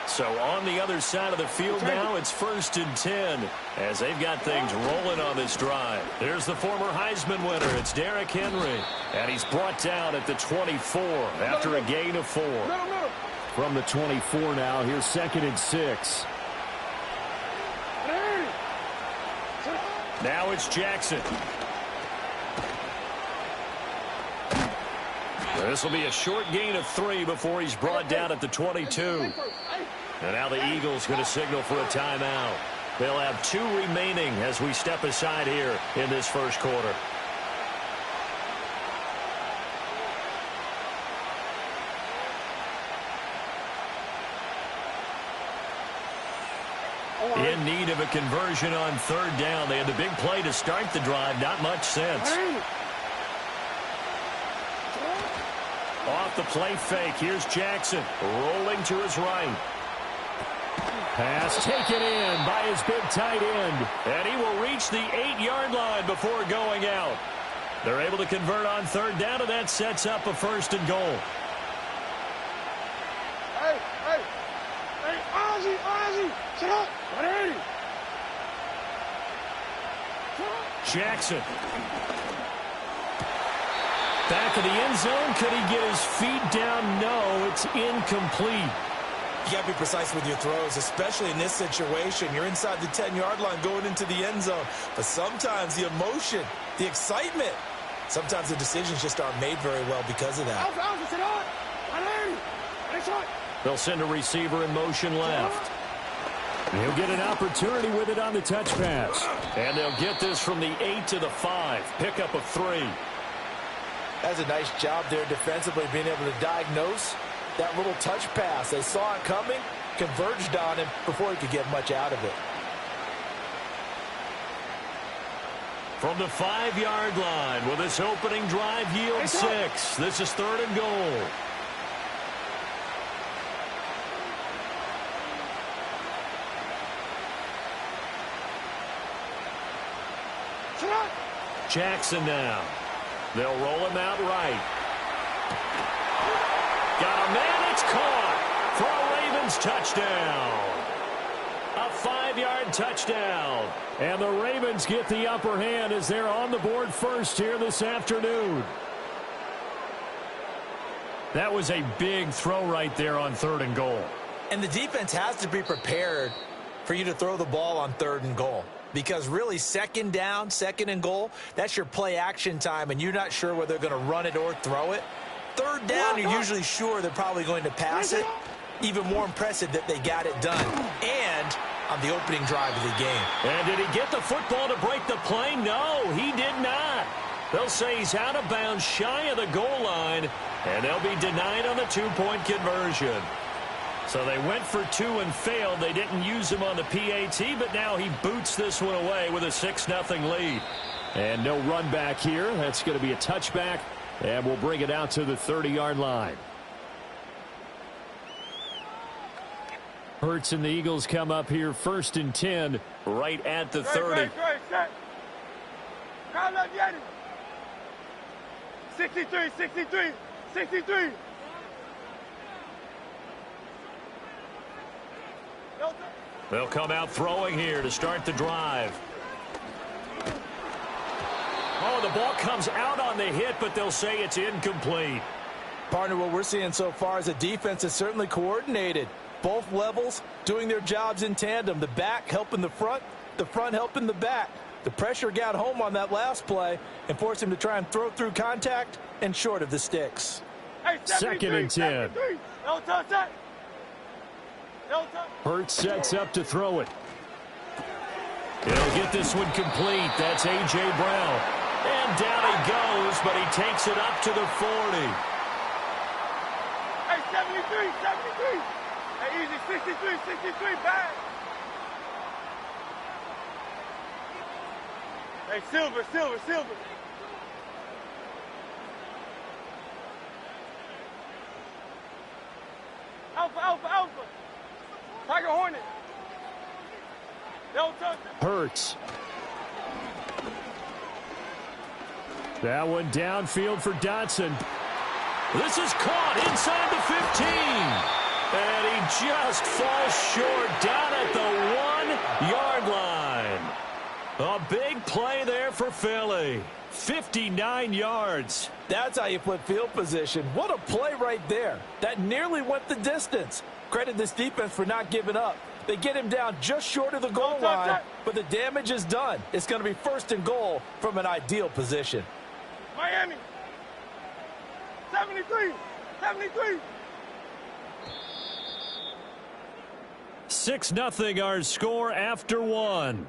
Speaker 4: So on the other side of the field now, it's 1st and 10 as they've got things rolling on this drive. There's the former Heisman winner. It's Derrick Henry. And he's brought down at the 24 after a gain of 4. From the 24 now, here's 2nd and 6. Now it's Jackson. This will be a short gain of 3 before he's brought down at the 22. And now the Eagles going to signal for a timeout. They'll have 2 remaining as we step aside here in this first quarter. In need of a conversion on 3rd down. They had the big play to start the drive. Not much sense. Off the play fake. Here's Jackson rolling to his right. Pass taken in by his big tight end. And he will reach the 8-yard line before going out. They're able to convert on 3rd down, and that sets up a 1st and goal.
Speaker 2: Hey, Ozzie, sit up.
Speaker 4: Jackson. Back of the end zone. Could he get his feet down? No, it's incomplete.
Speaker 5: You got to be precise with your throws, especially in this situation. You're inside the 10-yard line going into the end zone. But sometimes the emotion, the excitement, sometimes the decisions just aren't made very well because of that.
Speaker 4: They'll send a receiver in motion left. He'll get an opportunity with it on the touch pass. And they'll get this from the 8 to the 5. Pickup of 3.
Speaker 5: That's a nice job there defensively, being able to diagnose that little touch pass. They saw it coming, converged on him before he could get much out of it.
Speaker 4: From the 5-yard line, will this opening drive yield 6? This is 3rd and goal. Jackson now. They'll roll him out right. Got a man, it's caught for a Ravens touchdown. A 5-yard touchdown. And the Ravens get the upper hand as they're on the board first here this afternoon. That was a big throw right there on 3rd and goal.
Speaker 5: And the defense has to be prepared for you to throw the ball on 3rd and goal. Because really, 2nd down, 2nd and goal, that's your play action time, and you're not sure whether they're going to run it or throw it. 3rd down, you're usually sure they're probably going to pass it. Even more impressive that they got it done. And on the opening drive of the game.
Speaker 4: And did he get the football to break the play? No, he did not. They'll say he's out of bounds, shy of the goal line, and they'll be denied on the 2-point conversion. So they went for 2 and failed. They didn't use him on the PAT, but now he boots this one away with a 6-0 lead. And no run back here. That's going to be a touchback, and we'll bring it out to the 30-yard line. Hurts and the Eagles come up here 1st and 10 right at the 30.
Speaker 2: 63.
Speaker 4: They'll come out throwing here to start the drive. Oh, the ball comes out on the hit, but they'll say it's incomplete.
Speaker 5: Partner, what we're seeing so far is a defense that's certainly coordinated. Both levels doing their jobs in tandem. The back helping the front helping the back. The pressure got home on that last play and forced him to try and throw through contact and short of the sticks.
Speaker 2: Hey,
Speaker 4: 2nd and 10. Hurts sets up to throw it. He'll get this one complete. That's A.J. Brown. And down he goes, but he takes it up to the 40.
Speaker 2: Hey, 73. Hey, easy, 63, back. Hey, Silver. Alpha. Tiger Hornet. They'll touch.
Speaker 4: Hurts. That one downfield for Dotson.
Speaker 1: This is caught inside the 15. And he just falls short down at the 1-yard line. A big play there for Philly. 59 yards.
Speaker 3: That's how you put field position. What a play right there. That nearly went the distance. Credit this defense for not giving up. They get him down just short of the goal line, but the damage is done. It's going to be 1st and goal from an ideal position.
Speaker 2: Miami. 73. 73.
Speaker 1: 6-0 our score after 1.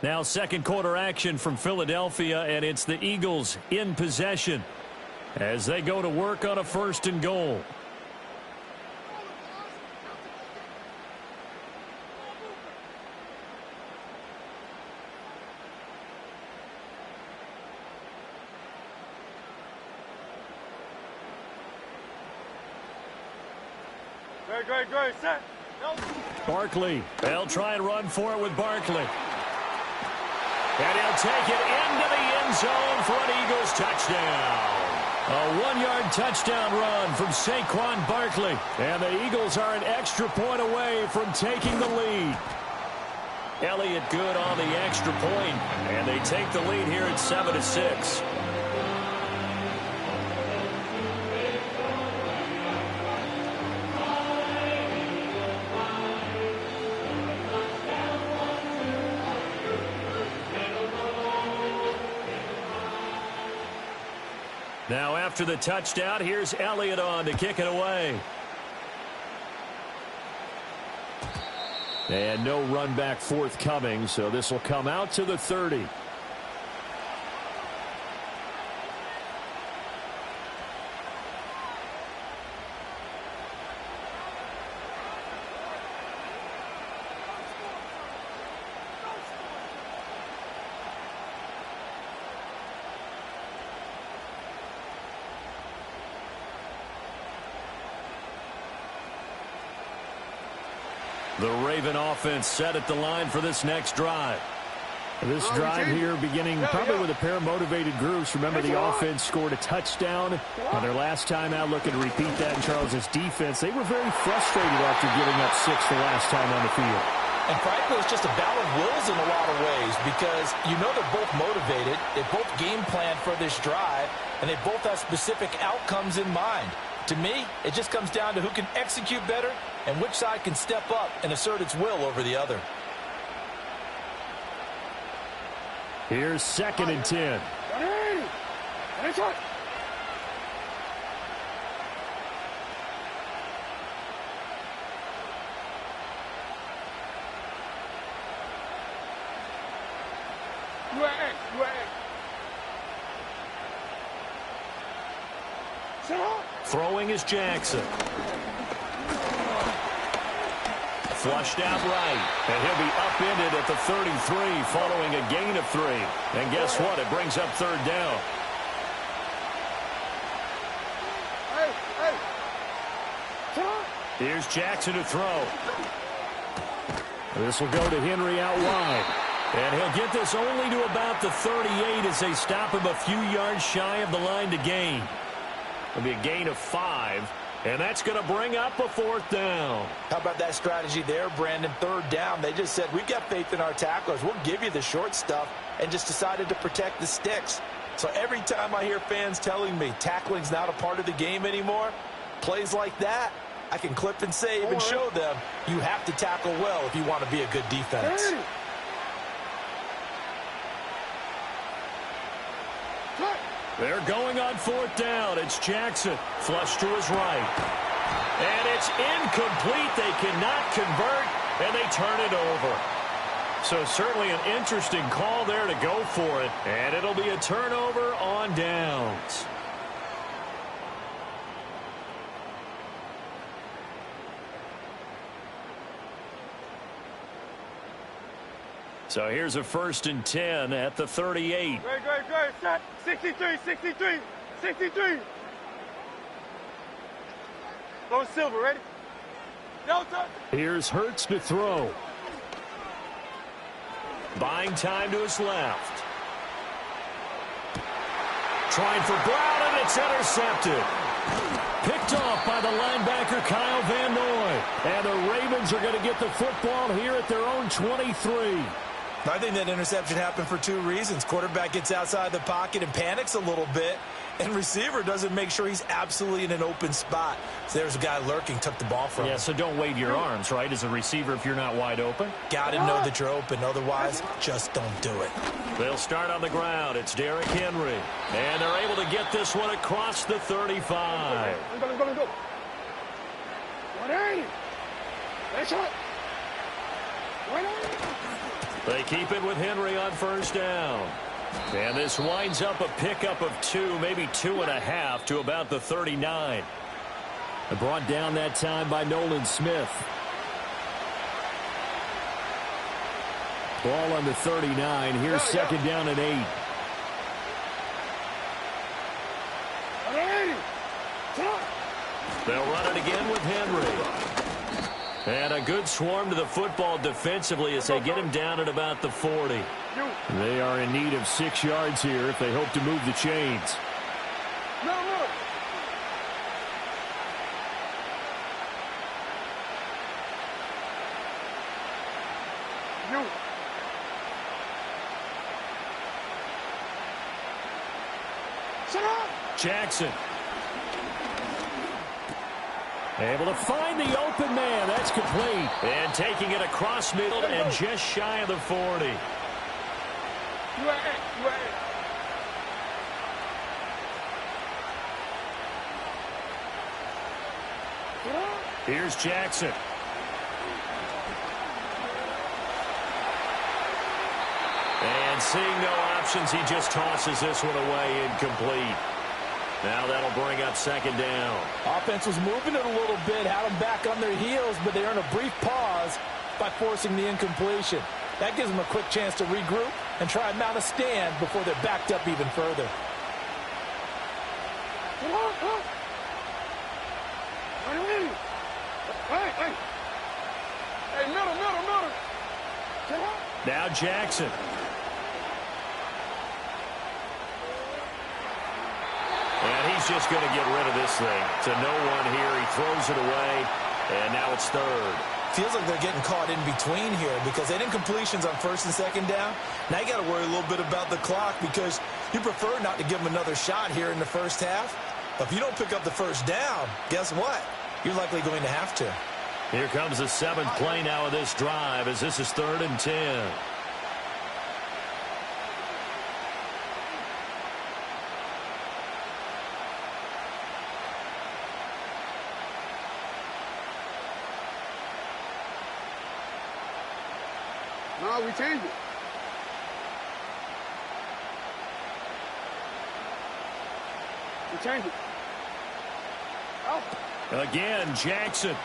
Speaker 1: Now second quarter action from Philadelphia, and it's the Eagles in possession as they go to work on a 1st and goal.
Speaker 2: Great, set.
Speaker 1: Barkley. They'll try and run for it with Barkley. And he'll take it into the end zone for an Eagles touchdown. A 1-yard touchdown run from Saquon Barkley. And the Eagles are an extra point away from taking the lead. Elliott good on the extra point, and they take the lead here at 7-6. Now after the touchdown, here's Elliott on to kick it away.
Speaker 4: And no run back forthcoming, so this will come out to the 30.
Speaker 1: The Raven offense set at the line for this next drive.
Speaker 4: This drive here beginning probably with a pair of motivated groups. Remember, the offense scored a touchdown on their last time out. Looking to repeat that in Charles's defense. They were very frustrated after giving up 6 the last time on the field.
Speaker 3: And frankly, it's just a battle of wills in a lot of ways because you know they're both motivated. They both game plan for this drive, and they both have specific outcomes in mind. To me, it just comes down to who can execute better and which side can step up and assert its will over the other.
Speaker 4: Here's 2nd and 10.
Speaker 1: Throwing is Jackson. Flushed out right. And he'll be upended at the 33 following a gain of 3. And guess what? It brings up 3rd down. Here's Jackson to throw.
Speaker 4: This will go to Henry out wide.
Speaker 1: And he'll get this only to about the 38 as they stop him a few yards shy of the line to gain. It'll be a gain of 5, and that's going to bring up a 4th down.
Speaker 3: How about that strategy there, Brandon? 3rd down. They just said, we've got faith in our tacklers. We'll give you the short stuff, and just decided to protect the sticks. So every time I hear fans telling me tackling's not a part of the game anymore, plays like that, I can clip and save and show them you have to tackle well if you want to be a good defense.
Speaker 1: They're going on 4th down. It's Jackson. Flush to his right. And it's incomplete. They cannot convert, and they turn it over. So certainly an interesting call there to go for it. And it'll be a turnover on downs. So here's a 1st and 10 at the 38.
Speaker 2: Great. Set. 63. Go Silver, ready? Delta.
Speaker 4: Here's Hurts to throw.
Speaker 1: Buying time to his left. Trying for Brown, and it's intercepted. Picked off by the linebacker, Kyle Van Noy. And the Ravens are going to get the football here at their own 23.
Speaker 3: I think that interception happened for two reasons. Quarterback gets outside the pocket and panics a little bit, and receiver doesn't make sure he's absolutely in an open spot. So there's a guy lurking, took the ball from him.
Speaker 1: Yeah, so don't wave your arms, right, as a receiver if you're not wide open.
Speaker 3: Got to know that you're open. Otherwise, just don't do it.
Speaker 1: They'll start on the ground. It's Derrick Henry. And they're able to get this one across the 35.
Speaker 2: Let's go. 180. That's it. 180.
Speaker 1: They keep it with Henry on first down. And this winds up a pickup of 2, maybe 2.5 to about the 39.
Speaker 4: And brought down that time by Nolan Smith. Ball on the 39. Here's second down and 8.
Speaker 2: 180.
Speaker 1: They'll run it again with Henry. And a good swarm to the football defensively as they get him down at about the 40.
Speaker 4: They are in need of 6 yards here if they hope to move the chains.
Speaker 1: Jackson. Able to find the open man. That's complete. And taking it across middle and just shy of the 40. Here's Jackson. And seeing no options, he just tosses this one away incomplete. Now that'll bring up second down.
Speaker 5: Offense was moving it a little bit, had them back on their heels, but they earned a brief pause by forcing the incompletion. That gives them a quick chance to regroup and try and mount a stand before they're backed up even further.
Speaker 2: Hey, middle.
Speaker 1: Now Jackson. And he's just going to get rid of this thing. To no one here. He throws it away, and now it's third.
Speaker 3: Feels like they're getting caught in between here because they didn't completions on first and second down. Now you got to worry a little bit about the clock because you prefer not to give them another shot here in the first half. But if you don't pick up the first down, guess what? You're likely going to have to.
Speaker 1: Here comes the 7th play now of this drive as this is 3rd and 10.
Speaker 2: No, we changed it. We changed it. Out.
Speaker 1: Again, Jackson.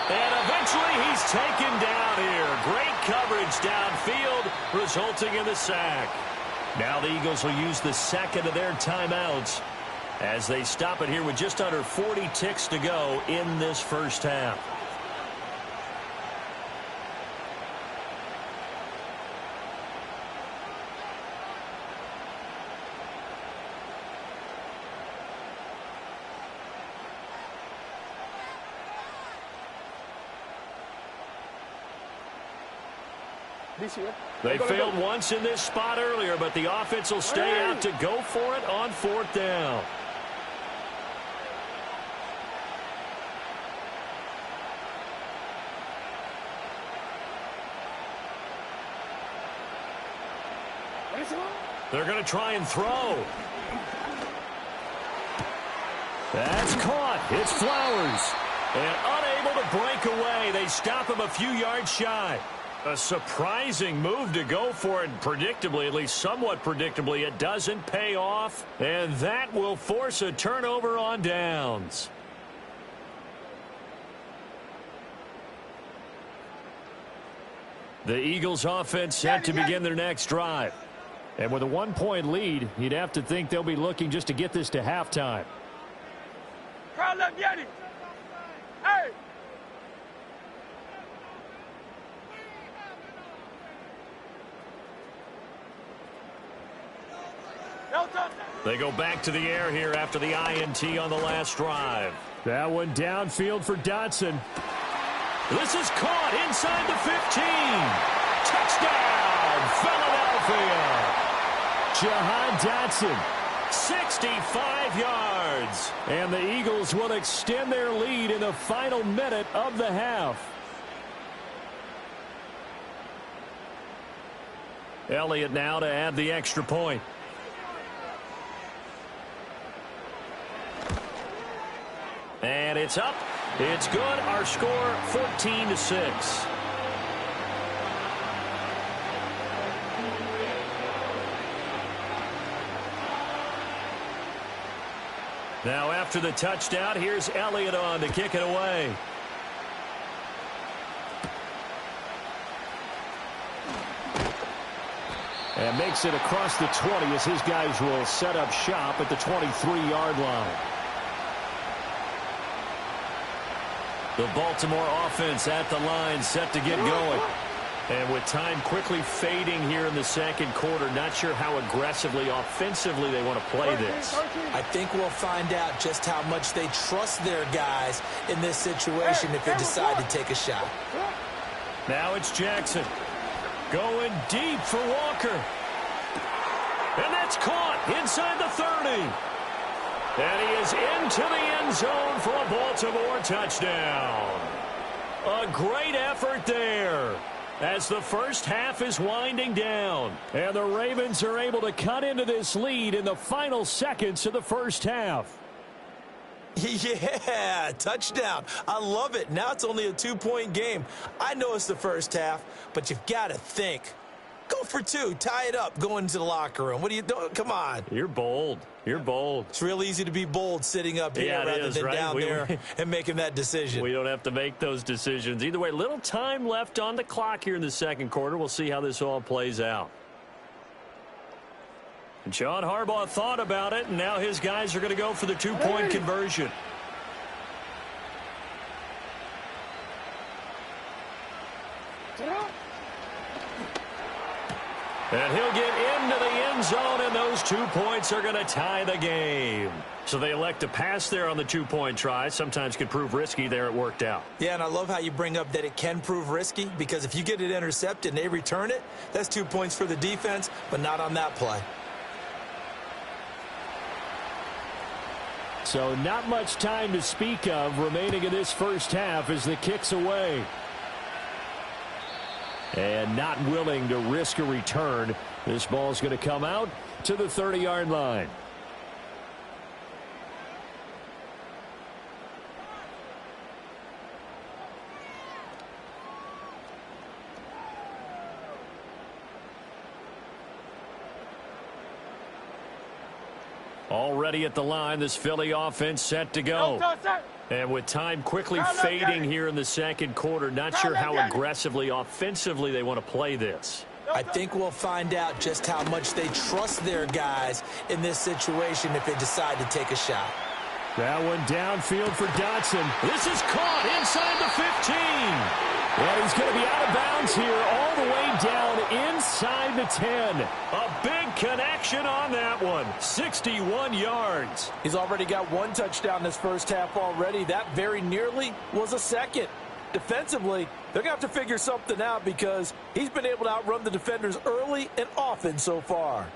Speaker 1: And eventually he's taken down here. Great coverage downfield, resulting in the sack. Now the Eagles will use the second of their timeouts as they stop it here with just under 40 ticks to go in this first half. They failed once in this spot earlier, but the offense will stay out to go for it on 4th down. They're going to try and throw. That's caught. It's Flowers. And unable to break away. They stop him a few yards shy. A surprising move to go for it. Predictably, at least somewhat predictably, it doesn't pay off. And that will force a turnover on downs. The Eagles offense set to begin their next drive.
Speaker 4: And with a 1-point lead, you'd have to think they'll be looking just to get this to halftime.
Speaker 2: Hey!
Speaker 1: They go back to the air here after the INT on the last drive.
Speaker 4: That one downfield for Dotson.
Speaker 1: This is caught inside the 15. Touchdown, Philadelphia.
Speaker 4: Jahan Dotson.
Speaker 1: 65 yards.
Speaker 4: And the Eagles will extend their lead in the final minute of the half.
Speaker 1: Elliott now to add the extra point. And it's up. It's good. Our score 14-6. Now after the touchdown, here's Elliott on to kick it away.
Speaker 4: And makes it across the 20 as his guys will set up shop at the 23-yard line.
Speaker 1: The Baltimore offense at the line, set to get going. And with time quickly fading here in the second quarter, not sure how aggressively, offensively they want to play this.
Speaker 3: I think we'll find out just how much they trust their guys in this situation if they decide to take a shot.
Speaker 1: Now it's Jackson going deep for Walker. And that's caught inside the 30. And he is into the end zone for a Baltimore touchdown. A great effort there as the first half is winding down.
Speaker 4: And the Ravens are able to cut into this lead in the final seconds of the first half.
Speaker 3: Yeah, touchdown. I love it. Now it's only a 2-point game. I know it's the first half, but you've got to think. Go for 2. Tie it up. Go into the locker room. What are you doing? Come on.
Speaker 1: You're bold. You're bold.
Speaker 3: It's real easy to be bold sitting up here rather than
Speaker 1: right?
Speaker 3: down there and making that decision.
Speaker 1: We don't have to make those decisions. Either way, little time left on the clock here in the second quarter. We'll see how this all plays out. And John Harbaugh thought about it, and now his guys are going to go for the 2-point conversion. And he'll get into the end zone, and those 2 points are going to tie the game. So they elect to pass there on the 2-point try. Sometimes could prove risky. There it worked out.
Speaker 3: Yeah, and I love how you bring up that it can prove risky, because if you get it intercepted and they return it, that's 2 points for the defense, but not on that play.
Speaker 4: So not much time to speak of remaining in this first half as the kick's away. And not willing to risk a return. This ball's going to come out to the 30-yard line.
Speaker 1: Already at the line, this Philly offense set to go. And with time quickly fading here in the second quarter, not sure how aggressively, offensively they want to play this.
Speaker 3: I think we'll find out just how much they trust their guys in this situation if they decide to take a shot.
Speaker 4: That one downfield for Dotson.
Speaker 1: This is caught inside the 15.
Speaker 4: And he's going to be out of bounds here all the way down inside the 10.
Speaker 1: A big connection on that one. 61 yards.
Speaker 5: He's already got 1 touchdown this first half already. That very nearly was a second. Defensively, they're going to have to figure something out because he's been able to outrun the defenders early and often so far.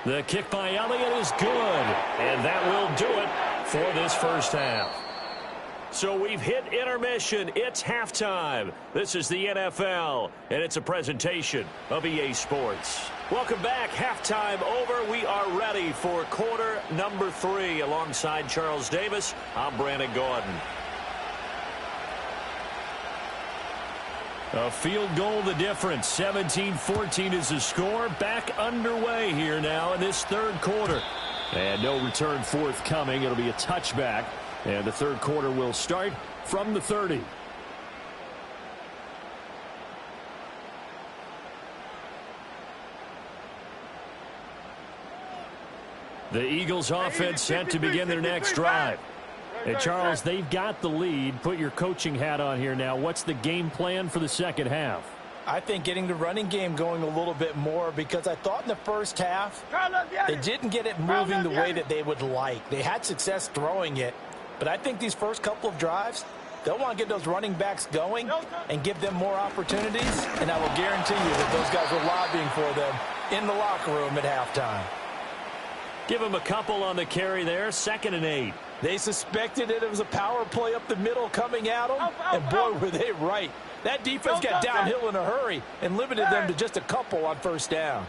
Speaker 1: The kick by Elliott is good, and that will do it for this first half. So we've hit intermission. It's halftime. This is the NFL, and it's a presentation of EA Sports. Welcome back. Halftime over. We are ready for quarter number 3. Alongside Charles Davis, I'm Brandon Gordon. A field goal the difference. 17-14 is the score. Back underway here now in this third quarter.
Speaker 4: And no return forthcoming. It'll be a touchback. And the third quarter will start from the 30. The Eagles offense set to begin their next drive. And Charles, they've got the lead. Put your coaching hat on here now. What's the game plan for the second half?
Speaker 5: I think getting the running game going a little bit more, because I thought in the first half they didn't get it moving the way that they would like. They had success throwing it, but I think these first couple of drives, they'll want to get those running backs going and give them more opportunities, and I will guarantee you that those guys were lobbying for them in the locker room at halftime.
Speaker 4: Give him a couple on the carry there, 2nd and 8.
Speaker 5: They suspected that it was a power play up the middle coming at them, and boy, were they right. That defense got downhill in a hurry and limited them to just a couple on first down.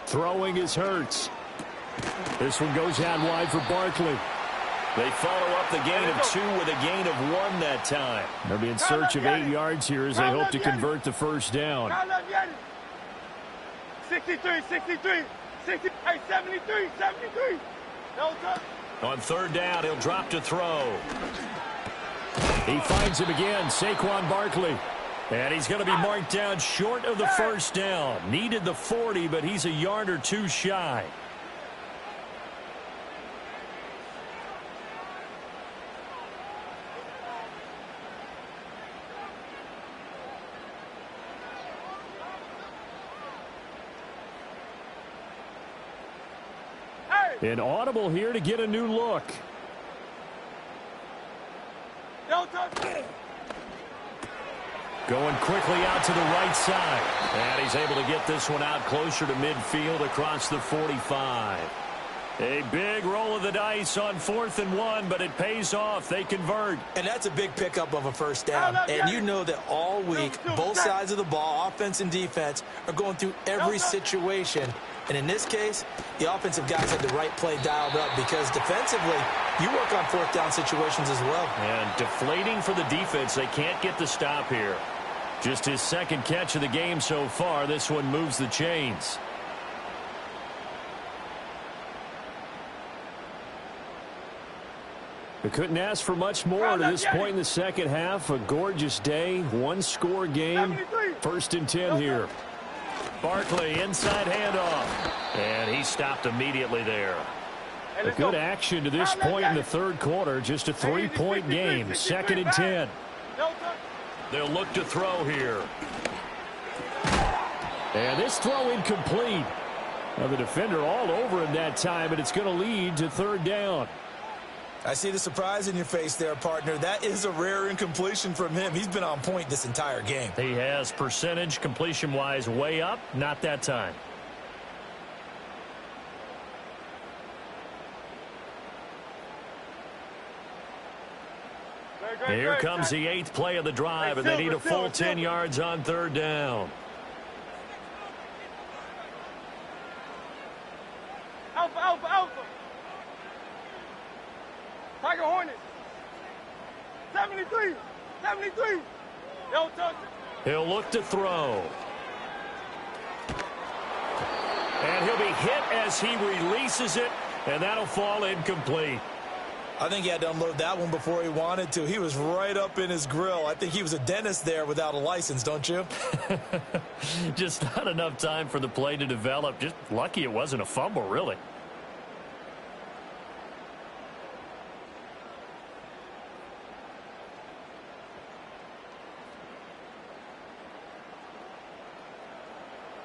Speaker 4: Throwing is Hurts. This one goes out wide for Barkley.
Speaker 1: They follow up the gain of 2 with a gain of 1 that time.
Speaker 4: They'll be in search of 8 yards here as they hope to convert the first down.
Speaker 2: 63, 63, 60, hey, 73, 73.
Speaker 1: On 3rd down, he'll drop to throw.
Speaker 4: He finds him again, Saquon Barkley. And he's going to be marked down short of the first down. Needed the 40, but he's a yard or 2 shy. An audible here to get a new look. Going quickly out to the right side. And he's able to get this one out closer to midfield across the 45. A big roll of the dice on 4th and 1, but it pays off. They convert.
Speaker 5: And that's a big pickup of a first down. And you know that all week, both sides of the ball, offense and defense, are going through every situation. And in this case, the offensive guys had the right play dialed up, because defensively, you work on 4th down situations as well.
Speaker 4: And deflating for the defense. They can't get the stop here. Just his 2nd catch of the game so far. This one moves the chains. We couldn't ask for much more to this point in the second half. A gorgeous day, 1-score game. 1st and 10 here.
Speaker 1: Barkley, inside handoff. And he stopped immediately there.
Speaker 4: A good action to this point in the 3rd quarter. Just a 3-point game. 2nd and 10.
Speaker 1: They'll look to throw here.
Speaker 4: And this throw incomplete. Now the defender all over him that time, and it's going to lead to 3rd down.
Speaker 5: I see the surprise in your face there, partner. That is a rare incompletion from him. He's been on point this entire game.
Speaker 1: He has percentage completion-wise way up. Not that time. Here comes the 8th play of the drive, and they need a full 10 yards on 3rd down.
Speaker 2: Alpha, alpha, alpha. Tiger Hornet. 73, 73. Don't touch it.
Speaker 1: He'll look to throw. And he'll be hit as he releases it, and that'll fall incomplete.
Speaker 5: I think he had to unload that one before he wanted to. He was right up in his grill. I think he was a dentist there without a license, don't you?
Speaker 1: Just not enough time for the play to develop. Just lucky it wasn't a fumble, really.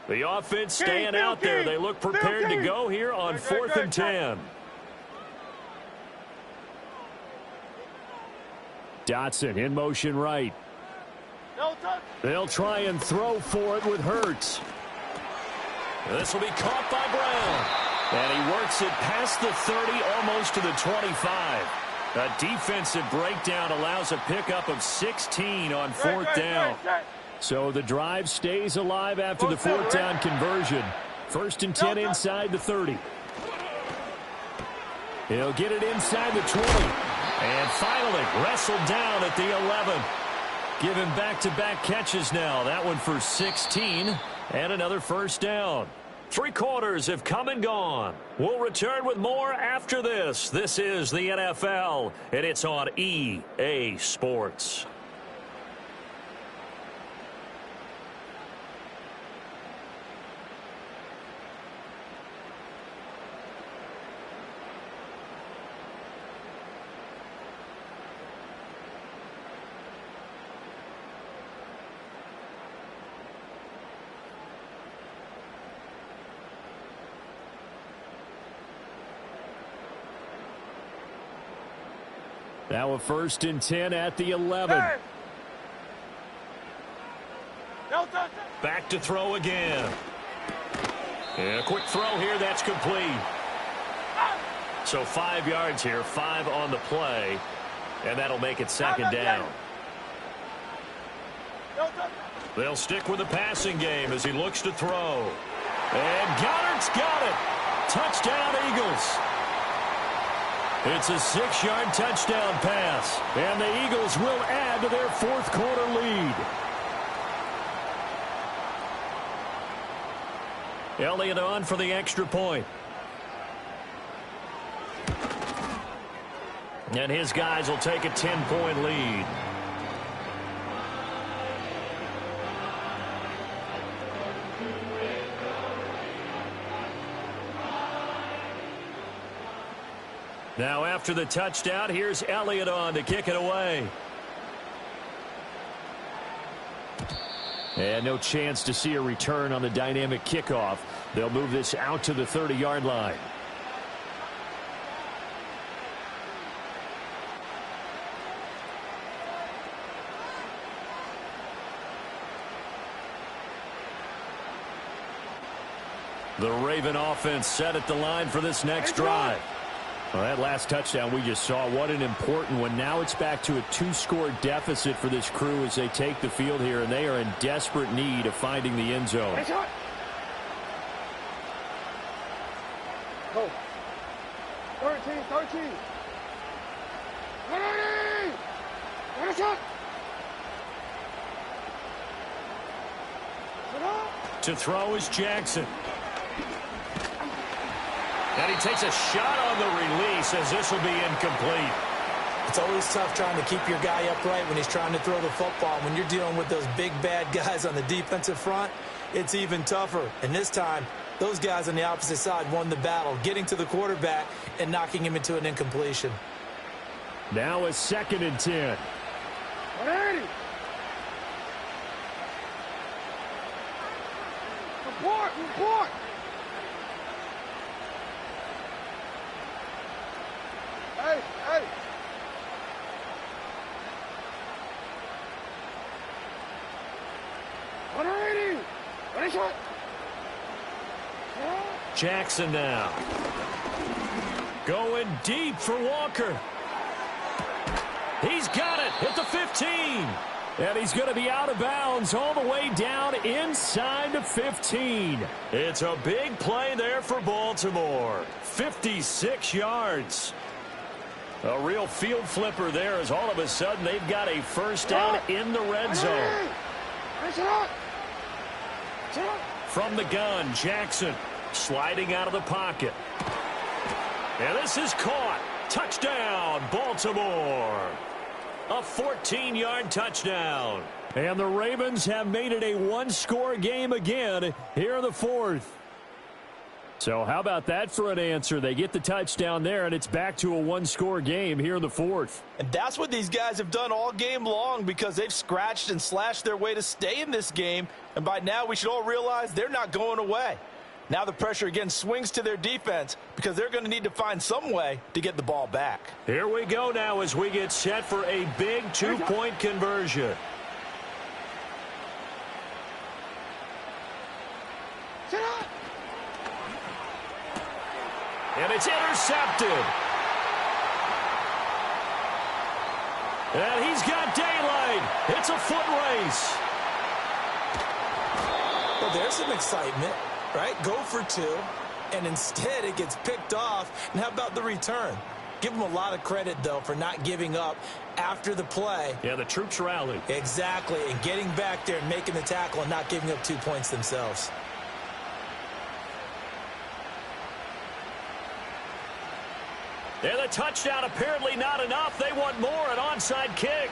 Speaker 1: The offense staying out there. They look prepared to go here on 4th and 10.
Speaker 4: Dotson in motion right. They'll try and throw for it with Hurts.
Speaker 1: This will be caught by Brown. And he works it past the 30, almost to the 25. A defensive breakdown allows a pickup of 16 on 4th down.
Speaker 4: So the drive stays alive after the 4th down conversion. 1st and 10 inside the 30. He'll get it inside the 20.
Speaker 1: And finally wrestled down at the 11.
Speaker 4: Given back-to-back catches now. That one for 16 and another 1st down.
Speaker 1: 3 quarters have come and gone. We'll return with more after this. This is the NFL, and it's on EA Sports.
Speaker 4: Now a 1st and 10 at the 11.
Speaker 2: Hey. No touch.
Speaker 1: Back to throw again. And a quick throw here, that's complete. So 5 yards here, 5 on the play, and that'll make it 2nd down. They'll stick with the passing game as he looks to throw. And Goddard's got it. Touchdown, Eagles. It's a 6-yard touchdown pass, and the Eagles will add to their 4th quarter lead. Elliott on for the extra point. And his guys will take a 10-point lead. Now after the touchdown, here's Elliott on to kick it away. And no chance to see a return on the dynamic kickoff. They'll move this out to the 30-yard line. The Raven offense set at the line for this next drive. Well, that last touchdown we just saw, what an important one. Now it's back to a 2-score deficit for this crew as they take the field here, and they are in desperate need of finding the end zone.
Speaker 2: Go. 13. 180. What a shot.
Speaker 1: To throw is Jackson. And he takes a shot on the release as this will be incomplete.
Speaker 3: It's always tough trying to keep your guy upright when he's trying to throw the football. When you're dealing with those big, bad guys on the defensive front, it's even tougher. And this time, those guys on the opposite side won the battle, getting to the quarterback and knocking him into an incompletion.
Speaker 4: Now a 2nd and 10.
Speaker 2: 180. Report. Hey. 180. What a shot.
Speaker 1: Jackson now. Going deep for Walker. He's got it at the 15. And he's going to be out of bounds all the way down inside the 15. It's a big play there for Baltimore. 56 yards. A real field flipper there as all of a sudden they've got a 1st down in the red zone. From the gun, Jackson sliding out of the pocket. And this is caught. Touchdown, Baltimore. A 14-yard touchdown. And the Ravens have made it a 1-score game again here in the 4th. So how about that for an answer? They get the touchdown there, and it's back to a 1-score game here in the 4th.
Speaker 3: And that's what these guys have done all game long because they've scratched and slashed their way to stay in this game. And by now, we should all realize they're not going away. Now the pressure again swings to their defense because they're going to need to find some way to get the ball back.
Speaker 1: Here we go now as we get set for a big 2-point conversion. And it's intercepted. And he's got daylight. It's a foot race.
Speaker 3: Well, there's some excitement, right? Go for 2, and instead it gets picked off. And how about the return? Give them a lot of credit, though, for not giving up after the play.
Speaker 1: Yeah, the troops rallied.
Speaker 3: Exactly, and getting back there and making the tackle and not giving up 2 points themselves.
Speaker 1: And the touchdown apparently not enough. They want more, an onside kick.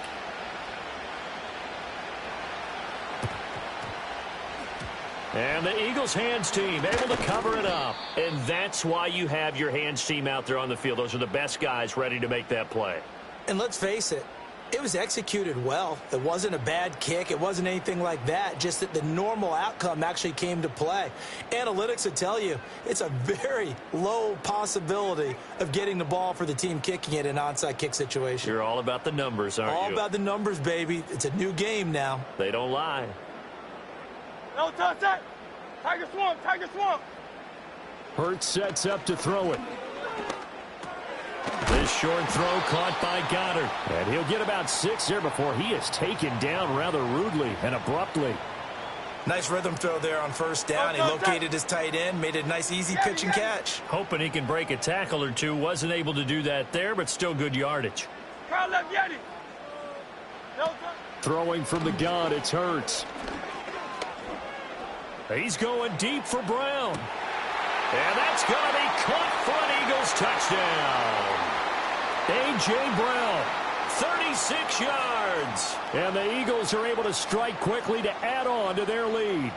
Speaker 1: And the Eagles hands team able to cover it up. And that's why you have your hands team out there on the field. Those are the best guys ready to make that play.
Speaker 3: And let's face it, It was executed well. It wasn't a bad kick. It wasn't anything like that. Just that the normal outcome actually came to play. Analytics would tell you it's a very low possibility of getting the ball for the team kicking it in an onside kick situation.
Speaker 1: You're all about the numbers, aren't you?
Speaker 3: All about the numbers, baby. It's a new game now.
Speaker 1: They don't lie.
Speaker 2: No touch that. Tiger swamp, Tiger swamp.
Speaker 4: Hurts sets up to throw it.
Speaker 1: This short throw caught by Goddard.
Speaker 4: And he'll get about 6 there before he is taken down rather rudely and abruptly.
Speaker 3: Nice rhythm throw there on first down. He located his tight end, made it a nice easy pitch and catch.
Speaker 1: Hoping he can break a tackle or two. Wasn't able to do that there, but still good yardage.
Speaker 4: Throwing from the gun, it's Hurts.
Speaker 1: He's going deep for Brown. And that's going to be caught for an Eagles touchdown. A.J. Brown, 36 yards.
Speaker 4: And the Eagles are able to strike quickly to add on to their lead.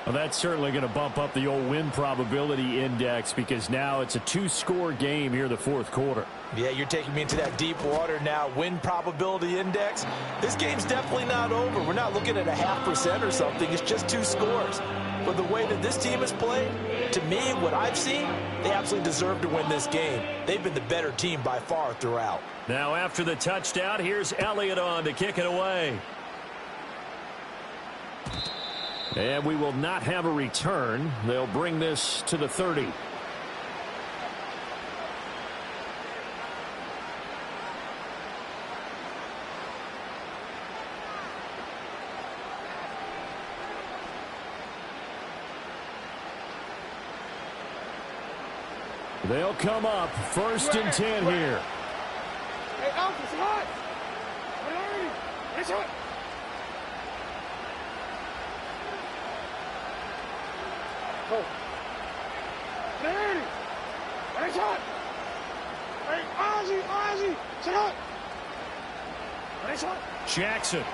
Speaker 4: Well, that's certainly going to bump up the old win probability index because now it's a 2-score game here in the fourth quarter.
Speaker 3: Yeah, you're taking me into that deep water now. Win probability index. This game's definitely not over. We're not looking at a 0.5% or something. It's just 2 scores. But the way that this team has played, to me, what I've seen, they absolutely deserve to win this game. They've been the better team by far throughout.
Speaker 1: Now after the touchdown, here's Elliott on to kick it away.
Speaker 4: And we will not have a return. They'll bring this to the 30. They'll come up 1st and 10 here.
Speaker 2: Hey, Alpha, it's hot. It's hot. Oh. Danny. It's hot. Hey, Ozzie. It's hot. It's hot.
Speaker 1: Jackson.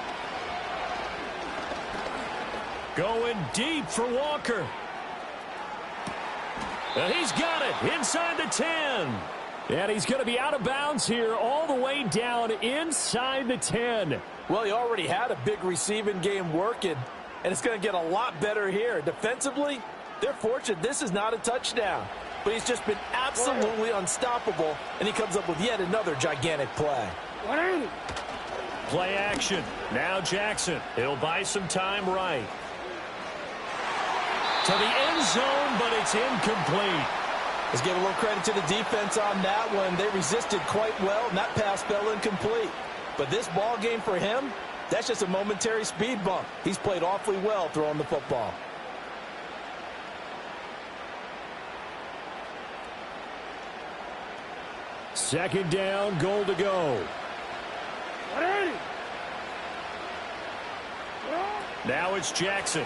Speaker 1: Going deep for Walker. And he's got it inside the 10.
Speaker 4: And he's going to be out of bounds here all the way down inside the 10.
Speaker 3: Well, he already had a big receiving game working, and it's going to get a lot better here. Defensively, they're fortunate this is not a touchdown. But he's just been absolutely unstoppable, and he comes up with yet another gigantic play.
Speaker 1: Play action. Now Jackson. He'll buy some time right. To the end zone, but it's incomplete.
Speaker 3: Let's give a little credit to the defense on that one. They resisted quite well, and that pass fell incomplete. But this ball game for him, that's just a momentary speed bump. He's played awfully well throwing the football.
Speaker 4: Second down, goal to go.
Speaker 1: Now it's Jackson.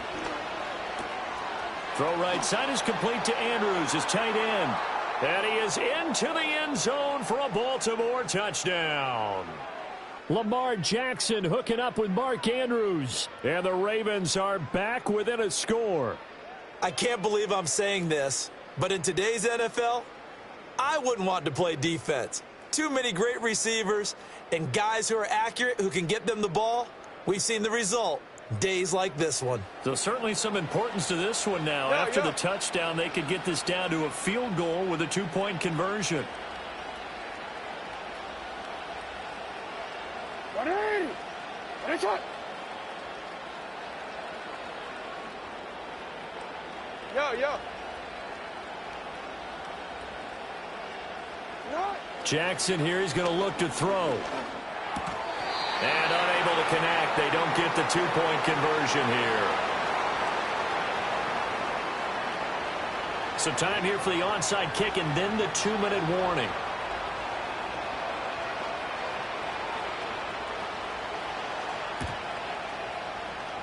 Speaker 1: Throw right side is complete to Andrews, his tight end. And he is into the end zone for a Baltimore touchdown.
Speaker 4: Lamar Jackson hooking up with Mark Andrews. And the Ravens are back within a score.
Speaker 3: I can't believe I'm saying this, but in today's NFL, I wouldn't want to play defense. Too many great receivers and guys who are accurate, who can get them the ball. We've seen the result. Days like this one.
Speaker 1: So certainly some importance to this one now. After the touchdown, they could get this down to a field goal with a 2-point conversion. Jackson here, he's going to look to throw. And unable to connect. They don't get the 2-point conversion here. So time here for the onside kick and then the 2-minute warning.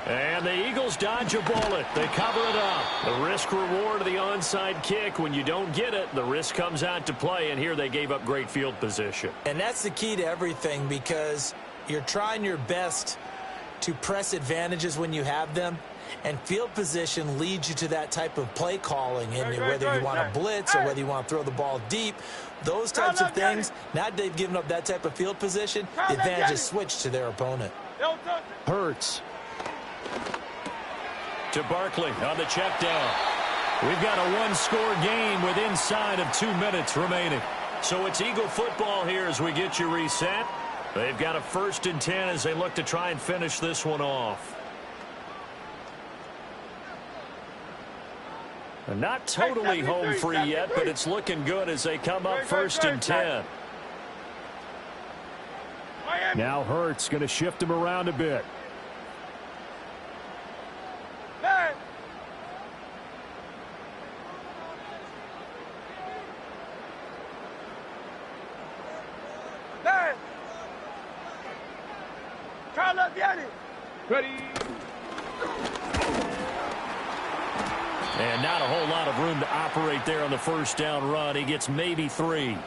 Speaker 1: And the Eagles dodge a bullet. They cover it up. The risk-reward of the onside kick. When you don't get it, the risk comes out to play, and here they gave up great field position.
Speaker 3: And that's the key to everything, because you're trying your best to press advantages when you have them. And field position leads you to that type of play calling, and whether you want to blitz or whether you want to throw the ball deep, those types of things, now that they've given up that type of field position, the advantage is switched to their opponent.
Speaker 4: Hurts.
Speaker 1: To Barkley on the check down. We've got a one-score game with inside of 2 minutes remaining. So it's Eagle football here as we get you reset. They've got a 1st and 10 as they look to try and finish this one off. Not totally home free yet, but it's looking good as they come up 1st and 10.
Speaker 4: Now Hurts going to shift him around a bit.
Speaker 2: Ready.
Speaker 1: And not a whole lot of room to operate there on the 1st down run. He gets maybe 3.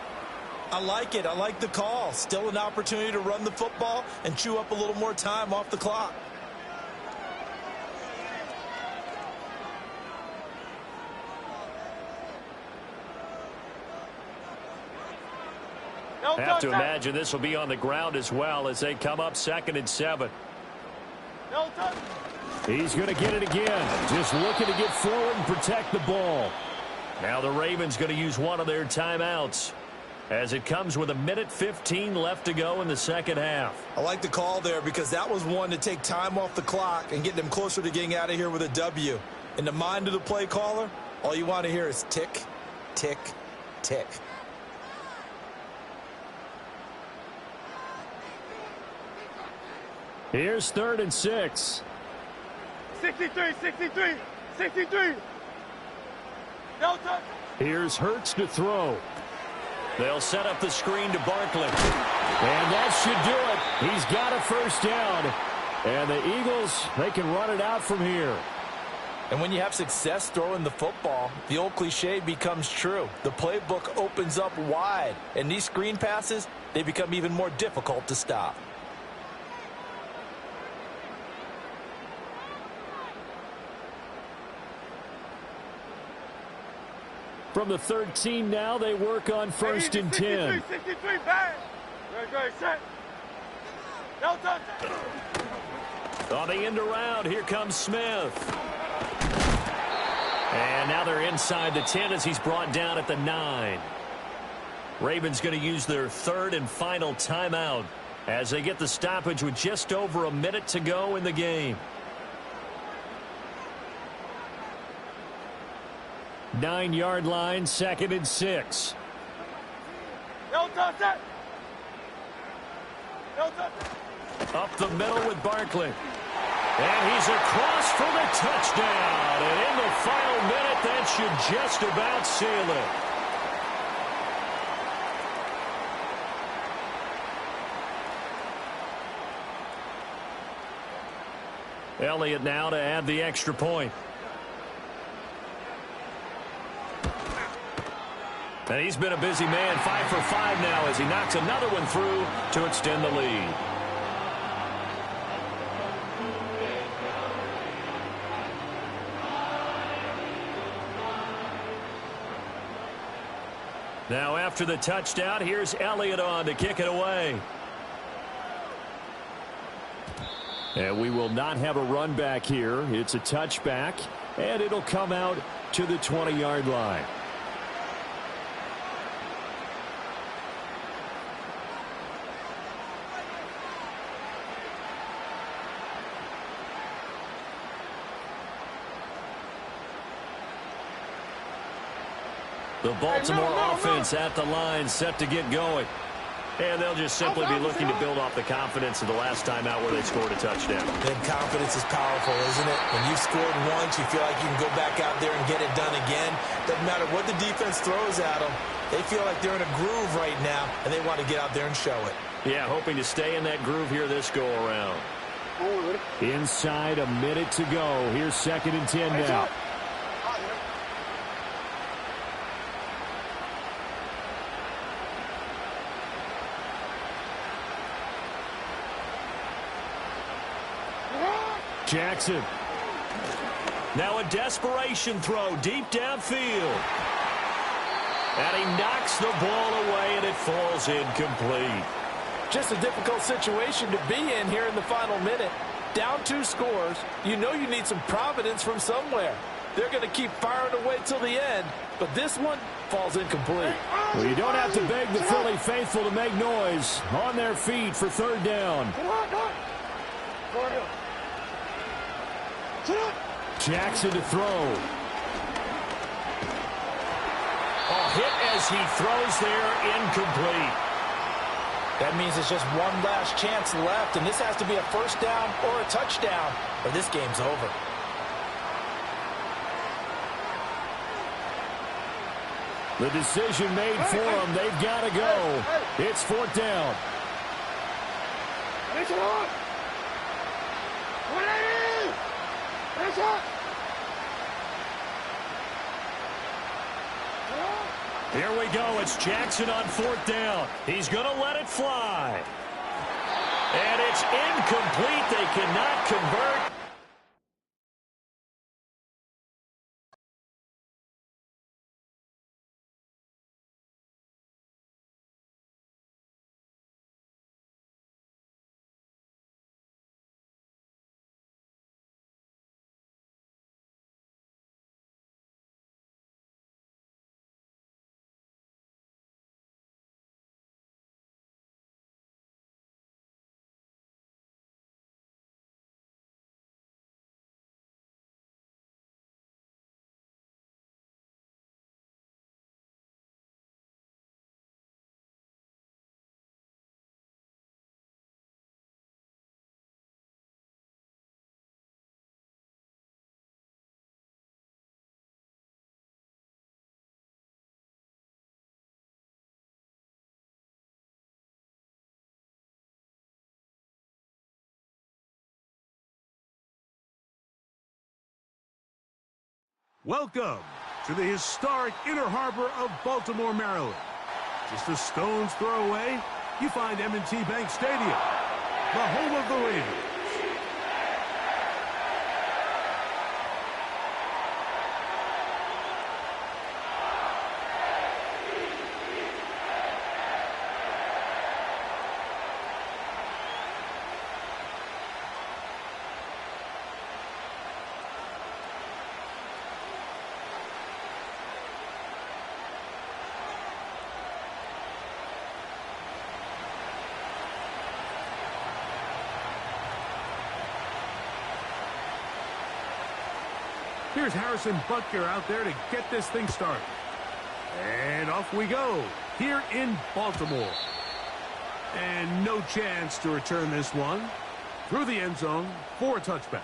Speaker 3: I like it. I like the call. Still an opportunity to run the football and chew up a little more time off the clock.
Speaker 1: Have to imagine this will be on the ground as well as they come up 2nd and 7.
Speaker 4: He's going to get it again. Just looking to get forward and protect the ball.
Speaker 1: Now the Ravens going to use one of their timeouts as it comes with 1:15 left to go in the 2nd half.
Speaker 3: I like the call there because that was one to take time off the clock and get them closer to getting out of here with a W. In the mind of the play caller, all you want to hear is tick, tick, tick.
Speaker 4: Here's 3rd and 6.
Speaker 2: 63.
Speaker 4: Here's Hurts to throw.
Speaker 1: They'll set up the screen to Barkley.
Speaker 4: And that should do it. He's got a 1st down. And the Eagles, they can run it out from here.
Speaker 3: And when you have success throwing the football, the old cliche becomes true. The playbook opens up wide. And these screen passes, they become even more difficult to stop.
Speaker 4: From the 13 now, they work on 1st and 10.
Speaker 2: 63, bang. Very set.
Speaker 1: On the end around, here comes Smith. And now they're inside the 10 as he's brought down at the 9. Ravens going to use their 3rd and final timeout as they get the stoppage with just over a minute to go in the game.
Speaker 4: 9-yard line, 2nd and 6.
Speaker 1: Up the middle with Barkley. And he's across for the touchdown. And in the final minute, that should just about seal it. Elliott now to add the extra point. And he's been a busy man, 5 for 5 now as he knocks another one through to extend the lead. Now after the touchdown, here's Elliott on to kick it away.
Speaker 4: And we will not have a run back here. It's a touchback, and it'll come out to the 20-yard line.
Speaker 1: The Baltimore offense at the line, set to get going. And they'll just simply be looking to build off the confidence of the last time out where they scored a touchdown.
Speaker 3: And confidence is powerful, isn't it? When you've scored once, you feel like you can go back out there and get it done again. Doesn't matter what the defense throws at them. They feel like they're in a groove right now, and they want to get out there and show it.
Speaker 1: Yeah, hoping to stay in that groove here this go-around.
Speaker 4: Inside a minute to go. Here's 2nd and 10 now. Jackson.
Speaker 1: Now a desperation throw deep downfield. And he knocks the ball away, and it falls incomplete.
Speaker 3: Just a difficult situation to be in here in the final minute. Down 2 scores, you know you need some providence from somewhere. They're going to keep firing away till the end, but this one falls incomplete.
Speaker 4: Well, you don't have to beg the Philly faithful to make noise. On their feet for 3rd down. Jackson to throw.
Speaker 1: Hit as he throws there, incomplete.
Speaker 3: That means it's just one last chance left, and this has to be a 1st down or a touchdown, or this game's over.
Speaker 4: The decision made for them. They've got to go. It's 4th down.
Speaker 1: Here we go. It's Jackson on 4th down. He's going to let it fly. And it's incomplete. They cannot convert.
Speaker 8: Welcome to the historic Inner Harbor of Baltimore, Maryland. Just a stone's throw away, you find M&T Bank Stadium, the home of the Ravens. Here's Harrison Butker out there to get this thing started. And off we go, here in Baltimore. And no chance to return this one. Through the end zone for a touchback.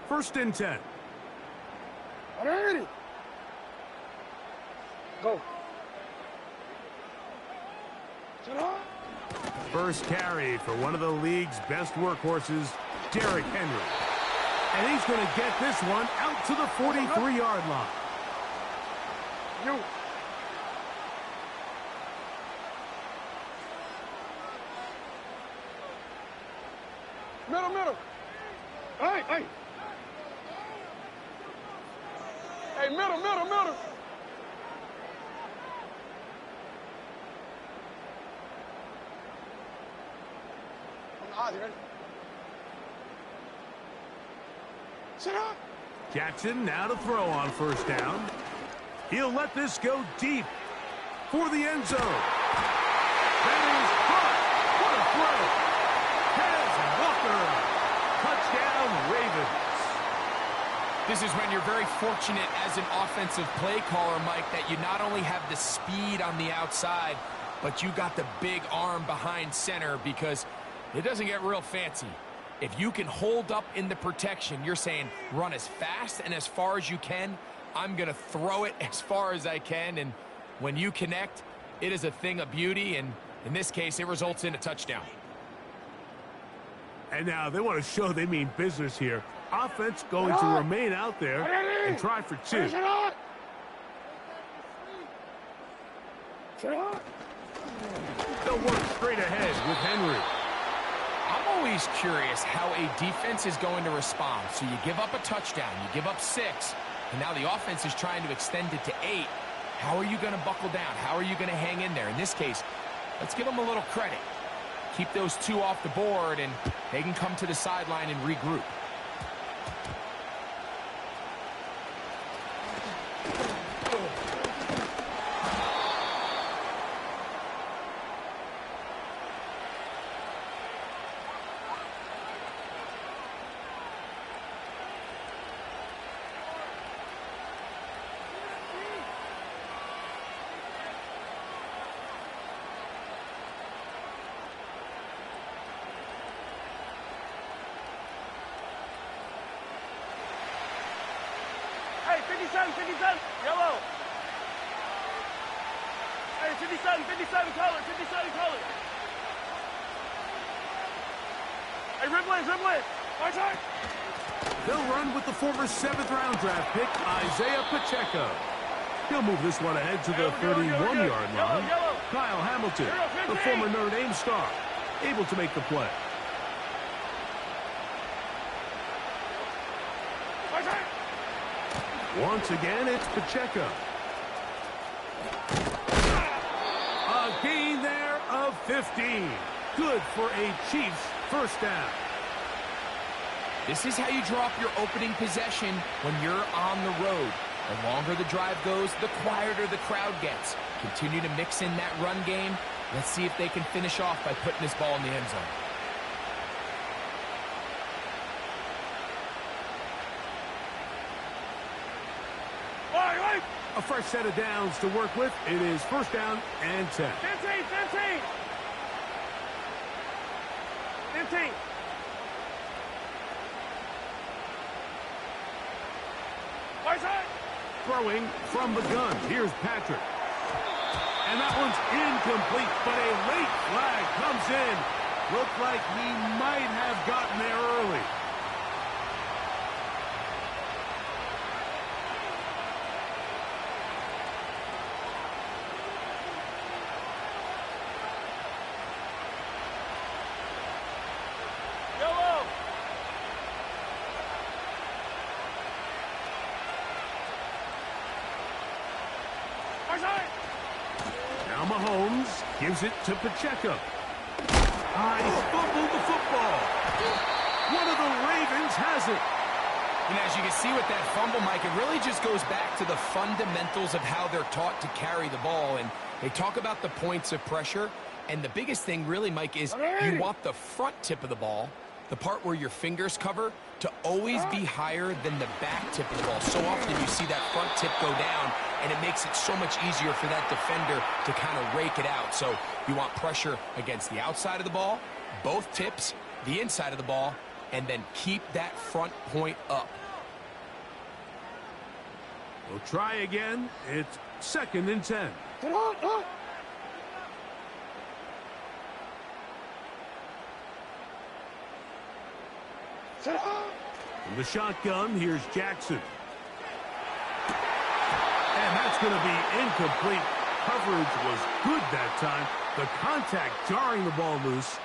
Speaker 8: First and 10.
Speaker 2: Ready. Go.
Speaker 8: First carry for one of the league's best workhorses, Derrick Henry. And he's going to get this one out to the 43-yard line.
Speaker 2: You. Middle. Hey. Hey, middle. Sit up.
Speaker 8: Jackson now to throw on first down. He'll let this go deep for the end zone. That is caught. What a throw. Kenneth Walker. Touchdown, Ravens.
Speaker 9: This is when you're very fortunate as an offensive play caller, Mike, that you not only have the speed on the outside, but you got the big arm behind center, because it doesn't get real fancy. If you can hold up in the protection, you're saying run as fast and as far as you can. I'm going to throw it as far as I can, and when you connect, it is a thing of beauty, and in this case, it results in a touchdown.
Speaker 8: And now they want to show they mean business here. Offense going to remain out there and try for two. They'll work straight ahead with Henry.
Speaker 9: I'm always curious how a defense is going to respond. So you give up a touchdown, you give up 6, and now the offense is trying to extend it to 8. How are you going to buckle down? How are you going to hang in there? In this case, let's give them a little credit. Keep those 2 off the board, and they can come to the sideline and regroup.
Speaker 2: Hey, 57, 57, yellow. Hey, 57, 57, color, 57, color. Hey, Riblin, my turn.
Speaker 8: They'll run with the former 7th-round draft pick, Isaiah Pacheco. He'll move this one ahead to the 31-yard line. Kyle Hamilton, the former Notre Dame star, able to make the play. Once again, it's Pacheco. A gain there of 15. Good for a Chiefs first down.
Speaker 9: This is how you draw up your opening possession when you're on the road. The longer the drive goes, the quieter the crowd gets. Continue to mix in that run game. Let's see if they can finish off by putting this ball in the end zone.
Speaker 8: A fresh set of downs to work with. It is first down and 10.
Speaker 2: 15. My side.
Speaker 8: Throwing from the gun. Here's Patrick. And that one's incomplete, but a late flag comes in. Looked like he might have gotten there early. Now Mahomes gives it to Pacheco. He fumbled the football. One of the Ravens has it.
Speaker 9: And as you can see with that fumble, Mike, it really just goes back to the fundamentals of how they're taught to carry the ball. And they talk about the points of pressure. And the biggest thing really, Mike, is you want the front tip of the ball, the part where your fingers cover, to always be higher than the back tip of the ball. So often you see that front tip go down, and it makes it so much easier for that defender to kind of rake it out. So you want pressure against the outside of the ball, both tips, the inside of the ball, and then keep that front point up.
Speaker 8: We'll try again. It's 2nd and 10. From the shotgun, here's Jackson. And that's going to be incomplete. Coverage was good that time. The contact jarring the ball loose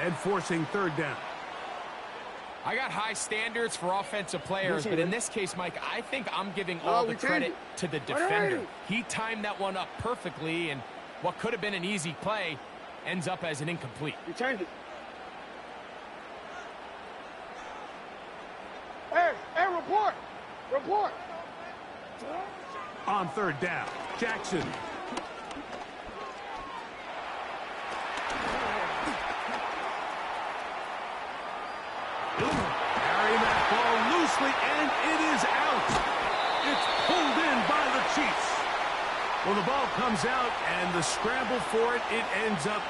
Speaker 8: and forcing 3rd down.
Speaker 9: I got high standards for offensive players, but in this case, Mike, I think I'm giving all the credit to the defender. He timed that one up perfectly, and what could have been an easy play ends up as an incomplete.
Speaker 2: You changed it. Hey, report.
Speaker 8: On 3rd down, Jackson. Carrying that ball loosely, and it is out. It's pulled in by the Chiefs. Well, the ball comes out, and the scramble for it, it ends up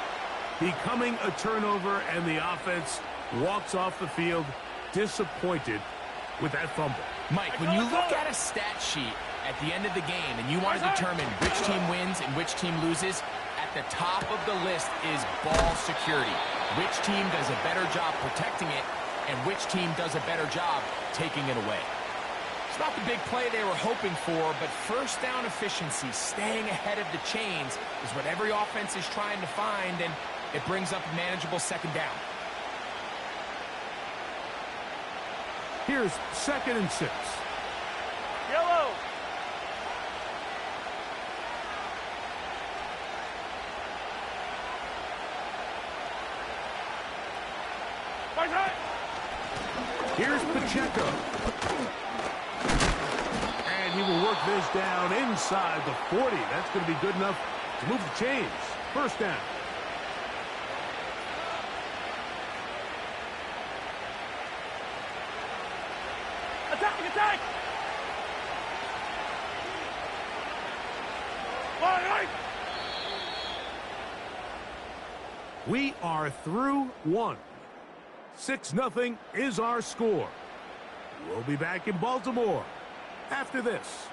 Speaker 8: becoming a turnover, and the offense walks off the field disappointed with that fumble.
Speaker 9: Mike, when you look at a stat sheet at the end of the game and you want to determine which team wins and which team loses, at At the top of the list is ball security. Which team does a better job protecting it, and which team does a better job taking it away. It's not the big play they were hoping for, but first down efficiency, staying ahead of the chains, is what every offense is trying to find, and it brings up a manageable second down.
Speaker 8: Here's 2nd and 6.
Speaker 2: Yellow.
Speaker 8: Here's Pacheco. And he will work this down inside the 40. That's going to be good enough to move the chains. First down.
Speaker 2: Attack, attack! All right.
Speaker 8: We are through 1. 6-0 is our score. We'll be back in Baltimore after this.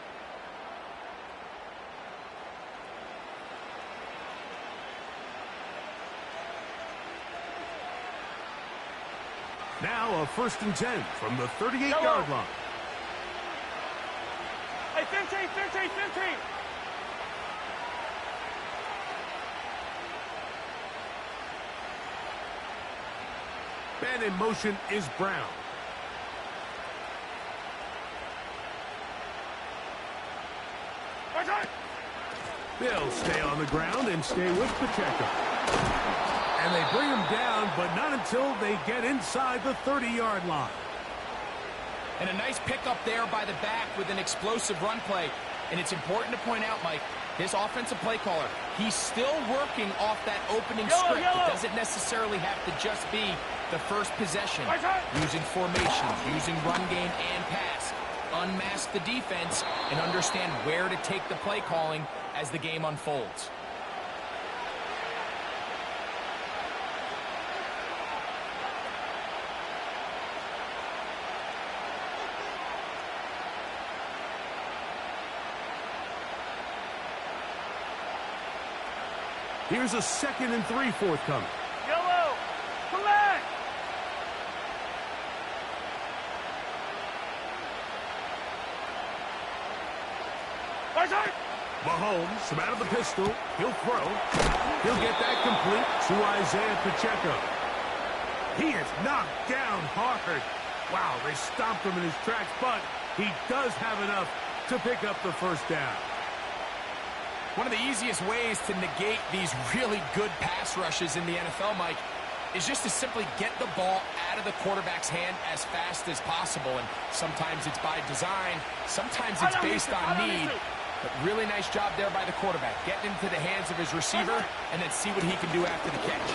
Speaker 8: Now a 1st and 10 from the 38-yard line.
Speaker 2: Hey, 15, 15, 15.
Speaker 8: Man in motion is Brown. They'll stay on the ground and stay with Pacheco. And they bring him down, but not until they get inside the 30-yard line.
Speaker 9: And a nice pickup there by the back with an explosive run play. And it's important to point out, Mike, this offensive play caller, he's still working off that opening script. It doesn't necessarily have to just be the first possession. Using formations, using run game and pass. Unmask the defense and understand where to take the play calling as the game unfolds.
Speaker 8: Here's a 2nd and 3 forthcoming.
Speaker 2: Yellow. Come back.
Speaker 8: Mahomes from out of the pistol. He'll throw. He'll get that complete to Isaiah Pacheco. He is knocked down hard. Wow, they stomped him in his tracks, but he does have enough to pick up the first down.
Speaker 9: One of the easiest ways to negate these really good pass rushes in the NFL, Mike, is just to simply get the ball out of the quarterback's hand as fast as possible. And sometimes it's by design, sometimes it's based on need. But really nice job there by the quarterback, getting into the hands of his receiver and then see what he can do after the catch.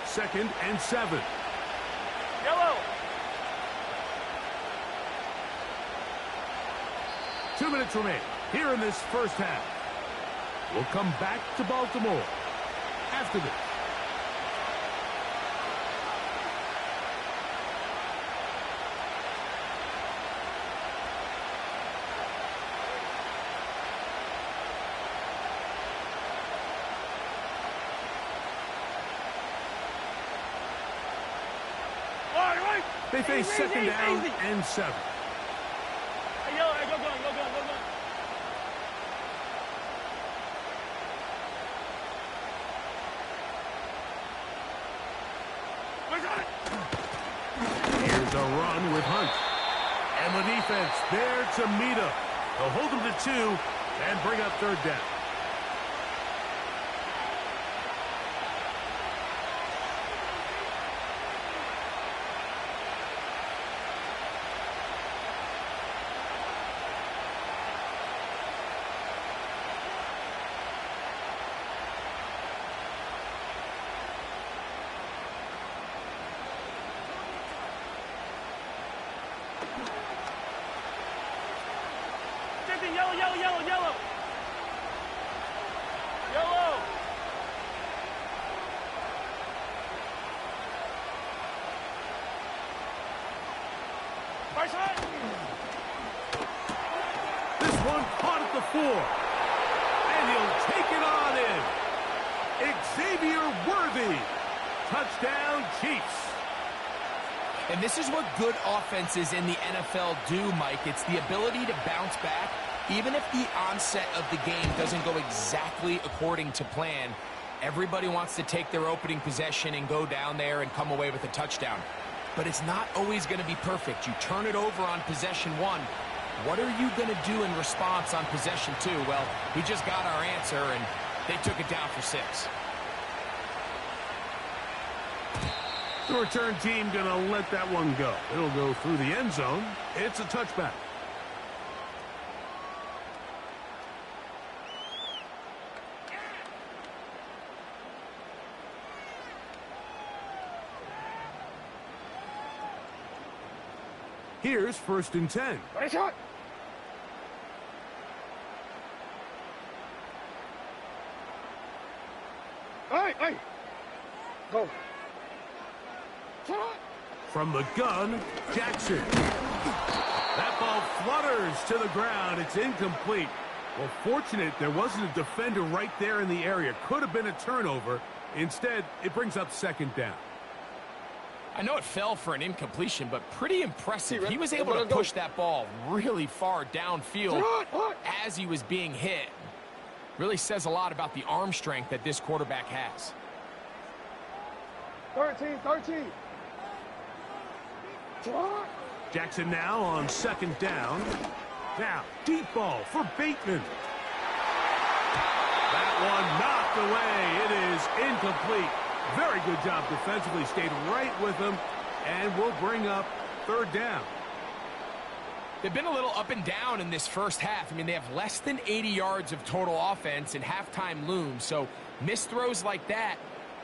Speaker 8: Second and 7.
Speaker 2: Yellow.
Speaker 8: 2 minutes remain here in this first half. We'll come back to Baltimore after this. They face second down and 7.
Speaker 2: Hey, yellow, hey, go.
Speaker 8: Here's a run with Hunt. And the defense there to meet him. They'll hold him to 2 and bring up third down.
Speaker 2: Yellow.
Speaker 8: This one caught at the 4. And he'll take it on in. Xavier Worthy. Touchdown, Chiefs.
Speaker 9: And this is what good offenses in the NFL do, Mike. It's the ability to bounce back, even if the onset of the game doesn't go exactly according to plan. Everybody wants to take their opening possession and go down there and come away with a touchdown. But it's not always going to be perfect. You turn it over on possession 1. What are you going to do in response on possession 2? Well, we just got our answer, and they took it down for 6.
Speaker 8: The return team going to let that one go. It'll go through the end zone. It's a touchback. Here's 1st and 10.
Speaker 2: Ready, shot. Hey. Go. Shot.
Speaker 8: From the gun, Jackson. That ball flutters to the ground. It's incomplete. Well, fortunate there wasn't a defender right there in the area. Could have been a turnover. Instead, it brings up 2nd down.
Speaker 9: I know it fell for an incompletion, but pretty impressive. He was able to push that ball really far downfield as he was being hit. Really says a lot about the arm strength that this quarterback has.
Speaker 2: 13. Shot.
Speaker 8: Jackson now on 2nd down. Now, deep ball for Bateman. That one knocked away. It is incomplete. Very good job defensively. Stayed right with him, and will bring up 3rd down.
Speaker 9: They've been a little up and down in this first half. I mean, they have less than 80 yards of total offense, and halftime looms. So missed throws like that,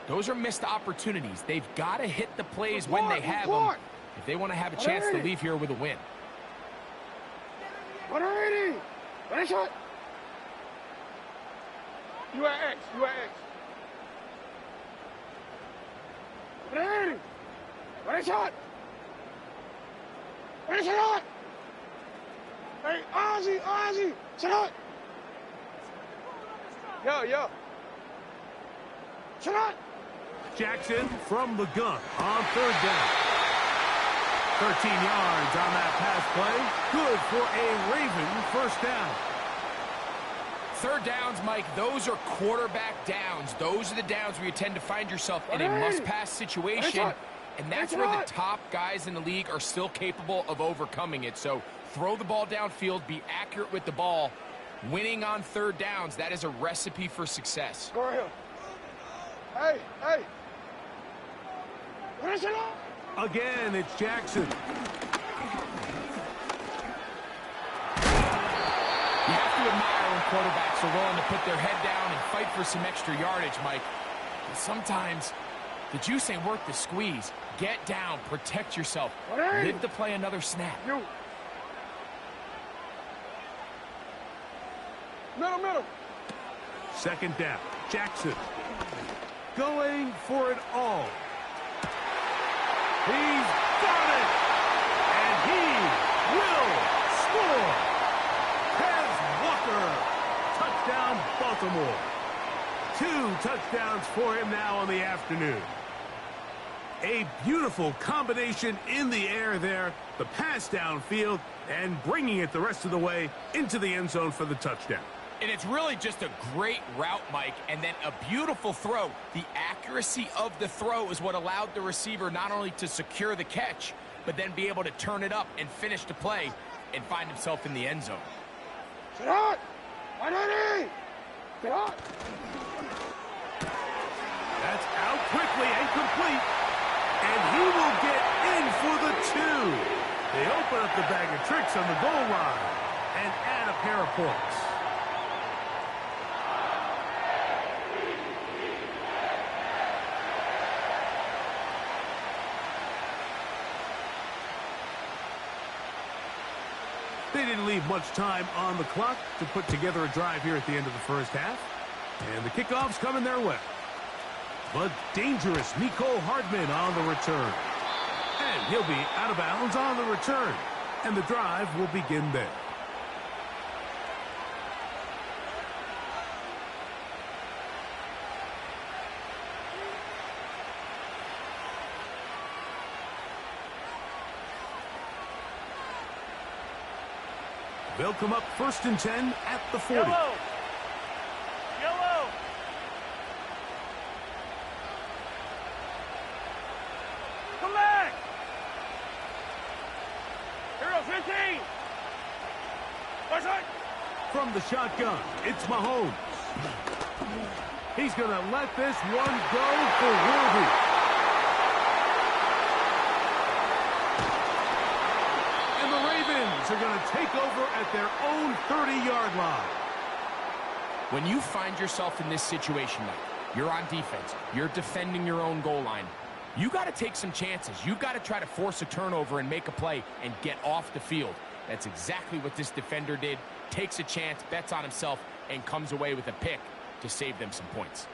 Speaker 9: those are missed opportunities. They've got to hit the plays when they have them if they want to have a chance to leave here with a win.
Speaker 2: 180. Ready, shot. You at X. 180. Ready, shot. Ready, shot. Hey, Ozzy, shot. Yo. Shot.
Speaker 8: Jackson from the gun on 3rd down. 13 yards on that pass play. Good for a Raven 1st down.
Speaker 9: 3rd downs, Mike, those are quarterback downs. Those are the downs where you tend to find yourself in a must-pass situation, and that's where the top guys in the league are still capable of overcoming it. So throw the ball downfield, be accurate with the ball. Winning on 3rd downs, that is a recipe for success.
Speaker 2: Go ahead. Hey. Finish it up.
Speaker 8: Again, it's Jackson.
Speaker 9: You have to admire when quarterbacks are willing to put their head down and fight for some extra yardage, Mike. But sometimes the juice ain't worth the squeeze. Get down, protect yourself, live to play another snap.
Speaker 2: Middle.
Speaker 8: 2nd down. Jackson going for it all. He's got it! And he will score! Tez Walker! Touchdown, Baltimore. 2 touchdowns for him now on the afternoon. A beautiful combination in the air there. The pass downfield and bringing it the rest of the way into the end zone for the touchdown.
Speaker 9: And it's really just a great route, Mike, and then a beautiful throw. The accuracy of the throw is what allowed the receiver not only to secure the catch, but then be able to turn it up and finish the play and find himself in the end zone.
Speaker 2: Shot! 180! Shot!
Speaker 8: That's out quickly and complete. And he will get in for the 2. They open up the bag of tricks on the goal line and add a pair of points. They didn't leave much time on the clock to put together a drive here at the end of the first half. And the kickoff's coming their way. But dangerous Mecole Hardman on the return. And he'll be out of bounds on the return. And the drive will begin there. They'll come up 1st and 10 at the 40.
Speaker 2: Yellow. Yellow. Come back. Here goes 15. Watch out.
Speaker 8: From the shotgun, it's Mahomes. He's going to let this one go for Worthy. And the Ravens are going to take over at their own 30-yard line.
Speaker 9: When you find yourself in this situation, Mike, you're on defense, you're defending your own goal line, you got to take some chances. You got to try to force a turnover and make a play and get off the field. That's exactly what this defender did. Takes a chance, bets on himself, and comes away with a pick to save them some points.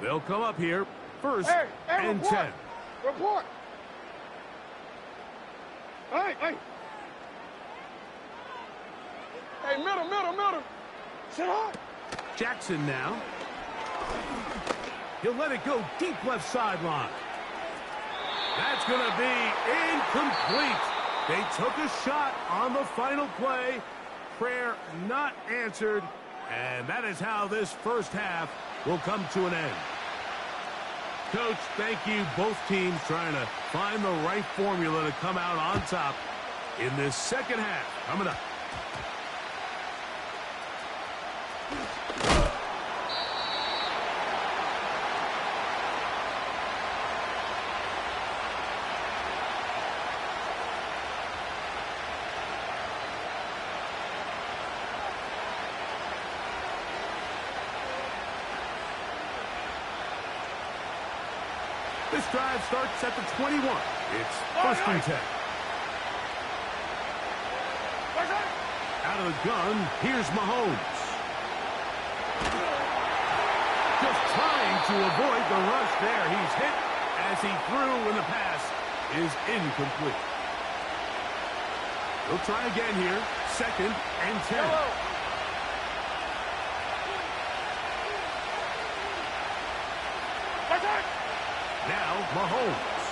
Speaker 8: They'll come up here 1st
Speaker 2: Hey,
Speaker 8: and
Speaker 2: report.
Speaker 8: 10.
Speaker 2: Report. Hey. Hey, middle. Sit up.
Speaker 8: Jackson now. He'll let it go deep left sideline. That's going to be incomplete. They took a shot on the final play. Prayer not answered. And that is how this first half will come to an end. Coach, thank you. Both teams trying to find the right formula to come out on top in this second half. Coming up. This drive starts at the 21. It's 1st and 10. Out of the gun, here's Mahomes. Just trying to avoid the rush there. He's hit as he threw, and the pass is incomplete. He'll try again here. 2nd and 10. Now Mahomes.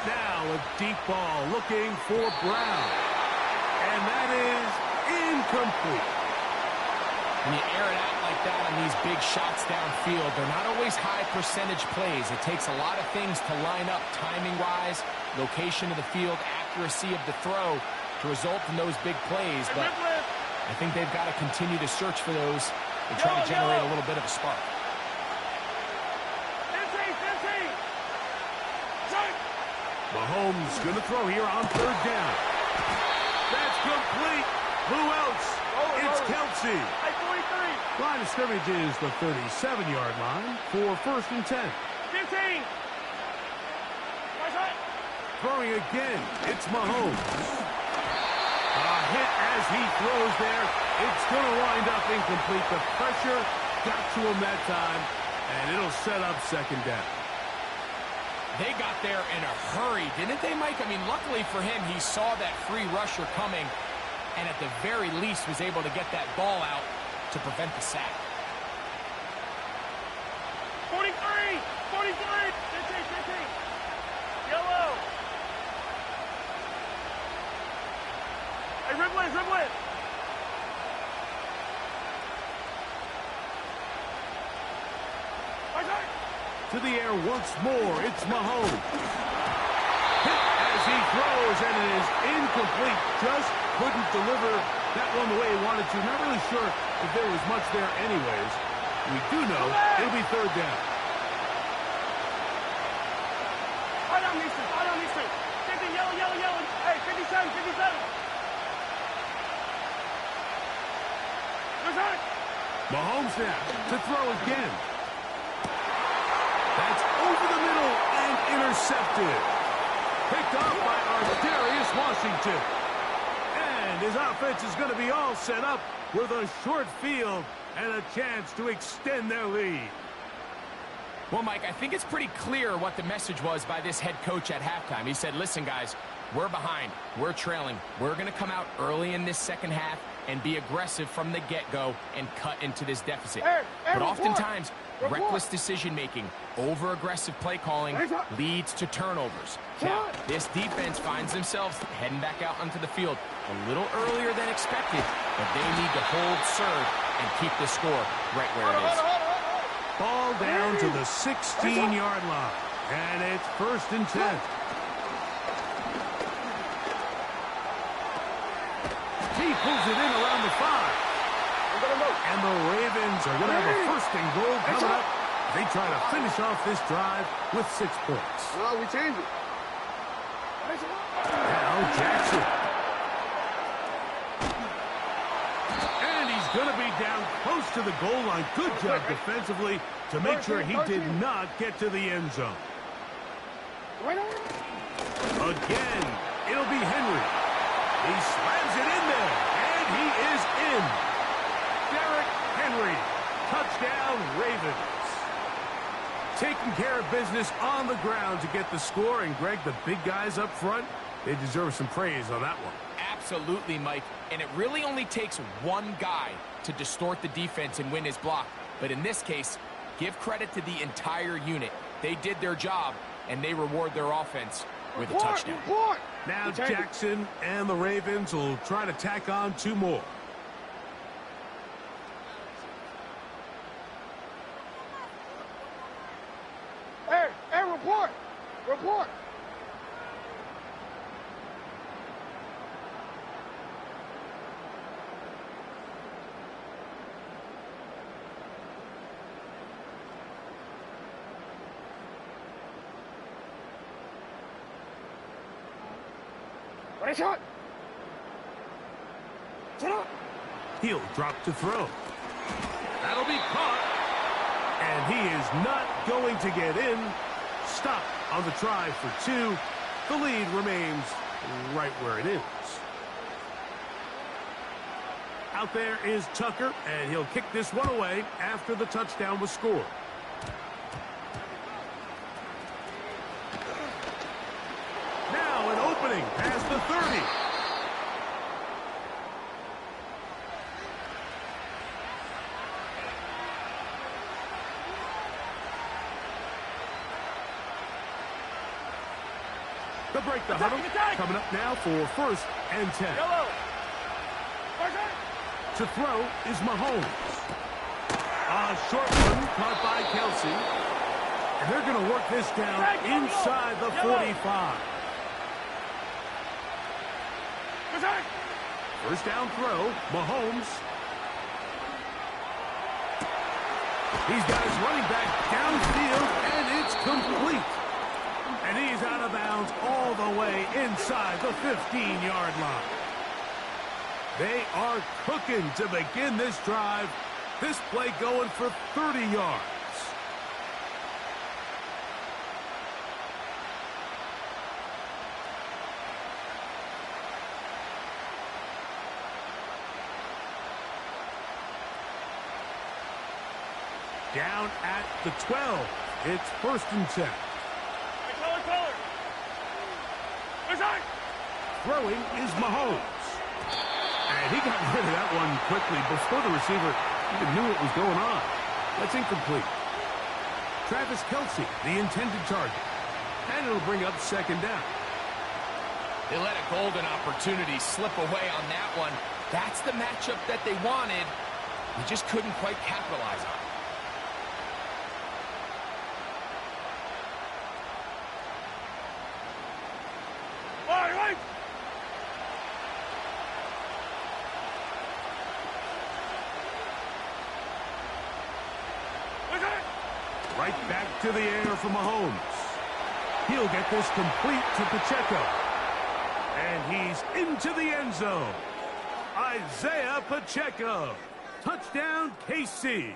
Speaker 8: Now a deep ball looking for Brown. And that is incomplete.
Speaker 9: When you air it out like that on these big shots downfield, they're not always high percentage plays. It takes a lot of things to line up timing-wise, location of the field, accuracy of the throw to result in those big plays. But I think they've got to continue to search for those and try to generate a little bit of a spark.
Speaker 8: Mahomes going to throw here on 3rd down. That's complete. Who else? It's Kelsey. Line of scrimmage is the 37-yard line for 1st and 10.
Speaker 2: 15.
Speaker 8: Throwing again. It's Mahomes. A hit as he throws there. It's going to wind up incomplete. The pressure got to him that time, and it'll set up 2nd down.
Speaker 9: They got there in a hurry, didn't they, Mike? I mean, luckily for him, he saw that free rusher coming and at the very least was able to get that ball out to prevent the sack.
Speaker 2: 43. 15. Yellow. Hey, Riblin.
Speaker 8: To the air once more, it's Mahomes. Hit as he throws, and it is incomplete. Just couldn't deliver that one the way he wanted to. Not really sure if there was much there anyways. We do know it'll be 3rd down.
Speaker 2: I don't need to. 50, yellow. Hey, 57.
Speaker 8: Mahomes now to throw again. That's over the middle and intercepted. Picked off by Darius Washington. And his offense is going to be all set up with a short field and a chance to extend their lead.
Speaker 9: Well, Mike, I think it's pretty clear what the message was by this head coach at halftime. He said, listen, guys, we're behind. We're trailing. We're going to come out early in this second half and be aggressive from the get-go and cut into this deficit. But oftentimes, reckless decision-making, over-aggressive play calling leads to turnovers. Now, this defense finds themselves heading back out onto the field a little earlier than expected, but they need to hold serve and keep the score right where it is.
Speaker 8: Ball down to the 16-yard line, and it's 1st and 10. He pulls it in around the 5. And the Ravens are going to have a 1st and goal coming up. They try to finish off this drive with 6 points.
Speaker 2: No, we change it.
Speaker 8: Now Jackson. And he's going to be down close to the goal line. Good job defensively to make sure he did not get to the end zone. Again, it'll be Henry. He slams it in there, and he is in. Derrick Henry, touchdown Ravens. Taking care of business on the ground to get the score, and Greg, the big guys up front, they deserve some praise on that one.
Speaker 9: Absolutely, Mike. And it really only takes one guy to distort the defense and win his block. But in this case, give credit to the entire unit. They did their job, and they reward their offense with a touchdown.
Speaker 8: Now Jackson and the Ravens will try to tack on 2 more.
Speaker 2: Hey, report! Report! Shot.
Speaker 8: He'll drop to throw. That'll be caught. And he is not going to get in. Stop on the try for 2. The lead remains right where it is. Out there is Tucker, and he'll kick this one away after the touchdown was scored. Now an opening past the 30. They'll break the huddle. Coming up now for 1st and 10. To throw is Mahomes. A short one caught by Kelsey. And they're going to work this down inside the 45. 1st down throw, Mahomes. He's got his running back downfield, and it's complete. And he's out of bounds all the way inside the 15-yard line. They are cooking to begin this drive. This play going for 30 yards. Down at the 12. It's 1st and 10. Throwing is Mahomes. And he got rid of that one quickly before the receiver even knew what was going on. That's incomplete. Travis Kelsey, the intended target. And it'll bring up 2nd down.
Speaker 9: They let a golden opportunity slip away on that one. That's the matchup that they wanted. They just couldn't quite capitalize on it.
Speaker 8: Right back to the air for Mahomes. He'll get this complete to Pacheco. And he's into the end zone. Isaiah Pacheco. Touchdown, KC.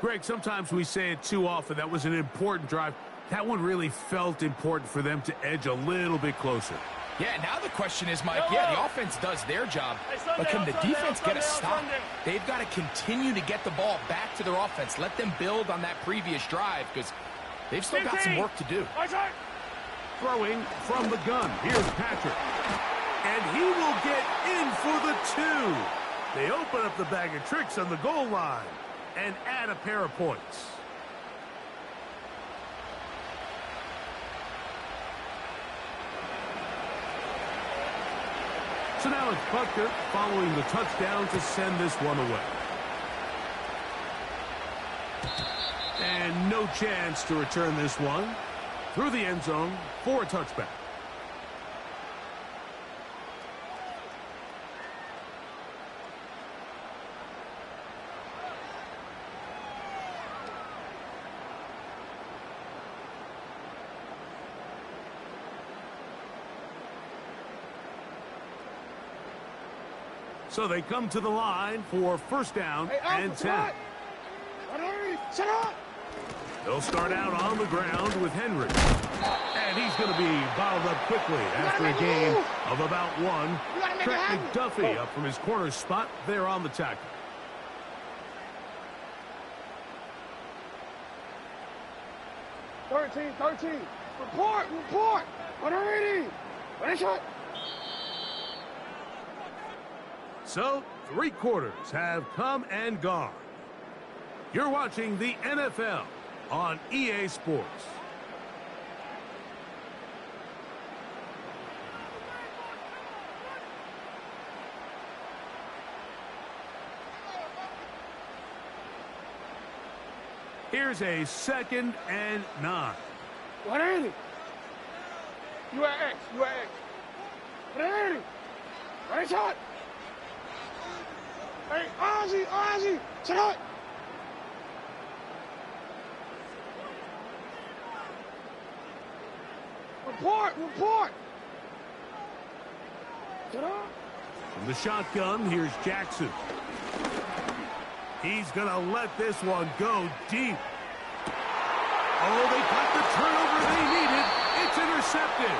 Speaker 8: Greg, sometimes we say it too often. That was an important drive. That one really felt important for them to edge a little bit closer.
Speaker 9: Yeah, now the question is, Mike, yeah, the offense does their job, but can the defense get a stop? They've got to continue to get the ball back to their offense. Let them build on that previous drive because they've still got some work to do.
Speaker 8: Throwing from the gun. Here's Patrick. And he will get in for the 2. They open up the bag of tricks on the goal line and add a pair of points. So now it's Butker following the touchdown to send this one away. And no chance to return this one through the end zone for a touchback. So they come to the line for first down and 10. They'll start out on the ground with Henry. And he's going to be bottled up quickly after a gain of about 1. Trent McDuffie up from his corner spot there on the tackle.
Speaker 2: Thirteen. Report. 180. Ready, shot.
Speaker 8: So, 3 quarters have come and gone. You're watching the NFL on EA Sports. Here's a 2nd and 9.
Speaker 2: 180. You at X. 180. Ready, shot. Hey, Ozzy, set up. Report. Set up.
Speaker 8: From the shotgun, here's Jackson. He's going to let this one go deep. Oh, they got the turnover they needed. It's intercepted.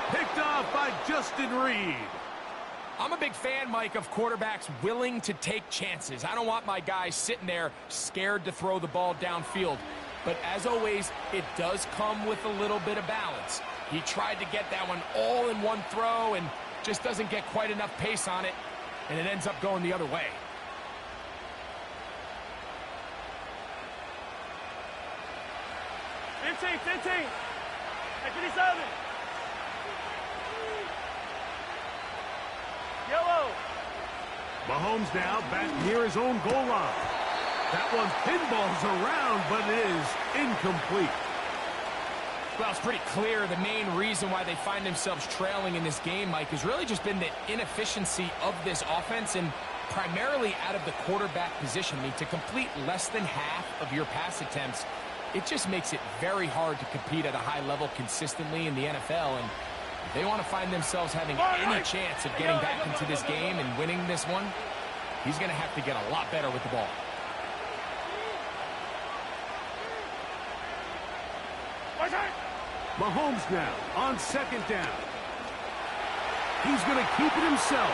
Speaker 8: Picked off by Justin Reed.
Speaker 9: I'm a big fan, Mike, of quarterbacks willing to take chances. I don't want my guys sitting there scared to throw the ball downfield. But as always, it does come with a little bit of balance. He tried to get that one all in one throw and just doesn't get quite enough pace on it, and it ends up going the other way.
Speaker 2: Fifteen. 57. Yellow.
Speaker 8: Mahomes now back near his own goal line. That one pinballs around, but it is incomplete.
Speaker 9: Well, it's pretty clear the main reason why they find themselves trailing in this game, Mike, has really just been the inefficiency of this offense and primarily out of the quarterback position. I mean, to complete less than half of your pass attempts, it just makes it very hard to compete at a high level consistently in the NFL. And if they want to find themselves having any chance of getting back into this game and winning this one, he's going to have to get a lot better with the ball.
Speaker 8: Mahomes now on 2nd down. He's going to keep it himself.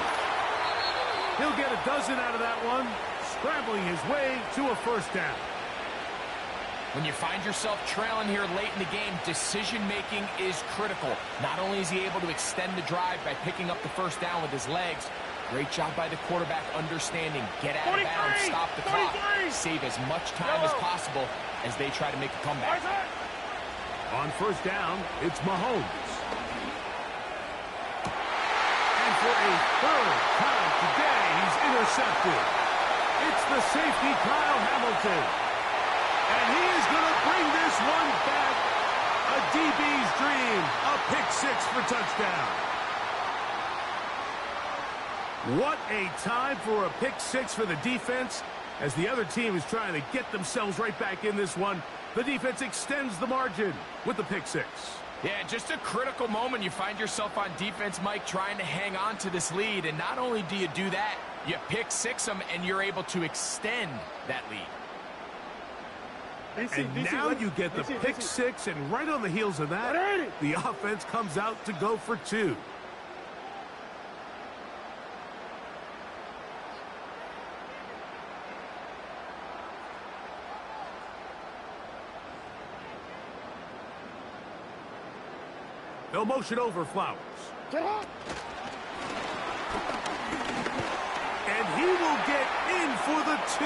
Speaker 8: He'll get a dozen out of that one, scrambling his way to a first down.
Speaker 9: When you find yourself trailing here late in the game, decision-making is critical. Not only is he able to extend the drive by picking up the first down with his legs, great job by the quarterback understanding, get out of bounds, stop the clock, save as much time as possible as they try to make a comeback.
Speaker 8: On first down, it's Mahomes. And for a 3rd time today, he's intercepted. It's the safety, Kyle Hamilton. And he is going to bring this one back. A DB's dream. A pick-6 for touchdown. What a time for a pick-6 for the defense. As the other team is trying to get themselves right back in this one, the defense extends the margin with the pick-6.
Speaker 9: Yeah, just a critical moment. You find yourself on defense, Mike, trying to hang on to this lead. And not only do you do that, you pick-6 them, and you're able to extend that lead.
Speaker 8: And now you get the pick-6, and right on the heels of that, the offense comes out to go for 2. They'll motion over Flowers.
Speaker 2: Get up.
Speaker 8: And he will get in for the 2.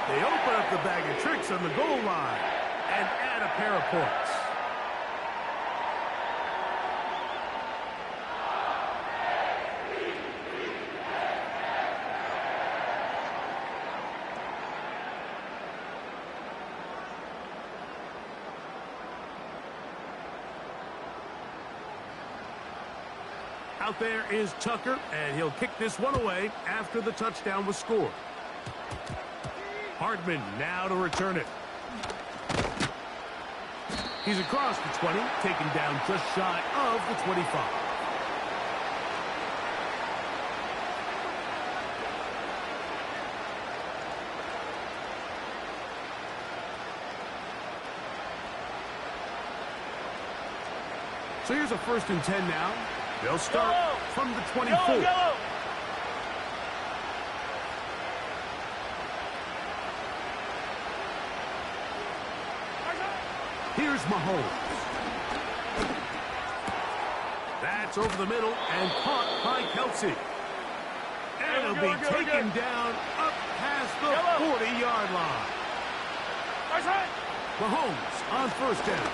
Speaker 8: They open up the bag of tricks on the goal line and add a pair of points. Out there is Tucker, and he'll kick this one away after the touchdown was scored. Hardman now to return it. He's across the 20, taken down just shy of the 25. So here's a 1st and 10 now. They'll start from the 24.
Speaker 2: Yellow.
Speaker 8: Here's Mahomes. That's over the middle and caught by Kelsey. And he'll be taken down up past the 40-yard line. Mahomes on 1st down.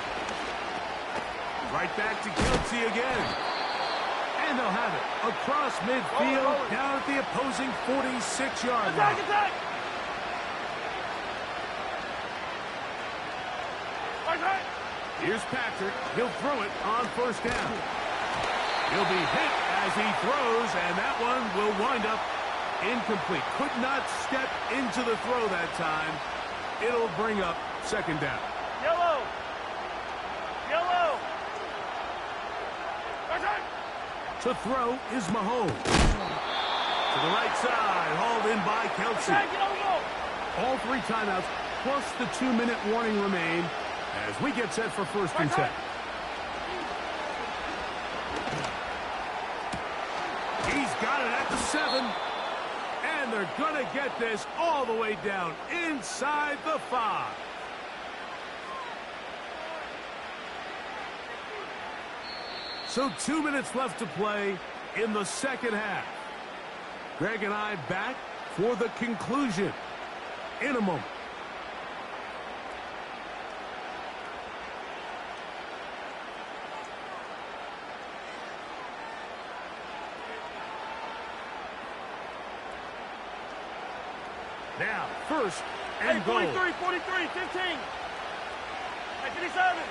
Speaker 8: Right back to Kelsey again. And they'll have it across midfield down at the opposing 46-yard line.
Speaker 2: Attack!
Speaker 8: Here's Patrick. He'll throw it on 1st down. He'll be hit as he throws, and that one will wind up incomplete. Could not step into the throw that time. It'll bring up 2nd down.
Speaker 2: Yellow.
Speaker 8: To throw is Mahomes. To the right side, hauled in by Kelsey. All 3 timeouts, plus the 2-minute warning remain as we get set for 1st and 10. He's got it at the 7. And they're going to get this all the way down inside the 5. So 2 minutes left to play in the 2nd half. Greg and I back for the conclusion in a moment. Now, 1st and goal.
Speaker 2: 43, 15. 57.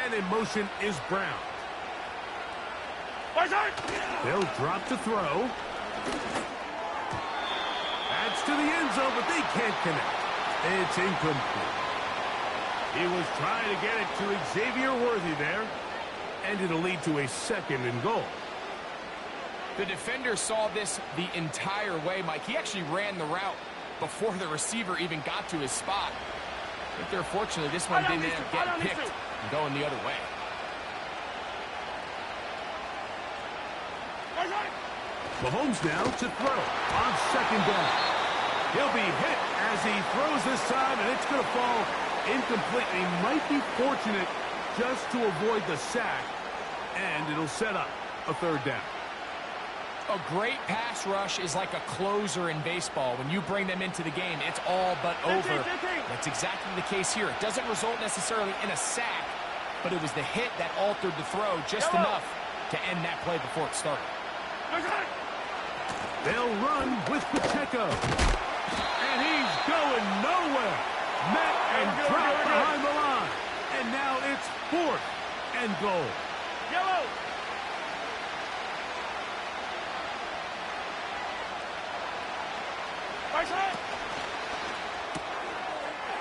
Speaker 8: And in motion is Brown. They'll drop to throw. That's to the end zone, but they can't connect. It's incomplete. He was trying to get it to Xavier Worthy there, and it'll lead to a 2nd and goal.
Speaker 9: The defender saw this the entire way, Mike. He actually ran the route before the receiver even got to his spot. I think they're fortunate this one didn't end up getting picked and going the other way.
Speaker 8: Mahomes now to throw on 2nd down. He'll be hit as he throws this time, and it's going to fall incomplete. He might be fortunate just to avoid the sack, and it'll set up a 3rd down.
Speaker 9: A great pass rush is like a closer in baseball. When you bring them into the game, it's all but over. That's exactly the case here. It doesn't result necessarily in a sack, but it was the hit that altered the throw just enough to end that play before it started.
Speaker 8: They'll run with Pacheco. And he's going nowhere. Met and dropped behind the line. And now it's 4th and goal.
Speaker 2: Yellow.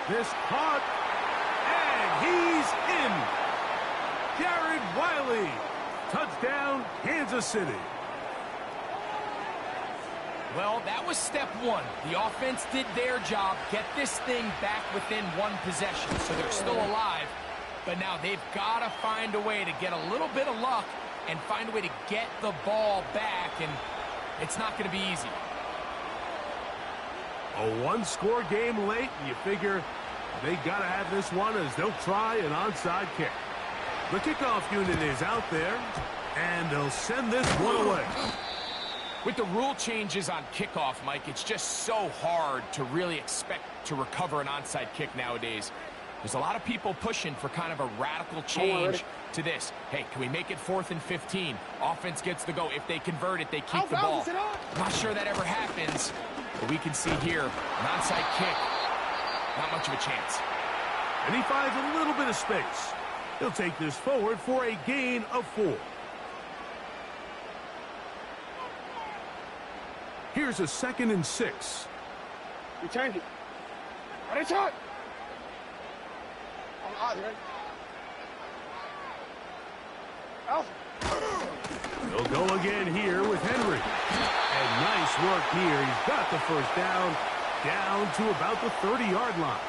Speaker 8: This caught, and he's in. Jared Wiley. Touchdown, Kansas City.
Speaker 9: Well, that was step 1. The offense did their job, get this thing back within 1 possession, so they're still alive. But now they've got to find a way to get a little bit of luck and find a way to get the ball back, and it's not going to be easy.
Speaker 8: A 1-score game late, and you figure they got to have this one as they'll try an onside kick. The kickoff unit is out there, and they'll send this one away.
Speaker 9: With the rule changes on kickoff, Mike, it's just so hard to really expect to recover an onside kick nowadays. There's a lot of people pushing for kind of a radical change to this. Hey, can we make it 4th and 15? Offense gets the go. If they convert it, they keep the ball. Not sure that ever happens, but we can see here, an onside kick, not much of a chance.
Speaker 8: And he finds a little bit of space. He'll take this forward for a gain of 4. Here's a 2nd and 6.
Speaker 2: You change it. Ready, shot.
Speaker 8: They'll go again here with Henry. And nice work here. He's got the first down to about the 30-yard line.